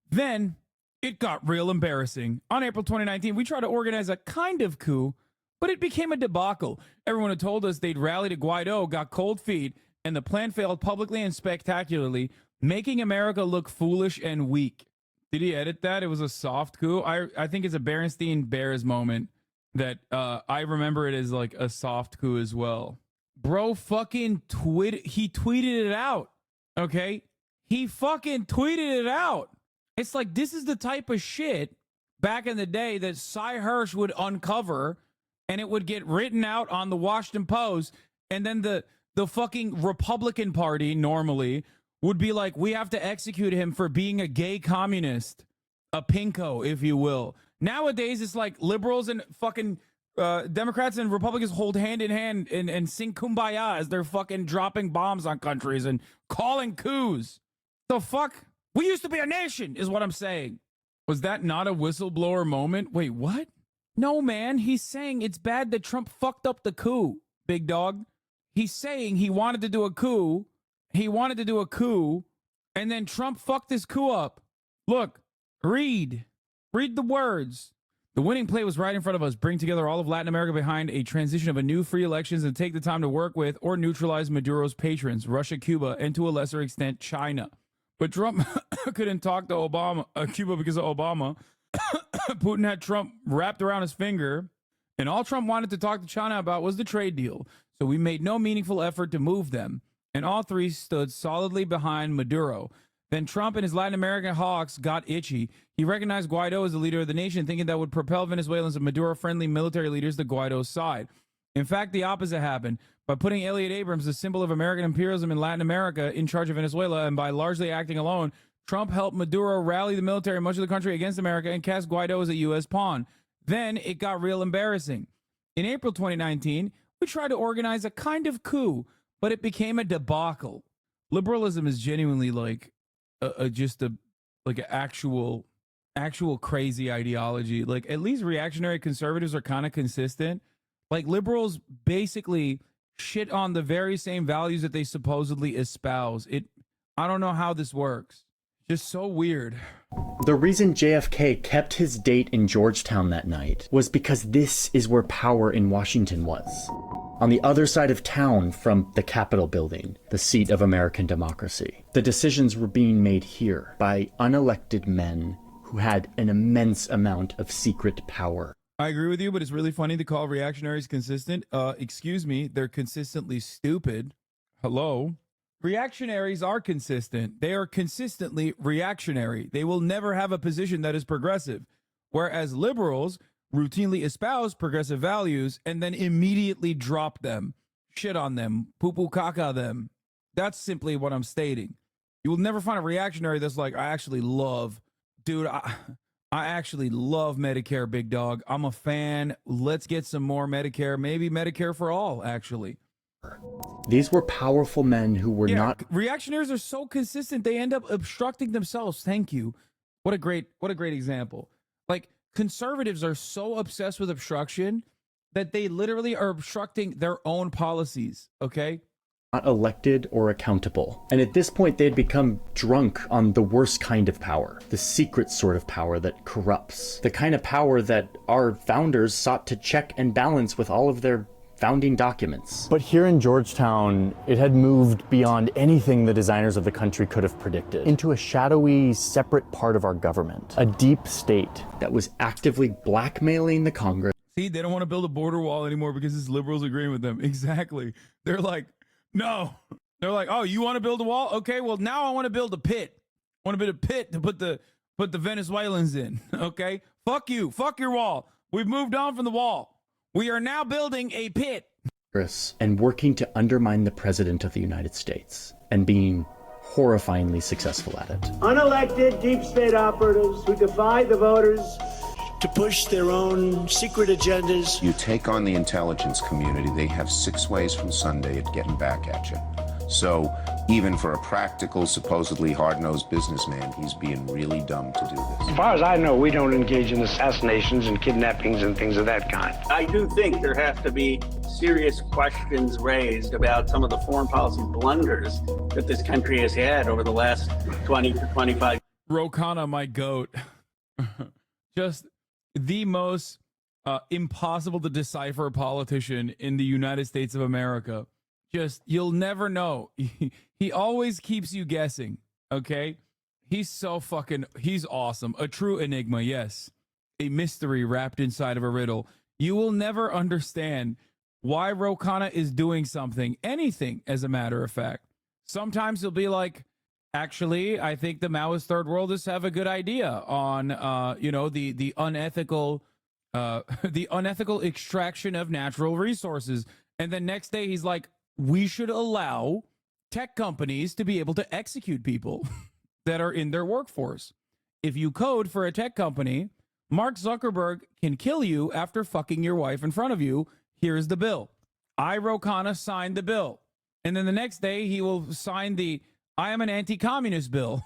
Then it got real embarrassing. On April 2019, we tried to organize a kind of coup, but it became a debacle. Everyone had told us they'd rally to Guaido, got cold feet, and the plan failed publicly and spectacularly, making America look foolish and weak. Did he edit that? It was a soft coup. I think it's a Berenstein Bears moment that I remember it as like a soft coup as well. Bro fucking he tweeted it out. Okay? He fucking tweeted it out. It's like, this is the type of shit back in the day that Cy Hirsch would uncover, and it would get written out on the Washington Post, and then the fucking Republican Party normally would be like, we have to execute him for being a gay communist, a pinko, if you will. Nowadays, it's like liberals and fucking Democrats and Republicans hold hand in hand and sing Kumbaya as they're fucking dropping bombs on countries and calling coups. The fuck? We used to be a nation, is what I'm saying. Was that not a whistleblower moment? Wait, what? No, man. He's saying it's bad that Trump fucked up the coup, big dog. He's saying he wanted to do a coup. He wanted to do a coup, and then Trump fucked his coup up. Look, read the words. The winning play was right in front of us. Bring together all of Latin America behind a transition of a new free elections and take the time to work with or neutralize Maduro's patrons, Russia, Cuba, and to a lesser extent, China. But Trump couldn't talk to Cuba because of Obama. Putin had Trump wrapped around his finger, and all Trump wanted to talk to China about was the trade deal. So we made no meaningful effort to move them. And all three stood solidly behind Maduro. Then Trump and his Latin American hawks got itchy. He recognized Guaido as the leader of the nation, thinking that would propel Venezuelans and Maduro-friendly military leaders to Guaido's side. In fact, the opposite happened. By putting Elliot Abrams, the symbol of American imperialism in Latin America, in charge of Venezuela, and by largely acting alone, Trump helped Maduro rally the military in much of the country against America and cast Guaido as a U.S. pawn. Then it got real embarrassing. In April 2019, we tried to organize a kind of coup, but it became a debacle. Liberalism is genuinely like an actual crazy ideology. Like, at least reactionary conservatives are kind of consistent. Like, liberals basically shit on the very same values that they supposedly espouse. I don't know how this works. Just so weird. The reason JFK kept his date in Georgetown that night was because this is where power in Washington was. On the other side of town from the Capitol building, the seat of American democracy. The decisions were being made here by unelected men who had an immense amount of secret power. I agree with you, but it's really funny to call reactionaries consistent. Excuse me, they're consistently stupid. Hello? Reactionaries are consistent. They are consistently reactionary. They will never have a position that is progressive. Whereas liberals routinely espouse progressive values and then immediately drop them, shit on them, poo-poo caca them. That's simply what I'm stating. You will never find a reactionary that's like, I actually love Medicare, big dog. I'm a fan. Let's get some more Medicare. Maybe Medicare for all, actually. These were powerful men who were not... Reactionaries are so consistent, they end up obstructing themselves. Thank you. What a great example. Like, conservatives are so obsessed with obstruction that they literally are obstructing their own policies, okay? Not elected or accountable. And at this point, they had become drunk on the worst kind of power, the secret sort of power that corrupts, the kind of power that our founders sought to check and balance with all of their founding documents. But here in Georgetown, it had moved beyond anything the designers of the country could have predicted, into a shadowy, separate part of our government, a deep state that was actively blackmailing the Congress. See, they don't want to build a border wall anymore because it's liberals agreeing with them. Exactly. They're like, no. They're like, oh, you want to build a wall? Okay, well, now I want to build a pit. I want to build a pit to put the Venezuelans in, okay? Fuck you. Fuck your wall. We've moved on from the wall. We are now building a pit. And working to undermine the president of the United States and being horrifyingly successful at it. Unelected deep state operatives who defy the voters to push their own secret agendas. You take on the intelligence community, they have 6 ways from Sunday at getting back at you. So even for a practical, supposedly hard-nosed businessman, he's being really dumb to do this. As far as I know, we don't engage in assassinations and kidnappings and things of that kind. I do think there have to be serious questions raised about some of the foreign policy blunders that this country has had over the last 20 to 25 years. Ro Khanna, my goat. Just the most impossible to decipher politician in the United States of America. Just, you'll never know. He always keeps you guessing, okay? He's so fucking, he's awesome. A true enigma, yes. A mystery wrapped inside of a riddle. You will never understand why Ro Khanna is doing something, anything, as a matter of fact. Sometimes he'll be like, actually, I think the Maoist Third Worldists have a good idea on, the unethical, the unethical extraction of natural resources. And the next day he's like, we should allow tech companies to be able to execute people that are in their workforce. If you code for a tech company, Mark Zuckerberg can kill you after fucking your wife in front of you. Here's the bill. Ro Khanna signed the bill. And then the next day he will sign the I am an anti-communist bill.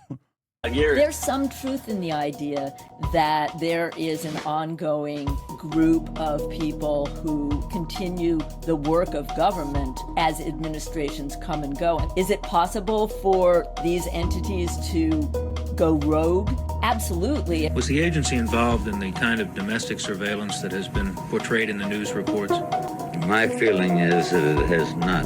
There's some truth in the idea that there is an ongoing group of people who continue the work of government as administrations come and go. Is it possible for these entities to go rogue? Absolutely. Was the agency involved in the kind of domestic surveillance that has been portrayed in the news reports? My feeling is that it has not.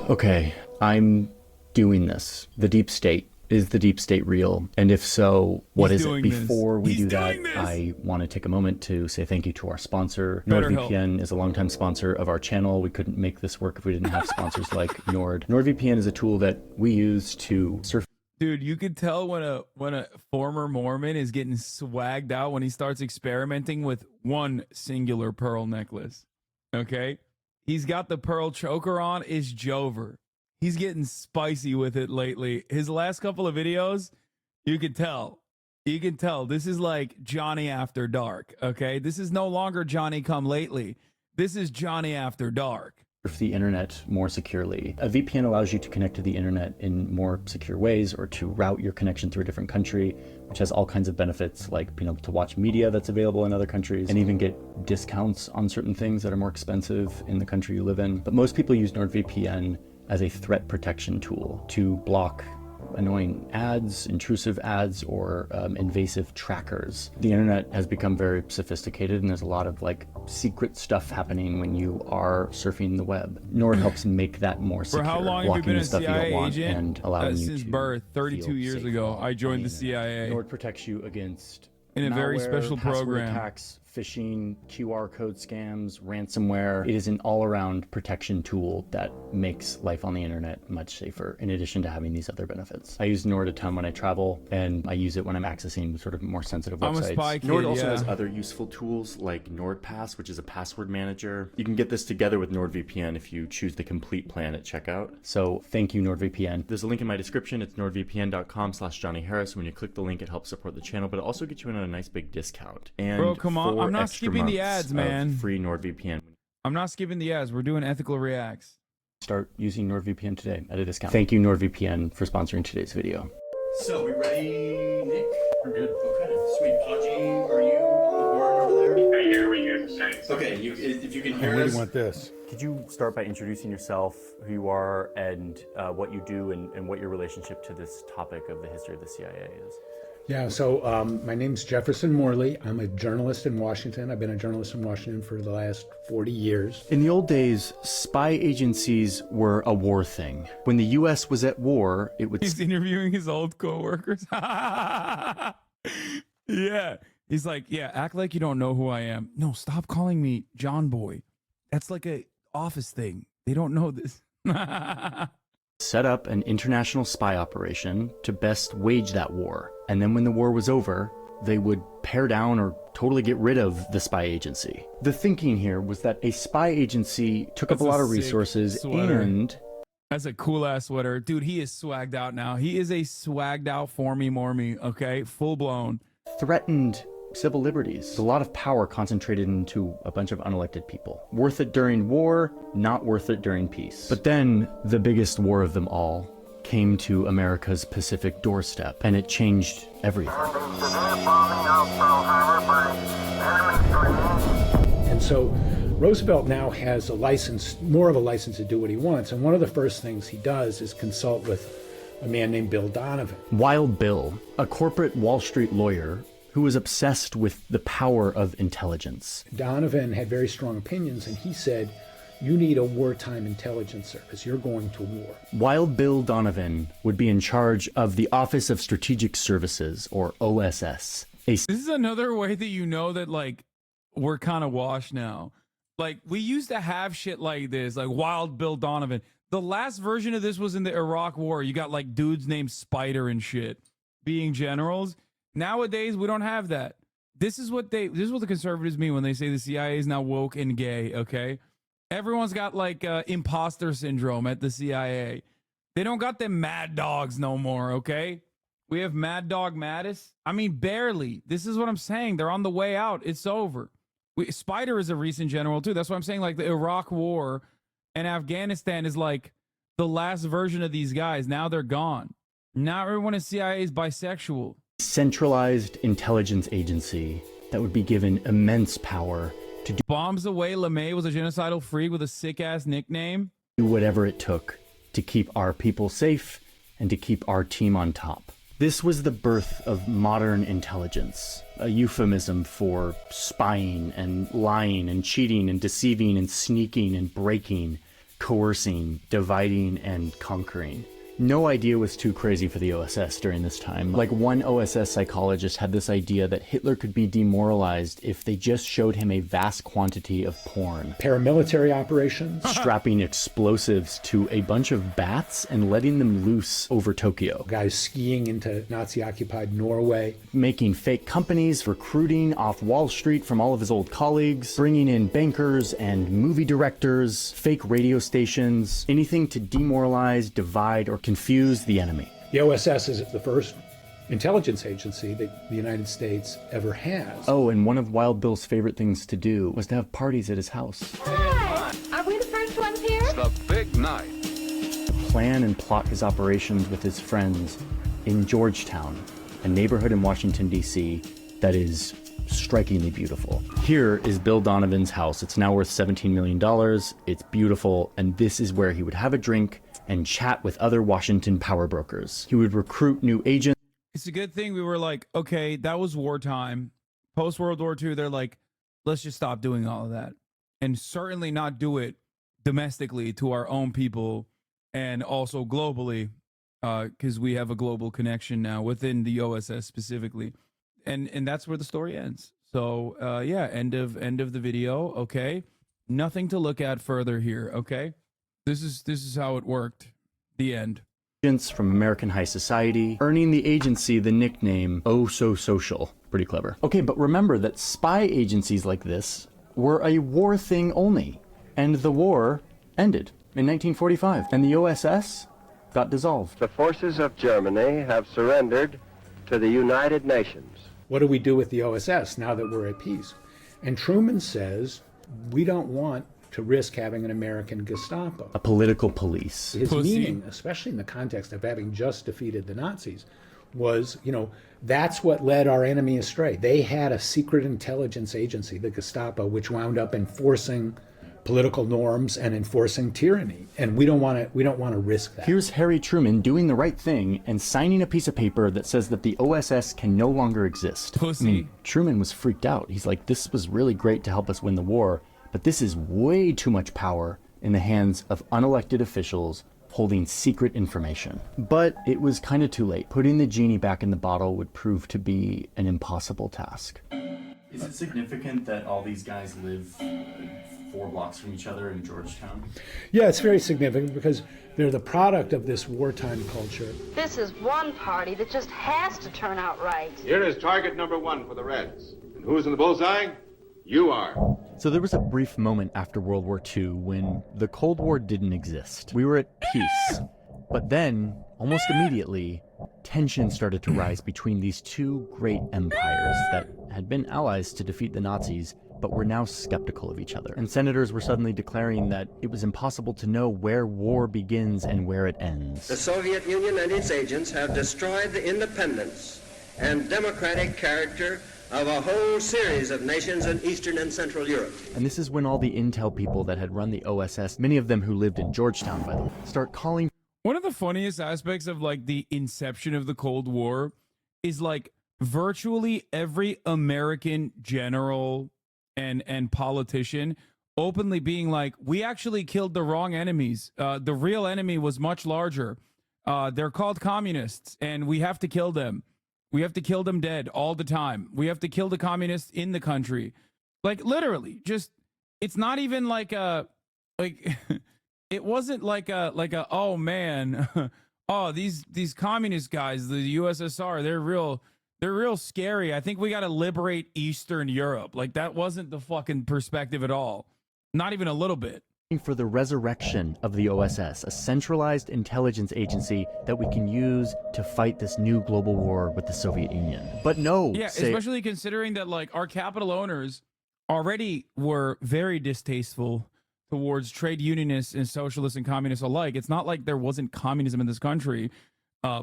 Okay, I'm doing this. The deep state. Is the deep state real? And if so, what is it? Before we do that, I want to take a moment to say thank you to our sponsor. NordVPN is a longtime sponsor of our channel. We couldn't make this work if we didn't have sponsors like Nord. NordVPN is a tool that we use to surf. Dude, you could tell when a former Mormon is getting swagged out when he starts experimenting with one singular pearl necklace. Okay? He's got the pearl choker on, is Jover. He's getting spicy with it lately. His last couple of videos, you can tell. You can tell. This is like Johnny After Dark, okay? This is no longer Johnny Come Lately. This is Johnny After Dark. The internet more securely. A VPN allows you to connect to the internet in more secure ways or to route your connection through a different country, which has all kinds of benefits like being able to watch media that's available in other countries and even get discounts on certain things that are more expensive in the country you live in. But most people use NordVPN as a threat protection tool to block annoying ads, intrusive ads, or invasive trackers. The internet has become very sophisticated and there's a lot of like secret stuff happening when you are surfing the web. Nord helps make that more secure. For how long have you been a CIA agent? And allowing you since to birth, 32 years ago, I joined the CIA. Nord protects you against in a malware, very special password program. Attacks, phishing, QR code scams, ransomware. It is an all-around protection tool that makes life on the internet much safer, in addition to having these other benefits. I use Nord a ton when I travel, and I use it when I'm accessing sort of more sensitive websites. I'm a spy kid, Nord also has other useful tools like NordPass, which is a password manager. You can get this together with NordVPN if you choose the complete plan at checkout. So thank you, NordVPN. There's a link in my description. It's nordvpn.com/Johnny Harris. When you click the link, it helps support the channel, but it also gets you in on a nice big discount. And bro, come on. I'm not extra skipping the ads, man. Free NordVPN. I'm not skipping the ads. We're doing ethical reacts. Start using NordVPN today at a discount. Thank you, NordVPN, for sponsoring today's video. So, we ready, Nick? We're good. Okay, sweet. Haji, are you on board over there? I hear we hear. Okay, if you can hear us. I really want this. Could you start by introducing yourself, who you are, and what you do, and what your relationship to this topic of the history of the CIA is? Yeah, so my name's Jefferson Morley. I'm a journalist in Washington. I've been a journalist in Washington for the last 40 years. In the old days, spy agencies were a war thing. When the U.S. was at war, it would... He's interviewing his old co-workers. Yeah. He's like, yeah, act like you don't know who I am. No, stop calling me John Boy. That's like a office thing. They don't know this. Set up an international spy operation to best wage that war. And then when the war was over, they would pare down or totally get rid of the spy agency. The thinking here was that a spy agency took up a lot of resources and... That's a cool ass sweater. Dude, he is swagged out now. He is a swagged out formie mormie, okay? Full blown. Threatened civil liberties. There's a lot of power concentrated into a bunch of unelected people. Worth it during war, not worth it during peace. But then the biggest war of them all came to America's Pacific doorstep, and it changed everything. And so Roosevelt now has a license, more of a license to do what he wants. And one of the first things he does is consult with a man named Bill Donovan. Wild Bill, a corporate Wall Street lawyer who was obsessed with the power of intelligence. Donovan had very strong opinions, and he said, you need a wartime intelligence service. You're going to war. Wild Bill Donovan would be in charge of the Office of Strategic Services, or OSS. This is another way that you know that, like, we're kind of washed now. Like, we used to have shit like this, like Wild Bill Donovan. The last version of this was in the Iraq War. You got, like, dudes named Spider and shit being generals. Nowadays, we don't have that. This is what the conservatives mean when they say the CIA is now woke and gay, okay? Everyone's got, like, imposter syndrome at the CIA. They don't got them mad dogs no more, okay? We have Mad Dog Mattis. I mean, barely. This is what I'm saying. They're on the way out. It's over. Spider is a recent general, too. That's what I'm saying. Like, the Iraq War and Afghanistan is, like, the last version of these guys. Now they're gone. Now everyone in CIA is bisexual. Centralized intelligence agency that would be given immense power to do bombs away. LeMay was a genocidal freak with a sick-ass nickname. Do whatever it took to keep our people safe and to keep our team on top. This was the birth of modern intelligence, a euphemism for spying and lying and cheating and deceiving and sneaking and breaking, coercing, dividing and conquering. No idea was too crazy for the OSS during this time. Like, one OSS psychologist had this idea that Hitler could be demoralized if they just showed him a vast quantity of porn. Paramilitary operations. Strapping explosives to a bunch of bats and letting them loose over Tokyo. Guys skiing into Nazi-occupied Norway. Making fake companies, recruiting off Wall Street from all of his old colleagues, bringing in bankers and movie directors, fake radio stations, anything to demoralize, divide, or confuse the enemy. The OSS is the first intelligence agency that the United States ever has. Oh, and one of Wild Bill's favorite things to do was to have parties at his house. Hi! Are we the first ones here? It's the big night. Plan and plot his operations with his friends in Georgetown, a neighborhood in Washington, D.C. that is strikingly beautiful. Here is Bill Donovan's house. It's now worth $17 million. It's beautiful, and this is where he would have a drink and chat with other Washington power brokers. He would recruit new agents. It's a good thing we were like, okay, that was wartime. Post-World War II, they're like, let's just stop doing all of that. And certainly not do it domestically to our own people and also globally, because we have a global connection now within the OSS specifically. And that's where the story ends. So, yeah, end of the video, okay? Nothing to look at further here, okay? This is how it worked. The end. Agents from American high society, earning the agency the nickname Oh So Social. Pretty clever. Okay, but remember that spy agencies like this were a war thing only. And the war ended in 1945. And the OSS got dissolved. The forces of Germany have surrendered to the United Nations. What do we do with the OSS now that we're at peace? And Truman says, we don't want to risk having an American Gestapo. A political police. His meaning, especially in the context of having just defeated the Nazis, was, that's what led our enemy astray. They had a secret intelligence agency, the Gestapo, which wound up enforcing political norms and enforcing tyranny. And we don't want to risk that. Here's Harry Truman doing the right thing and signing a piece of paper that says that the OSS can no longer exist. Pussy. I mean, Truman was freaked out. He's like, this was really great to help us win the war, but this is way too much power in the hands of unelected officials holding secret information. But it was kind of too late. Putting the genie back in the bottle would prove to be an impossible task. Is it significant that all these guys live 4 blocks from each other in Georgetown? Yeah, it's very significant because they're the product of this wartime culture. This is one party that just has to turn out right. Here is target number 1 for the Reds. And who's in the bullseye? You are. So there was a brief moment after World War II when the Cold War didn't exist. We were at peace. But then, almost immediately, tension started to rise between these two great empires that had been allies to defeat the Nazis, but were now skeptical of each other. And senators were suddenly declaring that it was impossible to know where war begins and where it ends. The Soviet Union and its agents have destroyed the independence and democratic character of a whole series of nations in Eastern and Central Europe. And this is when all the intel people that had run the OSS, many of them who lived in Georgetown, by the way, start calling. One of the funniest aspects of like the inception of the Cold War is like virtually every American general and politician openly being like, we actually killed the wrong enemies. The real enemy was much larger. They're called communists, and we have to kill them. We have to kill them dead all the time. We have to kill the communists in the country. Like literally, just it's not even like a like it wasn't like a oh man, oh these communist guys, the USSR, they're real scary. I think we got to liberate Eastern Europe. Like that wasn't the fucking perspective at all. Not even a little bit. For the resurrection of the OSS, a centralized intelligence agency that we can use to fight this new global war with the Soviet Union. But no, yeah, especially considering that like our capital owners already were very distasteful towards trade unionists and socialists and communists alike. It's not like there wasn't communism in this country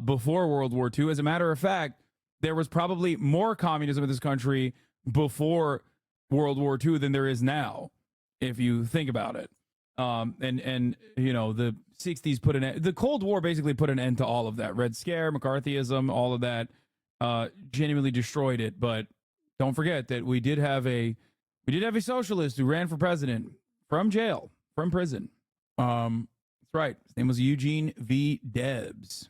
before World War II. As a matter of fact, there was probably more communism in this country before World War II than there is now, if you think about it. And you know, the 60s put the Cold War basically put an end to all of that. Red Scare, McCarthyism, all of that genuinely destroyed it. But don't forget that we did have a socialist who ran for president from jail, from prison. That's right. His name was Eugene V. Debs.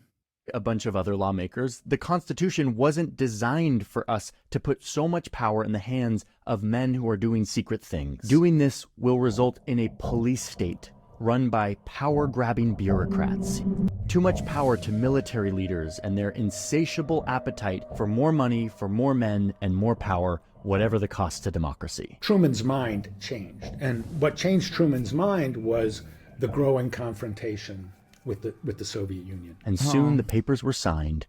A bunch of other lawmakers. The Constitution wasn't designed for us to put so much power in the hands of men who are doing secret things. Doing this will result in a police state run by power-grabbing bureaucrats. Too much power to military leaders and their insatiable appetite for more money, for more men, and more power, whatever the cost to democracy. Truman's mind changed. And what changed Truman's mind was the growing confrontation with the Soviet Union. And soon the papers were signed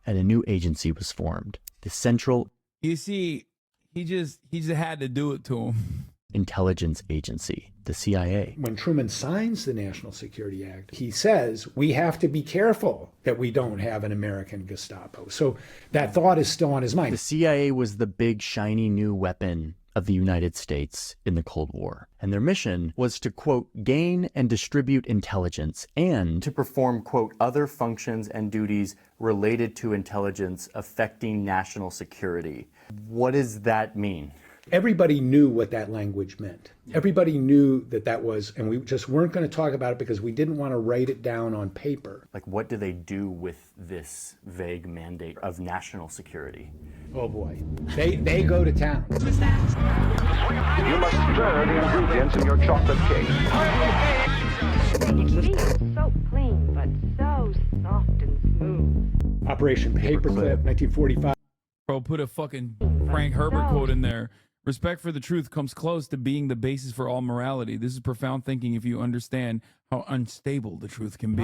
and a new agency was formed. The Central... You see, he just had to do it to him. Intelligence Agency, the CIA. When Truman signs the National Security Act, he says we have to be careful that we don't have an American Gestapo. So that thought is still on his mind. The CIA was the big, shiny new weapon of the United States in the Cold War. And their mission was to, quote, gain and distribute intelligence and to perform, quote, other functions and duties related to intelligence affecting national security. What does that mean? Everybody knew what that language meant. Everybody knew that was, and we just weren't going to talk about it because we didn't want to write it down on paper. Like, what do they do with this vague mandate of national security? Oh boy, they go to town. You must stir the ingredients in your chocolate cake. It feels so clean, but so soft and smooth. Operation Paperclip, 1945. Bro, put a fucking Frank Herbert quote in there. Respect for the truth comes close to being the basis for all morality. This is profound thinking if you understand how unstable the truth can be.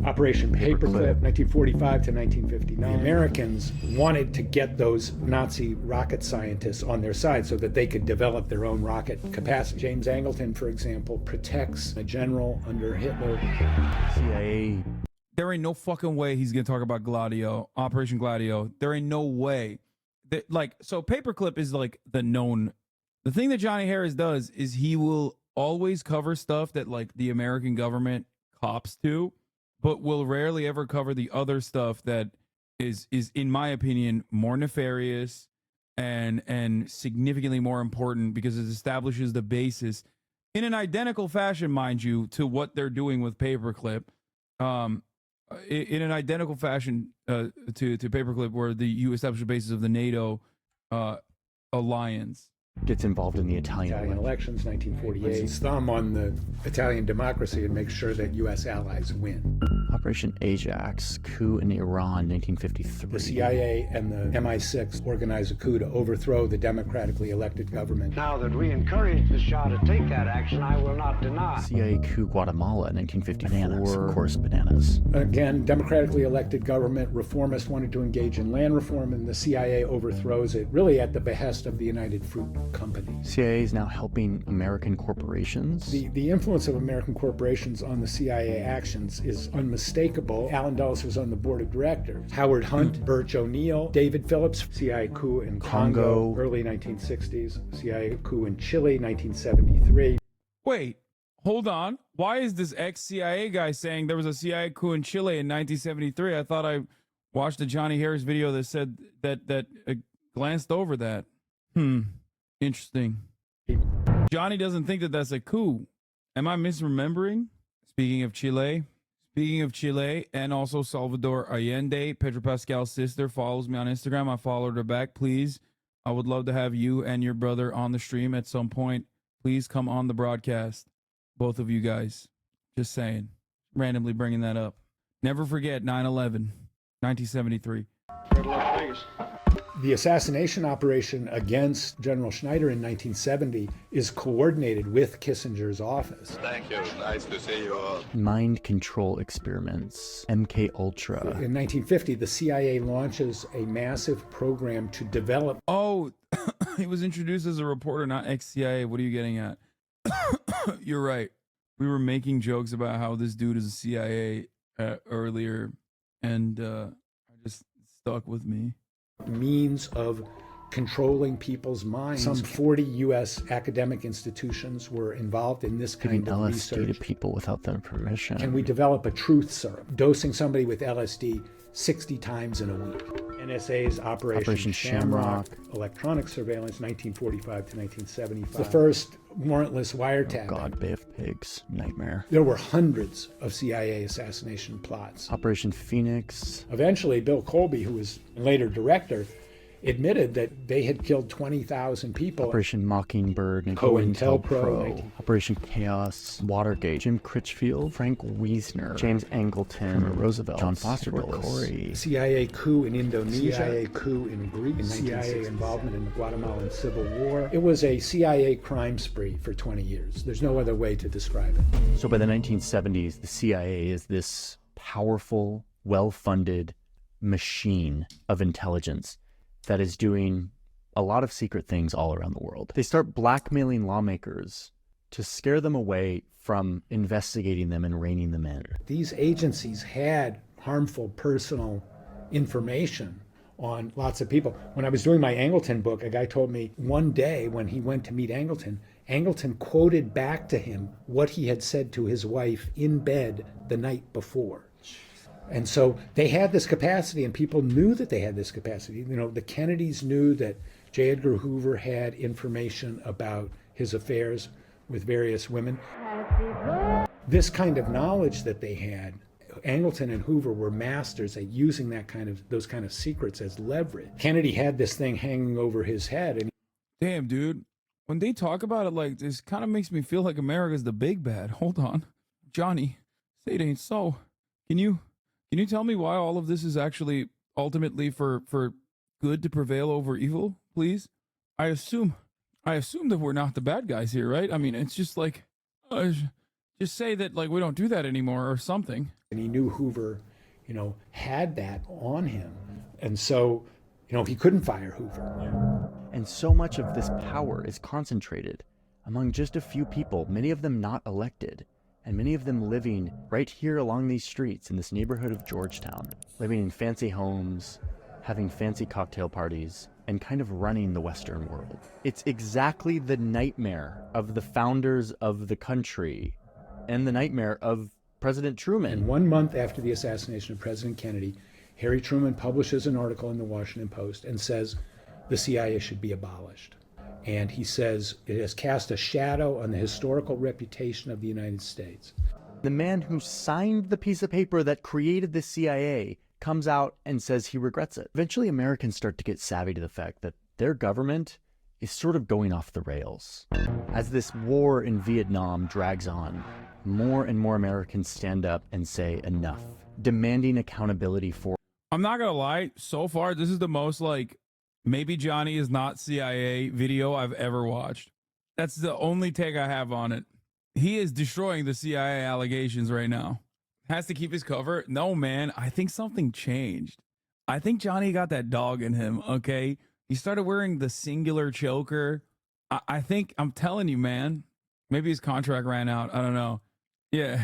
Operation Paperclip, 1945 to 1959. The Americans wanted to get those Nazi rocket scientists on their side so that they could develop their own rocket capacity. James Angleton, for example, protects a general under Hitler. CIA. There ain't no fucking way he's going to talk about Gladio, Operation Gladio. There ain't no way. So Paperclip is like the thing that Johnny Harris does is he will always cover stuff that like the American government cops to, but will rarely ever cover the other stuff that is in my opinion more nefarious and significantly more important because it establishes the basis in an identical fashion, mind you, to what they're doing with Paperclip. In an identical fashion to Paperclip, where you establish the basis of the NATO alliance. gets involved in the Italian elections, 1948. His thumb on the Italian democracy and makes sure that U.S. allies win. Operation Ajax, coup in Iran, 1953. The CIA and the MI6 organize a coup to overthrow the democratically elected government. Now that we encourage the Shah to take that action, I will not deny. CIA coup Guatemala, 1954. Bananas, of course, bananas. Again, democratically elected government, reformists wanted to engage in land reform, and the CIA overthrows it, really at the behest of the United Fruit Company. CIA is now helping American corporations. The influence of American corporations on the CIA actions is unmistakable. Allen Dulles was on the board of directors. Howard Hunt, Birch O'Neill, David Phillips, CIA coup in Congo, early 1960s, CIA coup in Chile, 1973. Wait, hold on. Why is this ex-CIA guy saying there was a CIA coup in Chile in 1973? I thought I watched a Johnny Harris video that said that glanced over that. Interesting. Johnny doesn't think that that's a coup. Am I misremembering? Speaking of Chile, and also Salvador Allende, Pedro Pascal's sister, follows me on Instagram. I followed her back. Please, I would love to have you and your brother on the stream at some point. Please come on the broadcast. Both of you guys. Just saying. Randomly bringing that up. Never forget 9/11, 1973. Good luck, Vegas. The assassination operation against General Schneider in 1970 is coordinated with Kissinger's office. Thank you. Nice to see you all. Mind control experiments, MK Ultra. In 1950, the CIA launches a massive program to develop... Oh, he was introduced as a reporter, not ex-CIA. What are you getting at? You're right. We were making jokes about how this dude is a CIA earlier, and I just stuck with me. Means of controlling people's minds. Some 40 U.S. academic institutions were involved in this kind of LSD research. to people without their permission. Can we develop a truth serum, dosing somebody with LSD 60 times in a week? NSA's Operation Shamrock, electronic surveillance, 1945 to 1975. The first warrantless wiretap. Oh God, Bay of Pigs, nightmare. There were hundreds of CIA assassination plots. Operation Phoenix. Eventually, Bill Colby, who was later director, admitted that they had killed 20,000 people. Operation Mockingbird and COINTELPRO. Operation Chaos, Watergate, Jim Critchfield, Frank Wiesner, James Angleton, Roosevelt, John Foster Corey. CIA coup in Indonesia, CIA coup in Greece, CIA involvement in the Guatemalan Civil War. It was a CIA crime spree for 20 years. There's no other way to describe it. So by the 1970s, the CIA is this powerful, well-funded machine of intelligence that is doing a lot of secret things all around the world. They start blackmailing lawmakers to scare them away from investigating them and reining them in. These agencies had harmful personal information on lots of people. When I was doing my Angleton book, a guy told me one day when he went to meet Angleton, Angleton quoted back to him what he had said to his wife in bed the night before. And so they had this capacity, and people knew that they had this capacity. You know, the Kennedys knew that J. Edgar Hoover had information about his affairs with various women. This kind of knowledge that they had, Angleton and Hoover were masters at using those kind of secrets as leverage. Kennedy had this thing hanging over his head. And damn, dude. When they talk about it like this, kind of makes me feel like America's the big bad. Hold on. Johnny, say it ain't so. Can you tell me why all of this is actually ultimately for good to prevail over evil, please? I assume that we're not the bad guys here, right? I mean, it's just like, just say that like we don't do that anymore or something. And he knew Hoover, had that on him. And so, he couldn't fire Hoover. And so much of this power is concentrated among just a few people, many of them not elected. And many of them living right here along these streets in this neighborhood of Georgetown, living in fancy homes, having fancy cocktail parties, and kind of running the Western world. It's exactly the nightmare of the founders of the country and the nightmare of President Truman. And 1 month after the assassination of President Kennedy, Harry Truman publishes an article in the Washington Post and says the CIA should be abolished. And he says it has cast a shadow on the historical reputation of the United States. The man who signed the piece of paper that created the CIA comes out and says he regrets it. Eventually, Americans start to get savvy to the fact that their government is sort of going off the rails. As this war in Vietnam drags on, more and more Americans stand up and say enough, demanding accountability for. I'm not gonna lie, so far this is the most like maybe Johnny is not CIA video I've ever watched. That's the only take I have on it. He is destroying the CIA allegations right now. Has to keep his cover. No, man, I think something changed. I think Johnny got that dog in him, okay? He started wearing the singular choker. I think, I'm telling you, man, maybe his contract ran out. I don't know. Yeah.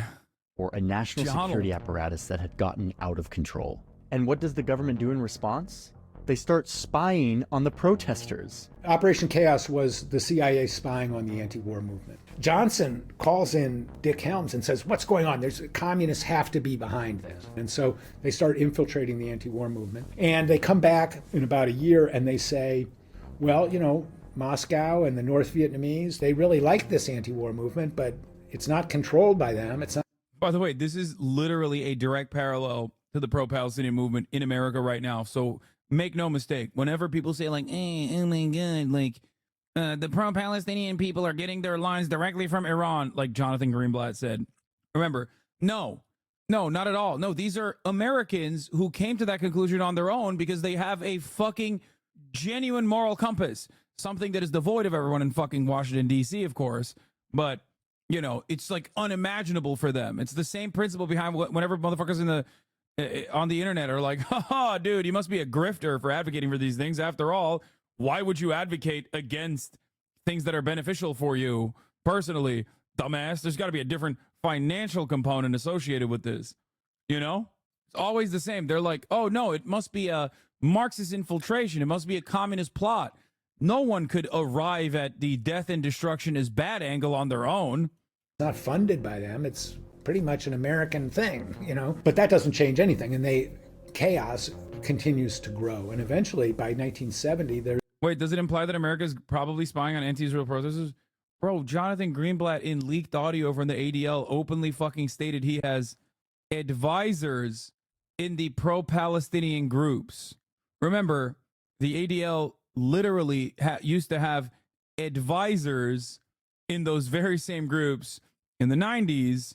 Or a national security apparatus that had gotten out of control. And what does the government do in response? They start spying on the protesters. Operation Chaos was the CIA spying on the anti-war movement. Johnson calls in Dick Helms and says, what's going on? Communists have to be behind this. And so they start infiltrating the anti-war movement. And they come back in about a year and they say, well, you know, Moscow and the North Vietnamese, they really like this anti-war movement, but it's not controlled by them. It's not. By the way, this is literally a direct parallel to the pro-Palestinian movement in America right now. So make no mistake, whenever people say like, oh my God, like the pro-Palestinian people are getting their lines directly from Iran, like Jonathan Greenblatt said, remember, no, not at all. No, these are Americans who came to that conclusion on their own because they have a fucking genuine moral compass, something that is devoid of everyone in fucking Washington, D.C., of course. But, you know, it's like unimaginable for them. It's the same principle behind whenever motherfuckers on the internet are like, haha, dude, you must be a grifter for advocating for these things. After all, why would you advocate against things that are beneficial for you personally, dumbass? There's got to be a different financial component associated with this. You know, it's always the same. They're like, oh no, it must be a Marxist infiltration. It must be a communist plot. No one could arrive at the death and destruction is bad angle on their own. It's not funded by them. It's pretty much an American thing, you know, but that doesn't change anything. And chaos continues to grow. And eventually by 1970, Wait, does it imply that America's probably spying on anti-Israel protesters? Bro, Jonathan Greenblatt in leaked audio from the ADL openly fucking stated he has advisors in the pro-Palestinian groups. Remember, the ADL literally used to have advisors in those very same groups in the 90s,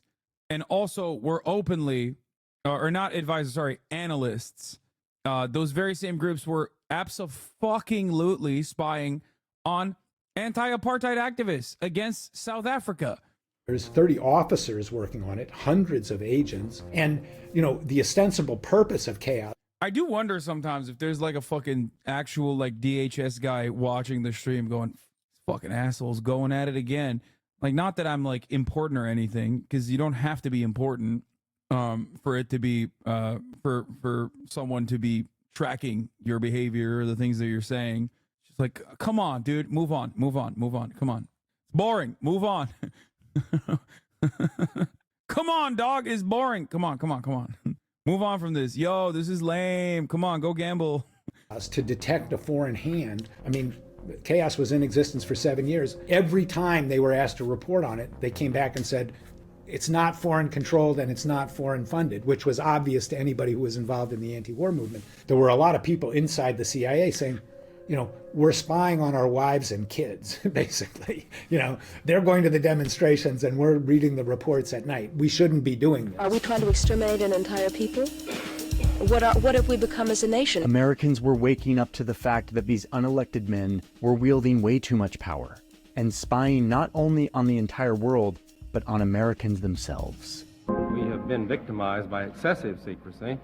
and also were openly, or not advisors, sorry, analysts. Those very same groups were abso-fucking-lutely spying on anti-apartheid activists against South Africa. There's 30 officers working on it, hundreds of agents, and, you know, the ostensible purpose of chaos. I do wonder sometimes if there's like a fucking actual like DHS guy watching the stream going, fucking assholes going at it again. Like, not that I'm like important or anything, because you don't have to be important for it to be for someone to be tracking your behavior or the things that you're saying. Just like, come on, dude, move on, come on. It's boring. Move on. Come on, dog, it's boring. Come on. Move on from this. Yo, this is lame. Come on, go gamble. To detect a foreign hand, I mean, Chaos was in existence for 7 years. Every time they were asked to report on it, they came back and said, it's not foreign controlled and it's not foreign funded, which was obvious to anybody who was involved in the anti-war movement. There were a lot of people inside the CIA saying, you know, we're spying on our wives and kids, basically. You know, they're going to the demonstrations and we're reading the reports at night. We shouldn't be doing this. Are we trying to exterminate an entire people? What have we become as a nation? Americans were waking up to the fact that these unelected men were wielding way too much power and spying not only on the entire world, but on Americans themselves. We have been victimized by excessive secrecy,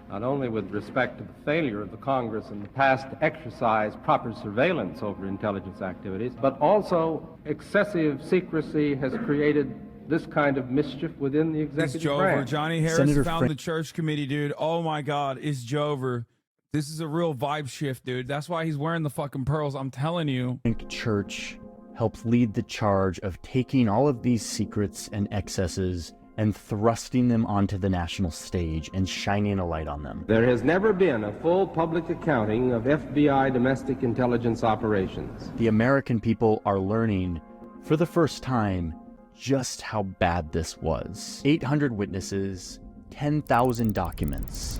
not only with respect to the failure of the Congress in the past to exercise proper surveillance over intelligence activities, but also excessive secrecy has created this kind of mischief within the executive It's Jover. branch. Johnny Harris Senator found the church committee, dude. Oh my God, it's Jover. This is a real vibe shift, dude. That's why he's wearing the fucking pearls. I'm telling you. Frank Church helped lead the charge of taking all of these secrets and excesses and thrusting them onto the national stage and shining a light on them. There has never been a full public accounting of FBI domestic intelligence operations. The American people are learning, for the first time, just how bad this was. 800 witnesses, 10,000 documents.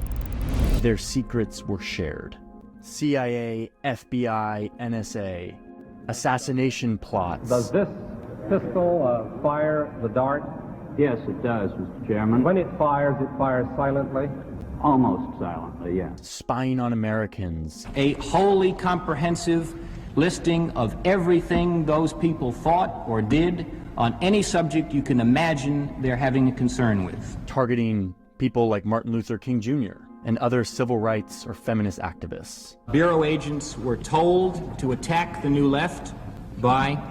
Their secrets were shared. CIA, FBI, NSA, assassination plots. Does this pistol fire the dart? Yes, it does, Mr. Chairman. When it fires silently? Almost silently, yes. Spying on Americans. A wholly comprehensive listing of everything those people thought or did on any subject you can imagine they're having a concern with. Targeting people like Martin Luther King Jr. and other civil rights or feminist activists. Bureau agents were told to attack the New Left by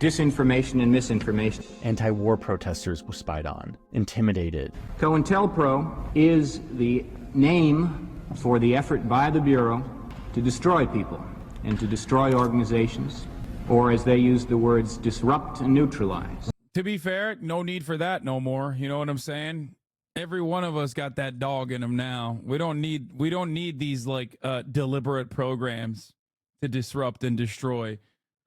disinformation and misinformation. Anti-war protesters were spied on, intimidated. COINTELPRO is the name for the effort by the Bureau to destroy people and to destroy organizations, or as they use the words, disrupt and neutralize. To be fair, no need for that no more. You know what I'm saying? Every one of us got that dog in them now. We don't need these like deliberate programs to disrupt and destroy.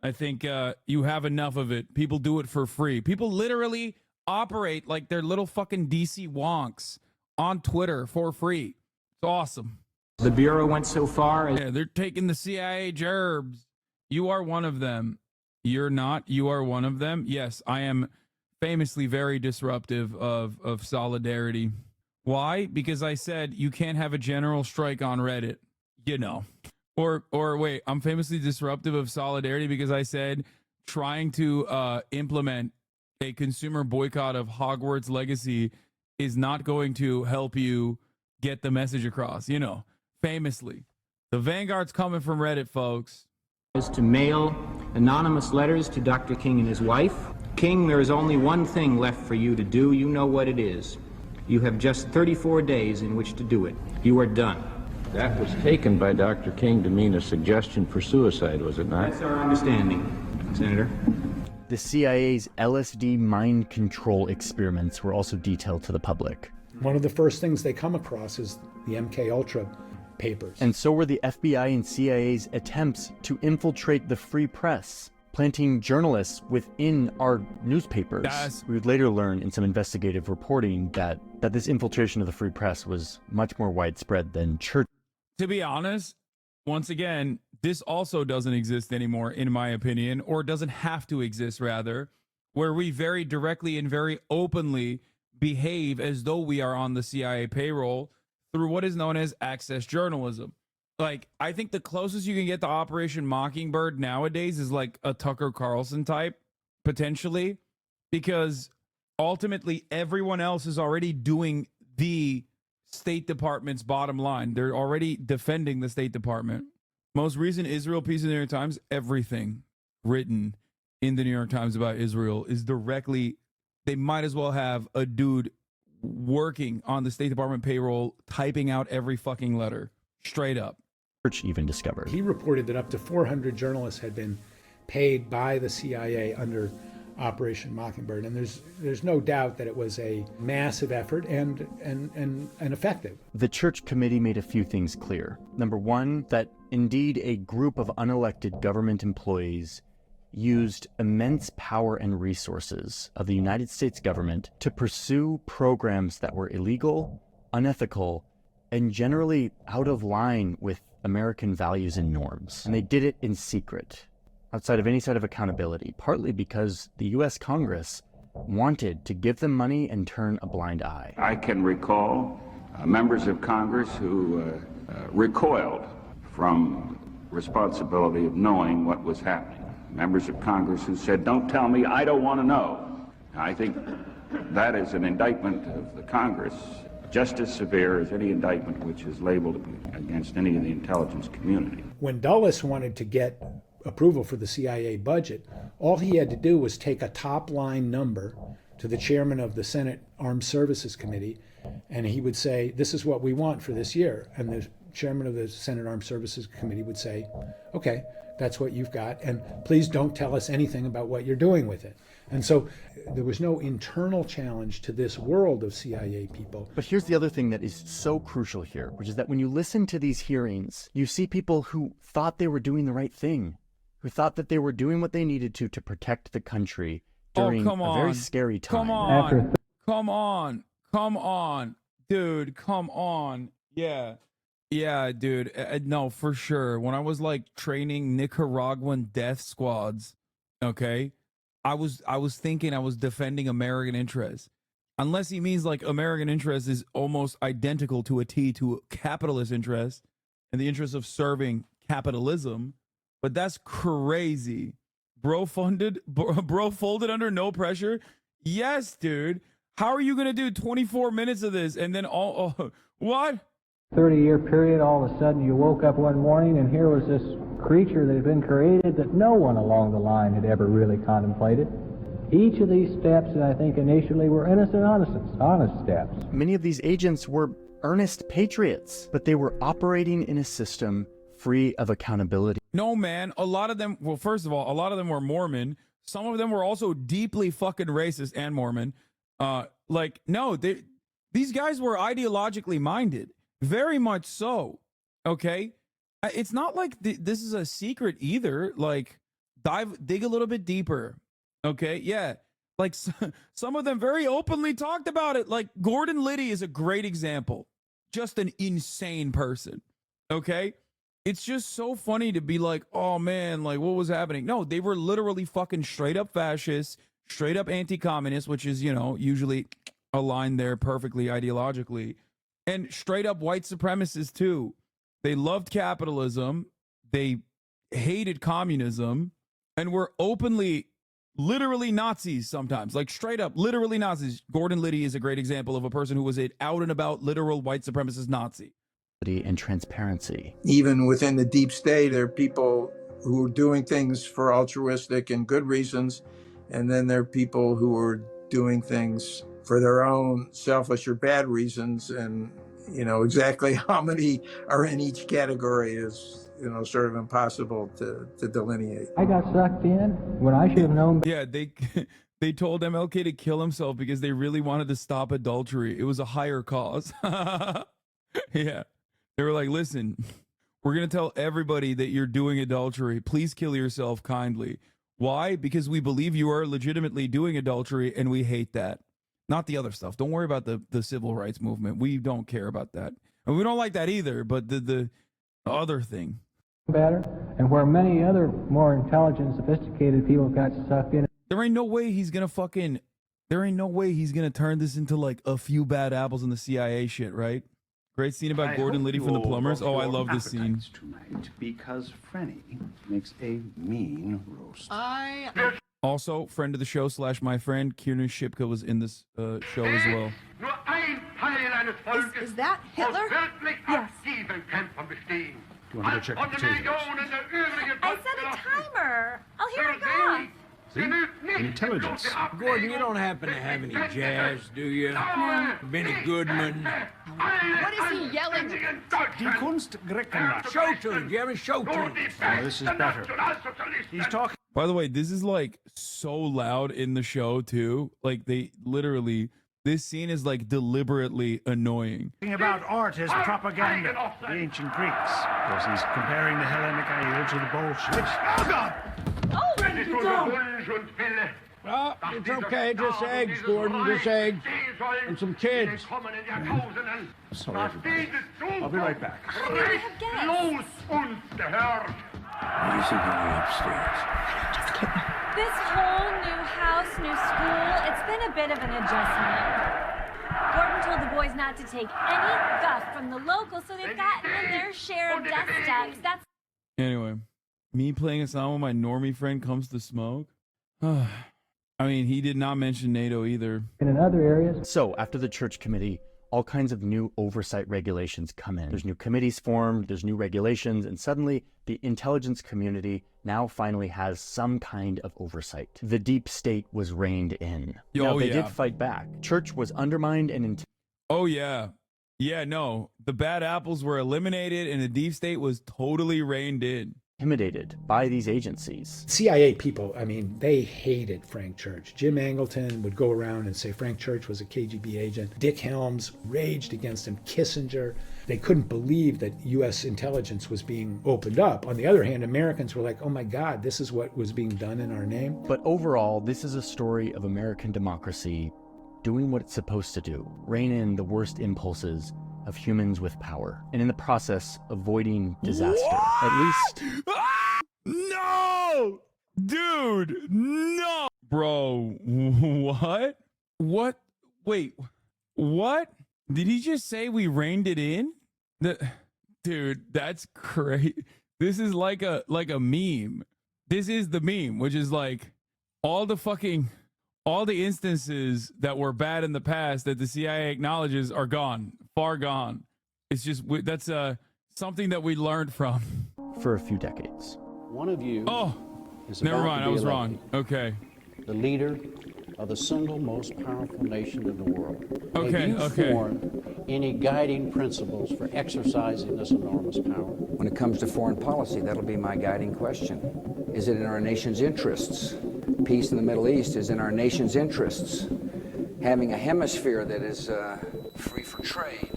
I think you have enough of it. People do it for free. People literally operate like they're little fucking DC wonks on Twitter for free. It's awesome. The Bureau went so far as... Yeah, they're taking the CIA gerbs. You are one of them. You're not. You are one of them. Yes, I am famously very disruptive of solidarity. Why? Because I said you can't have a general strike on Reddit. You know. Or wait, I'm famously disruptive of solidarity because I said trying to implement a consumer boycott of Hogwarts Legacy is not going to help you get the message across. You know, famously. The Vanguard's coming from Reddit, folks. Is to mail anonymous letters to Dr. King and his wife. King, there is only one thing left for you to do. You know what it is. You have just 34 days in which to do it. You are done. That was taken by Dr. King to mean a suggestion for suicide, was it not? That's our understanding, Senator. The CIA's LSD mind control experiments were also detailed to the public. One of the first things they come across is the MKUltra papers. And so were the FBI and CIA's attempts to infiltrate the free press, planting journalists within our newspapers. We would later learn in some investigative reporting that this infiltration of the free press was much more widespread than church. To be honest, once again, this also doesn't exist anymore, in my opinion, or doesn't have to exist, rather, where we very directly and very openly behave as though we are on the CIA payroll through what is known as access journalism. Like, I think the closest you can get to Operation Mockingbird nowadays is like a Tucker Carlson type, potentially, because ultimately everyone else is already doing the State Department's bottom line. They're already defending the State Department. Most recent Israel piece in the New York Times, everything written in the New York Times about Israel is directly, they might as well have a dude working on the State Department payroll, typing out every fucking letter, straight up. Church even discovered. He reported that up to 400 journalists had been paid by the CIA under Operation Mockingbird, and there's no doubt that it was a massive effort and effective. The Church Committee made a few things clear. Number one, that indeed a group of unelected government employees used immense power and resources of the United States government to pursue programs that were illegal, unethical, and generally out of line with American values and norms. And they did it in secret, outside of any sort of accountability, partly because the U.S. Congress wanted to give them money and turn a blind eye. I can recall members of Congress who recoiled from responsibility of knowing what was happening. Members of Congress who said, "Don't tell me, I don't want to know." I think that is an indictment of the Congress just as severe as any indictment which is labeled against any of the intelligence community. When Dulles wanted to get approval for the CIA budget, all he had to do was take a top line number to the chairman of the Senate Armed Services Committee, and he would say, "This is what we want for this year." And the chairman of the Senate Armed Services Committee would say, "Okay, that's what you've got, and please don't tell us anything about what you're doing with it." And so there was no internal challenge to this world of CIA people. But here's the other thing that is so crucial here, which is that when you listen to these hearings, you see people who thought they were doing the right thing, who thought that they were doing what they needed to protect the country during a very scary time. Come on, dude, come on. Yeah. Yeah, dude. No, for sure. When I was like training Nicaraguan death squads, okay, I was thinking I was defending American interests. Unless he means like American interest is almost identical to a T to capitalist interest and the interest of serving capitalism. But that's crazy. Bro folded under no pressure. Yes, dude. How are you gonna do 24 minutes of this and then what? 30-year period, all of a sudden you woke up one morning and here was this creature that had been created that no one along the line had ever really contemplated. Each of these steps, I think, initially were innocent, honest steps. Many of these agents were earnest patriots, but they were operating in a system free of accountability. No, man. A lot of them, well, first of all, a lot of them were Mormon. Some of them were also deeply fucking racist and Mormon. No, these guys were ideologically minded. Very much so. Okay? It's not like this is a secret either. Like, dig a little bit deeper. Okay? Yeah. Like, some of them very openly talked about it. Like, Gordon Liddy is a great example. Just an insane person. Okay? It's just so funny to be like, oh man, like, what was happening? No, they were literally fucking straight up fascists, straight up anti-communist, which is, usually aligned there perfectly ideologically. And straight up white supremacists too. They loved capitalism. They hated communism and were openly, literally Nazis sometimes, like straight up, literally Nazis. Gordon Liddy is a great example of a person who was an out and about literal white supremacist Nazi. And transparency. Even within the deep state, there are people who are doing things for altruistic and good reasons. And then there are people who are doing things for their own selfish or bad reasons, and exactly how many are in each category is sort of impossible to delineate. I got sucked in when I should have known. Yeah, they told MLK to kill himself because they really wanted to stop adultery. It was a higher cause. Yeah, they were like, listen, we're gonna tell everybody that you're doing adultery. Please kill yourself kindly. Why? Because we believe you are legitimately doing adultery and we hate that. Not the other stuff. Don't worry about the civil rights movement. We don't care about that. And we don't like that either, but the other thing. Better, and where many other more intelligent, sophisticated people got sucked in. There ain't no way he's gonna turn this into like a few bad apples in the CIA shit, right? Great scene about Gordon Liddy from the Plumbers. Oh, I love this scene. Tonight because Frenny makes a mean roast. Also, friend of the show / my friend, Kiernan Shipka was in this show as well. Is that Hitler? Yes. Do you want to go check the potatoes? I set a timer. I'll hear it go. See? Intelligence. Gordon, you don't happen to have any jazz, do you? No. Benny Goodman? What is he yelling? Die Kunst Griechenland. Show tune. Do you have a show tune? Oh, this is better. He's talking. By the way, this is like so loud in the show too. Like they literally, this scene is like deliberately annoying. About art as propaganda. The ancient Greeks. Because he's comparing the Hellenic ideal to the Bolsheviks. Oh, God! Oh, you don't. Well, it's okay. Just eggs, Gordon. Just eggs. And some kids. Sorry, everybody. I'll be right back. I have guests. Easy going upstairs. This whole new house, new school, it's been a bit of an adjustment. Gordon told the boys not to take any guff from the locals, so they've gotten in their share of death stacks. That's Anyway, me playing a song with my normie friend comes to smoke. I mean, he did not mention NATO either. And in other areas. So after the church committee, all kinds of new oversight regulations come in. There's new committees formed, there's new regulations, and suddenly the intelligence community now finally has some kind of oversight. The deep state was reined in. Now, they did fight back. Church was undermined and Oh, yeah. Yeah, no. The bad apples were eliminated and the deep state was totally reined in. Intimidated by these agencies. CIA people, I mean, they hated Frank Church. Jim Angleton would go around and say Frank Church was a KGB agent. Dick Helms raged against him. Kissinger. They couldn't believe that U.S. intelligence was being opened up. On the other hand, Americans were like, oh my God, this is what was being done in our name. But overall, this is a story of American democracy doing what it's supposed to do, rein in the worst impulses of humans with power, and in the process, avoiding disaster. What? At least... No! Dude, no! Bro, what? What? Wait, what? Did he just say we reined it in? Dude, that's crazy. This is like a meme. This is the meme, which is like all the instances that were bad in the past that the CIA acknowledges are gone, far gone. It's just, that's something that we learned from. For a few decades. One of you is never about mind, to be I was elected, wrong. Okay. the leader of the single most powerful nation in the world. Okay, Have you formed any guiding principles for exercising this enormous power? When it comes to foreign policy, that'll be my guiding question. Is it in our nation's interests? Peace in the Middle East is in our nation's interests. Having a hemisphere that is free for trade.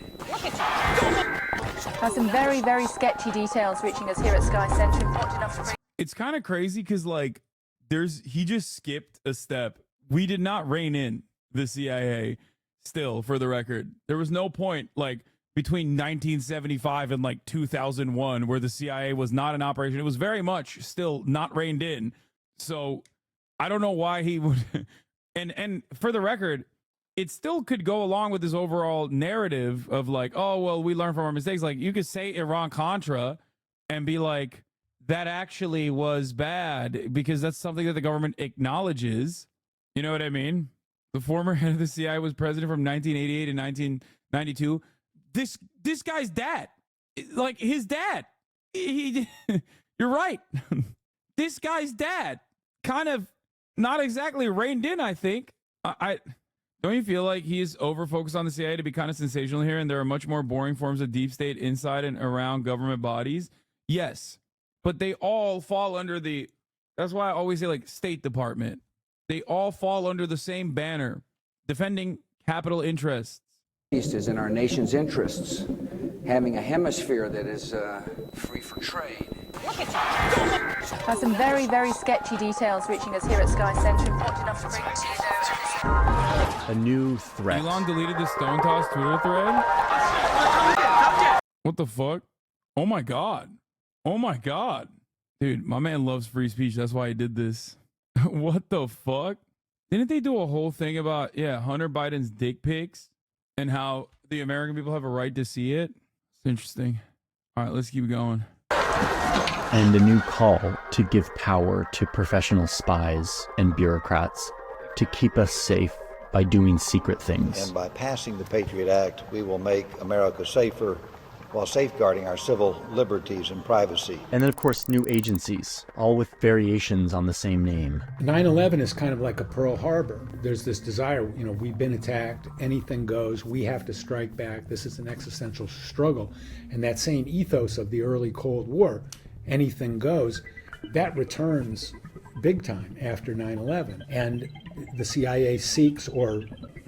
Has some very, very sketchy details reaching us here at Sky Central. Important enough to bring. It's kind of crazy because like he just skipped a step. We did not rein in the CIA. Still, for the record, there was no point like between 1975 and like 2001 where the CIA was not in operation. It was very much still not reined in. So I don't know why he would. And for the record, it still could go along with this overall narrative of like, oh, well, we learned from our mistakes. Like you could say Iran-Contra and be like, that actually was bad because that's something that the government acknowledges. You know what I mean? The former head of the CIA was president from 1988 to 1992. This guy's dad, like his dad, you're right. This guy's dad kind of not exactly reined in, I think. I don't you feel like he's over-focused on the CIA to be kind of sensational here, and there are much more boring forms of deep state inside and around government bodies? Yes, but they all fall under the, that's why I always say like State Department. They all fall under the same banner, defending capital interests. East is in our nation's interests. Having a hemisphere that is free for trade. Has some very, very sketchy details reaching us here at Sky Central. Important enough to bring to you now. A new threat. Elon deleted the Stone Toss Twitter thread? What the fuck? Oh my god. Oh my god. Dude, my man loves free speech. That's why he did this. What the fuck? Didn't they do a whole thing about, Hunter Biden's dick pics and how the American people have a right to see it? It's interesting. All right, let's keep going. And a new call to give power to professional spies and bureaucrats to keep us safe by doing secret things. And by passing the Patriot Act, we will make America safer while safeguarding our civil liberties and privacy. And then, of course, new agencies, all with variations on the same name. 9/11 is kind of like a Pearl Harbor. There's this desire, we've been attacked, anything goes, we have to strike back. This is an existential struggle. And that same ethos of the early Cold War, anything goes, that returns big time after 9/11. And the CIA seeks or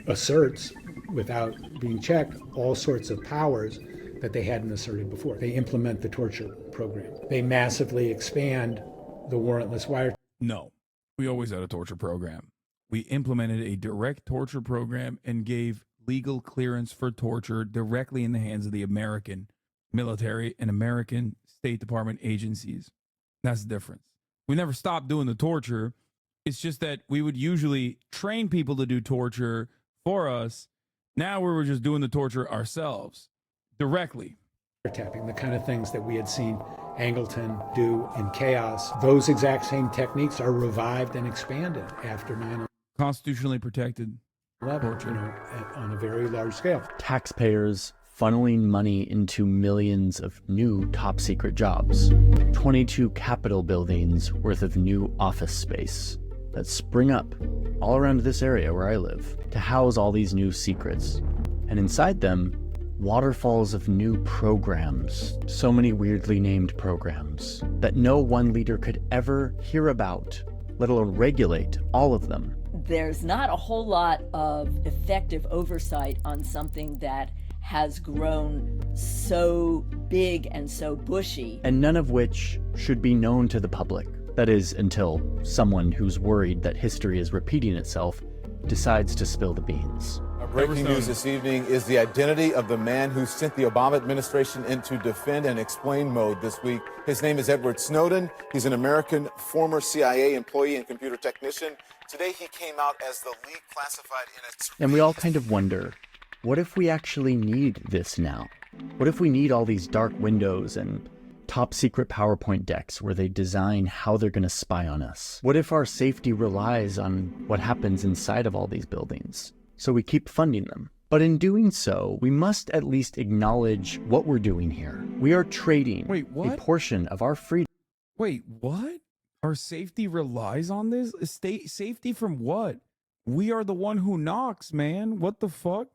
asserts, without being checked, all sorts of powers that they hadn't asserted before. They implement the torture program. They massively expand the warrantless wire. No, we always had a torture program. We implemented a direct torture program and gave legal clearance for torture directly in the hands of the American military and American State Department agencies. That's the difference. We never stopped doing the torture. It's just that we would usually train people to do torture for us. Now we were just doing the torture ourselves. Directly. Tapping, the kind of things that we had seen Angleton do in Chaos. Those exact same techniques are revived and expanded after 9/11. Constitutionally protected torture, on a very large scale. Taxpayers funneling money into millions of new top secret jobs. 22 Capitol buildings worth of new office space that spring up all around this area where I live to house all these new secrets. And inside them, waterfalls of new programs, so many weirdly named programs that no one leader could ever hear about, let alone regulate all of them. There's not a whole lot of effective oversight on something that has grown so big and so bushy. And none of which should be known to the public. That is, until someone who's worried that history is repeating itself decides to spill the beans. breaking news this evening is the identity of the man who sent the Obama administration into defend and explain mode this week. His name is Edward Snowden. He's an American former CIA employee and computer technician. Today he came out as the lead classified in a... And we all kind of wonder, what if we actually need this now? What if we need all these dark windows and top secret PowerPoint decks where they design how they're going to spy on us? What if our safety relies on what happens inside of all these buildings? So we keep funding them. But in doing so, we must at least acknowledge what we're doing here. We are trading a portion of our freedom. Wait, what? Our safety relies on this? Safety from what? We are the one who knocks, man. What the fuck?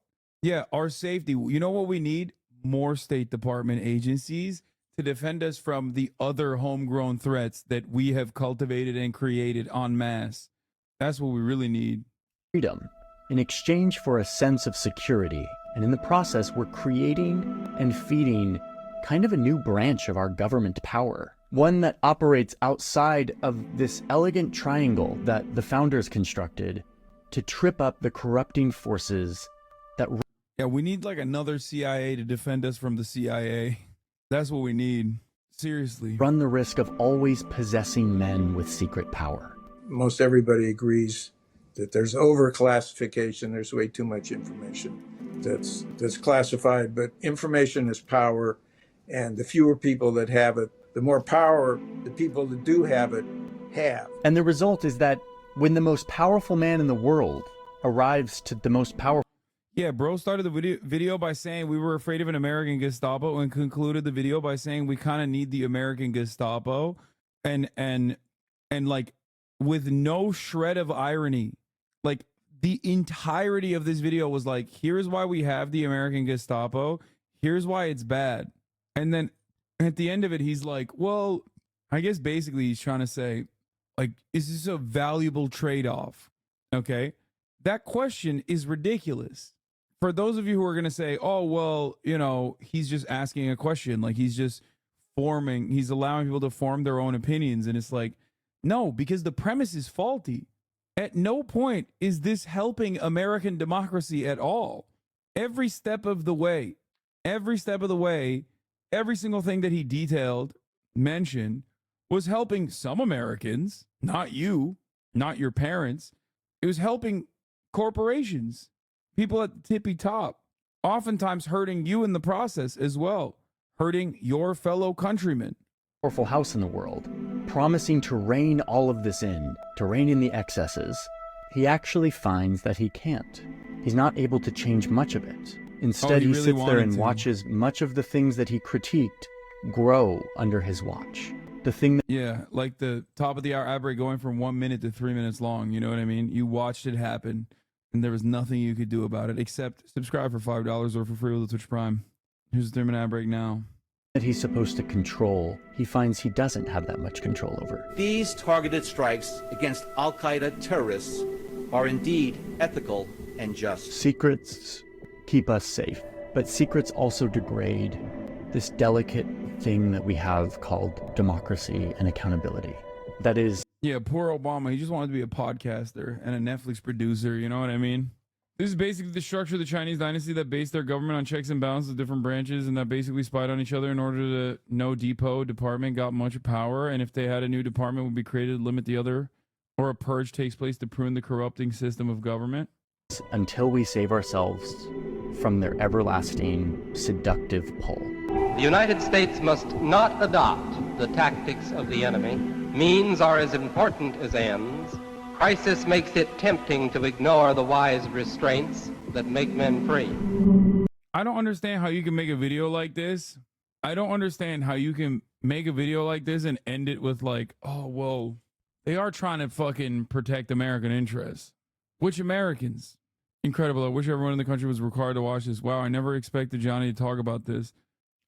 Yeah, our safety. You know what we need? More State Department agencies to defend us from the other homegrown threats that we have cultivated and created en masse. That's what we really need. Freedom in exchange for a sense of security. And in the process, we're creating and feeding kind of a new branch of our government power. One that operates outside of this elegant triangle that the founders constructed to trip up the corrupting forces that... Yeah, we need like another CIA to defend us from the CIA. That's what we need. Seriously. Run the risk of always possessing men with secret power. Most everybody agrees that there's overclassification. There's way too much information that's classified, but information is power, and the fewer people that have it, the more power the people that do have it have. And the result is that when the most powerful man in the world arrives to the most powerful... Yeah, bro started the video by saying we were afraid of an American Gestapo and concluded the video by saying we kind of need the American Gestapo, and like with no shred of irony. Like the entirety of this video was like, here's why we have the American Gestapo. Here's why it's bad. And then at the end of it, he's like, well, I guess basically he's trying to say, like, is this a valuable trade-off? Okay. That question is ridiculous. For those of you who are going to say, oh, well, you know, he's just asking a question. Like he's just he's allowing people to form their own opinions. And it's like, no, because the premise is faulty. At no point is this helping American democracy at all. Every step of the way, every single thing that he detailed, mentioned, was helping some Americans, not you, not your parents. It was helping corporations, people at the tippy top, oftentimes hurting you in the process as well, hurting your fellow countrymen. Powerful house in the world, promising to rein all of this in, to rein in the excesses, he actually finds that he can't. He's not able to change much of it. Instead, he sits there and watches much of the things that he critiqued grow under his watch. The thing that... Yeah, like the top of the hour ad break going from 1 minute to 3 minutes long, you know what I mean? You watched it happen, and there was nothing you could do about it except subscribe for $5 or for free with the Twitch Prime. Here's the 3 minute ad break now. That he's supposed to control, he finds he doesn't have that much control over. These targeted strikes against Al-Qaeda terrorists are indeed ethical and just. Secrets keep us safe, but secrets also degrade this delicate thing that we have called democracy and accountability. That is... Yeah, poor Obama. He just wanted to be a podcaster and a Netflix producer, you know what I mean? This is basically the structure of the Chinese dynasty that based their government on checks and balances of different branches and that basically spied on each other in order to no department got much power, and if they had a new department would be created to limit the other, or a purge takes place to prune the corrupting system of government. Until we save ourselves from their everlasting seductive pull. The United States must not adopt the tactics of the enemy. Means are as important as ends. Crisis makes it tempting to ignore the wise restraints that make men free. I don't understand how you can make a video like this. I don't understand how you can make a video like this and end it with like, oh, well, they are trying to fucking protect American interests. Which Americans? Incredible. I wish everyone in the country was required to watch this. Wow, I never expected Johnny to talk about this.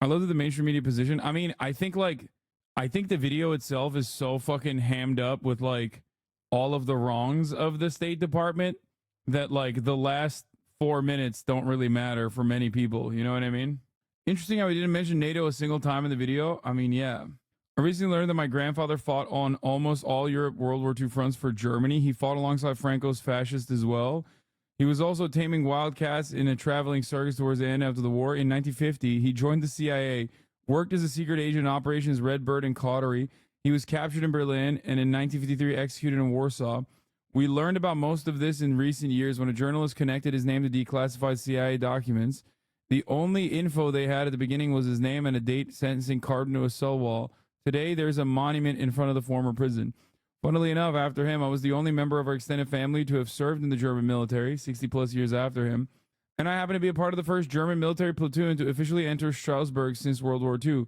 I love that the mainstream media position. I mean, I think the video itself is so fucking hammed up with like all of the wrongs of the State Department that like the last 4 minutes don't really matter for many people. You know what I mean? Interesting how he didn't mention NATO a single time in the video. I mean, yeah. I recently learned that my grandfather fought on almost all Europe World War II fronts for Germany. He fought alongside Franco's fascists as well. He was also taming wildcats in a traveling circus towards the end after the war. In 1950, he joined the CIA, worked as a secret agent in Operations Redbird and Cautery. He was captured in Berlin and in 1953 executed in Warsaw. We learned about most of this in recent years when a journalist connected his name to declassified CIA documents. The only info they had at the beginning was his name and a date sentencing carved into a cell wall. Today, there's a monument in front of the former prison. Funnily enough, after him, I was the only member of our extended family to have served in the German military, 60 plus years after him. And I happen to be a part of the first German military platoon to officially enter Strasbourg since World War II.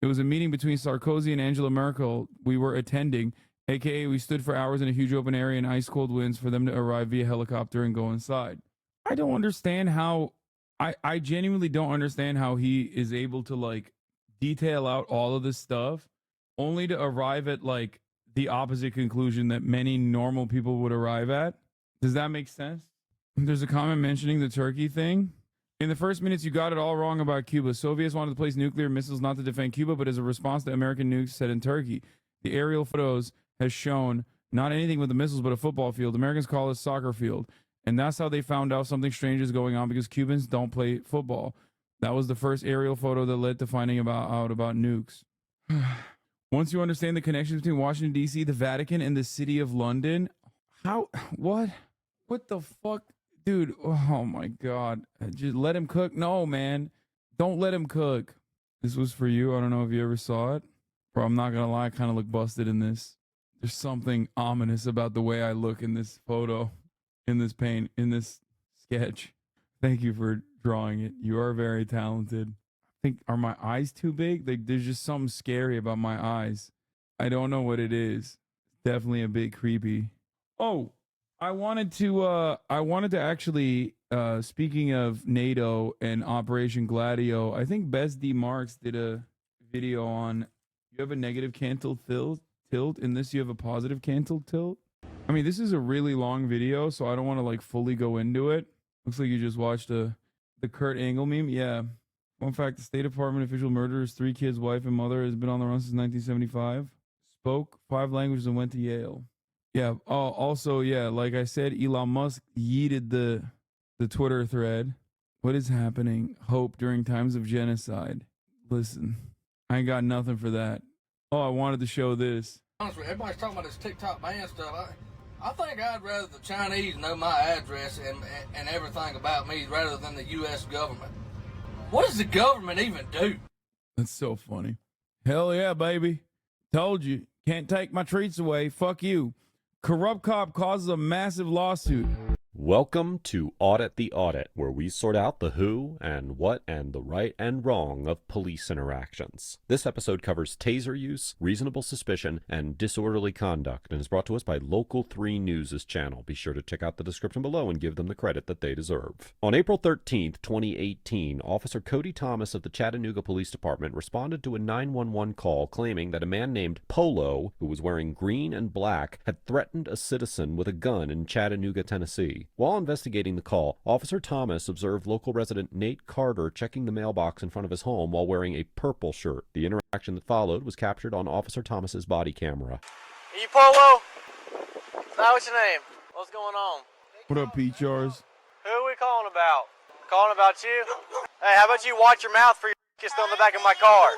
It was a meeting between Sarkozy and Angela Merkel we were attending, aka we stood for hours in a huge open area in ice-cold winds for them to arrive via helicopter and go inside. I don't understand how... I genuinely don't understand how he is able to, like, detail out all of this stuff only to arrive at, like, the opposite conclusion that many normal people would arrive at. Does that make sense? There's a comment mentioning the Turkey thing. In the first minutes, you got it all wrong about Cuba. Soviets wanted to place nuclear missiles not to defend Cuba, but as a response to American nukes set in Turkey. The aerial photos has shown not anything with the missiles, but a football field. Americans call it soccer field. And that's how they found out something strange is going on, because Cubans don't play football. That was the first aerial photo that led to finding out about nukes. Once you understand the connections between Washington, D.C., the Vatican, and the city of London, what the fuck? Dude, oh my God. Just let him cook. No, man. Don't let him cook. This was for you. I don't know if you ever saw it. Bro, I'm not going to lie. I kind of look busted in this. There's something ominous about the way I look in this photo, in this paint, in this sketch. Thank you for drawing it. You are very talented. I think, are my eyes too big? There's just something scary about my eyes. I don't know what it is. Definitely a bit creepy. Oh, I wanted to actually, speaking of NATO and Operation Gladio, I think Best D Marks did a video on, you have a negative cantle tilt. In this, you have a positive cantle tilt. I mean, this is a really long video, so I don't want to like fully go into it. Looks like you just watched the Kurt Angle meme. Yeah. Fun fact, the State Department official murderer's 3 kids, wife, and mother has been on the run since 1975. Spoke 5 languages and went to Yale. Yeah. Oh, also, yeah, like I said, Elon Musk yeeted the Twitter thread. What is happening? Hope during times of genocide. Listen, I ain't got nothing for that. Oh, I wanted to show this. Honestly, everybody's talking about this TikTok ban stuff. I think I'd rather the Chinese know my address and everything about me rather than the U.S. government. What does the government even do? That's so funny. Hell yeah, baby. Told you. Can't take my treats away. Fuck you. Corrupt cop causes a massive lawsuit. Welcome to Audit the Audit, where we sort out the who and what and the right and wrong of police interactions. This episode covers taser use, reasonable suspicion, and disorderly conduct, and is brought to us by Local 3 News' channel. Be sure to check out the description below and give them the credit that they deserve. On April 13th, 2018, Officer Cody Thomas of the Chattanooga Police Department responded to a 911 call claiming that a man named Polo, who was wearing green and black, had threatened a citizen with a gun in Chattanooga, Tennessee. While investigating the call, Officer Thomas observed local resident Nate Carter checking the mailbox in front of his home while wearing a purple shirt. The interaction that followed was captured on Officer Thomas's body camera. Are you Polo? Now what's your name? What's going on? What up, Peachars? Who are we calling about? Calling about you? Hey, how about you watch your mouth for your still in the back of my car?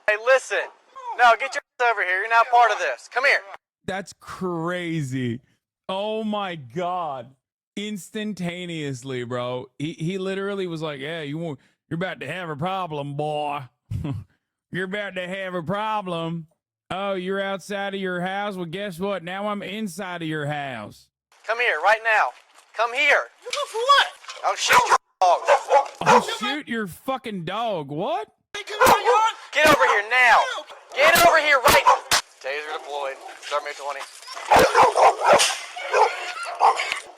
Hey, listen. No, get your over here. You're not part of this. Come here. That's crazy. Oh my God. Instantaneously, bro. He literally was like, yeah, you're about to have a problem, boy. You're about to have a problem. Oh, you're outside of your house? Well, guess what? Now I'm inside of your house. Come here, right now. Come here. For what? I'll shoot your dog. I'll shoot your fucking dog. What? Get over here now. Get over here right now. Taser deployed. Start me at 20.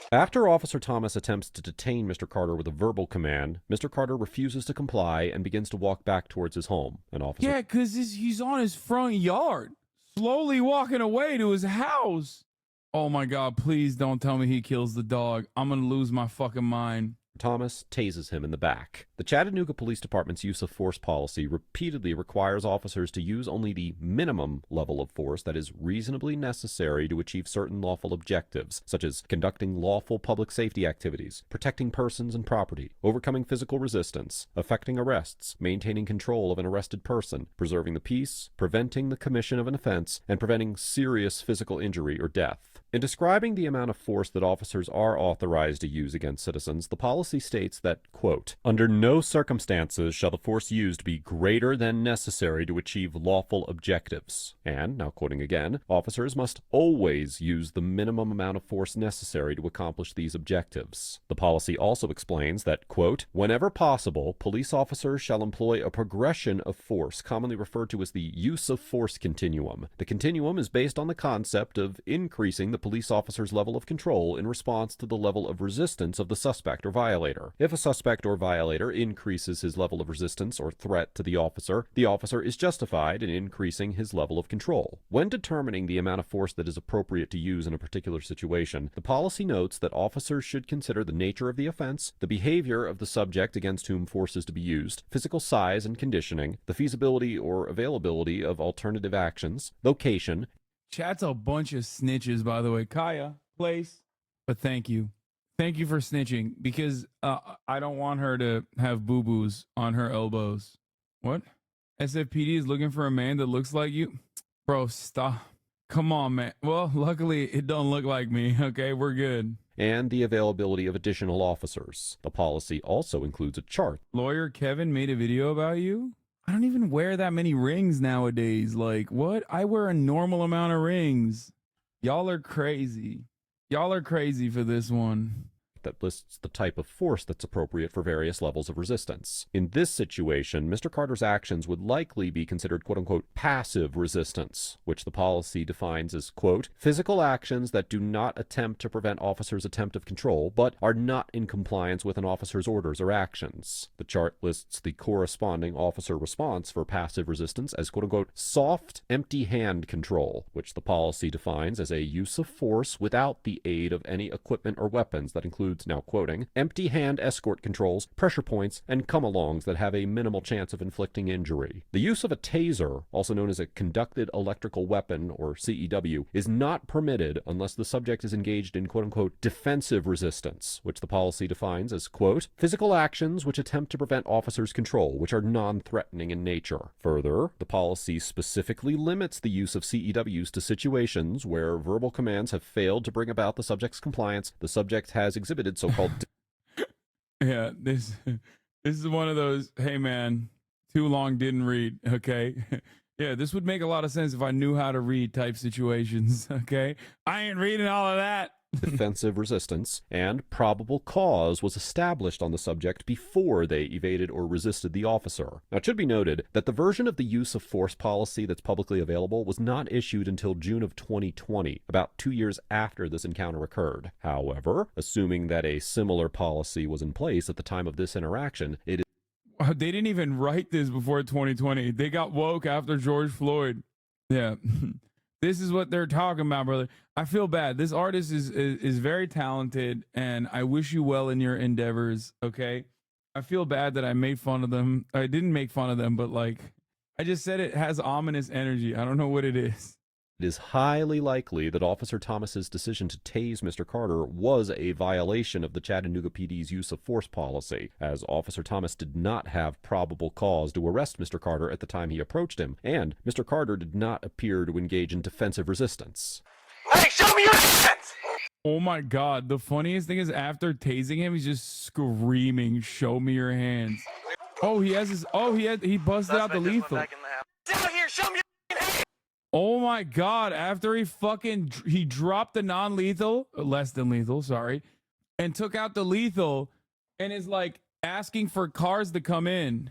After Officer Thomas attempts to detain Mr. Carter with a verbal command, Mr. Carter refuses to comply and begins to walk back towards his home. Yeah, because he's on his front yard, slowly walking away to his house. Oh my God, please don't tell me he kills the dog. I'm going to lose my fucking mind. Thomas tases him in the back. The Chattanooga Police Department's use of force policy repeatedly requires officers to use only the minimum level of force that is reasonably necessary to achieve certain lawful objectives, such as conducting lawful public safety activities, protecting persons and property, overcoming physical resistance, effecting arrests, maintaining control of an arrested person, preserving the peace, preventing the commission of an offense, and preventing serious physical injury or death. In describing the amount of force that officers are authorized to use against citizens, the policy states that, quote, under no circumstances shall the force used be greater than necessary to achieve lawful objectives. And, now quoting again, officers must always use the minimum amount of force necessary to accomplish these objectives. The policy also explains that, quote, whenever possible, police officers shall employ a progression of force, commonly referred to as the use of force continuum. The continuum is based on the concept of increasing the police officer's level of control in response to the level of resistance of the suspect or violator. If a suspect or violator increases his level of resistance or threat to the officer is justified in increasing his level of control. When determining the amount of force that is appropriate to use in a particular situation, the policy notes that officers should consider the nature of the offense, the behavior of the subject against whom force is to be used, physical size and conditioning, the feasibility or availability of alternative actions, location. Chat's a bunch of snitches, by the way. Kaya, place. But thank you. Thank you for snitching, because I don't want her to have boo-boos on her elbows. What? SFPD is looking for a man that looks like you? Bro, stop. Come on, man. Well, luckily, it don't look like me, okay? We're good. And the availability of additional officers. The policy also includes a chart. Lawyer Kevin made a video about you? I don't even wear that many rings nowadays. Like, what? I wear a normal amount of rings. Y'all are crazy. Y'all are crazy for this one. That lists the type of force that's appropriate for various levels of resistance. In this situation, Mr. Carter's actions would likely be considered quote-unquote passive resistance, which the policy defines as, quote, physical actions that do not attempt to prevent officers' attempt of control, but are not in compliance with an officer's orders or actions. The chart lists the corresponding officer response for passive resistance as quote-unquote soft, empty hand control, which the policy defines as a use of force without the aid of any equipment or weapons that includes, now quoting, empty hand escort controls, pressure points, and come-alongs that have a minimal chance of inflicting injury. The use of a taser, also known as a conducted electrical weapon, or CEW, is not permitted unless the subject is engaged in quote-unquote defensive resistance, which the policy defines as, quote, physical actions which attempt to prevent officers' control, which are non-threatening in nature. Further, the policy specifically limits the use of CEWs to situations where verbal commands have failed to bring about the subject's compliance, the subject has exhibited so-called yeah, this is one of those, hey man, too long, didn't read, okay? Yeah, this would make a lot of sense if I knew how to read type situations, okay? I ain't reading all of that. defensive resistance, and probable cause was established on the subject before they evaded or resisted the officer. Now, it should be noted that the version of the use of force policy that's publicly available was not issued until June of 2020, about 2 years after this encounter occurred. However, assuming that a similar policy was in place at the time of this interaction, it is Wow, they didn't even write this before 2020. They got woke after George Floyd. Yeah. This is what they're talking about, brother. I feel bad. This artist is very talented, and I wish you well in your endeavors, okay? I feel bad that I made fun of them. I didn't make fun of them, but, like, I just said it has ominous energy. I don't know what it is. It is highly likely that Officer Thomas's decision to tase Mr. Carter was a violation of the Chattanooga PD's use of force policy, as Officer Thomas did not have probable cause to arrest Mr. Carter at the time he approached him, and Mr. Carter did not appear to engage in defensive resistance. Hey, show me your hands! Oh my God. The funniest thing is after tasing him, he's just screaming, show me your hands. Oh, he has his, he busted out the lethal. Down here, show me your hands! Oh my God, after he dropped the non-lethal, less than lethal, sorry, and took out the lethal and is like asking for cars to come in.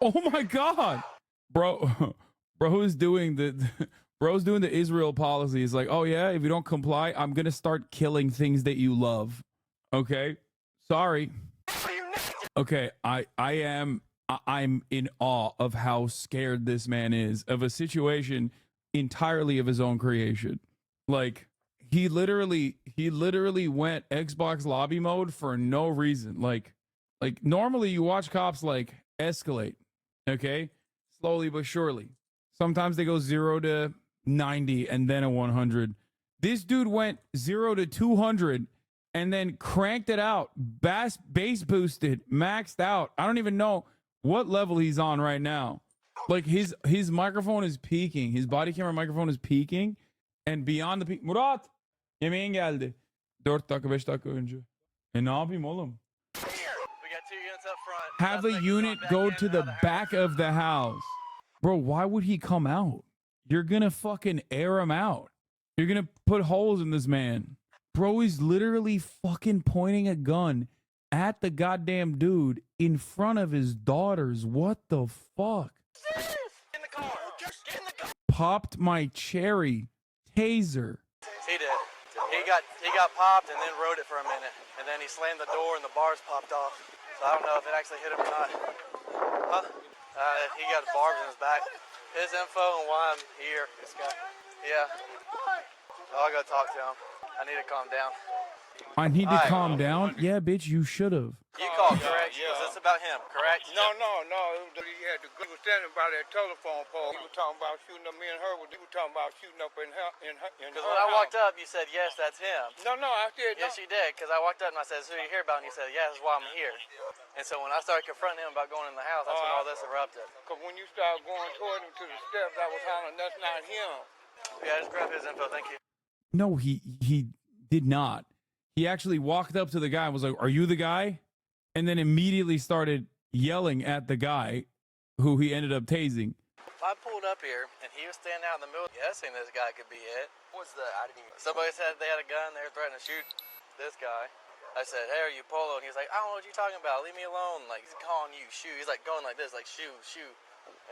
Oh my God. Bro's doing the Israel policy. It's like, oh yeah, if you don't comply, I'm going to start killing things that you love. Okay? Sorry. Okay, I'm in awe of how scared this man is of a situation entirely of his own creation. Like, he literally went Xbox lobby mode for no reason. Like normally you watch cops like escalate, okay? Slowly but surely. Sometimes they go 0 to 90 and then a 100. This dude went 0 to 200 and then cranked it out, bass boosted, maxed out. I don't even know what level he's on right now. Like his microphone is peaking. His body camera microphone is peaking. And beyond the peak. Murat, yemeğin geldi. 4 dakika, 5 dakika önce. Ne yapayım oğlum? We got 2 units up front. Have a unit go to the back of the house. Bro, why would he come out? You're gonna fucking air him out. You're gonna put holes in this man. Bro is literally fucking pointing a gun at the goddamn dude in front of his daughters. What the fuck? In the car. Get in the car. Popped my cherry. Taser. He did. He got popped and then rode it for a minute. And then he slammed the door and the bars popped off. So I don't know if it actually hit him or not. Huh? He got barbs in his back. His info and why I'm here. This guy. Yeah. I'll go talk to him. I need to calm down. I need to calm down? Yeah, bitch, you should have. You called, correct? Yeah. Was this about him, correct? No. He was standing by that telephone pole. He was talking about shooting up me and her. He was talking about shooting up in her. Because when I walked up, you said, yes, that's him. No, I said yes, you did. Because I walked up and I said, who do you hear about? And you said, yeah, that's why I'm here. And so when I started confronting him about going in the house, that's when all this erupted. Because when you started going toward him to the steps, I was hollering, that's not him. Yeah, just grab his info. Thank you. No, he did not. He actually walked up to the guy and was like, are you the guy? And then immediately started yelling at the guy who he ended up tasing. I pulled up here and he was standing out in the middle guessing this guy could be it. What's that? I didn't even... Somebody said they had a gun. They were threatening to shoot this guy. I said, hey, are you Polo? And he was like, I don't know what you're talking about. Leave me alone. Like, he's calling you, shoot. He's like going like this, like, shoot.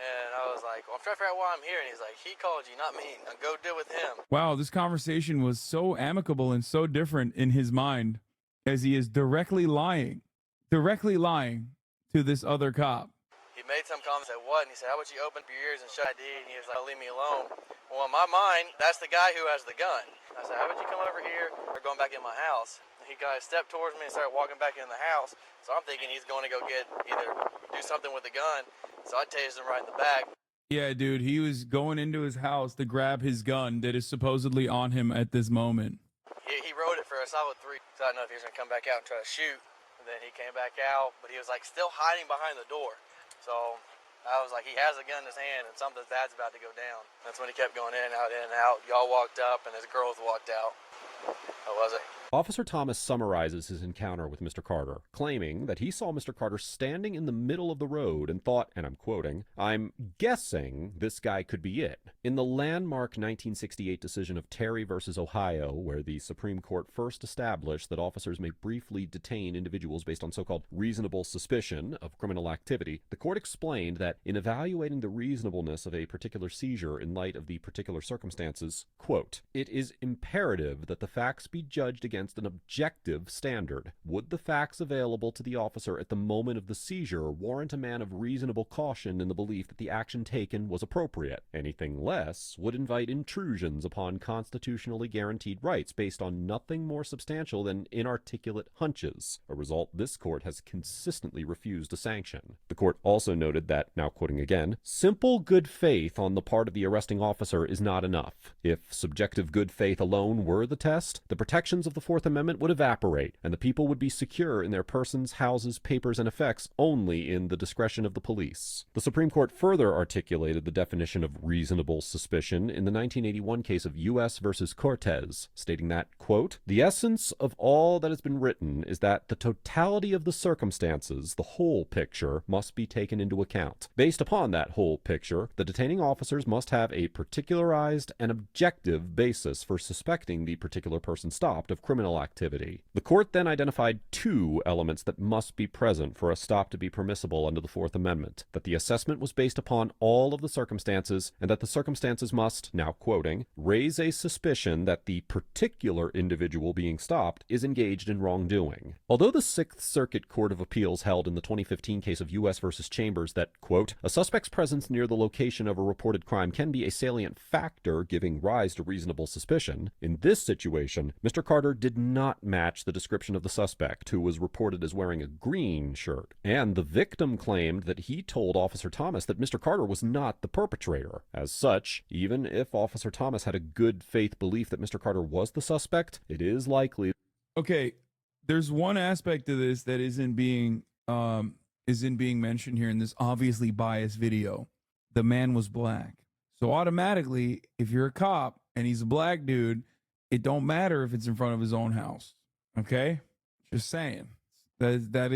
And I was like, well, I'm trying to figure out why I'm here. And he's like, he called you, not me. Now go deal with him. Wow, this conversation was so amicable and so different in his mind as he is directly lying to this other cop. He made some comment, said, what? And he said, how about you open up your ears and shut ID? And he was like, leave me alone. Well, in my mind, that's the guy who has the gun. I said, how about you come over here? We're going back in my house. And he kind of stepped towards me and started walking back in the house. So I'm thinking he's going to go get either do something with the gun. So I tased him right in the back. Yeah, dude, he was going into his house to grab his gun that is supposedly on him at this moment. He rode it for a solid 3. So I didn't know if he was going to come back out and try to shoot. And then he came back out, but he was like still hiding behind the door. So I was like, he has a gun in his hand and something bad's about to go down. That's when he kept going in and out. Y'all walked up and his girls walked out. How was it? Officer Thomas summarizes his encounter with Mr. Carter, claiming that he saw Mr. Carter standing in the middle of the road and thought, and I'm quoting, I'm guessing this guy could be it. In the landmark 1968 decision of Terry versus Ohio, where the Supreme Court first established that officers may briefly detain individuals based on so-called reasonable suspicion of criminal activity, the court explained that in evaluating the reasonableness of a particular seizure in light of the particular circumstances, quote, it is imperative that the facts be judged against an objective standard. Would the facts available to the officer at the moment of the seizure warrant a man of reasonable caution in the belief that the action taken was appropriate? Anything less would invite intrusions upon constitutionally guaranteed rights based on nothing more substantial than inarticulate hunches, a result this court has consistently refused to sanction. The court also noted that, now quoting again, simple good faith on the part of the arresting officer is not enough. If subjective good faith alone were the test, the protections of the Fourth Amendment would evaporate, and the people would be secure in their persons, houses, papers, and effects only in the discretion of the police. The Supreme Court further articulated the definition of reasonable suspicion in the 1981 case of U.S. versus Cortez, stating that, quote, the essence of all that has been written is that the totality of the circumstances, the whole picture, must be taken into account. Based upon that whole picture, the detaining officers must have a particularized and objective basis for suspecting the particular person stopped of criminal activity. The court then identified 2 elements that must be present for a stop to be permissible under the Fourth Amendment: that the assessment was based upon all of the circumstances, and that the circumstances must, now quoting, raise a suspicion that the particular individual being stopped is engaged in wrongdoing. Although the Sixth Circuit Court of Appeals held in the 2015 case of U.S. versus Chambers that, quote, a suspect's presence near the location of a reported crime can be a salient factor giving rise to reasonable suspicion, in this situation situation, Mr. Carter did not match the description of the suspect, who was reported as wearing a green shirt, and the victim claimed that he told Officer Thomas that Mr. Carter was not the perpetrator. As such, even if Officer Thomas had a good faith belief that Mr. Carter was the suspect, it is likely. Okay, there's one aspect of this that isn't being mentioned here in this obviously biased video. The man was black. So automatically, if you're a cop and he's a black dude, it don't matter if it's in front of his own house. Okay? Just saying. That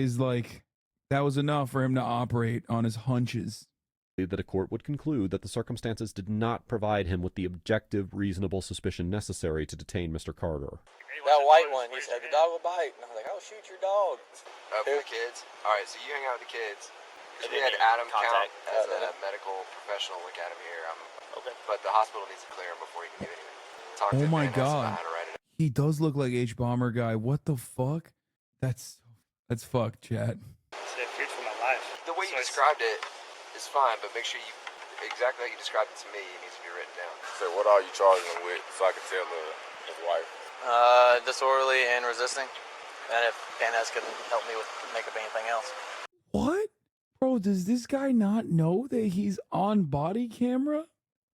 was enough for him to operate on his hunches. That a court would conclude that the circumstances did not provide him with the objective, reasonable suspicion necessary to detain Mr. Carter. That white one, he said, the dog will bite. And I was like, oh, shoot your dog. For the kids? All right, so you hang out with the kids. Because we had Adam count as a medical professional look at him here. Okay. But the hospital needs to clear him before he can do anything. Talk to Oh my Van Ness about God. how to write it. He does look like H Bomber guy. What the fuck? That's fucked, chat. It feared for my life. The way you described it is fine, but make sure you, exactly how you described it to me, it needs to be written down. So what are you charging him with so I can tell his wife? Disorderly and resisting. And if Van Ness can help me make up anything else. What? Bro, does this guy not know that he's on body camera?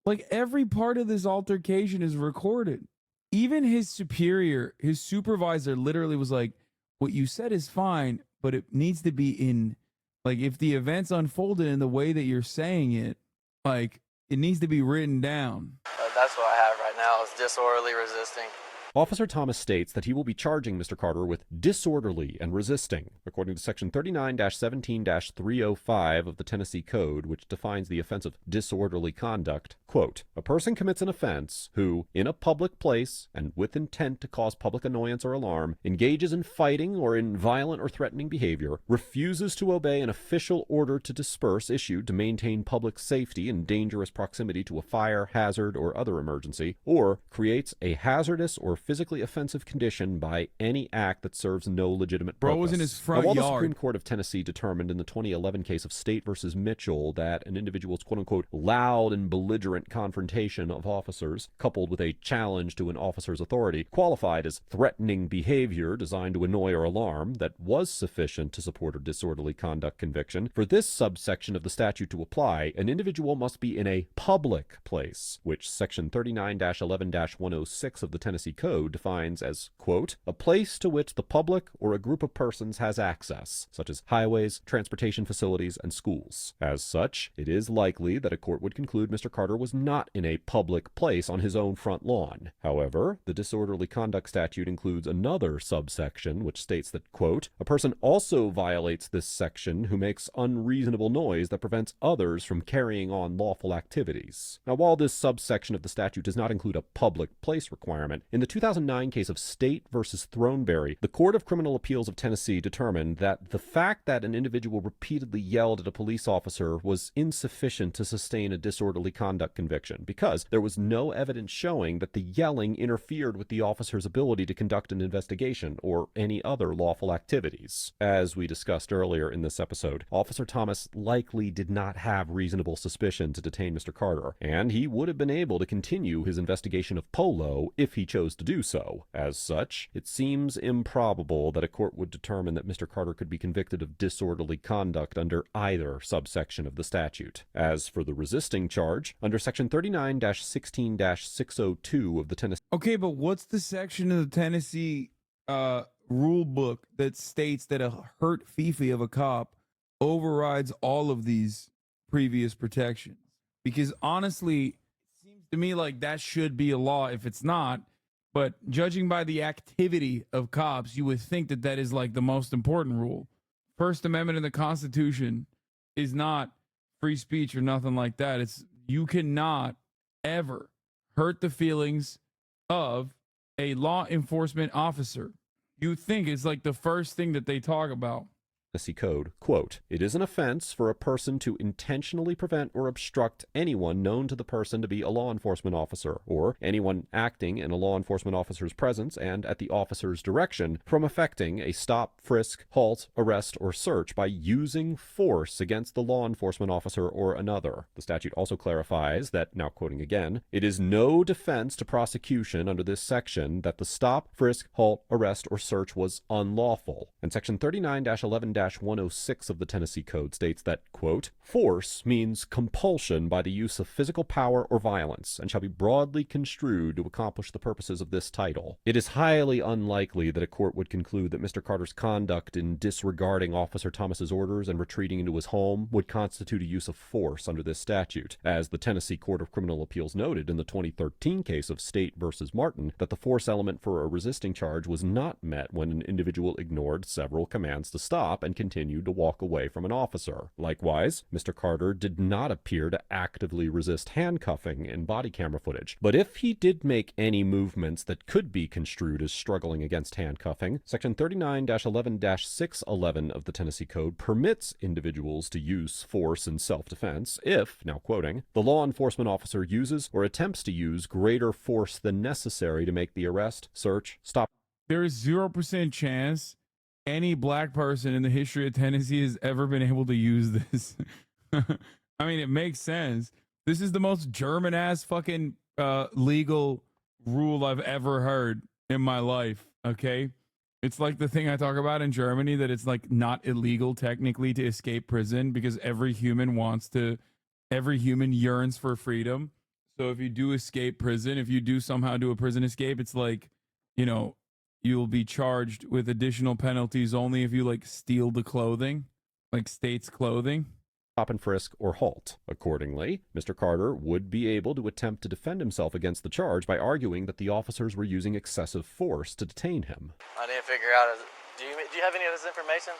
Like, every part of this altercation is recorded. Even his superior, his supervisor literally was like, what you said is fine, but it needs to be in, like, if the events unfolded in the way that you're saying it, like, it needs to be written down. That's what I have right now is disorderly resisting. Officer Thomas states that he will be charging Mr. Carter with disorderly and resisting, according to Section 39-17-305 of the Tennessee Code, which defines the offense of disorderly conduct. Quote, a person commits an offense who, in a public place and with intent to cause public annoyance or alarm, engages in fighting or in violent or threatening behavior, refuses to obey an official order to disperse issued to maintain public safety in dangerous proximity to a fire, hazard, or other emergency, or creates a hazardous or physically offensive condition by any act that serves no legitimate purpose. Bro was in his front while yard. The Supreme Court of Tennessee determined in the 2011 case of State versus Mitchell that an individual's quote-unquote loud and belligerent confrontation of officers, coupled with a challenge to an officer's authority, qualified as threatening behavior designed to annoy or alarm, that was sufficient to support a disorderly conduct conviction. For this subsection of the statute to apply, an individual must be in a public place, which Section 39-11-106 of the Tennessee Code defines as, quote, a place to which the public or a group of persons has access, such as highways, transportation facilities, and schools. As such, it is likely that a court would conclude Mr. Carter was not in a public place on his own front lawn. However, the disorderly conduct statute includes another subsection which states that, quote, a person also violates this section who makes unreasonable noise that prevents others from carrying on lawful activities. Now, while this subsection of the statute does not include a public place requirement, in the 2009 case of State versus Throneberry, the Court of Criminal Appeals of Tennessee determined that the fact that an individual repeatedly yelled at a police officer was insufficient to sustain a disorderly conduct conviction because there was no evidence showing that the yelling interfered with the officer's ability to conduct an investigation or any other lawful activities. As we discussed earlier in this episode, Officer Thomas likely did not have reasonable suspicion to detain Mr. Carter, and he would have been able to continue his investigation of Polo if he chose to do so. As such, it seems improbable that a court would determine that Mr. Carter could be convicted of disorderly conduct under either subsection of the statute. As for the resisting charge, under Section 39-16-602 of the Tennessee... Okay, but what's the section of the Tennessee rule book that states that a hurt fifi of a cop overrides all of these previous protections? Because honestly, it seems to me like that should be a law if it's not. But judging by the activity of cops, you would think that that is like the most important rule. First Amendment in the Constitution is not free speech or nothing like that. It's you cannot ever hurt the feelings of a law enforcement officer. You think it's like the first thing that they talk about. Tennessee Code, quote, "It is an offense for a person to intentionally prevent or obstruct anyone known to the person to be a law enforcement officer, or anyone acting in a law enforcement officer's presence and at the officer's direction, from effecting a stop, frisk, halt, arrest, or search by using force against the law enforcement officer or another." The statute also clarifies that, now quoting again, "It is no defense to prosecution under this section that the stop, frisk, halt, arrest, or search was unlawful." And Section 39-11-106 of the Tennessee Code states that, quote, "Force means compulsion by the use of physical power or violence, and shall be broadly construed to accomplish the purposes of this title." It is highly unlikely that a court would conclude that Mr. Carter's conduct in disregarding Officer Thomas's orders and retreating into his home would constitute a use of force under this statute, as the Tennessee Court of Criminal Appeals noted in the 2013 case of State versus Martin that the force element for a resisting charge was not met when an individual ignored several commands to stop and continued to walk away from an officer. Likewise, Mr. Carter did not appear to actively resist handcuffing in body camera footage, but if he did make any movements that could be construed as struggling against handcuffing, Section 39-11-611 of the Tennessee Code permits individuals to use force in self-defense if, now quoting, "the law enforcement officer uses or attempts to use greater force than necessary to make the arrest, search, stop." There is 0% chance any black person in the history of Tennessee has ever been able to use this. I mean, it makes sense. This is the most German-ass fucking legal rule I've ever heard in my life, okay? It's like the thing I talk about in Germany, that it's like not illegal technically to escape prison because every human yearns for freedom. So if you do escape prison, if you do somehow do a prison escape, it's like, you know, you'll be charged with additional penalties only if you like steal the clothing, like state's clothing. Stop and frisk or halt. Accordingly, Mr. Carter would be able to attempt to defend himself against the charge by arguing that the officers were using excessive force to detain him. I didn't figure out. Do you have any of this information?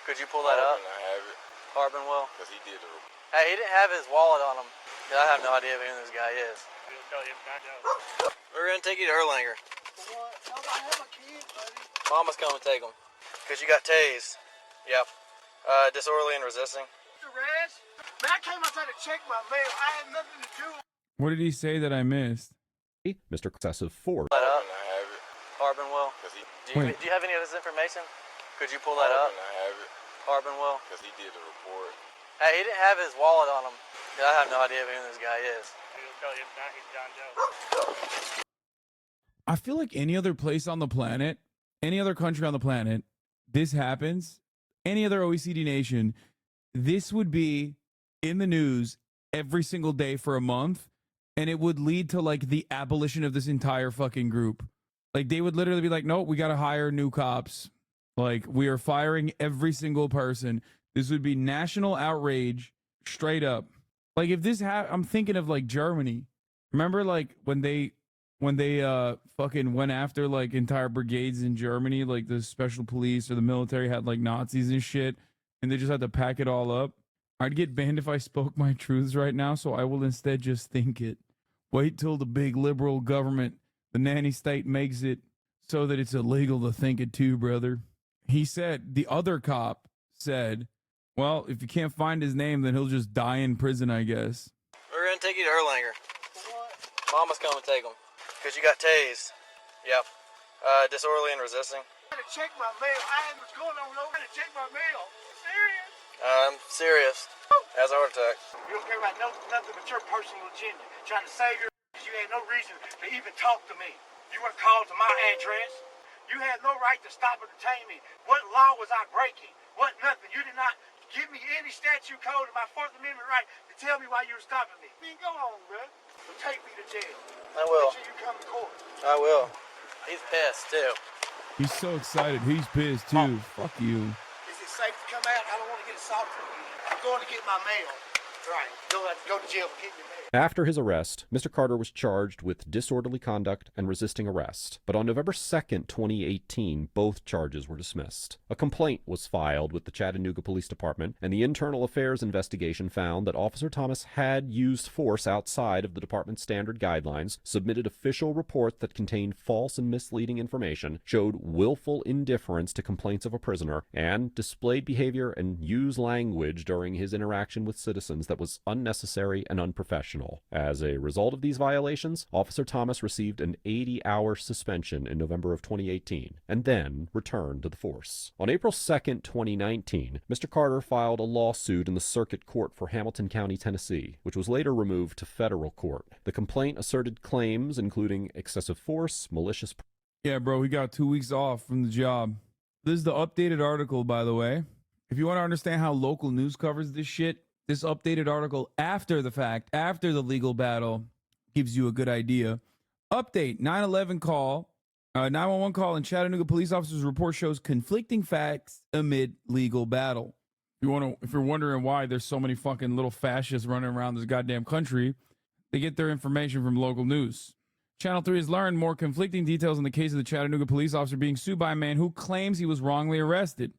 Could you pull that up? I have it. Harbin will? Because he did it. Hey, he didn't have his wallet on him. I have no idea who this guy is. We're going to take you to Erlanger. Mama's coming to take him. Because you got tased. Yep. Disorderly and resisting. Man, I came outside to check my mail. I had nothing to do. What did he say that I missed? Mr. Excessive Force. That up. Harbin will. Do you have any of this information? Could you pull that up? I have it. Harbin will. Because he did the report. Hey, he didn't have his wallet on him. I have no idea who this guy is. I feel like any other place on the planet, any other country on the planet, this happens, any other OECD nation, this would be in the news every single day for a month, and it would lead to like the abolition of this entire fucking group. Like they would literally be like, no, we got to hire new cops. Like we are firing every single person. This would be national outrage straight up. Like if this I'm thinking of like Germany. Remember like when they fucking went after like entire brigades in Germany, like the special police or the military had like Nazis and shit, and they just had to pack it all up. I'd get banned if I spoke my truths right now, so I will instead just think it. Wait till the big liberal government, the nanny state, makes it so that it's illegal to think it too, brother. He said, the other cop said, well, if you can't find his name, then he'll just die in prison, I guess. We're going to take you to Erlanger. Mama's coming to take him. Because you got tased. Yep. Disorderly and resisting. I had to check my mail. I had what's going on over. I had to check my mail. Serious? I'm serious. Has a heart attack. You don't care about nothing but your personal agenda. Trying to save your you had no reason to even talk to me. You were called to my address. You had no right to stop or detain me. What law was I breaking? What nothing? You did not give me any statute code of my Fourth Amendment right to tell me why you were stopping me. I mean, go on, bro. So take me to jail. I will. Make sure you come to court. I will. He's pissed, too. He's so excited. He's pissed, too. Fuck you. Is it safe to come out? I don't want to get assaulted again. I'm going to get my mail. Right. You'll have to go to jail for getting your mail. After his arrest, Mr. Carter was charged with disorderly conduct and resisting arrest, but on November 2nd, 2018, both charges were dismissed. A complaint was filed with the Chattanooga Police Department, and the internal affairs investigation found that Officer Thomas had used force outside of the department's standard guidelines, submitted official reports that contained false and misleading information, showed willful indifference to complaints of a prisoner, and displayed behavior and used language during his interaction with citizens that was unnecessary and unprofessional. As a result of these violations, Officer Thomas received an 80-hour suspension in November of 2018 and then returned to the force. On April 2nd, 2019, Mr. Carter filed a lawsuit in the Circuit Court for Hamilton County, Tennessee, which was later removed to federal court. The complaint asserted claims including excessive force, malicious... Yeah, bro, he got 2 weeks off from the job. This is the updated article, by the way. If you want to understand how local news covers this shit, this updated article after the fact, after the legal battle, gives you a good idea. Update, 9/11 call, 911 call, and Chattanooga police officers report shows conflicting facts amid legal battle. If you're wondering why there's so many fucking little fascists running around this goddamn country, they get their information from local news. Channel 3 has learned more conflicting details in the case of the Chattanooga police officer being sued by a man who claims he was wrongly arrested.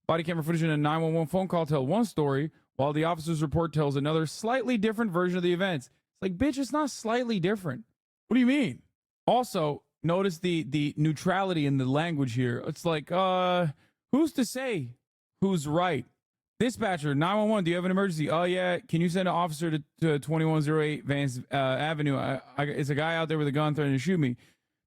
Body camera footage in a 911 phone call tell one story, while the officer's report tells another slightly different version of the events. It's like, bitch, it's not slightly different. What do you mean? Also, notice the neutrality in the language here. It's like, who's to say who's right? Dispatcher, 911, do you have an emergency? Oh, yeah. Can you send an officer to 2108 Vance Avenue? It's a guy out there with a gun threatening to shoot me.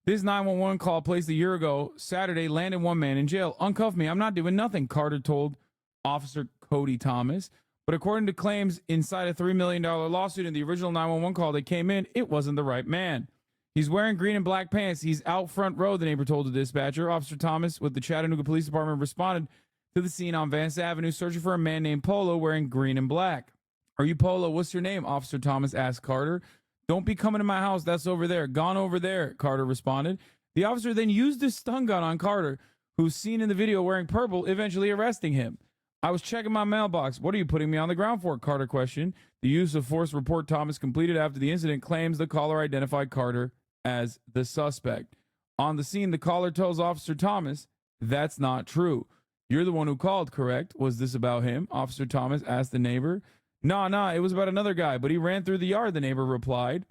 This 911 call placed a year ago, Saturday, landed one man in jail. Uncuff me. I'm not doing nothing, Carter told Officer Cody Thomas. But according to claims inside a $3 million lawsuit in the original 911 call that came in, it wasn't the right man. He's wearing green and black pants. He's out front row, the neighbor told the dispatcher. Officer Thomas with the Chattanooga Police Department responded to the scene on Vance Avenue, searching for a man named Polo wearing green and black. Are you Polo? What's your name? Officer Thomas asked Carter. Don't be coming to my house. That's over there. Gone over there, Carter responded. The officer then used his stun gun on Carter, who's seen in the video wearing purple, eventually arresting him. I was checking my mailbox. What are you putting me on the ground for? Carter questioned. The use of force report Thomas completed after the incident claims the caller identified Carter as the suspect. On the scene, the caller tells Officer Thomas, that's not true. You're the one who called, correct? Was this about him? Officer Thomas asked the neighbor. Nah, it was about another guy, but he ran through the yard, the neighbor replied.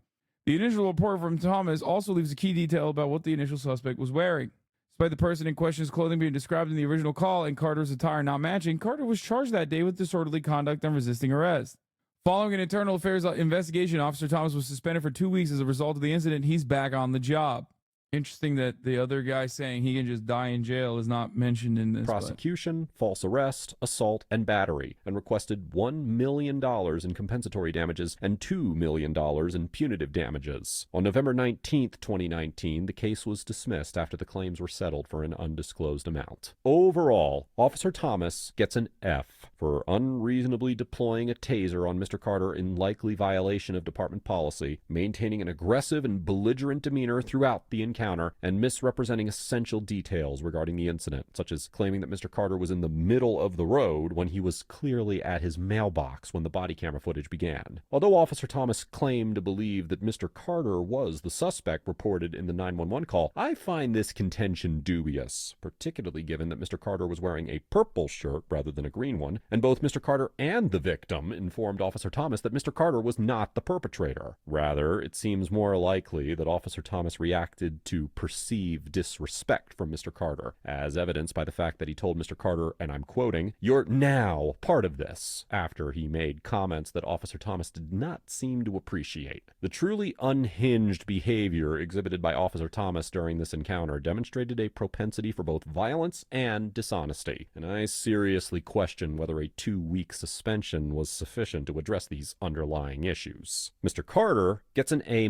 The initial report from Thomas also leaves a key detail about what the initial suspect was wearing. Despite the person in question's clothing being described in the original call and Carter's attire not matching, Carter was charged that day with disorderly conduct and resisting arrest. Following an internal affairs investigation, Officer Thomas was suspended for 2 weeks as a result of the incident. He's back on the job. Interesting that the other guy saying he can just die in jail is not mentioned in this. Prosecution, false arrest, assault, and battery, and requested $1 million in compensatory damages and $2 million in punitive damages. On November 19th, 2019, the case was dismissed after the claims were settled for an undisclosed amount. Overall, Officer Thomas gets an F for unreasonably deploying a taser on Mr. Carter in likely violation of department policy, maintaining an aggressive and belligerent demeanor throughout the encounter, and misrepresenting essential details regarding the incident, such as claiming that Mr. Carter was in the middle of the road when he was clearly at his mailbox when the body camera footage began. Although Officer Thomas claimed to believe that Mr. Carter was the suspect reported in the 911 call, I find this contention dubious, particularly given that Mr. Carter was wearing a purple shirt rather than a green one, and both Mr. Carter and the victim informed Officer Thomas that Mr. Carter was not the perpetrator. Rather, it seems more likely that Officer Thomas reacted to perceived disrespect from Mr. Carter, as evidenced by the fact that he told Mr. Carter, and I'm quoting, "You're now part of this," after he made comments that Officer Thomas did not seem to appreciate. The truly unhinged behavior exhibited by Officer Thomas during this encounter demonstrated a propensity for both violence and dishonesty, and I seriously question whether a 2-week suspension was sufficient to address these underlying issues. Mr. Carter gets an A-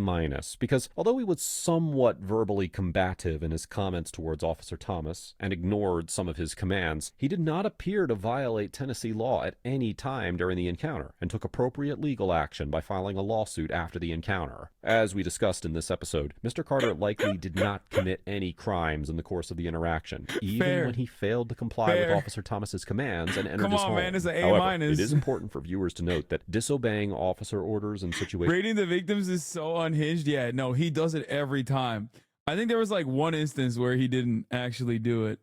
because although he was somewhat verbally verbally combative in his comments towards Officer Thomas and ignored some of his commands, he did not appear to violate Tennessee law at any time during the encounter and took appropriate legal action by filing a lawsuit after the encounter. As we discussed in this episode, Mr. Carter likely did not commit any crimes in the course of the interaction, even when he failed to comply with Officer Thomas's commands and entered his home. Man, it's an A-. However, it is important for viewers to note that disobeying officer orders in situations... Rating the victims is so unhinged. Yeah, no, he does it every time. I think there was like one instance where he didn't actually do it.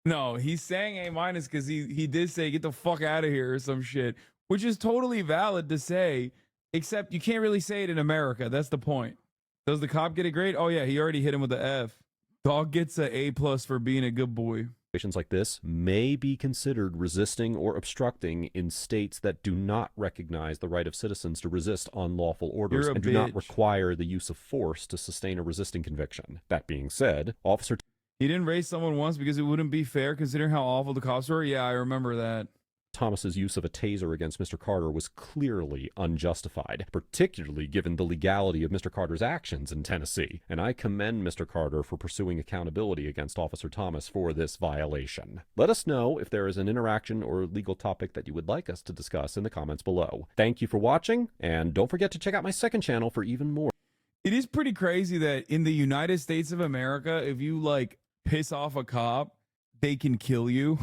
No, he's saying A- because he did say, get the fuck out of here or some shit, which is totally valid to say, except you can't really say it in America. That's the point. Does the cop get a grade? Oh, yeah, he already hit him with the F. Dog gets an A+ for being a good boy. Situations like this may be considered resisting or obstructing in states that do not recognize the right of citizens to resist unlawful orders and do not require the use of force to sustain a resisting conviction. That being said, Officer... He didn't raise someone once because it wouldn't be fair considering how awful the cops were? Yeah, I remember that. Thomas's use of a taser against Mr. Carter was clearly unjustified, particularly given the legality of Mr. Carter's actions in Tennessee, and I commend Mr. Carter for pursuing accountability against Officer Thomas for this violation. Let us know if there is an interaction or legal topic that you would like us to discuss in the comments below. Thank you for watching, and don't forget to check out my second channel for even more. It is pretty crazy that in the United States of America, if you like piss off a cop, they can kill you.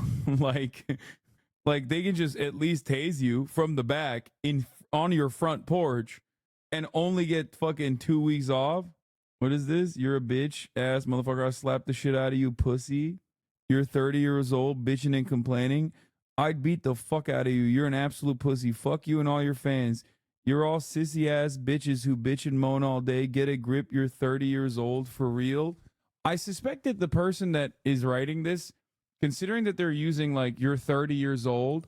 Like they can just at least tase you from the back on your front porch and only get fucking 2 weeks off. What is this? You're a bitch ass motherfucker. I slapped the shit out of you, pussy. You're 30 years old, bitching and complaining. I'd beat the fuck out of you. You're an absolute pussy. Fuck you and all your fans. You're all sissy ass bitches who bitch and moan all day. Get a grip. You're 30 years old for real. I suspect that the person that is writing this, considering that they're using like you're 30 years old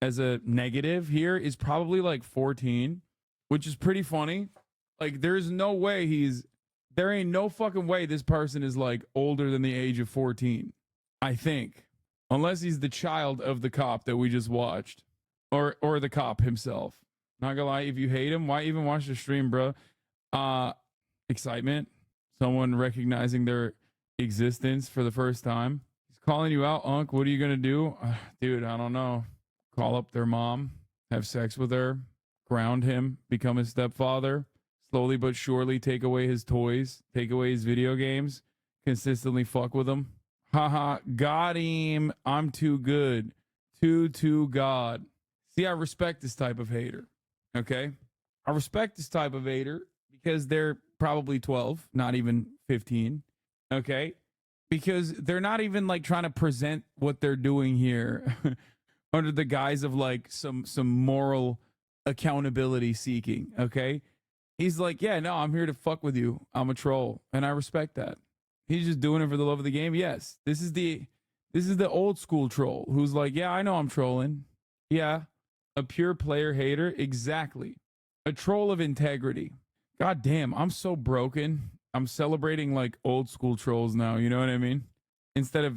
as a negative here, is probably like 14, which is pretty funny. Like there's no way there ain't no fucking way this person is like older than the age of 14, I think, unless he's the child of the cop that we just watched or the cop himself. Not gonna lie, if you hate him, why even watch the stream, bro? Excitement, someone recognizing their existence for the first time. Calling you out, Unc. What are you gonna do? Dude, I don't know. Call up their mom, have sex with her, ground him, become his stepfather, slowly but surely take away his toys, take away his video games, consistently fuck with him. Haha, got him. I'm too good. Too God. See, I respect this type of hater. Okay? I respect this type of hater because they're probably 12, not even 15. Okay? Because they're not even like trying to present what they're doing here under the guise of like some moral accountability seeking. Okay. He's like, yeah, no, I'm here to fuck with you. I'm a troll. And I respect that. He's just doing it for the love of the game. Yes. This is the old school troll who's like, yeah, I know I'm trolling. Yeah. A pure player hater. Exactly. A troll of integrity. God damn. I'm so broken. I'm celebrating like old school trolls now, you know what I mean? Instead of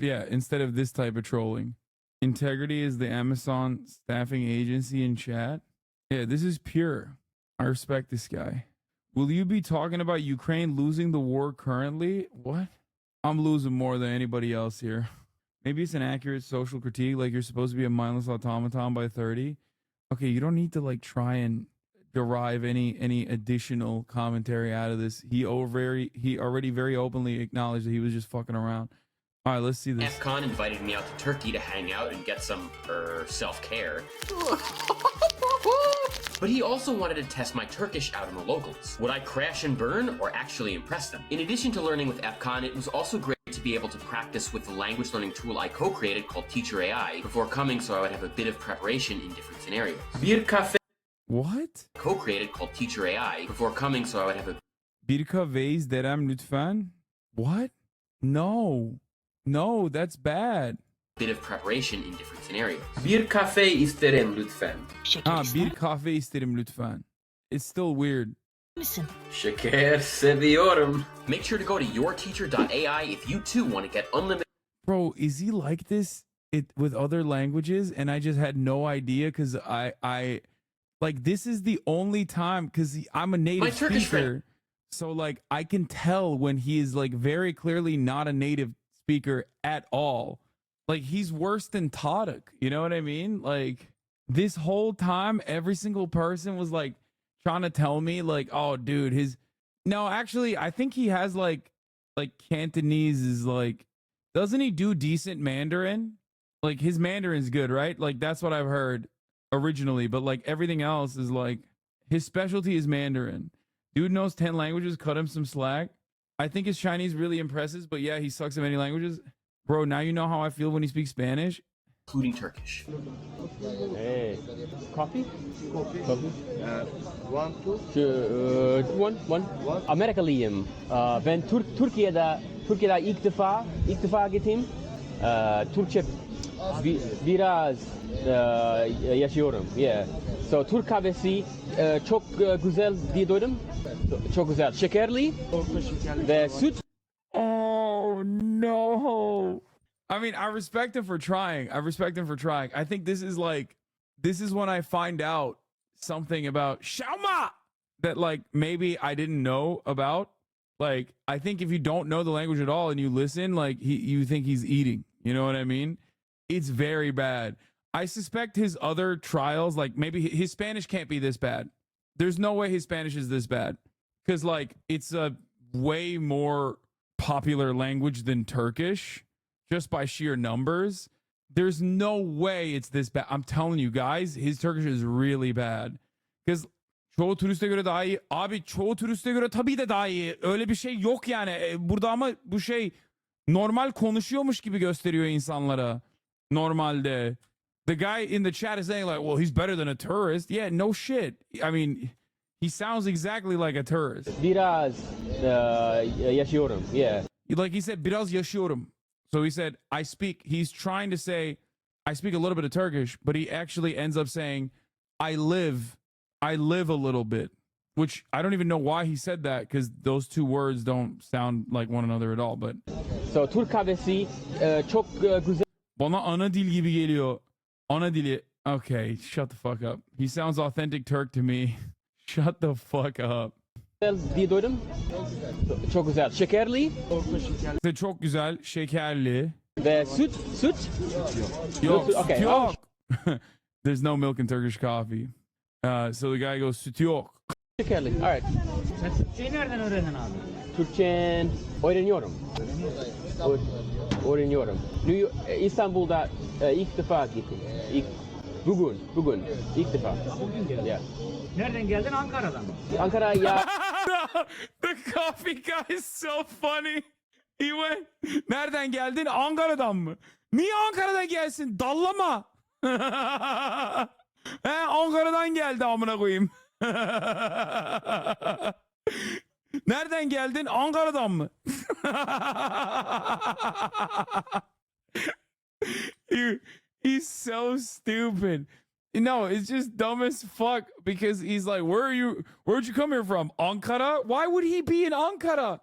this type of trolling. Integrity is the Amazon staffing agency in chat. Yeah, this is pure. I respect this guy. Will you be talking about Ukraine losing the war currently? What? I'm losing more than anybody else here. Maybe it's an accurate social critique, like you're supposed to be a mindless automaton by 30. Okay, you don't need to like try and derive any additional commentary out of this. He already very openly acknowledged that he was just fucking around. All right, let's see this. Afcon invited me out to Turkey to hang out and get some self-care. But he also wanted to test my Turkish out on the locals. Would I crash and burn or actually impress them? In addition to learning with Afcon, it was also great to be able to practice with the language learning tool I co-created called Teacher AI before coming, so I would have a bit of preparation in different scenarios. Bir kahve. What? Co-created called Teacher AI before coming, so I would have a... Bir kahve izlerim lütfen. What? No, that's bad. Bit of preparation in different scenarios. Bir kahve isterim lütfen. Bir kahve isterim lütfen. It's still weird. Şeker seviyorum. Make sure to go to yourteacher.ai if you too want to get unlimited... Bro, is he like this with other languages? And I just had no idea because I like, this is the only time, because I'm a native speaker. So like I can tell when he is like very clearly not a native speaker at all. Like he's worse than Tarık. You know what I mean? Like this whole time, every single person was like trying to tell me like, oh dude, no, actually, I think he has like Cantonese is like, doesn't he do decent Mandarin? Like his Mandarin's good, right? Like that's what I've heard originally, but like everything else is like his specialty is Mandarin. Dude knows 10 languages, cut him some slack. I think his Chinese really impresses, but yeah, he sucks at many languages. Bro, now you know how I feel when he speaks Spanish. Including Turkish. Hey, coffee? Coffee. One, two. One. Amerikalıyım. Ben Türkiye'de ilk defa gittim. Türkçe biraz yaşıyorum. Yeah. So Türk kahvesi çok güzel diye duydum. Çok güzel. Şekerli ve süt. Oh no. I mean, I respect him for trying. I think this is when I find out something about Xiaoma that like maybe I didn't know about. Like, I think if you don't know the language at all and you listen, like you think he's eating. You know what I mean? It's very bad. I suspect his other trials, like maybe his Spanish can't be this bad. There's no way his Spanish is this bad. Because like it's a way more popular language than Turkish. Just by sheer numbers, there's no way it's this bad. I'm telling you guys, his Turkish is really bad. Because çoğu turiste göre daha iyi. Abi çoğu turiste göre tabii de daha iyi. Öyle bir şey yok yani. Burada ama bu şey normal konuşuyormuş gibi gösteriyor insanlara. Normalde. The guy in the chat is saying like, well, he's better than a tourist. Yeah, no shit. I mean, he sounds exactly like a tourist. Biraz yaşıyorum. Yeah. Like he said, biraz yaşıyorum. So he said, he's trying to say, I speak a little bit of Turkish, but he actually ends up saying, I live a little bit, which I don't even know why he said that because those two words don't sound like one another at all. But so Türk kahvesi çok güzel. Bana ana dil gibi geliyor. Ana dili. Okay, shut the fuck up. He sounds authentic Turk to me. Shut the fuck up. Diye duydum. Çok güzel. Şekerli. Çok güzel. Şekerli. Ve süt. Yok. Okay. Süt yok. There's no milk in Turkish coffee. So the guy goes süt yok. Şekerli. All right. Sen Türkçeyi nereden öğrendin abi? Türkçe öğreniyorum. İstanbul'da ilk defa gittim. Bugün ilk defa. Bugün geldin. Yeah. Nereden geldin? Ankara'dan mı? Ankara ya. The coffee guy is so funny. He went, nereden geldin? Ankara'dan mı? Niye Ankara'dan gelsin? Dallama. Ankara'dan geldi amına koyayım. Nereden geldin? Ankara'dan mı? He's so stupid. No, it's just dumb as fuck because he's like, where'd you come here from? Ankara? Why would he be in Ankara?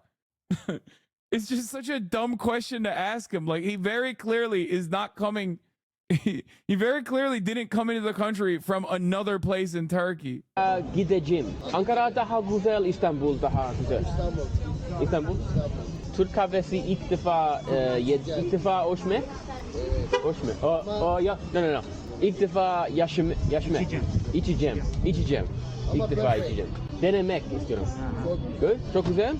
It's just such a dumb question to ask him. Like he very clearly is not coming. He very clearly didn't come into the country from another place in Turkey. Gideceğim. Ankara daha güzel, İstanbul daha güzel. İstanbul. Türk kahvesi ilk defa No. İlk defa içeceğim. İlk defa içeceğim. Denemek istiyorum. Good? Çok güzel.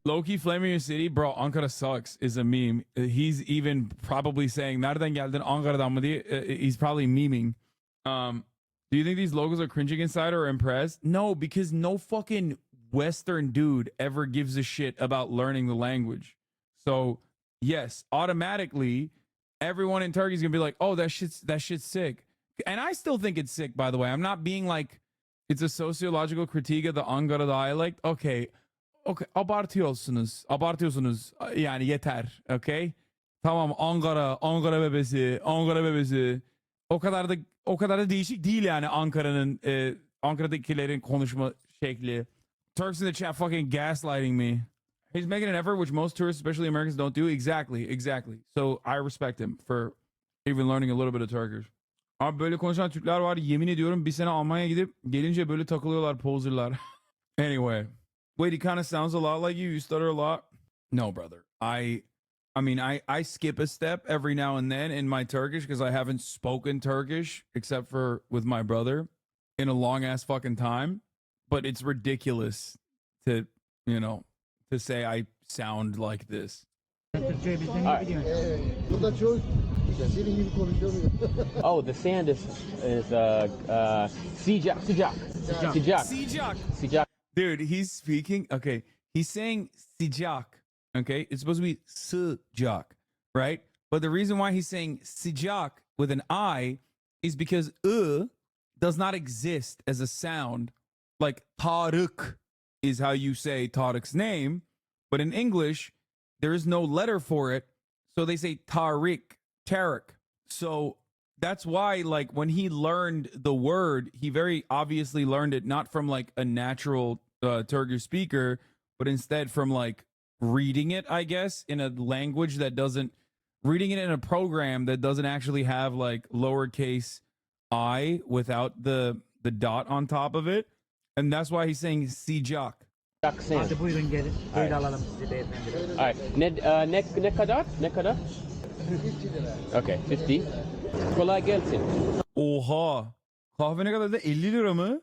Loki Flaming Your City, bro, Ankara sucks is a meme. He's even probably saying, nereden geldin Ankara'dan mı diye. He's probably memeing. Do you think these logos are cringing inside or impressed? No, because no fucking Western dude ever gives a shit about learning the language. So, yes, automatically, everyone in Turkey is going to be like, oh, that shit's sick. And I still think it's sick, by the way. I'm not being like, it's a sociological critique of the Ankara dialect. Okay, abartıyorsunuz. Yani yeter. Okay? Tamam, Ankara bebesi. O kadar da değişik değil yani Ankara'dakilerin konuşma şekli. Turks in the chat fucking gaslighting me. He's making an effort which most tourists, especially Americans, don't do. Exactly. So I respect him for even learning a little bit of Turkish. Abi böyle konuşan Türkler var. Yemin ediyorum bir sene Almanya'ya gidip gelince böyle takılıyorlar, poserlar. Anyway. Wait, he kind of sounds a lot like you. You stutter a lot. No, brother. I mean, I skip a step every now and then in my Turkish because I haven't spoken Turkish except for with my brother in a long ass fucking time. But it's ridiculous to, you know, to say I sound like this. Türkçeyi bizden iyi biliyorsun. Burada çok senin gibi konuşamıyor. Oh, the sand is sıcak. Dude, he's speaking. Okay, he's saying sıcak. Okay, it's supposed to be sıcak, right? But the reason why he's saying sıcak with an I is because does not exist as a sound. Like Tarık is how you say Tarık's name, but in English there is no letter for it, so they say Tariq. So that's why, like, when he learned the word, he very obviously learned it not from like a natural Turkish speaker, but instead from like reading it, I guess, in a language that doesn't, reading it in a program that doesn't actually have like lowercase I without the dot on top of it. And that's why he's saying sıcak. Hadi buyurun gelin. Böyle alalım sizi beyefendi. Alright. Ne kadar? Ne kadar? 50 lira. Okay, 50. Kolay gelsin. Oha. Kahve ne kadar da 50 lira mı?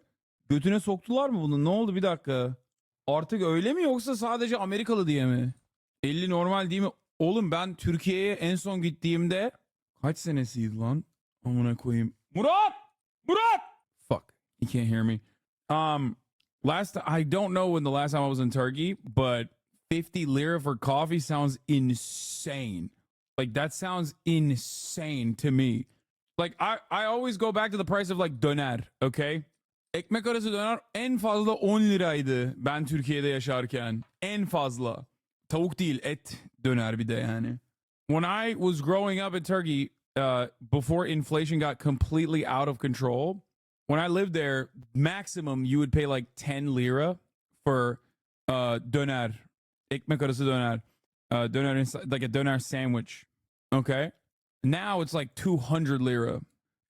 Götüne soktular mı bunu? Ne oldu bir dakika? Artık öyle mi yoksa sadece Amerikalı diye mi? 50 normal değil mi? Oğlum ben Türkiye'ye en son gittiğimde kaç senesiydi lan? Amına koyayım. Murat! Fuck. You can't hear me. I don't know when the last time I was in Turkey, but 50 lira for coffee sounds insane. Like, that sounds insane to me. Like, I always go back to the price of like döner, okay? Ekmek arası döner en fazla 10 liraydı ben Türkiye'de yaşarken. En fazla. Tavuk değil, et döner bir de yani. When I was growing up in Turkey, before inflation got completely out of control, when I lived there, maximum you would pay like 10 lira for döner. Ekmek arası döner. Döner, like a döner sandwich. Okay? Now it's like 200 lira.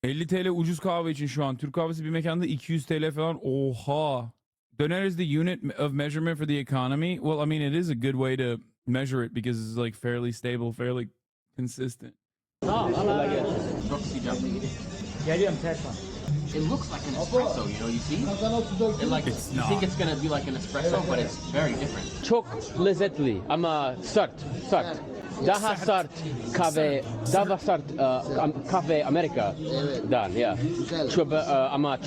50 TL ucuz kahve için şu an. Türk kahvesi bir mekanda 200 TL falan. Oha. Döner is the unit of measurement for the economy. Well, I mean, it is a good way to measure it because it's like fairly stable, fairly consistent. Çok sıcak. Geliyorum Serkan. It looks like an espresso, you know, you see? It's you not. think it's gonna be like an espresso, but it's very different. Çok lezzetli ama sert. Daha sert kahve, daha sert kahve Amerika'dan ya. Çok ama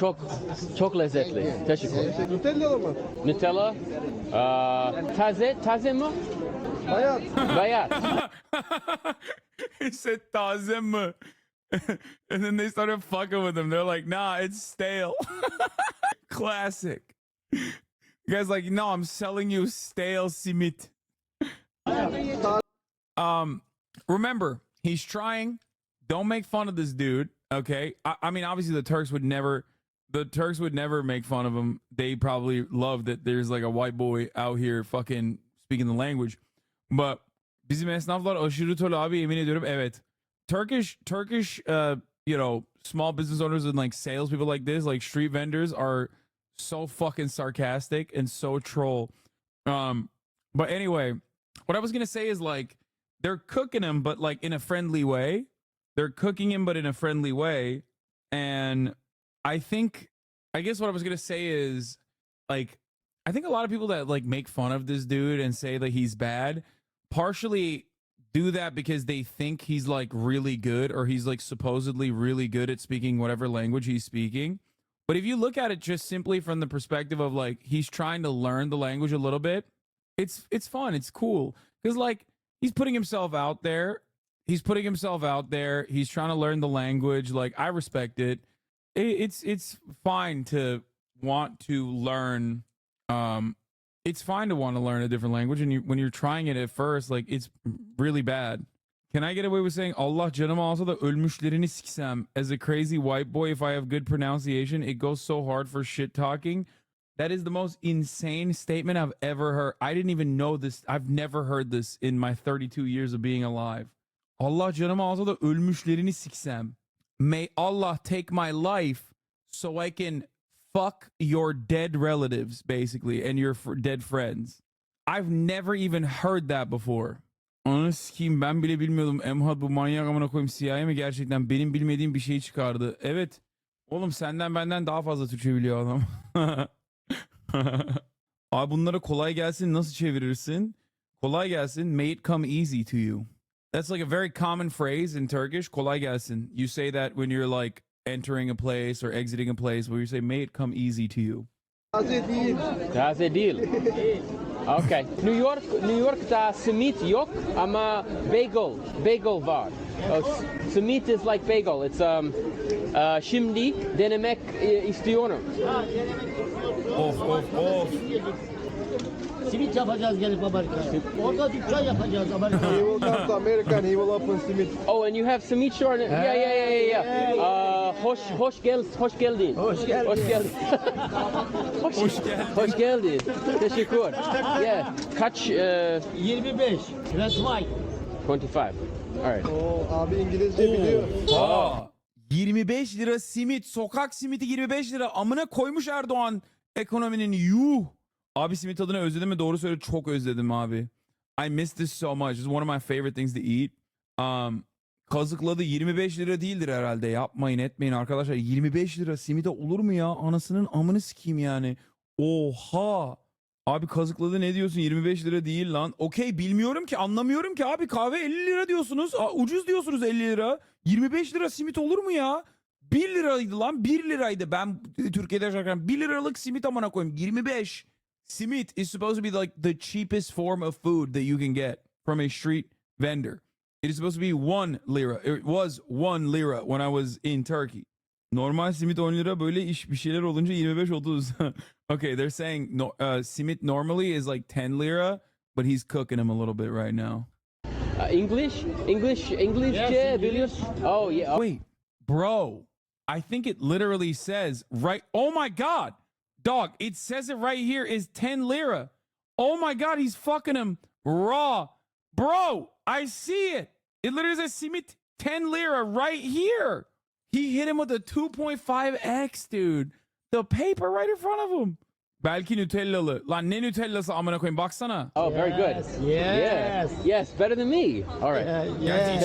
çok lezzetli. Teşekkür ederim. Nutella mı? Nutella, taze mi? Bayat. He said taze mi? And then they started fucking with him. They're like, nah, it's stale. Classic. You guys like, no, I'm selling you stale simit. Remember, he's trying. Don't make fun of this dude, okay? I mean, obviously the Turks would never make fun of him. They probably love that there's like a white boy out here fucking speaking the language. But bizim esnaflar aşırı tolu abi, emin ediyorum. Evet. Turkish, you know, small business owners and like salespeople like this, like street vendors, are so fucking sarcastic and so troll. But anyway, what I was gonna say is like they're cooking him, but like in a friendly way. They're cooking him, but in a friendly way. And I guess what I was gonna say is like I think a lot of people that like make fun of this dude and say that he's bad partially do that because they think he's like really good or he's like supposedly really good at speaking whatever language he's speaking. But if you look at it just simply from the perspective of like he's trying to learn the language a little bit, it's fun, it's cool. Because like he's putting himself out there. He's trying to learn the language. Like I respect it. It's fine to want to learn it's fine to want to learn a different language, and when you're trying it at first, like it's really bad. Can I get away with saying Allah canım alsa da ölmüşlerini siksem as a crazy white boy if I have good pronunciation? It goes so hard for shit talking. That is the most insane statement I've ever heard. I didn't even know this. I've never heard this in my 32 years of being alive. Allah canım alsa da ölmüşlerini siksem. May Allah take my life so I can fuck your dead relatives, basically, and your dead friends. I've never even heard that before. Ananı sikeyim, ben bile bilmiyordum. Emhad bu manyak amına koyayım, CIA mi gerçekten? Benim bilmediğim bir şey çıkardı. Evet. Oğlum senden benden daha fazla Türkçe biliyor adam. Abi bunlara kolay gelsin nasıl çevirirsin? Kolay gelsin. May it come easy to you. That's like a very common phrase in Turkish. Kolay gelsin. You say that when you're like entering a place or exiting a place, where you say may it come easy to you. Taze değil. Okay. New York'ta simit yok ama bagel var. Simit is like bagel. It's şimdi denemek istiyorum. Of. Simit yapacağız gelip Amerika'ya. Orada dükkan yapacağız Amerika'ya. He will come to America and he will open simit. Oh, and you have simit short. Yeah. Hoş geldin. Hoş geldin. Teşekkür. Yeah. Kaç? 25. That's why. 25. All right. Abi İngilizce biliyor. 25 lira simit. Sokak simiti 25 lira. Amına koymuş Erdoğan ekonominin. Yuh. Abi simit tadını özledim mi? Doğru söyle, çok özledim abi. I miss this so much. It's one of my favorite things to eat. Kazıkladı 25 lira değildir herhalde. Yapmayın etmeyin arkadaşlar. 25 lira simide olur mu ya? Anasının amını sikeyim yani. Oha. Abi kazıkladı ne diyorsun? 25 lira değil lan. Okey, bilmiyorum ki, anlamıyorum ki abi. Kahve 50 lira diyorsunuz. Ucuz diyorsunuz 50 lira. 25 lira simit olur mu ya? 1 liraydı lan. 1 liraydı. Ben Türkiye'de yaşarken 1 liralık simit amına koyayım. 25. Simit is supposed to be like the cheapest form of food that you can get from a street vendor. It is supposed to be 1 lira. It was 1 lira when I was in Turkey. Normal simit 10 lira, böyle bir şeyler olunca 25-30. Okay, they're saying simit normally is like 10 lira, but he's cooking him a little bit right now. English, biliyorsun. Oh yeah. Wait, bro. I think it literally says right. Oh my God. Dog, it says it right here is 10 lira. Oh my God, he's fucking him raw. Bro, I see it. It literally says simit 10 lira right here. He hit him with a 2.5x, dude. The paper right in front of him. Belki Nutellalı. Lan ne Nutellası amına koyayım, baksana. Oh, very good. Yes, better than me. All right.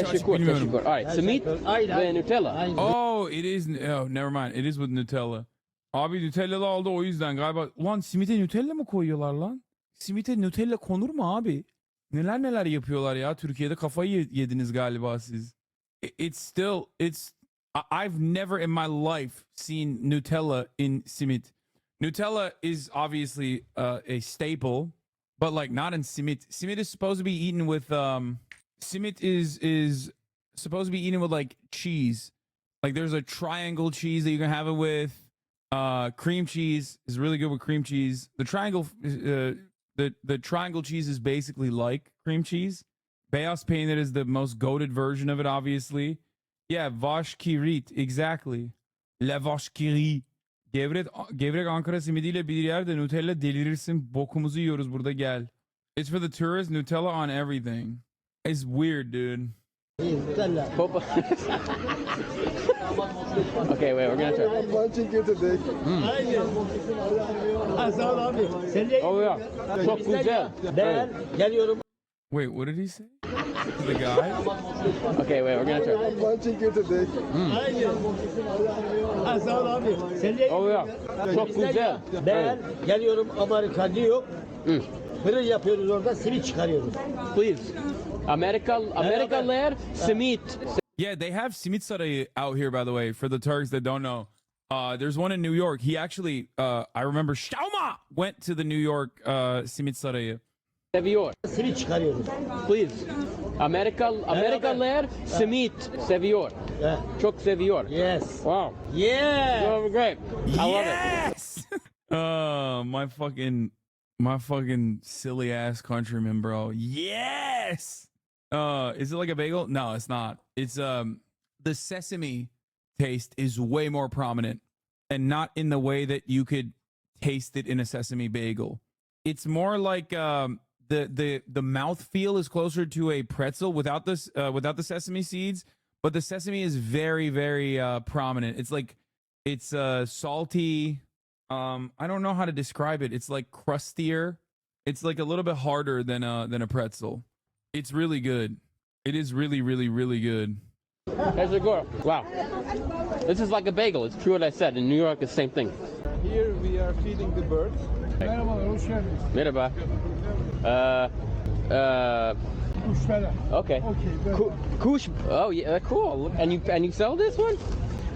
Teşekkür. All right, simit ve Nutella. Oh, it is. Oh, never mind. It is with Nutella. Abi Nutellalı aldı o yüzden galiba. Ulan simite Nutella mı koyuyorlar lan? Simite Nutella konur mu abi? Neler yapıyorlar ya. Türkiye'de kafayı yediniz galiba siz. I've never in my life seen Nutella in simit. Nutella is obviously a staple, but like not in simit. Simit is supposed to be eaten with simit is supposed to be eaten with like cheese. Like there's a triangle cheese that you can have it with. Cream cheese is really good with cream cheese. The triangle cheese is basically like cream cheese. Beyaz peynir is the most goated version of it, obviously. Yeah, vaşkirit, exactly. La vaşkiri. Gevrek Ankara simidiyle bir yerde Nutella delirirsin. Bokumuzu yiyoruz burada, gel. It's for the tourists, Nutella on everything. It's weird, dude. Okay, wait, we're gonna try. Oh yeah, çok güzel. Ben geliyorum. Wait, what did he say? The guy? Okay, wait, we're gonna try. Oh yeah, çok güzel. Ben geliyorum Amerika diyor. Fırın yapıyoruz orada, simit çıkarıyoruz. Please. Amerikalılar simit. Yeah, they have simit sarayı out here, by the way, for the Turks that don't know. There's one in New York. He actually, I remember Shauma went to the New York simit sarayı. Seviyor. Simit çıkarıyoruz. Please. Amerikalılar simit seviyor. Çok seviyor. Yes. Wow. Yeah. So great. I love it. My fucking silly ass countryman, bro. Yes. Is it like a bagel? No, it's not. It's the sesame taste is way more prominent, and not in the way that you could taste it in a sesame bagel. It's more like the mouth feel is closer to a pretzel without the sesame seeds, but the sesame is very, very prominent. It's like it's salty. I don't know how to describe it. It's like crustier. It's like a little bit harder than a pretzel. It's really good. It is really, really, really good. Here's a girl. Wow. This is like a bagel. It's true what I said. In New York, it's the same thing. Here we are feeding the birds. Merhabalar, hoş geldiniz. Merhaba. Okay. Kuş. Oh yeah, cool. And you sell this one?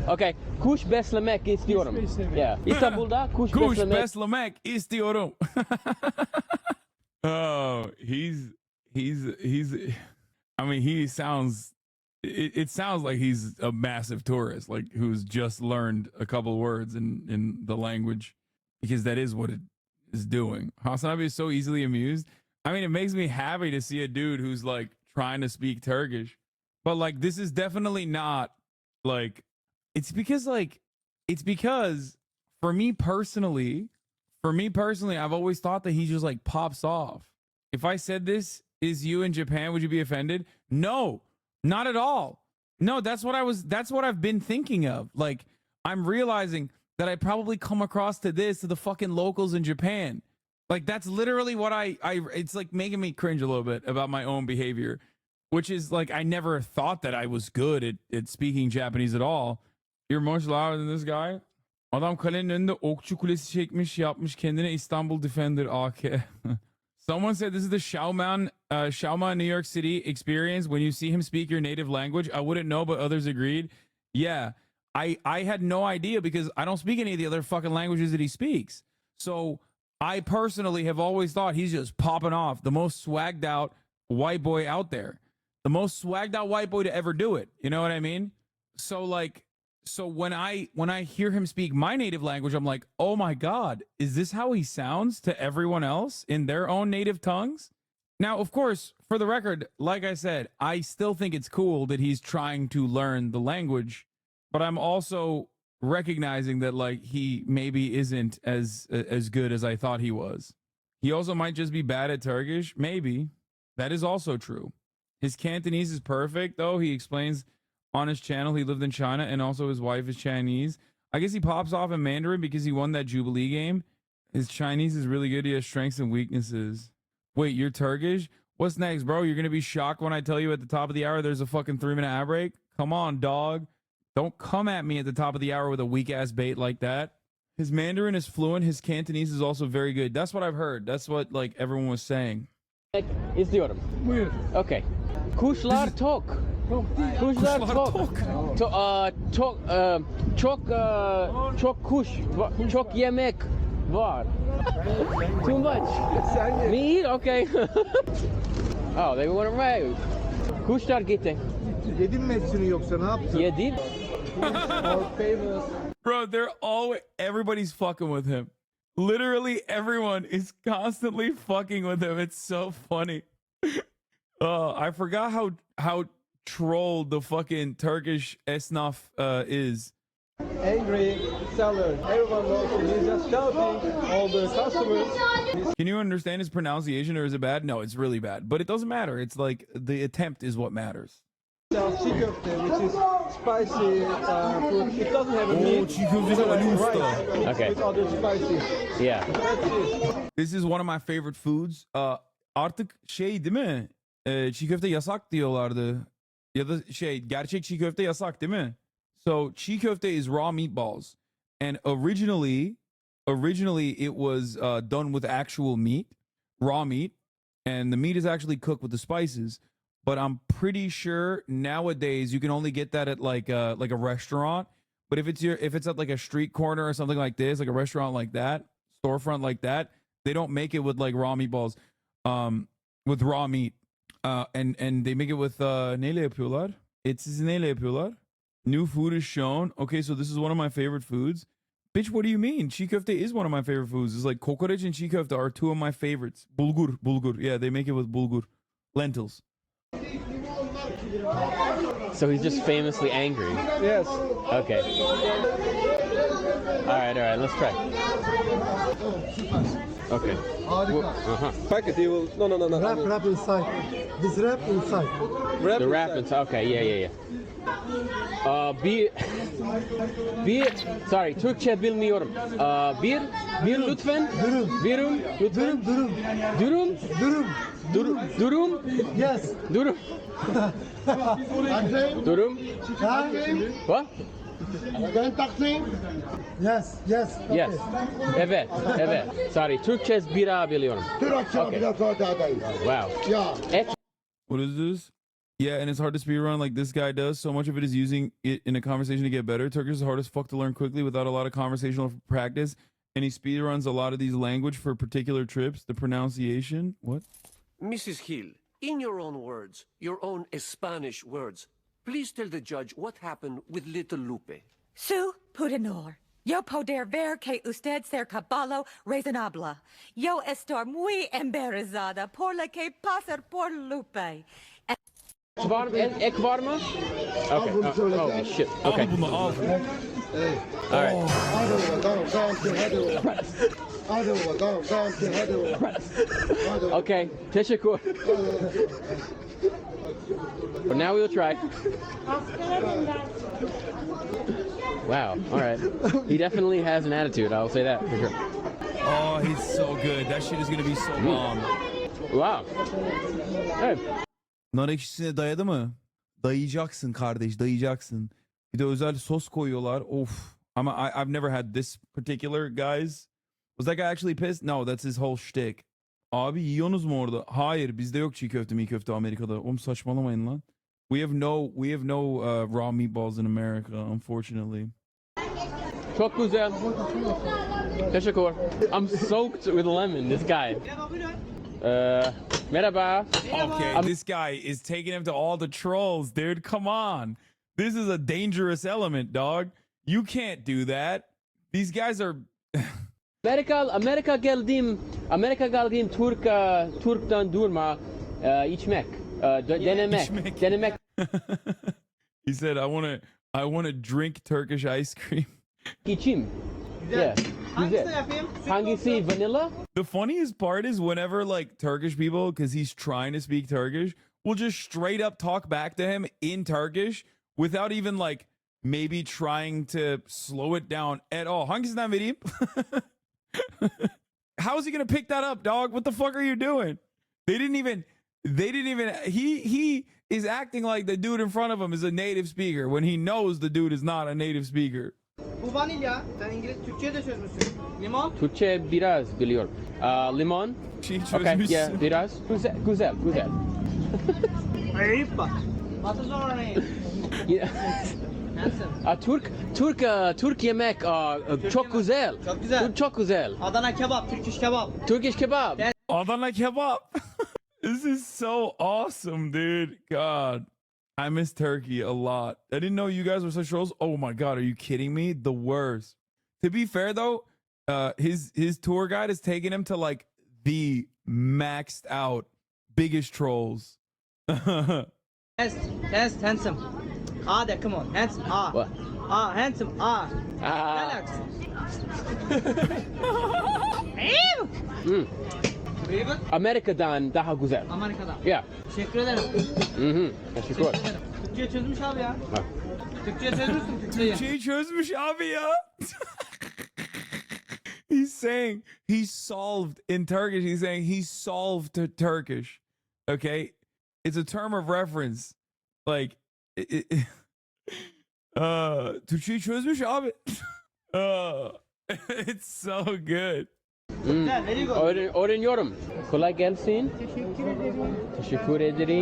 Okay. Kuş beslemek istiyorum. Yeah. İstanbul'da kuş beslemek istiyorum. Oh, he's. I mean, he sounds. It sounds like he's a massive tourist, like who's just learned a couple words in the language, because that is what it is doing. Hasanabi is so easily amused. I mean, it makes me happy to see a dude who's like trying to speak Turkish, but like this is definitely not like. It's because for me personally, I've always thought that he just like pops off. If I said this is you in Japan, would you be offended? No, not at all. No, that's what I've been thinking of. Like, I'm realizing that I probably come across to the fucking locals in Japan. Like, that's literally what it's like making me cringe a little bit about my own behavior, which is like, I never thought that I was good at speaking Japanese at all. You're much louder than this guy. Adam kalenin önünde okçu kulesi çekmiş, yapmış kendine İstanbul Defender AK. Someone said this is the Xiaoman New York City experience. When you see him speak your native language, I wouldn't know, but others agreed. Yeah, I had no idea because I don't speak any of the other fucking languages that he speaks. So I personally have always thought he's just popping off, the most swagged out white boy out there, the most swagged out white boy to ever do it. You know what I mean? So like, when I hear him speak my native language, I'm like, oh my God, is this how he sounds to everyone else in their own native tongues? Now, of course, for the record, like I said, I still think it's cool that he's trying to learn the language, but I'm also recognizing that like he maybe isn't as good as I thought he was. He also might just be bad at Turkish. Maybe. That is also true. His Cantonese is perfect, though. He explains on his channel he lived in China and also his wife is Chinese. I guess he pops off in Mandarin because he won that Jubilee game. His Chinese is really good. He has strengths and weaknesses. Wait, you're Turkish? What's next, bro? You're going to be shocked when I tell you at the top of the hour there's a fucking 3-minute ad break? Come on, dog. Don't come at me at the top of the hour with a weak-ass bait like that. His Mandarin is fluent. His Cantonese is also very good. That's what I've heard. That's what like everyone was saying. İstiyorum. Buyur. Okay. Kuşlar tok. Kuşlar tok. Çok kuş, çok yemek var. Too much. Me eat? Okay. Oh, they went away. Kuşlar gitti. Yedin mi hepsini yoksa ne yaptın? Yedim. Bro, everybody's fucking with him. Literally everyone is constantly fucking with him. It's so funny. I forgot how trolled the fucking Turkish esnaf is. Angry seller. Everyone knows he's just shouting all the customers. Can you understand his pronunciation, or is it bad? No, it's really bad. But it doesn't matter. It's like the attempt is what matters. Sells chiköfte, which is spicy food. It doesn't have a meat. Okay. With other spicy. Yeah. That's it. This is one of my favorite foods. Artık şey değil mi? Çiğ köfte yasak diyorlardı. Ya da gerçek çiğ köfte yasak değil mi? So çiğ köfte is raw meatballs. And originally it was done with actual meat, raw meat. And the meat is actually cooked with the spices. But I'm pretty sure nowadays you can only get that at like a restaurant. But if it's at like a street corner or something like this, like a restaurant like that, storefront like that, they don't make it with like raw meatballs, with raw meat. And they make it with neyle yapıyorlar? Etsiz neyle yapıyorlar? New food is shown. Okay, so this is one of my favorite foods. Bitch, what do you mean? Çiğ köfte is one of my favorite foods. It's like kokoreç and çiğ köfte are two of my favorites. Bulgur. Yeah, they make it with bulgur. Lentils. So he's just famously angry. Yes. Okay. right, let's try. Okay. Harika. Packet, you will... No. Wrap inside. This wrap inside. The wrap inside. Okay, yeah. Sorry, Türkçe bilmiyorum. Bir lütfen. Durum. Lütfen. Durum. Yes. Durum. Durum. What? Yes. Okay. Yes. Evet. Sorry, Türkçe bira biliyorum. Okay. Wow. What is this? Yeah, and it's hard to speedrun like this guy does. So much of it is using it in a conversation to get better. Turkish is hard as fuck to learn quickly without a lot of conversational practice. And he speedruns a lot of these language for particular trips. The pronunciation. What? Mrs. Hill, in your own words, your own Spanish words, please tell the judge what happened with little Lupe. Su Pudenor. Yo poder ver que usted ser caballo razonable. Yo estoy muy embarazada por lo que pasa por Lupe. Ek var mı? Okay. Oh, shit. Okay. All right. Okay. Teşekkür. But now we'll try. Wow. All right. He definitely has an attitude. I'll say that for sure. Oh, he's so good. That shit is gonna be so bomb. Wow. Hey. Nar ekşisine dayadı mı? Dayayacaksın kardeş, dayayacaksın. Bir de özel sos koyuyorlar. Of. Ama I've never had this particular, guys. Was that guy actually pissed? No, that's his whole shtick. Abi yiyorsunuz mu orada? Hayır, bizde yok çiğ köfte, mi köfte Amerika'da. Oğlum saçmalamayın lan. We have no raw meatballs in America, unfortunately. Çok güzel. Teşekkür. I'm soaked with lemon, this guy. Merhaba. Okay, this guy is taking him to all the trolls, dude. Come on. This is a dangerous element, dog. You can't do that. These guys are... Amerika geldiğim Türk'ten durma içmek. Denemek. He said, I want to drink Turkish ice cream. İçim. Yeah. Hangisi vanilla? The funniest part is whenever like Turkish people, because he's trying to speak Turkish, will just straight up talk back to him in Turkish without even like maybe trying to slow it down at all. Hangisinden vereyim? How is he gonna pick that up, dog? What the fuck are you doing? They didn't even he is acting like the dude in front of him is a native speaker when he knows the dude is not a native speaker. Bu vanilya. Sen Türkçe de çözmüşsün. Limon. Türkçe biraz biliyorum. Limon. Okay, yeah, biraz. Güzel. Ayıp bak. Batı sonra ne? Türk yemek çok güzel. Çok güzel. Çok güzel. Adana kebap, Turkish kebap. Turkish kebab. Adana kebab. This is so awesome, dude. God. I miss Turkey a lot. I didn't know you guys were such trolls. Oh my God, are you kidding me? The worst. To be fair though, his tour guide is taking him to like the maxed out biggest trolls. Yes, handsome. Come on, handsome. What? Handsome. Relax. Amerika'dan daha güzel. Amerika'dan. Yeah. Teşekkür ederim. Teşekkür. Türkçe çözmüş abi ya. Türkçe çözmüşsün Türkçeyi. Türkçeyi çözmüş abi ya. He's saying he solved in Turkish. He's saying he solved Turkish. Okay, it's a term of reference. Like, Türkçeyi çözmüş abi. It's so good. Öğreniyorum. Kolay gelsin. Teşekkür ederim.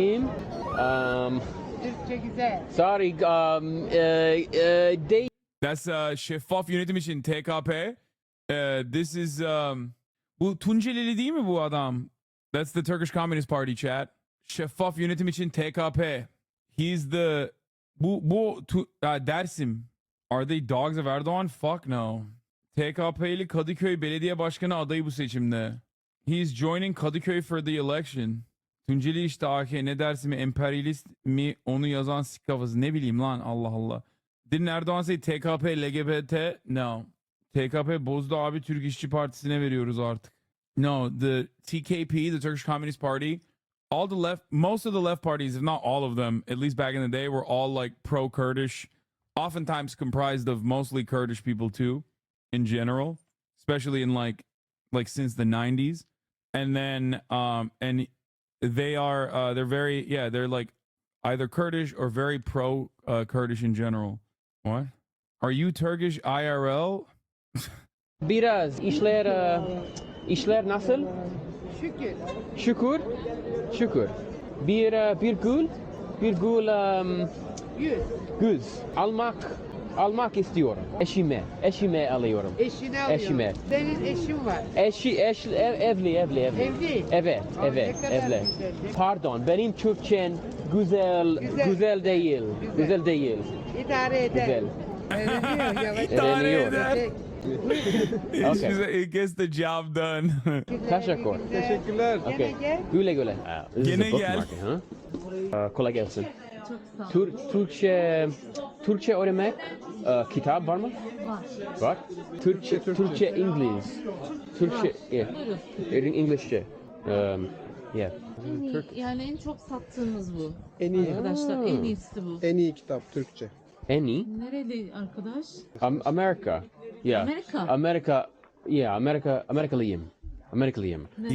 Türkçe güzel. Sorry. That's şeffaf yönetim için TKP. This is bu Tuncelili değil mi bu adam? That's the Turkish Communist Party, chat. Şeffaf yönetim için TKP. He's the Dersim. Are they dogs of Erdoğan? Fuck no. TKP'li Kadıköy Belediye Başkanı adayı bu seçimde. He's joining Kadıköy for the election. Tunceli işte AK ne dersi mi emperyalist mi onu yazan sik kafası ne bileyim lan Allah Allah. Didn't Erdoğan say TKP LGBT? No. TKP bozdu abi, Türk İşçi Partisi'ne veriyoruz artık. No, the TKP, the Turkish Communist Party, all the left, most of the left parties, if not all of them, at least back in the day, were all like pro-Kurdish, oftentimes comprised of mostly Kurdish people too, in general, especially in like since the 90s. And then, and they are, they're very, yeah, they're like either Kurdish or very pro-Kurdish in general. What? Are you Turkish IRL? Biraz işler nasıl? Şükür. Şükür. Şükür. Bir gül 100 almak istiyorum. Eşime alıyorum. Eşini alıyorum. Eşime. Senin eşin var. Evli. Evli. Evet, Ne kadar evli. güzel. Pardon, benim Türkçem güzel değil. Güzel değil. İdare eder. Güzel. Öğreniyor yavaş. İdare eder. Okay. It gets the job done. Teşekkür. Teşekkürler. Okay. Güle. This is a Gene bookmark, huh? Kolay gelsin. Türkçe öğrenmek kitap var mı? Var. Türkçe İngiliz. Türkçe, yeah. İngilizce. Yeah. Yani en çok sattığımız bu. En iyi. Arkadaşlar en iyisi bu. En iyi kitap Türkçe. En iyi? Nereli arkadaş? Amerika. Yeah. Amerikalıyım. You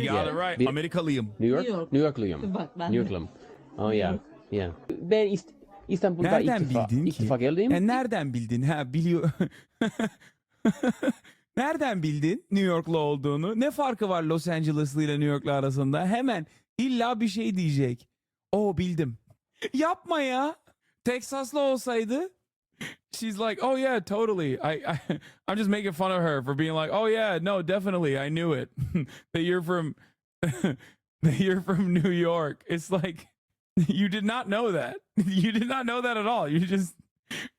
got it right. Amerikalıyım. New Yorkluyum. Bak ben New Yorkluyum. Oh yeah. Ben İstanbul'da Nereden bildin ilk ki? defa geldim. Nereden bildin? Ha, biliyor. Nereden bildin New Yorklu olduğunu? Ne farkı var Los Angeles'lı ile New York'lu arasında? Hemen illa bir şey diyecek. Bildim. Yapma ya. Texaslı olsaydı. She's like, oh yeah, totally. I'm just making fun of her for being like, oh yeah, no, definitely, I knew it. that you're from New York. It's like, you did not know that. You did not know that at all.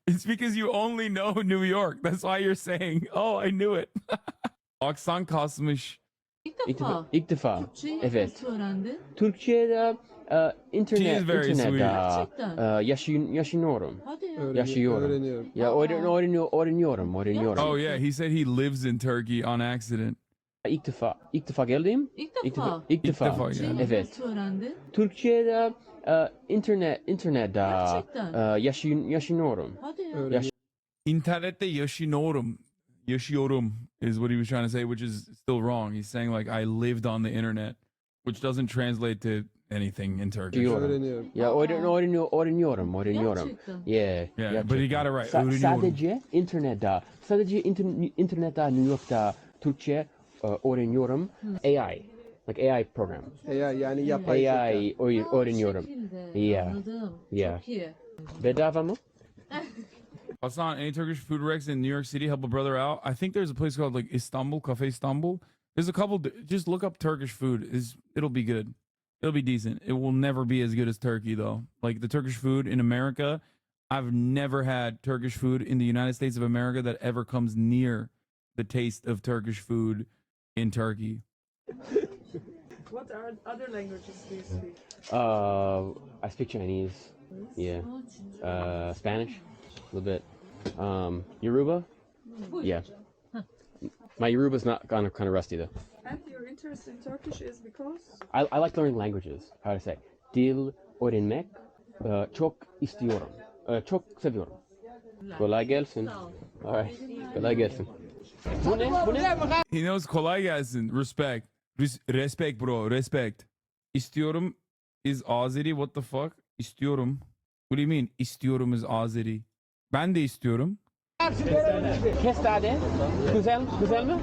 It's because you only know New York. That's why you're saying, oh, I knew it. Aksan kasmış. İlk defa. Türkçeyi Evet. nasıl öğrendin? Türkçe'de She is very internette Gerçekten. yaşıyorum. Hadi ya. Yaşıyorum. Öğreniyorum. Ya öğreniyorum. Oh yeah, he said he lives in Turkey on accident. İlk defa geldim. İlk defa. İlk defa. Türkçeyi Evet. nasıl öğrendin? Türkçe'de internette Gerçekten. yaşıyorum. Hadi ya. İnternette yaşıyorum is what he was trying to say, which is still wrong. He's saying like I lived on the internet, which doesn't translate to anything in Turkish. Öğreniyorum. Ya öğreniyorum. Gerçekten. Yeah, but he got it right. Öğreniyorum. Sadece internette New York'ta Türkçe öğreniyorum. AI. Like AI program. Yani yapay zeka. AI öğreniyorum. Şekilde. Yeah. Anladım. Yeah. Çok iyi. Bedava mı? Hassan, any Turkish food wrecks in New York City? Help a brother out. I think there's a place called like Istanbul, Cafe Istanbul. There's a couple. Just look up Turkish food. It'll be good. It'll be decent. It will never be as good as Turkey though. Like the Turkish food in America, I've never had Turkish food in the United States of America that ever comes near the taste of Turkish food in Turkey. What other languages do you speak? I speak Chinese. Yeah. Spanish. A little bit. Yoruba? Yeah. My Yoruba's not kind of rusty though. And your interest in Turkish is because? I like learning languages. How to say? Dil öğrenmek çok istiyorum. Çok seviyorum. Kolay gelsin. Alright. Kolay gelsin. Bu ne? He knows kolay gelsin. Respect. Respect bro. Respect. İstiyorum is Azeri. What the fuck? İstiyorum. What do you mean? İstiyorum is Azeri. Ben de istiyorum. Kestane. Güzel mi?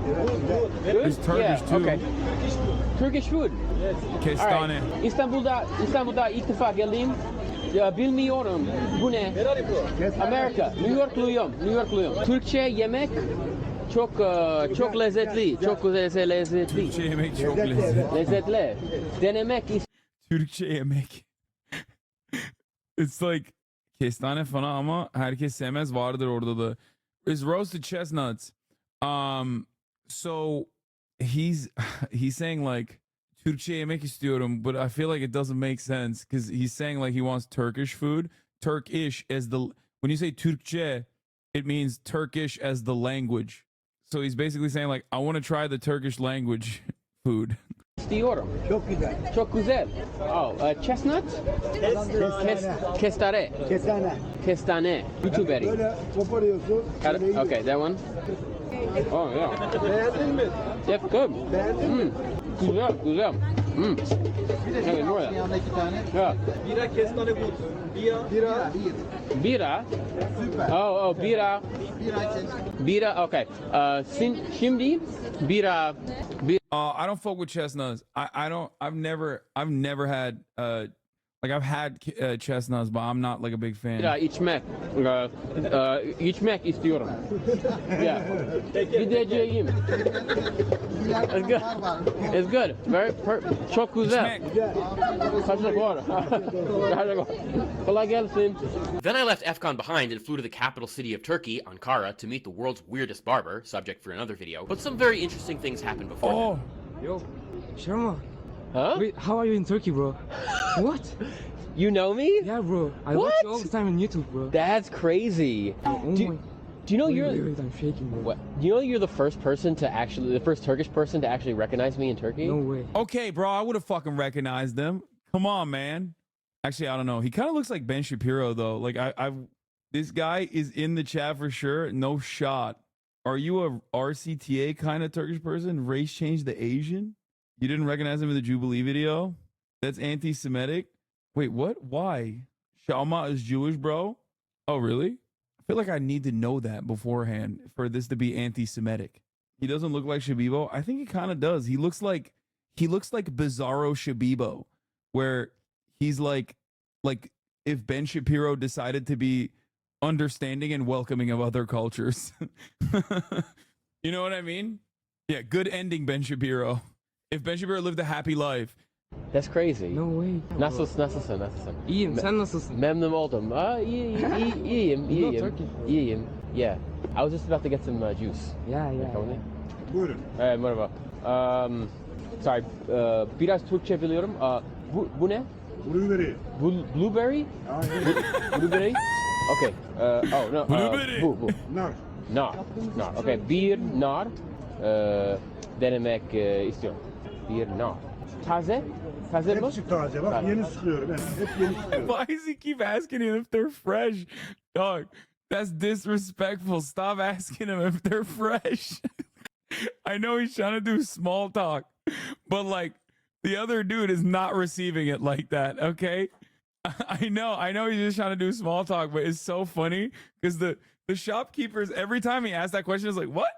It's Turkish too. Okay. Turkish food. Kestane. Alright. İstanbul'da ilk defa geldim. Ya bilmiyorum. Bu ne? Amerika. New Yorkluyum. Türkçe yemek çok lezzetli. Çok lezzetli. Türkçe yemek çok lezzetli. Lezzetli. Denemek Türkçe yemek. It's like kestane falan ama herkes sevmez, vardır orada da. It's roasted chestnuts. So he's saying like Türkçe yemek istiyorum, but I feel like it doesn't make sense because he's saying like he wants Turkish food. Turkish as when you say Türkçe, it means Turkish as the language. So he's basically saying like, I want to try the Turkish language food. İstiyorum. Çok güzel. Çok güzel. Oh, chestnut? Kestane. Kestane. Kestane. Blueberry. Böyle koparıyorsun. Okay, that one. Oh yeah. Beğendin mi? Yep, good. Beğendin mi? Güzel, güzel. Okay, more of that. Yanında 2 tane. Yeah. Bira kestane bu. Bira. Bira. Süper. Oh, bira. Bira çek. Bira, okay. Şimdi bira. I don't fuck with chestnuts. I've never had like I've had chestnuts, but I'm not like a big fan. Bira içmek. İçmek istiyorum. Yeah. Gideceğim. It's good. It's good. Çok güzel. Kaçak var. Kolay gelsin. Then I left Efkan behind and flew to the capital city of Turkey, Ankara, to meet the world's weirdest barber, subject for another video. But some very interesting things happened before then. Yo, Sharma. Huh? Wait, how are you in Turkey, bro? What? You know me? Yeah, bro. I watch you all the time on YouTube, bro. That's crazy. Do you know wait, I'm shaking, bro. What? Do you know you're the first Turkish person to actually recognize me in Turkey? No way. Okay, bro, I would have fucking recognized them. Come on, man. Actually, I don't know. He kind of looks like Ben Shapiro though. Like this guy is in the chat for sure. No shot. Are you a RCTA kind of Turkish person? Race change the Asian? You didn't recognize him in the Jubilee video? That's anti-Semitic? Wait, what? Why? Shalma is Jewish, bro? Oh, really? I feel like I need to know that beforehand for this to be anti-Semitic. He doesn't look like Shabibo. I think he kind of does. He looks like Bizarro Shabibo, where he's like if Ben Shapiro decided to be understanding and welcoming of other cultures. You know what I mean? Yeah, good ending, Ben Shapiro. If Ben Shapiro lived a happy life. That's crazy. No way. Nasılsın? İyiyim, sen nasılsın? Memnun oldum. İyiyim. Yeah. I was just about to get some juice. Yeah. Buyurun. Merhaba. Sorry. Biraz Türkçe biliyorum. Bu ne? Blueberry. Blueberry? Blueberry? Okay. Oh no. Blueberry. Bu. Nar. Okay. Bir nar denemek istiyorum. Bir nar. Taze mi? Hepsi taze. Bak yeni sıkıyorum. Hep yeni sıkıyorum. Why does he keep asking him if they're fresh? Dog, that's disrespectful. Stop asking him if they're fresh. I know he's trying to do small talk, but like the other dude is not receiving it like that, okay? I know he's just trying to do small talk, but it's so funny because the shopkeepers, every time he asks that question, is like, what?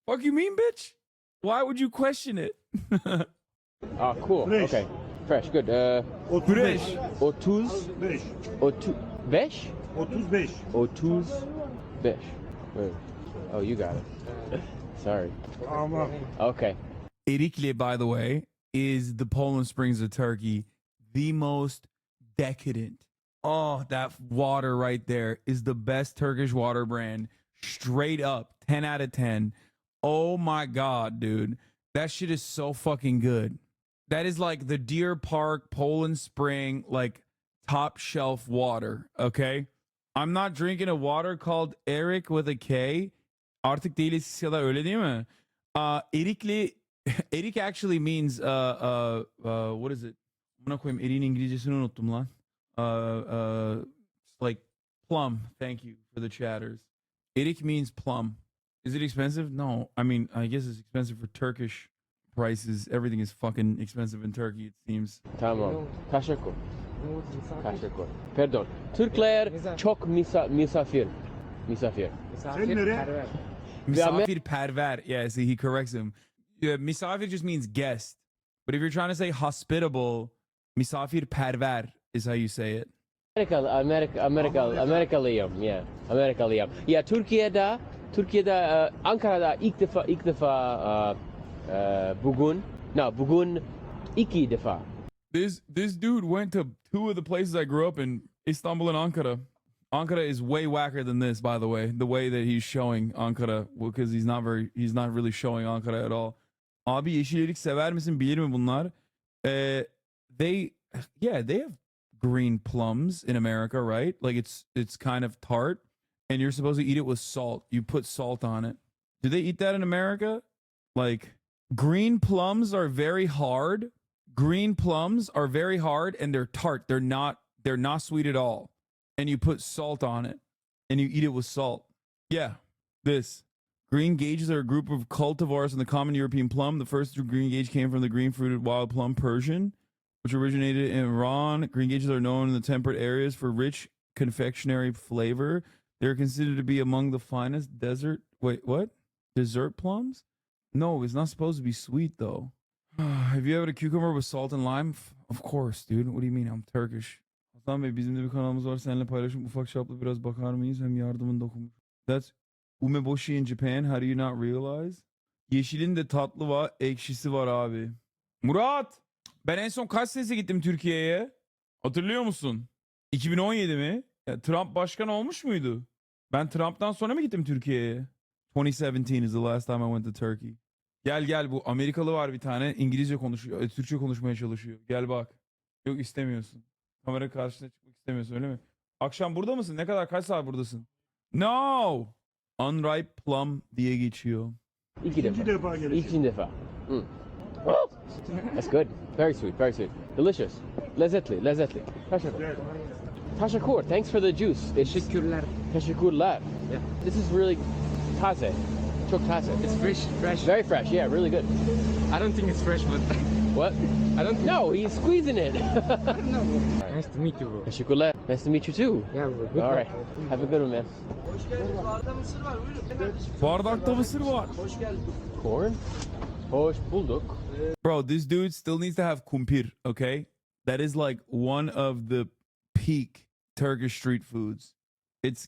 Fuck you mean, bitch? Why would you question it? Cool. Fresh. Okay. Fresh, good. Fresh. 35. 35? 35. Oh, you got it. Sorry. Ama. Okay. Erikli, by the way, is the Poland Springs of Turkey, the most decadent. Oh, that water right there is the best Turkish water brand. Straight up, 10 out of 10. Oh my God, dude. That shit is so fucking good. That is like the Deer Park, Poland Spring, like top shelf water, okay? I'm not drinking a water called Erik with a K. Artık değil eskisi kadar öyle değil mi? Erikli, Erik actually means, what is it? Buna koyayım, Erik'in İngilizcesini unuttum lan. Like plum. Thank you for the chatters. Erik means plum. Is it expensive? No. I mean, I guess it's expensive for Turkish prices. Everything is fucking expensive in Turkey, it seems. Tamam. Teşekkür. Pardon. Türkler çok misafir. Misafir perver. Yeah, see, he corrects him. Yeah, misafir just means guest. But if you're trying to say hospitable, misafir perver is how you say it. Amerikalıyım. Yeah. Amerikalıyım. Yeah, Türkiye'de Ankara'da ilk defa bugün iki defa. This dude went to two of the places I grew up in, Istanbul and Ankara. Ankara is way whacker than this, by the way. The way that he's showing Ankara, because he's not really showing Ankara at all. Abi yeşil erik sever misin? Bilir mi bunlar? They have green plums in America, right? Like it's kind of tart. and you're supposed to eat it with salt. You put salt on it. Do they eat that in America? Like, green plums are very hard. Green plums are very hard and they're tart. They're not sweet at all. And you put salt on it and you eat it with salt. Yeah, this. Green gages are a group of cultivars in the common European plum. The first green gage came from the green fruited wild plum Persian, which originated in Iran. Green gages are known in the temperate areas for rich confectionery flavor. They're considered to be among the finest dessert plums? No, it's not supposed to be sweet though. Have you ever had a cucumber with salt and lime? Of course, dude. What do you mean? I'm Turkish. Hasan Bey, bizim de bir kanalımız var. Seninle paylaşım ufak çaplı biraz bakar mıyız? Hem yardımın dokunmuş. That's umeboshi in Japan. How do you not realize? Yeşilin de tatlı var, ekşisi var abi. Murat! Ben en son kaç senesi gittim Türkiye'ye? Hatırlıyor musun? 2017 mi? Ya, Trump başkan olmuş muydu? Ben Trump'tan sonra mı gittim Türkiye'ye? 2017 is the last time I went to Turkey. Gel bu Amerikalı var bir tane, İngilizce konuşuyor, Türkçe konuşmaya çalışıyor. Gel bak. Yok, istemiyorsun. Kamera karşısına çıkmak istemiyorsun, öyle mi? Akşam burada mısın? Ne kadar, kaç saat buradasın? No! Unripe plum diye geçiyor. İkinci defa. That's good. Very sweet, very sweet. Delicious. Lezzetli. Teşekkür. Thanks for the juice. Teşekkürler. Yeah. This is really taze. Çok taze. It's fresh. Very fresh, yeah, really good. I don't think it's fresh, but What? I don't think No, he's squeezing it. I don't know, bro. Nice to meet you, bro. Teşekkürler. Nice to meet you too. Yeah, bro. All right. Have a good one, man. Bardakta mısır var. Corn? Hoş bulduk. Bro, this dude still needs to have kumpir, okay? That is like one of the peak Turkish street foods. It's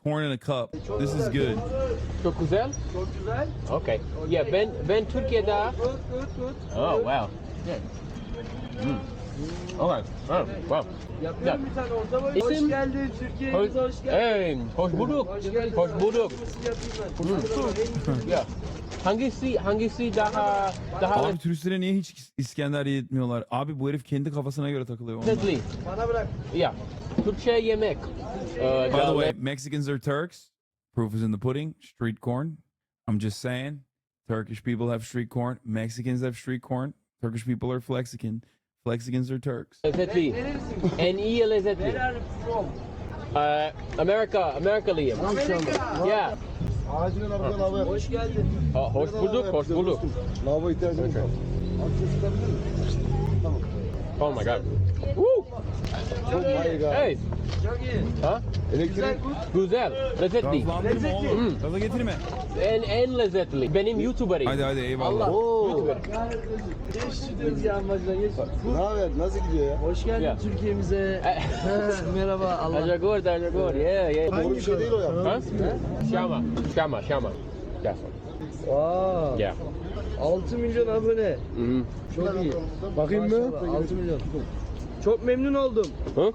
corn in a cup. This is good. Çok güzel. Okay. Yeah, ben Türkiye'de. Oh, wow. Okay. Oh, wow. Yapıyorum bir tane orta boy. İsim? Hoş geldin Türkiye'mize, hoş geldin. Hey, hoş bulduk. Hoş bulduk. Yeah. Hangisi daha Abi turistlere niye hiç İskender yedirtmiyorlar? Abi bu herif kendi kafasına göre takılıyor. lezzetli? Bana bırak. Yeah. Türkçe yemek. By the way, Mexicans are Turks. Proof is in the pudding. Street corn. I'm just saying. Turkish people have street corn. Mexicans have street corn. Turkish people are Flexican. Flexicans are Turks. Lezzetli. En iyi lezzetli. Amerikalıyım. Yeah. Ağacının aradan abi. Hoş geldin. Hoş bulduk. Lavabo ihtiyacım var. Tamam. Oh my god. Woo! Çok iyi. Hey. Çok iyi. Ha? Güzel. Lezzetli. Gazlandırma oğlum. Gaza getirme. En lezzetli. Benim YouTuber'ım. Hadi eyvallah. YouTuber. Geç çıktınız ya amacına geç. Ne haber? Nasıl gidiyor ya? Hoş geldin Ya. Türkiye'mize. Merhaba Allah. Teşekkür. Yeah. Hangi bir şey değil o ya? Ha? Şama. Yes. Aa. Yeah. 6 milyon abone. Çok iyi. Bakayım mı? 6 milyon. Çok memnun oldum. Hı?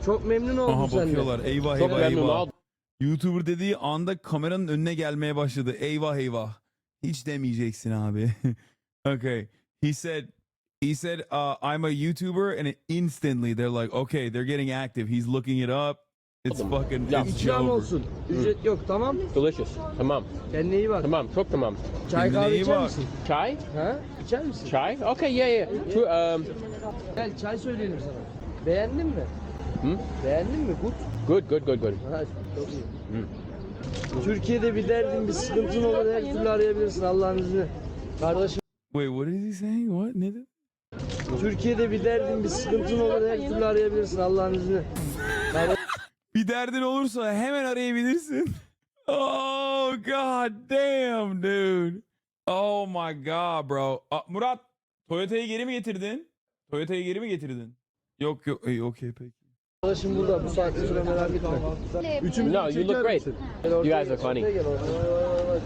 Çok memnun oldum Aha senden. bakıyorlar. Eyvah. Çok memnun oldum. YouTuber dediği anda kameranın önüne gelmeye başladı. Eyvah. Hiç demeyeceksin abi. Okay. He said I'm a YouTuber and instantly they're like, okay, they're getting active. He's looking it up. It's fucking Ya. it's İkram over. olsun. Ücret yok, tamam. Delicious. Tamam. Kendine iyi bak. Çok tamam. Çay Kendine kahve iyi içer bak. misin? Çay? Ha? İçer misin? Çay? Okay, yeah. Gel çay söyleyelim sana. Beğendin mi? Hı? Beğendin mi? Good. Good. Ha, çok iyi. Türkiye'de bir derdin, bir sıkıntın olur, her türlü arayabilirsin Allah'ın izniyle. Kardeşim. Wait, what is he saying? What? Ne dedi? Türkiye'de bir derdin, bir sıkıntın olur, her türlü arayabilirsin Allah'ın izniyle. Bir derdin olursa hemen arayabilirsin. Oh god damn dude. Oh my god bro. Murat, Toyota'yı geri mi getirdin? Yok. Okay peki. Arkadaşım burada, bu saatte sonra merak etme. Üçümüzü No, you çeker look great. misin? You guys are funny.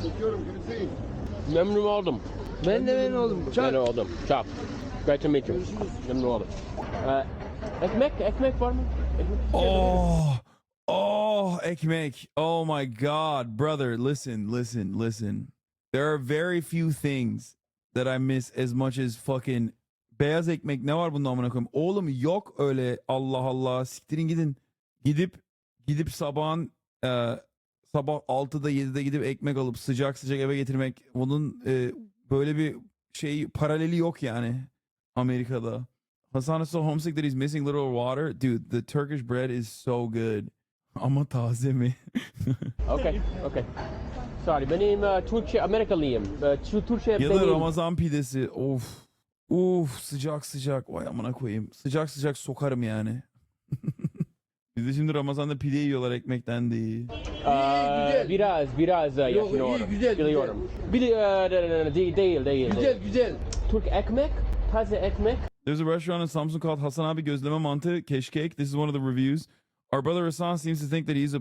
Çekiyorum, gülümseyin. Memnun oldum. Ben de memnun oldum. Memnun oldum. Ciao. Great to meet you. Memnun oldum. Ekmek var mı? Oh, ekmek. Oh my god, brother. Listen. There are very few things that I miss as much as fucking beyaz ekmek. Ne var bunda amına koyayım? Oğlum yok öyle Allah Allah. Siktirin gidin. Gidip sabahın sabah 6'da 7'de gidip ekmek alıp sıcak sıcak eve getirmek, bunun böyle bir şey paraleli yok yani Amerika'da. Hasan is so homesick that he's missing little water. Dude, the Turkish bread is so good. Ama taze mi? Okay. Sorry, benim Türkçe Amerikalıyım. Türkçe Ya da benim. Ramazan pidesi. Of sıcak sıcak. Vay amına koyayım. Sıcak sıcak sokarım yani. Biz de şimdi Ramazan'da pide yiyorlar ekmekten değil. Biraz yaşıyorum. güzel. Biliyorum. Değil. Güzel. Türk ekmek, taze ekmek. There's a restaurant in Samsun called Hasan Abi Gözleme Mantı Keşkek. This is one of the reviews. Our brother Hasan seems to think that he is a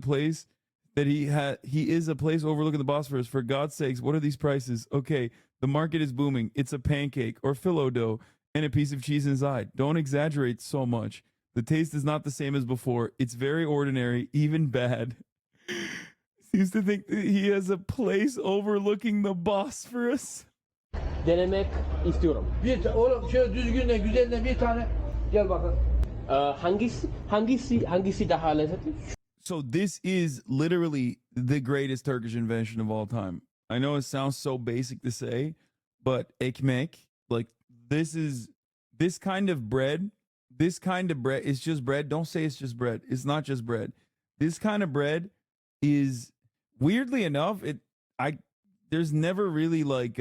place overlooking the Bosphorus. For God's sakes, what are these prices? Okay, the market is booming. It's a pancake or phyllo dough and a piece of cheese inside. Don't exaggerate so much. The taste is not the same as before. It's very ordinary, even bad. Seems to think that he has a place overlooking the Bosphorus. Denemek istiyorum. Oğlum şöyle düzgünle güzelle bir tane gel bakalım. Hangisi daha lezzetli? So this is literally the greatest Turkish invention of all time. I know it sounds so basic to say, but ekmek, like this kind of bread is just bread. Don't say it's just bread. It's not just bread. This kind of bread is, weirdly enough, there's never really like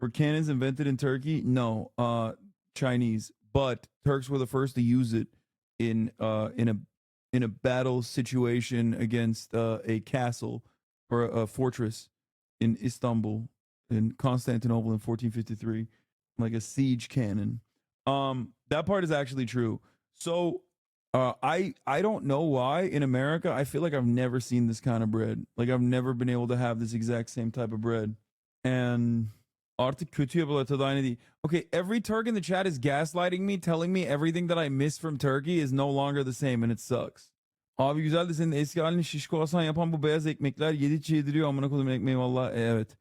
were cannons invented in Turkey? No, Chinese, but Turks were the first to use it in a battle situation against a castle or a fortress in Istanbul, in Constantinople in 1453, like a siege cannon. That part is actually true. So I don't know why in America I feel like I've never seen this kind of bread. Like I've never been able to have this exact same type of bread. And artık kötü yapılar tadı aynı değil. Okay, every Turk in the chat is gaslighting me, telling me everything that I miss from Turkey is no longer the same and it sucks. Abi güzel de senin eski halini şişko Hasan yapan bu beyaz ekmekler yedikçe yediriyor amına koyduğum ekmeği valla. Evet.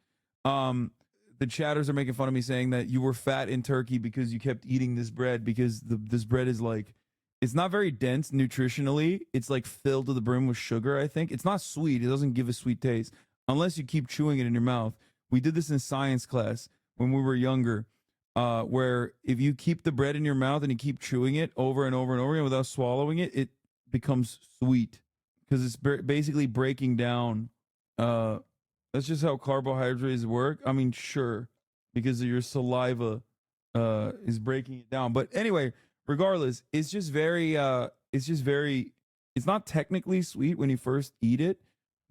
The chatters are making fun of me saying that you were fat in Turkey because you kept eating this bread because this bread is like, it's not very dense nutritionally. It's like filled to the brim with sugar, I think. It's not sweet. It doesn't give a sweet taste unless you keep chewing it in your mouth. We did this in science class when we were younger, where if you keep the bread in your mouth and you keep chewing it over and over and over again without swallowing it, it becomes sweet because it's basically breaking down. That's just how carbohydrates work. I mean, sure, because your saliva is breaking it down. But anyway, regardless, it's not technically sweet when you first eat it,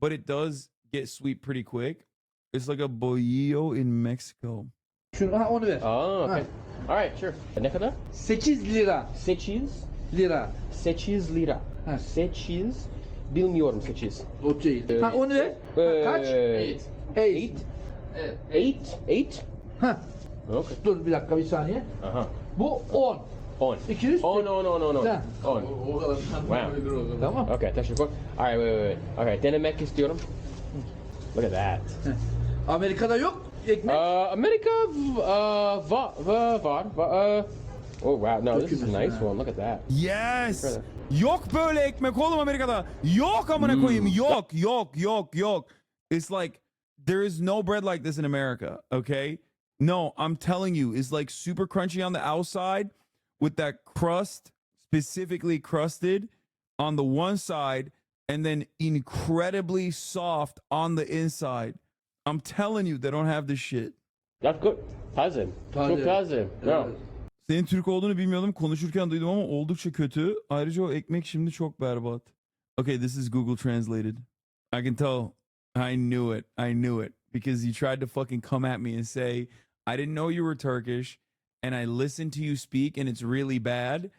but it does get sweet pretty quick. It's like a bolillo in Mexico. Onu ver. Oh, okay. All right, sure. Ne kadar? 8 lira. 8 lira. 8 lira. 8 bilmiyorum 8. O değil. Onu ver. Kaç? 8. 8? Okay. Dur bir dakika bir saniye. Aha. Bu 10. 10. 200. Oh no. 10. Wow. Tamam. Okay, teşekkür. All right, wait. Okay, denemek istiyorum. Look at that. Amerika'da yok ekmek. Amerika var. Oh wow, no, this is a nice one. Look at that. Yes. Yok böyle ekmek oğlum Amerika'da. Yok amına koyayım. Yok. It's like there is no bread like this in America, okay? No, I'm telling you, it's like super crunchy on the outside with that crust, specifically crusted on the one side and then incredibly soft on the inside. I'm telling you, they don't have this shit. That's good. Taze. Çok taze. No. Senin Türk olduğunu bilmiyordum. Konuşurken duydum ama oldukça kötü. Ayrıca o ekmek şimdi çok berbat. Okay, this is Google translated. I can tell. I knew it. Because you tried to fucking come at me and say, I didn't know you were Turkish, and I listened to you speak, and it's really bad.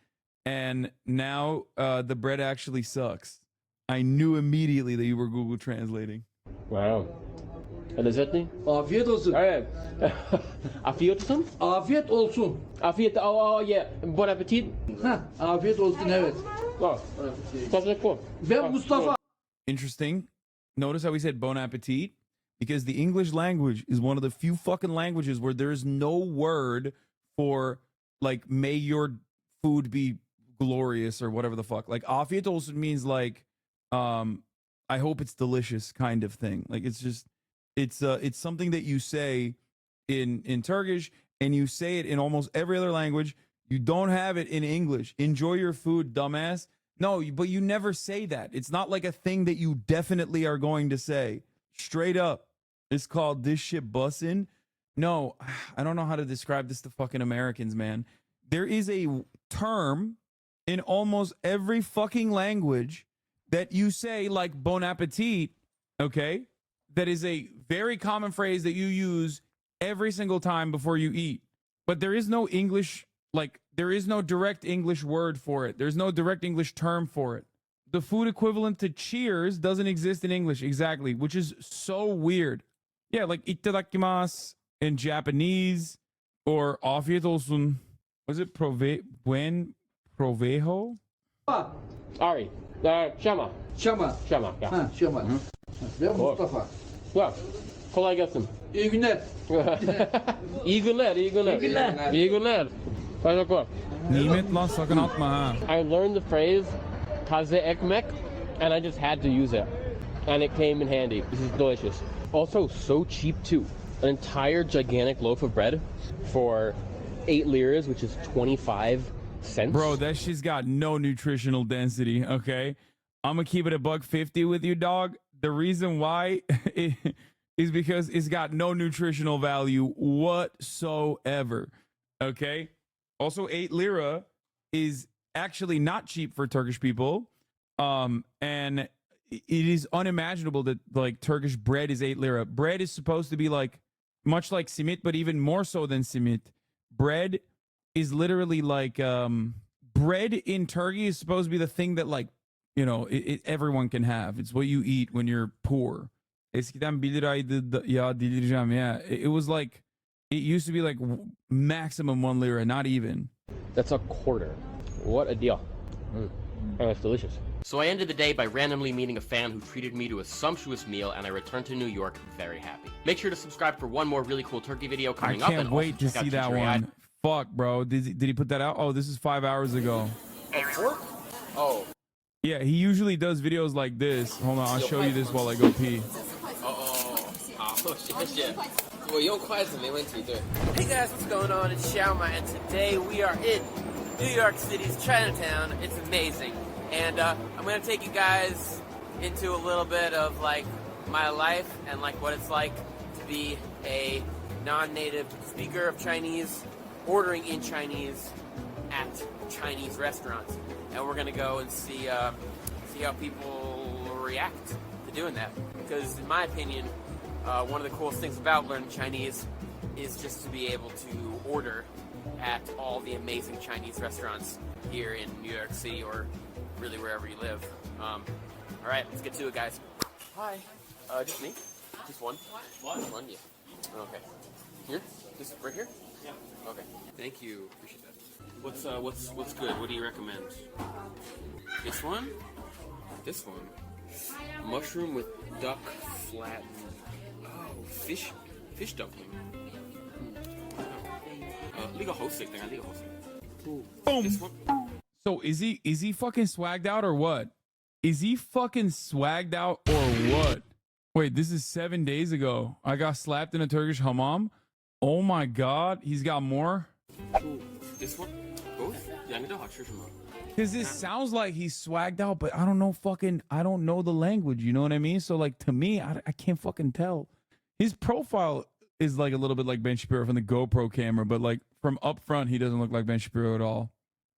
And now the bread actually sucks. I knew immediately that you were Google translating. Wow. Lezzetli. Afiyet olsun. Evet. Afiyet olsun. Afiyet olsun. Afiyet. Yeah. Bon appetit. Afiyet olsun evet. Ben Mustafa. Interesting. Notice how he said bon appetit? Because the English language is one of the few fucking languages where there is no word for, like, may your food be glorious or whatever the fuck. Like, afiyet olsun means, like, I hope it's delicious kind of thing. Like it's just it's something that you say in Turkish, and you say it in almost every other language. You don't have it in English. Enjoy your food, dumbass. No, but you never say that. It's not like a thing that you definitely are going to say. Straight up. It's called this shit bussin'. No, I don't know how to describe this to fucking Americans, man. There is a term in almost every fucking language that you say, like bon appetit, okay? That is a very common phrase that you use every single time before you eat. But there is no English, like, there is no direct English word for it. There's no direct English term for it. The food equivalent to cheers doesn't exist in English, exactly, which is so weird. Yeah, like itadakimasu in Japanese, or afiyet olsun. Was it buen provejo? Ari. Şama. Şama. Şama. Ya. Ha, Şama. Ve Mustafa. Ya. Kolay gelsin. İyi günler. İyi günler, iyi günler. İyi günler. İyi günler. Teşekkür. Nimet lan, sakın atma ha. I learned the phrase taze ekmek, and I just had to use it. And it came in handy. This is delicious. Also, so cheap too. An entire gigantic loaf of bread for 8 liras, which is 25 cents. Bro, that shit's got no nutritional density, okay? I'm gonna keep it $1.50 with you, dog. The reason why is because it's got no nutritional value whatsoever, okay? Also, 8 lira is actually not cheap for Turkish people. And it is unimaginable that like Turkish bread is 8 lira. Bread is supposed to be like much like simit, but even more so than simit. Bread is literally like bread in Turkey is supposed to be the thing that, like, you know, everyone can have. It's what you eat when you're poor. Eskiden 1 liraydı ya delireceğim. Yeah, it was like, it used to be like maximum 1 lira, not even. That's a quarter. What a deal. Oh, that's delicious. So I ended the day by randomly meeting a fan who treated me to a sumptuous meal, and I returned to New York very happy. Make sure to subscribe for one more really cool turkey video coming up. I can't wait to see that one. Fuck, bro. Did he put that out? Oh, this is 5 hours ago. Oh. Yeah, he usually does videos like this. Hold on, I'll show you this while I go pee. Hey guys, what's going on? It's Xiaoma, and today we are in New York City's Chinatown. It's amazing. And I'm going to take you guys into a little bit of like my life and like what it's like to be a non-native speaker of Chinese, ordering in Chinese at Chinese restaurants. And we're going to go and see how people react to doing that. Because in my opinion, one of the coolest things about learning Chinese is just to be able to order at all the amazing Chinese restaurants here in New York City or really wherever you live. All right, let's get to it, guys. Hi. Just me? Just one? Just one, yeah. Okay. Here? Just right here? Yeah. Okay. Thank you. Appreciate that. What's good? What do you recommend? This one? This one? Mushroom with duck flattened. Oh, fish dumpling. Liga hosting thing. I liga hosting. Boom. This one? So is he fucking swagged out or what? Is he fucking swagged out or what? Wait, this is 7 days ago. I got slapped in a Turkish hammam. Oh my god, he's got more. This one? Both? Yeah, I hot shirt. Because it sounds like he's swagged out, but I don't know the language, you know what I mean? So like to me, I can't fucking tell. His profile is like a little bit like Ben Shapiro from the GoPro camera, but like from up front, he doesn't look like Ben Shapiro at all.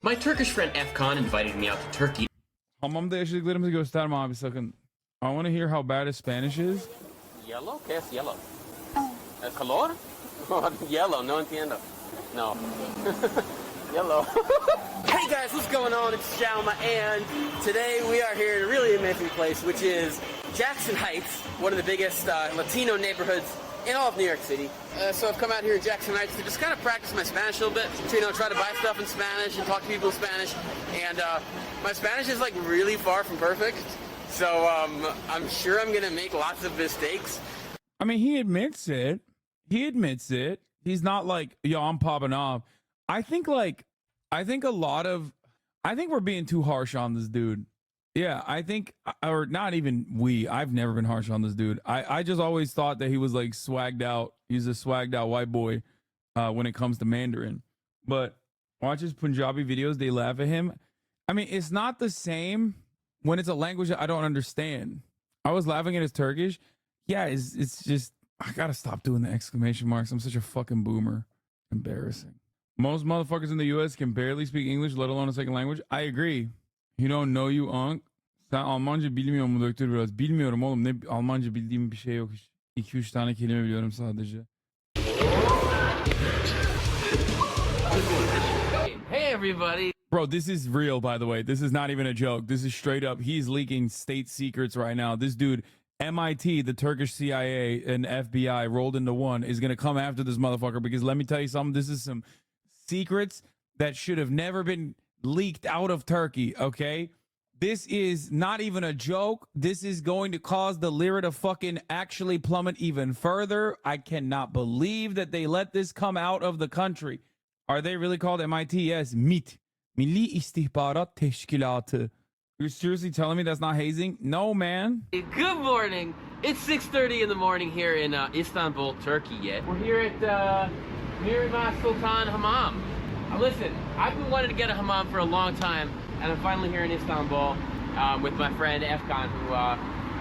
My Turkish friend Efkan invited me out to Turkey. Hamamda yaşadıklarımızı gösterme abi sakın. I want to hear how bad his Spanish is. Yellow? ¿Qué es yellow? ¿El color? Yellow, no entiendo. No. Yellow. Hey guys, what's going on? It's Xiaoma, and today we are here in a really amazing place, which is Jackson Heights, one of the biggest Latino neighborhoods in all of New York City. So I've come out here in Jackson Heights to just kind of practice my Spanish a little bit, to, try to buy stuff in Spanish and talk to people in Spanish. And my Spanish is like really far from perfect, so I'm sure I'm gonna make lots of mistakes. I mean, he admits it. He's not like, yo, I'm popping off. I think we're being too harsh on this dude. Yeah, I think, or not even we. I've never been harsh on this dude. I just always thought that he was like swagged out. He's a swagged out white boy when it comes to Mandarin. But watch his Punjabi videos. They laugh at him. I mean, it's not the same when it's a language that I don't understand. I was laughing at his Turkish. Yeah, it's just, I gotta stop doing the exclamation marks. I'm such a fucking boomer. Embarrassing. Most motherfuckers in the U.S. can barely speak English, let alone a second language. I agree. You don't know you Unc. Sen Almanca bilmiyor mu doktor biraz? Bilmiyorum oğlum. Ne Almanca bildiğim bir şey yok. 2-3 tane kelime biliyorum sadece. Hey everybody. Bro, this is real, by the way. This is not even a joke. This is straight up. He's leaking state secrets right now. This dude, MIT, the Turkish CIA, and FBI rolled into one, is going to come after this motherfucker because let me tell you something. This is some secrets that should have never been leaked out of Turkey, okay? This is not even a joke. This is going to cause the lira to fucking actually plummet even further. I cannot believe that they let this come out of the country. Are they really called MIT? Yes, MIT. Milli İstihbarat Teşkilatı. You're seriously telling me that's not hazing? No, man. Good morning. It's 6:30 in the morning here in Istanbul, Turkey. Yet we're here at Mirimat Sultan Hammam. Listen, I've been wanting to get a hammam for a long time, and I'm finally here in Istanbul with my friend Efkan, who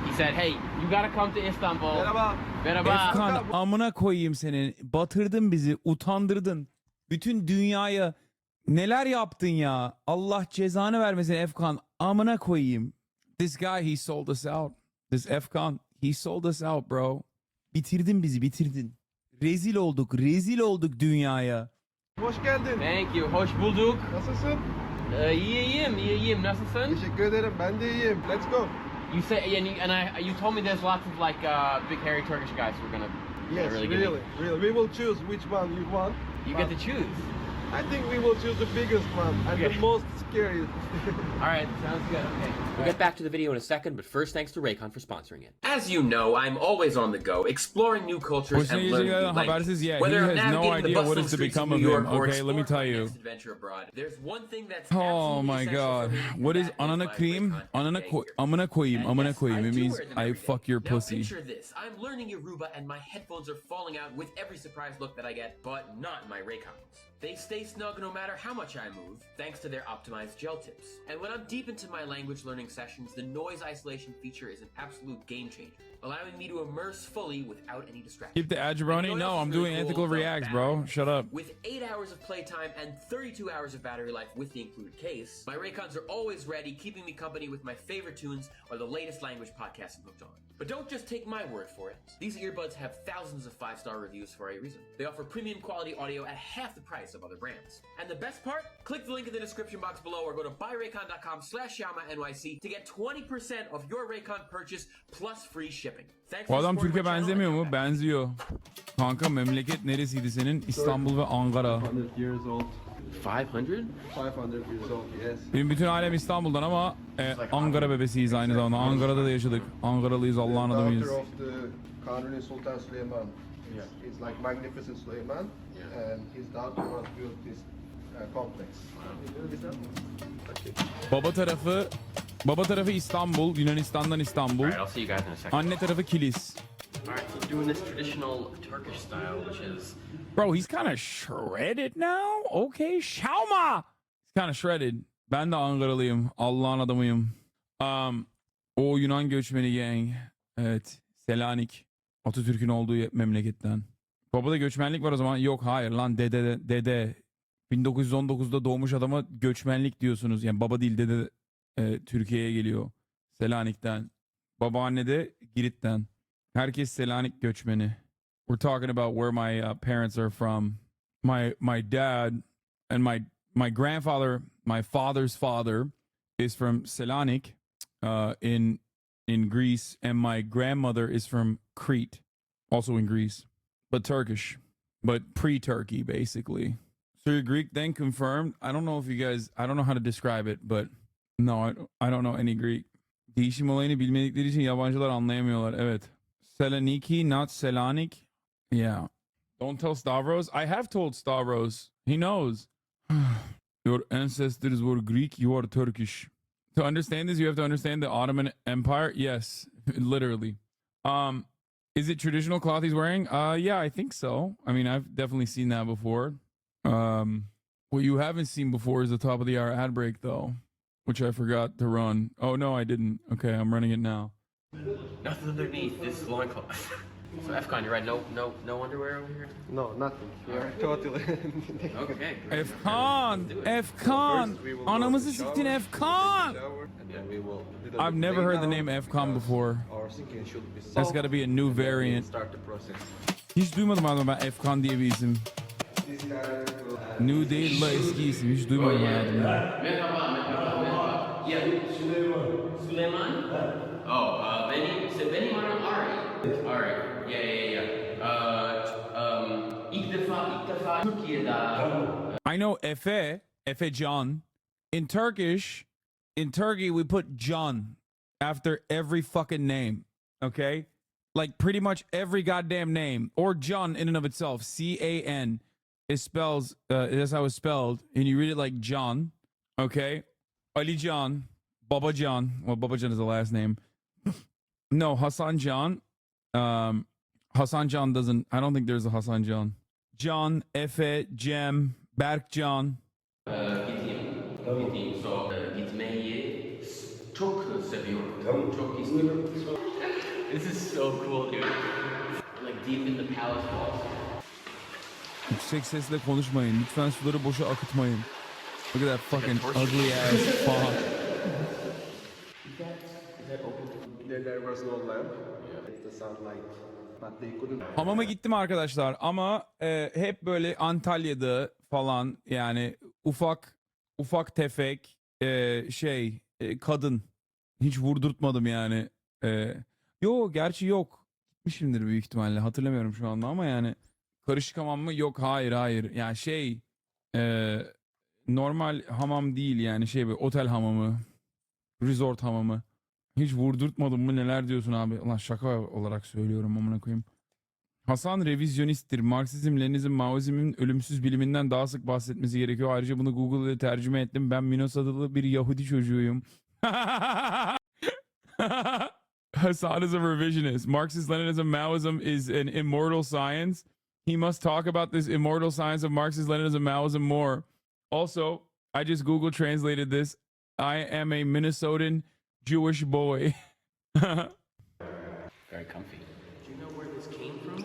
he said, "Hey, you gotta come to Istanbul." Merhaba. Merhaba. Efkan, amına koyayım senin. Batırdın bizi, utandırdın. Bütün dünyaya neler yaptın ya? Allah cezanı vermesin Efkan. Amına koyayım. This guy, he sold us out. This Efkan, he sold us out, bro. Bitirdin bizi, bitirdin. Rezil olduk dünyaya. Hoş geldin. Thank you. Hoş bulduk. Nasılsın? İyiyim. Nasılsın? Teşekkür ederim. Ben de iyiyim. Let's go. You say, you told me there's lots of like big hairy Turkish guys who are gonna. Yes, really. We will choose which one you want. You get to choose. I think we will choose the biggest one and the most scary. All right, sounds good. Okay. We'll get back to the video in a second, but first, thanks to Raycon for sponsoring it. As you know, I'm always on the go, exploring new cultures and learning new languages. Yeah, Whether he I'm has no navigating the idea what bustling is to streets become of of New York him. or Okay, let me tell exploring my you. next adventure abroad, there's one thing that's Oh absolutely my essential god. for me to What is combat anana my cream? Raycon today. Amına koyayım. It do means wear them I every day. fuck your Now, pussy. picture this. I'm learning Yoruba and my headphones are falling out with every surprise look that I get, but not my Raycons. They stay snug no matter how much I move, thanks to their optimized gel tips. And when I'm deep into my language learning sessions, the noise isolation feature is an absolute game changer, allowing me to immerse fully without any distractions. Keep the jabroni? No, I'm doing ethical reacts, bro. Shut up. With 8 hours of playtime and 32 hours of battery life with the included case, my Raycons are always ready, keeping me company with my favorite tunes or the latest language podcasts I'm hooked on. But don't just take my word for it. These earbuds have thousands of 5-star reviews for a reason. They offer premium quality audio at half the price of other brands. And the best part? Click the link in the description box below or go to buyraycon.com/YamaNYC to get 20% of your Raycon purchase plus free shipping. Thanks Bu for adam supporting Türkiye my channel benzemiyor and mu? back. Benziyor. Kanka memleket neresiydi senin? İstanbul ve Ankara. 500 years old. 500? 500 years old, yes. Benim bütün ailem İstanbul'dan ama Ankara bebesiyiz aynı zamanda. Ankara'da da yaşadık. Ankaralıyız, Allah'ın adamıyız. Daughter of the Kanuni Sultan Süleyman. He's like Magnificent Süleyman, and his daughter was built this complex. Baba tarafı İstanbul, Yunanistan'dan İstanbul. Alright, I'll see you guys in a second. Anne tarafı Kilis. Alright, so doing this traditional Turkish style, which is... Bro, he's kind of shredded now. Okay, Shauma. He's kind of shredded. Ben de Ankaralıyım. Allah'ın adamıyım. O Yunan göçmeni gang. Evet. Selanik. Atatürk'ün olduğu memleketten. Babada göçmenlik var o zaman. Yok hayır lan dede. 1919'da doğmuş adama göçmenlik diyorsunuz. Yani baba değil dede Türkiye'ye geliyor. Selanik'ten. Babaanne de Girit'ten. Herkes Selanik göçmeni. We're talking about where my parents are from. My dad and my grandfather, my father's father, is from Selanik, in Greece, and my grandmother is from Crete, also in Greece, but Turkish, but pre-Turkey basically. So you're Greek, then confirmed. I don't know if you guys, I don't know how to describe it, but no, I don't know any Greek. Değişim olayını bilmedikleri için yabancılar anlayamıyorlar. Evet. Selaniki, not Selanik. Yeah. Don't tell Stavros. I have told Stavros. He knows. Your ancestors were Greek. You are Turkish. To understand this, you have to understand the Ottoman Empire. Yes, literally. Is it traditional cloth he's wearing? Yeah, I think so. I mean, I've definitely seen that before. What you haven't seen before is the top of the hour ad break, though, which I forgot to run. Oh no, I didn't. Okay, I'm running it now. Nothing underneath this loincloth. So Efcon, you're right. No underwear over here. No, nothing. You're totally. Okay. Efcon. Anamızı siktin Efcon. I've never heard the name Efcon before. That's got to be a new variant. Hiç duymadım ama ben Efcon diye bir isim. New değil la eski isim. Hiç duymadım hayatımda. Merhaba. Yeah, Süleyman. Oh, Beni Ari. Ari. Yeah. İlk defa Türkiye'de. I know Efe John. In Turkey, we put John after every fucking name. Okay? Like pretty much every goddamn name. Or John in and of itself. C-A-N. That's how it's spelled. And you read it like John. Okay? Ali John. Baba John. Well, Baba John is the last name. No, Hassan John. Hassan John doesn't. I don't think there's a Hassan John. John, Efe, Cem, Berk John. Giteyim. So, gitmeyi çok seviyorum. Çok istiyorum. This is so cool, dude. Like deep in the palace walls. Yüksek sesle konuşmayın. Lütfen suları boşa akıtmayın. Look at that fucking ugly ass font. There was no lamp. It's the sunlight. But they couldn't. Hamama gittim arkadaşlar ama hep böyle Antalya'da falan yani ufak tefek kadın hiç vurdurtmadım yani. Yo gerçi yok. Gitmişimdir büyük ihtimalle hatırlamıyorum şu anda ama yani karışık hamam mı? Yok hayır. Yani normal hamam değil yani böyle otel hamamı, resort hamamı. Hiç vurdurtmadım mı neler diyorsun abi? Ulan şaka olarak söylüyorum amına koyayım. Hasan revizyonisttir. Marksizm, Leninizm, Maoizmin ölümsüz biliminden daha sık bahsetmesi gerekiyor. Ayrıca bunu Google'da tercüme ettim. Ben Minos adlı bir Yahudi çocuğuyum. Hasan is a revisionist. Marxist Leninism, Maoism is an immortal science. He must talk about this immortal science of Marxist Leninism, Maoism more. Also, I just Google translated this. I am a Minnesotan Jewish boy. Very comfy. Do you know where this came from?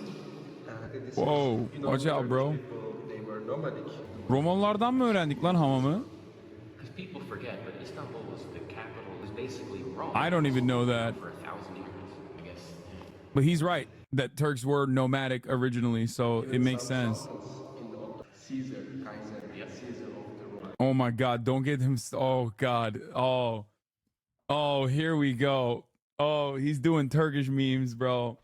Whoa, watch out bro. They were nomadic. Romanlardan mı öğrendik lan hamamı? Because people forget, but Istanbul was the capital. It was basically Rome. I don't even know that. For 1,000 years, I guess. But he's right that Turks were nomadic originally, so it makes sense. Caesar, Kaiser, Caesar of the Rome. Oh my God, don't get him. Oh God. Oh, here we go. Oh, he's doing Turkish memes, bro.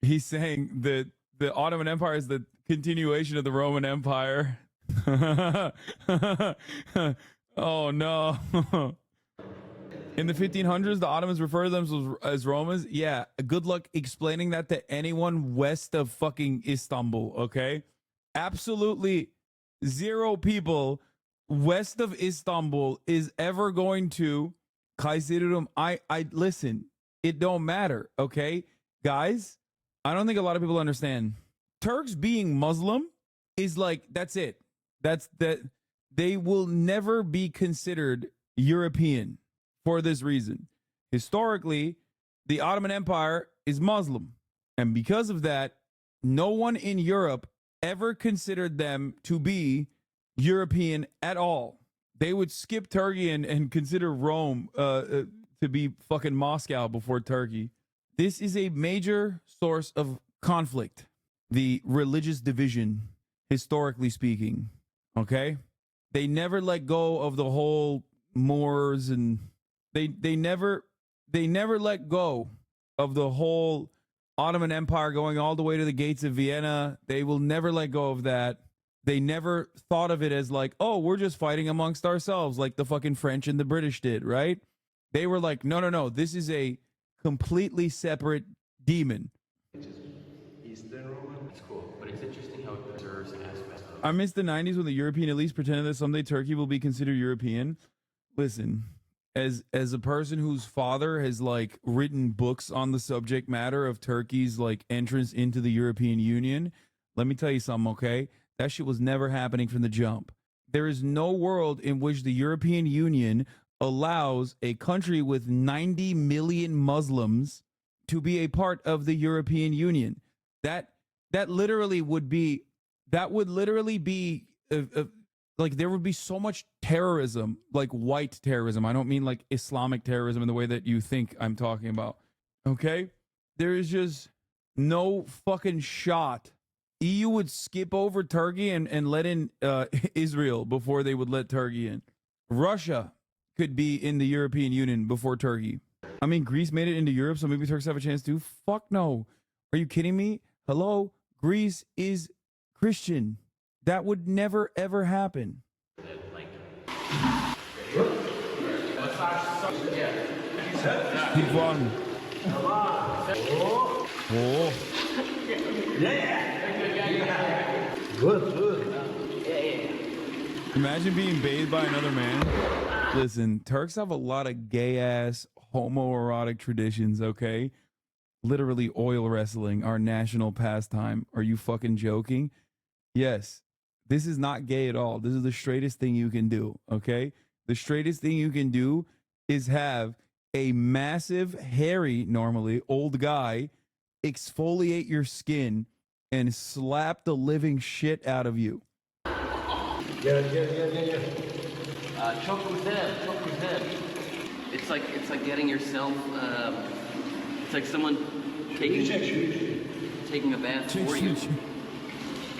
He's saying that the Ottoman Empire is the continuation of the Roman Empire. Oh no. In the 1500s, the Ottomans refer to themselves as Romans. Yeah, good luck explaining that to anyone west of fucking Istanbul, okay? Absolutely zero people west of Istanbul is ever going to Kayseri. I listen, it don't matter, okay? Guys, I don't think a lot of people understand. Turks being Muslim is like, that's it. That's that. They will never be considered European for this reason. Historically, the Ottoman Empire is Muslim. And because of that, no one in Europe ever considered them to be European at all. They would skip Turkey and consider Rome to be fucking Moscow before Turkey. This is a major source of conflict, the religious division, historically speaking. Okay? They never let go of the whole Moors, and they never let go of the whole Ottoman Empire going all the way to the gates of Vienna. They will never let go of that. They never thought of it as like, oh, we're just fighting amongst ourselves like the fucking French and the British did, right? They were like, no, this is a completely separate demon. Eastern Roman. It's cool, but it's interesting how it preserves aspects of. I miss the 90s when the European elites pretended that someday Turkey will be considered European. Listen, as a person whose father has like written books on the subject matter of Turkey's like entrance into the European Union, let me tell you something, okay? That shit was never happening from the jump. There is no world in which the European Union allows a country with 90 million Muslims to be a part of the European Union. That literally would be, like there would be so much terrorism, like white terrorism. I don't mean like Islamic terrorism in the way that you think I'm talking about. Okay? There is just no fucking shot. EU would skip over Turkey and let in Israel before they would let Turkey in. Russia could be in the European Union before Turkey. I mean, Greece made it into Europe, so maybe Turks have a chance too. Fuck no. Are you kidding me? Hello? Greece is Christian. That would never, ever happen. Keep on. Oh. Good. Imagine being bathed by another man. Listen, Turks have a lot of gay-ass, homoerotic traditions, okay? Literally oil wrestling, our national pastime. Are you fucking joking? Yes. This is not gay at all. This is the straightest thing you can do, okay? The straightest thing you can do is have a massive, hairy, normally, old guy exfoliate your skin and slap the living shit out of you. Çok güzel. It's like getting yourself. It's like someone taking a bath for you.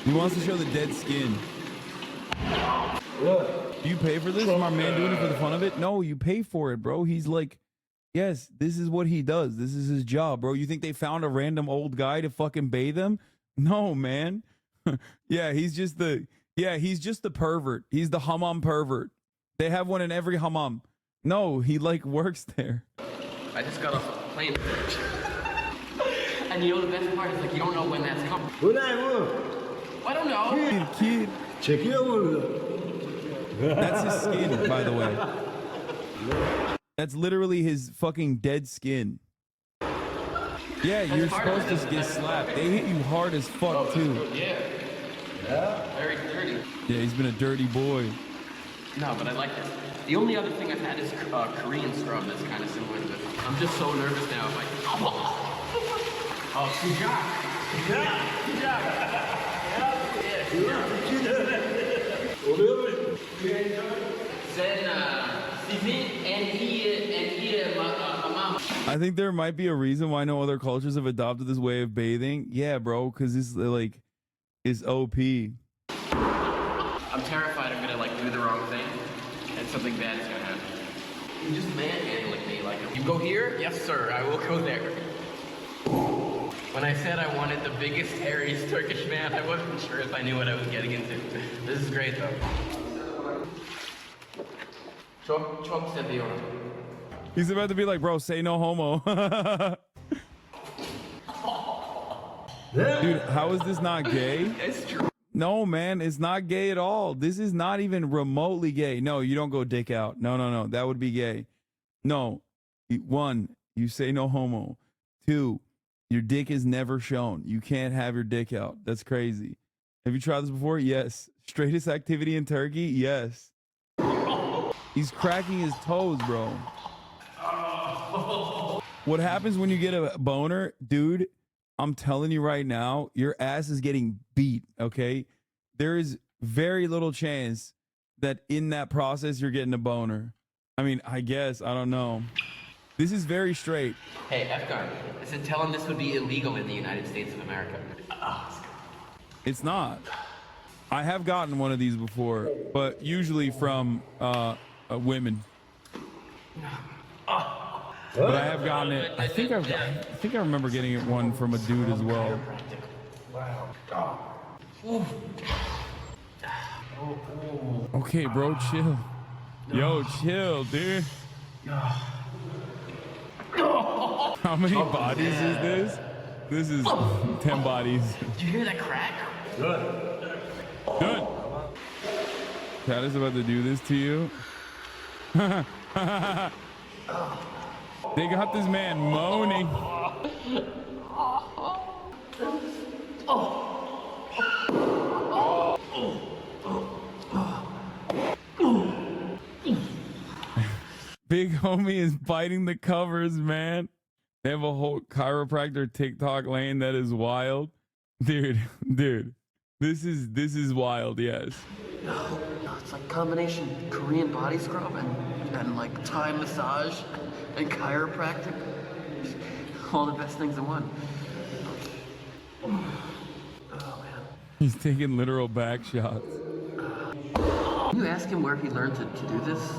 He wants to show the dead skin. Do you pay for this? Is my man doing it for the fun of it? No, you pay for it, bro. He's like, yes, this is what he does. This is his job, bro. You think they found a random old guy to fucking bathe him? No, man. He's just the pervert. He's the hammam pervert. They have one in every hammam. No, he like works there. I just got off a plane. And you know the best part is like you don't know when that's coming. I don't know. Kid. That's his skin, by the way. That's literally his fucking dead skin. Yeah, you're supposed to get slapped. They hit you hard as fuck, too. Yeah. Very dirty. Yeah, he's been a dirty boy. No, but I like it. The only other thing I've had is Korean scrub that's kind of similar to this. I'm just so nervous now. I'm like, oh, I think there might be a reason why no other cultures have adopted this way of bathing. Yeah, bro, because it's like, it's OP. I'm terrified I'm gonna like do the wrong thing and something bad is gonna happen. You're just manhandling me like, you go here? Yes, sir, I will go there. When I said I wanted the biggest, hairiest Turkish man, I wasn't sure if I knew what I was getting into. This is great though. Çok seviyorum. He's about to be like, bro, say no homo. Dude, how is this not gay? It's true. No, man, it's not gay at all. This is not even remotely gay. No, you don't go dick out. No. That would be gay. No. 1, you say no homo. 2, your dick is never shown. You can't have your dick out. That's crazy. Have you tried this before? Yes. Straightest activity in Turkey? Yes. He's cracking his toes, bro. What happens when you get a boner? Dude, I'm telling you right now, your ass is getting beat, okay? There is very little chance that in that process you're getting a boner. I mean, I guess, I don't know. This is very straight. Hey, Efgar, I said tell him this would be illegal in the United States of America. It's not. I have gotten one of these before, but usually from women. But I have gotten it. I think I remember getting it one from a dude as well. Okay, bro, chill. Yo, chill, dude. How many bodies is this? This is 10 bodies. Did you hear that crack? Good. Cat is about to do this to you. They got this man moaning. Big homie is biting the covers, man. They have a whole chiropractor TikTok lane that is wild. Dude. This is wild, yes. It's like combination Korean body scrub and like Thai massage and chiropractic. All the best things in one. Oh man. He's taking literal back shots. Can you ask him where he learned to do this?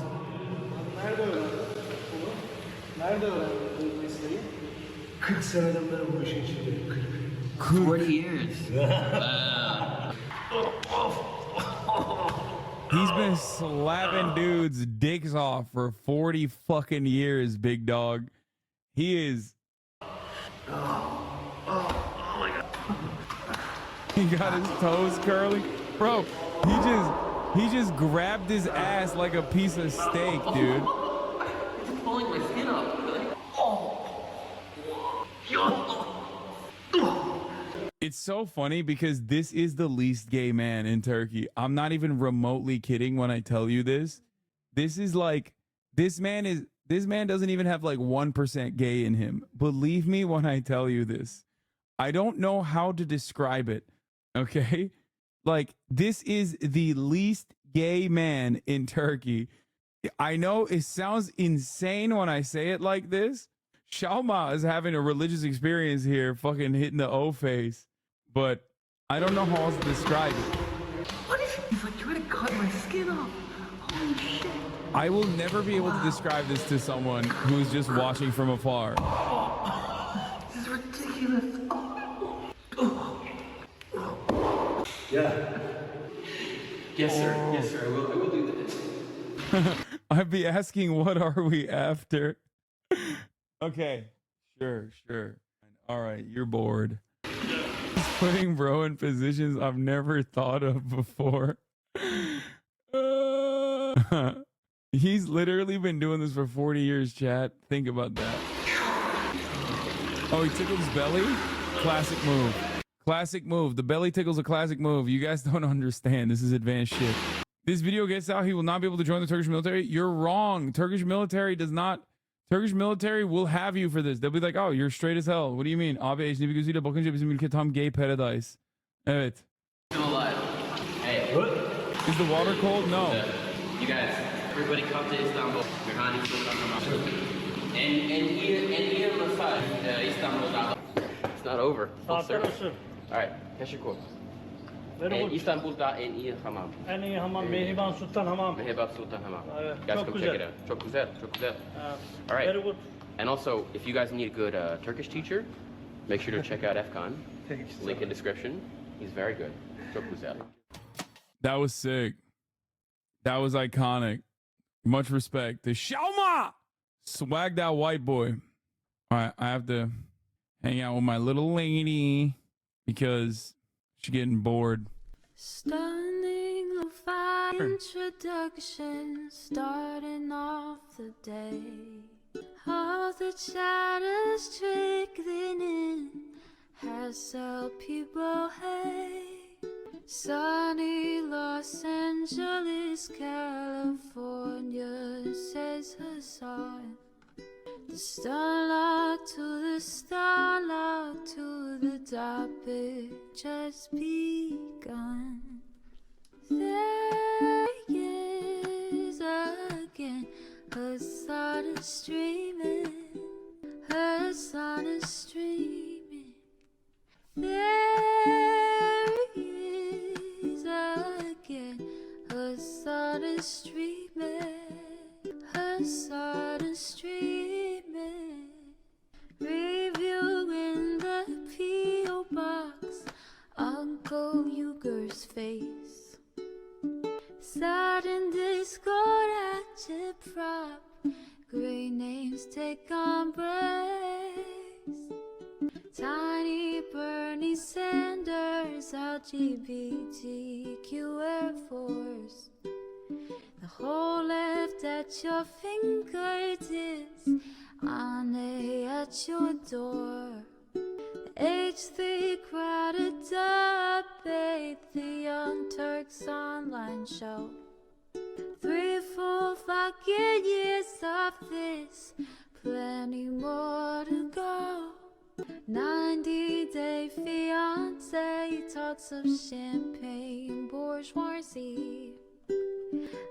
40 years. He's been slapping dudes' dicks off for 40 fucking years, big dog. He is. He got his toes curling. Bro, he just grabbed his ass like a piece of steak, dude. It's pulling my skin up. It's so funny because this is the least gay man in Turkey. I'm not even remotely kidding when I tell you this. This is like, this man doesn't even have like 1% gay in him. Believe me when I tell you this. I don't know how to describe it. Okay? Like, this is the least gay man in Turkey. I know it sounds insane when I say it like this. Shalma is having a religious experience here, fucking hitting the O face. But I don't know how else to describe it. What is it? He's like trying to cut my skin off. Holy shit. I will never be able to describe this to someone who's just watching from afar. This is ridiculous. Yeah. Yes, sir. Yes, sir. I will do this. I'd be asking, what are we after? Okay. Sure. All right. You're bored. He's putting bro in positions I've never thought of before. He's literally been doing this for 40 years, chat. Think about that. Oh, he tickled his belly? Classic move. Classic move. The belly tickle's a classic move. You guys don't understand. This is advanced shit. This video gets out, he will not be able to join the Turkish military. You're wrong. Turkish military does not. Turkish military will have you for this. They'll be like, oh, you're straight as hell. What do you mean? Abi ecnebi gözüyle bakınca bizim ülke tam gay paradise. Evet. Still alive. Hey. Is the water cold? No. You guys, everybody come to Istanbul. Mirhani Sultan Hamam. And here massage Istanbul'da. It's not over. Full service. All right. Teşekkür. İstanbul'da en iyi hamam. En iyi hamam Mehriban Sultan Hamam. Mehriban Sultan Hamam. Çok Guys, come check it out. Çok güzel. All right. Very good. And also, if you guys need a good Turkish teacher, make sure to check out Efkan. Link in description. He's very good. Çok güzel. That was sick. That was iconic. Much respect to Shalma. Swag that white boy. All right, I have to hang out with my little lady because she's getting bored. Stunning lo-fi introduction, starting off the day. All the chatters trickling in has helped people hey. Sunny Los Angeles, California, says Hassan. The starlight to the starlight to the topic just begun. There he is again, her sun is streaming, her sun is streaming. There he is again, her sun is streaming, her sun is streaming. Reviewing the P.O. box, Uncle Uger's face. Sat in Discord at your prop, great names take on breaks. Tiny Bernie Sanders, LGBTQ Air Force. The whole left at your fingertips, Ane at your door. H3 crowded debate, the Young Turks online show. 3 full fucking years of this, plenty more to go. 90-day fiance, talks of champagne bourgeoisie.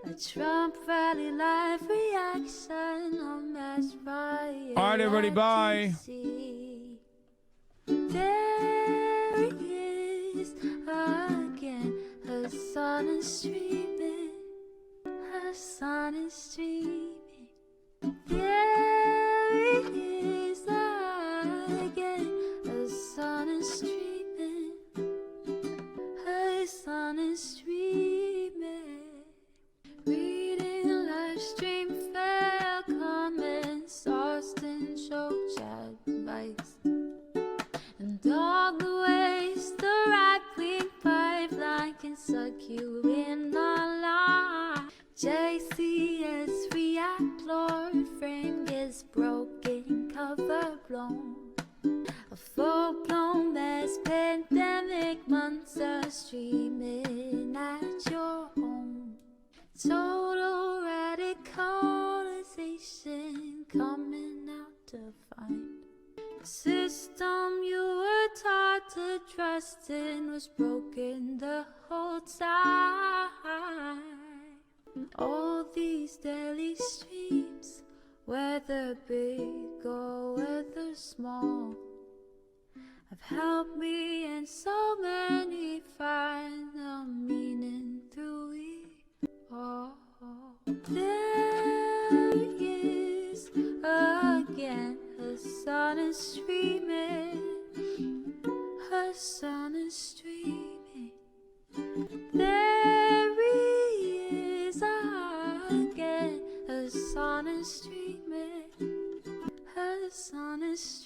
A Trump rally live reaction, a mass riot. All right, everybody, bye. There he is again, her sun is streaming, her sun is streaming. There he is again, her sun is streaming, her sun is streaming. Reading live stream fair comments, Austin show chat advice. And all the ways the right-wing pipeline can suck you in online. JCS react, Lord frame gets broken, cover blown. A full-blown mass pandemic, monster streaming at your home. Total radicalization coming out to find. The system you were taught to trust in was broken the whole time. All these daily streams, whether big or whether small, have helped me and so many find the meaning through it all. There he is again, her sun is streaming, her sun is streaming. There he is again, her sun is streaming, her sun is streaming.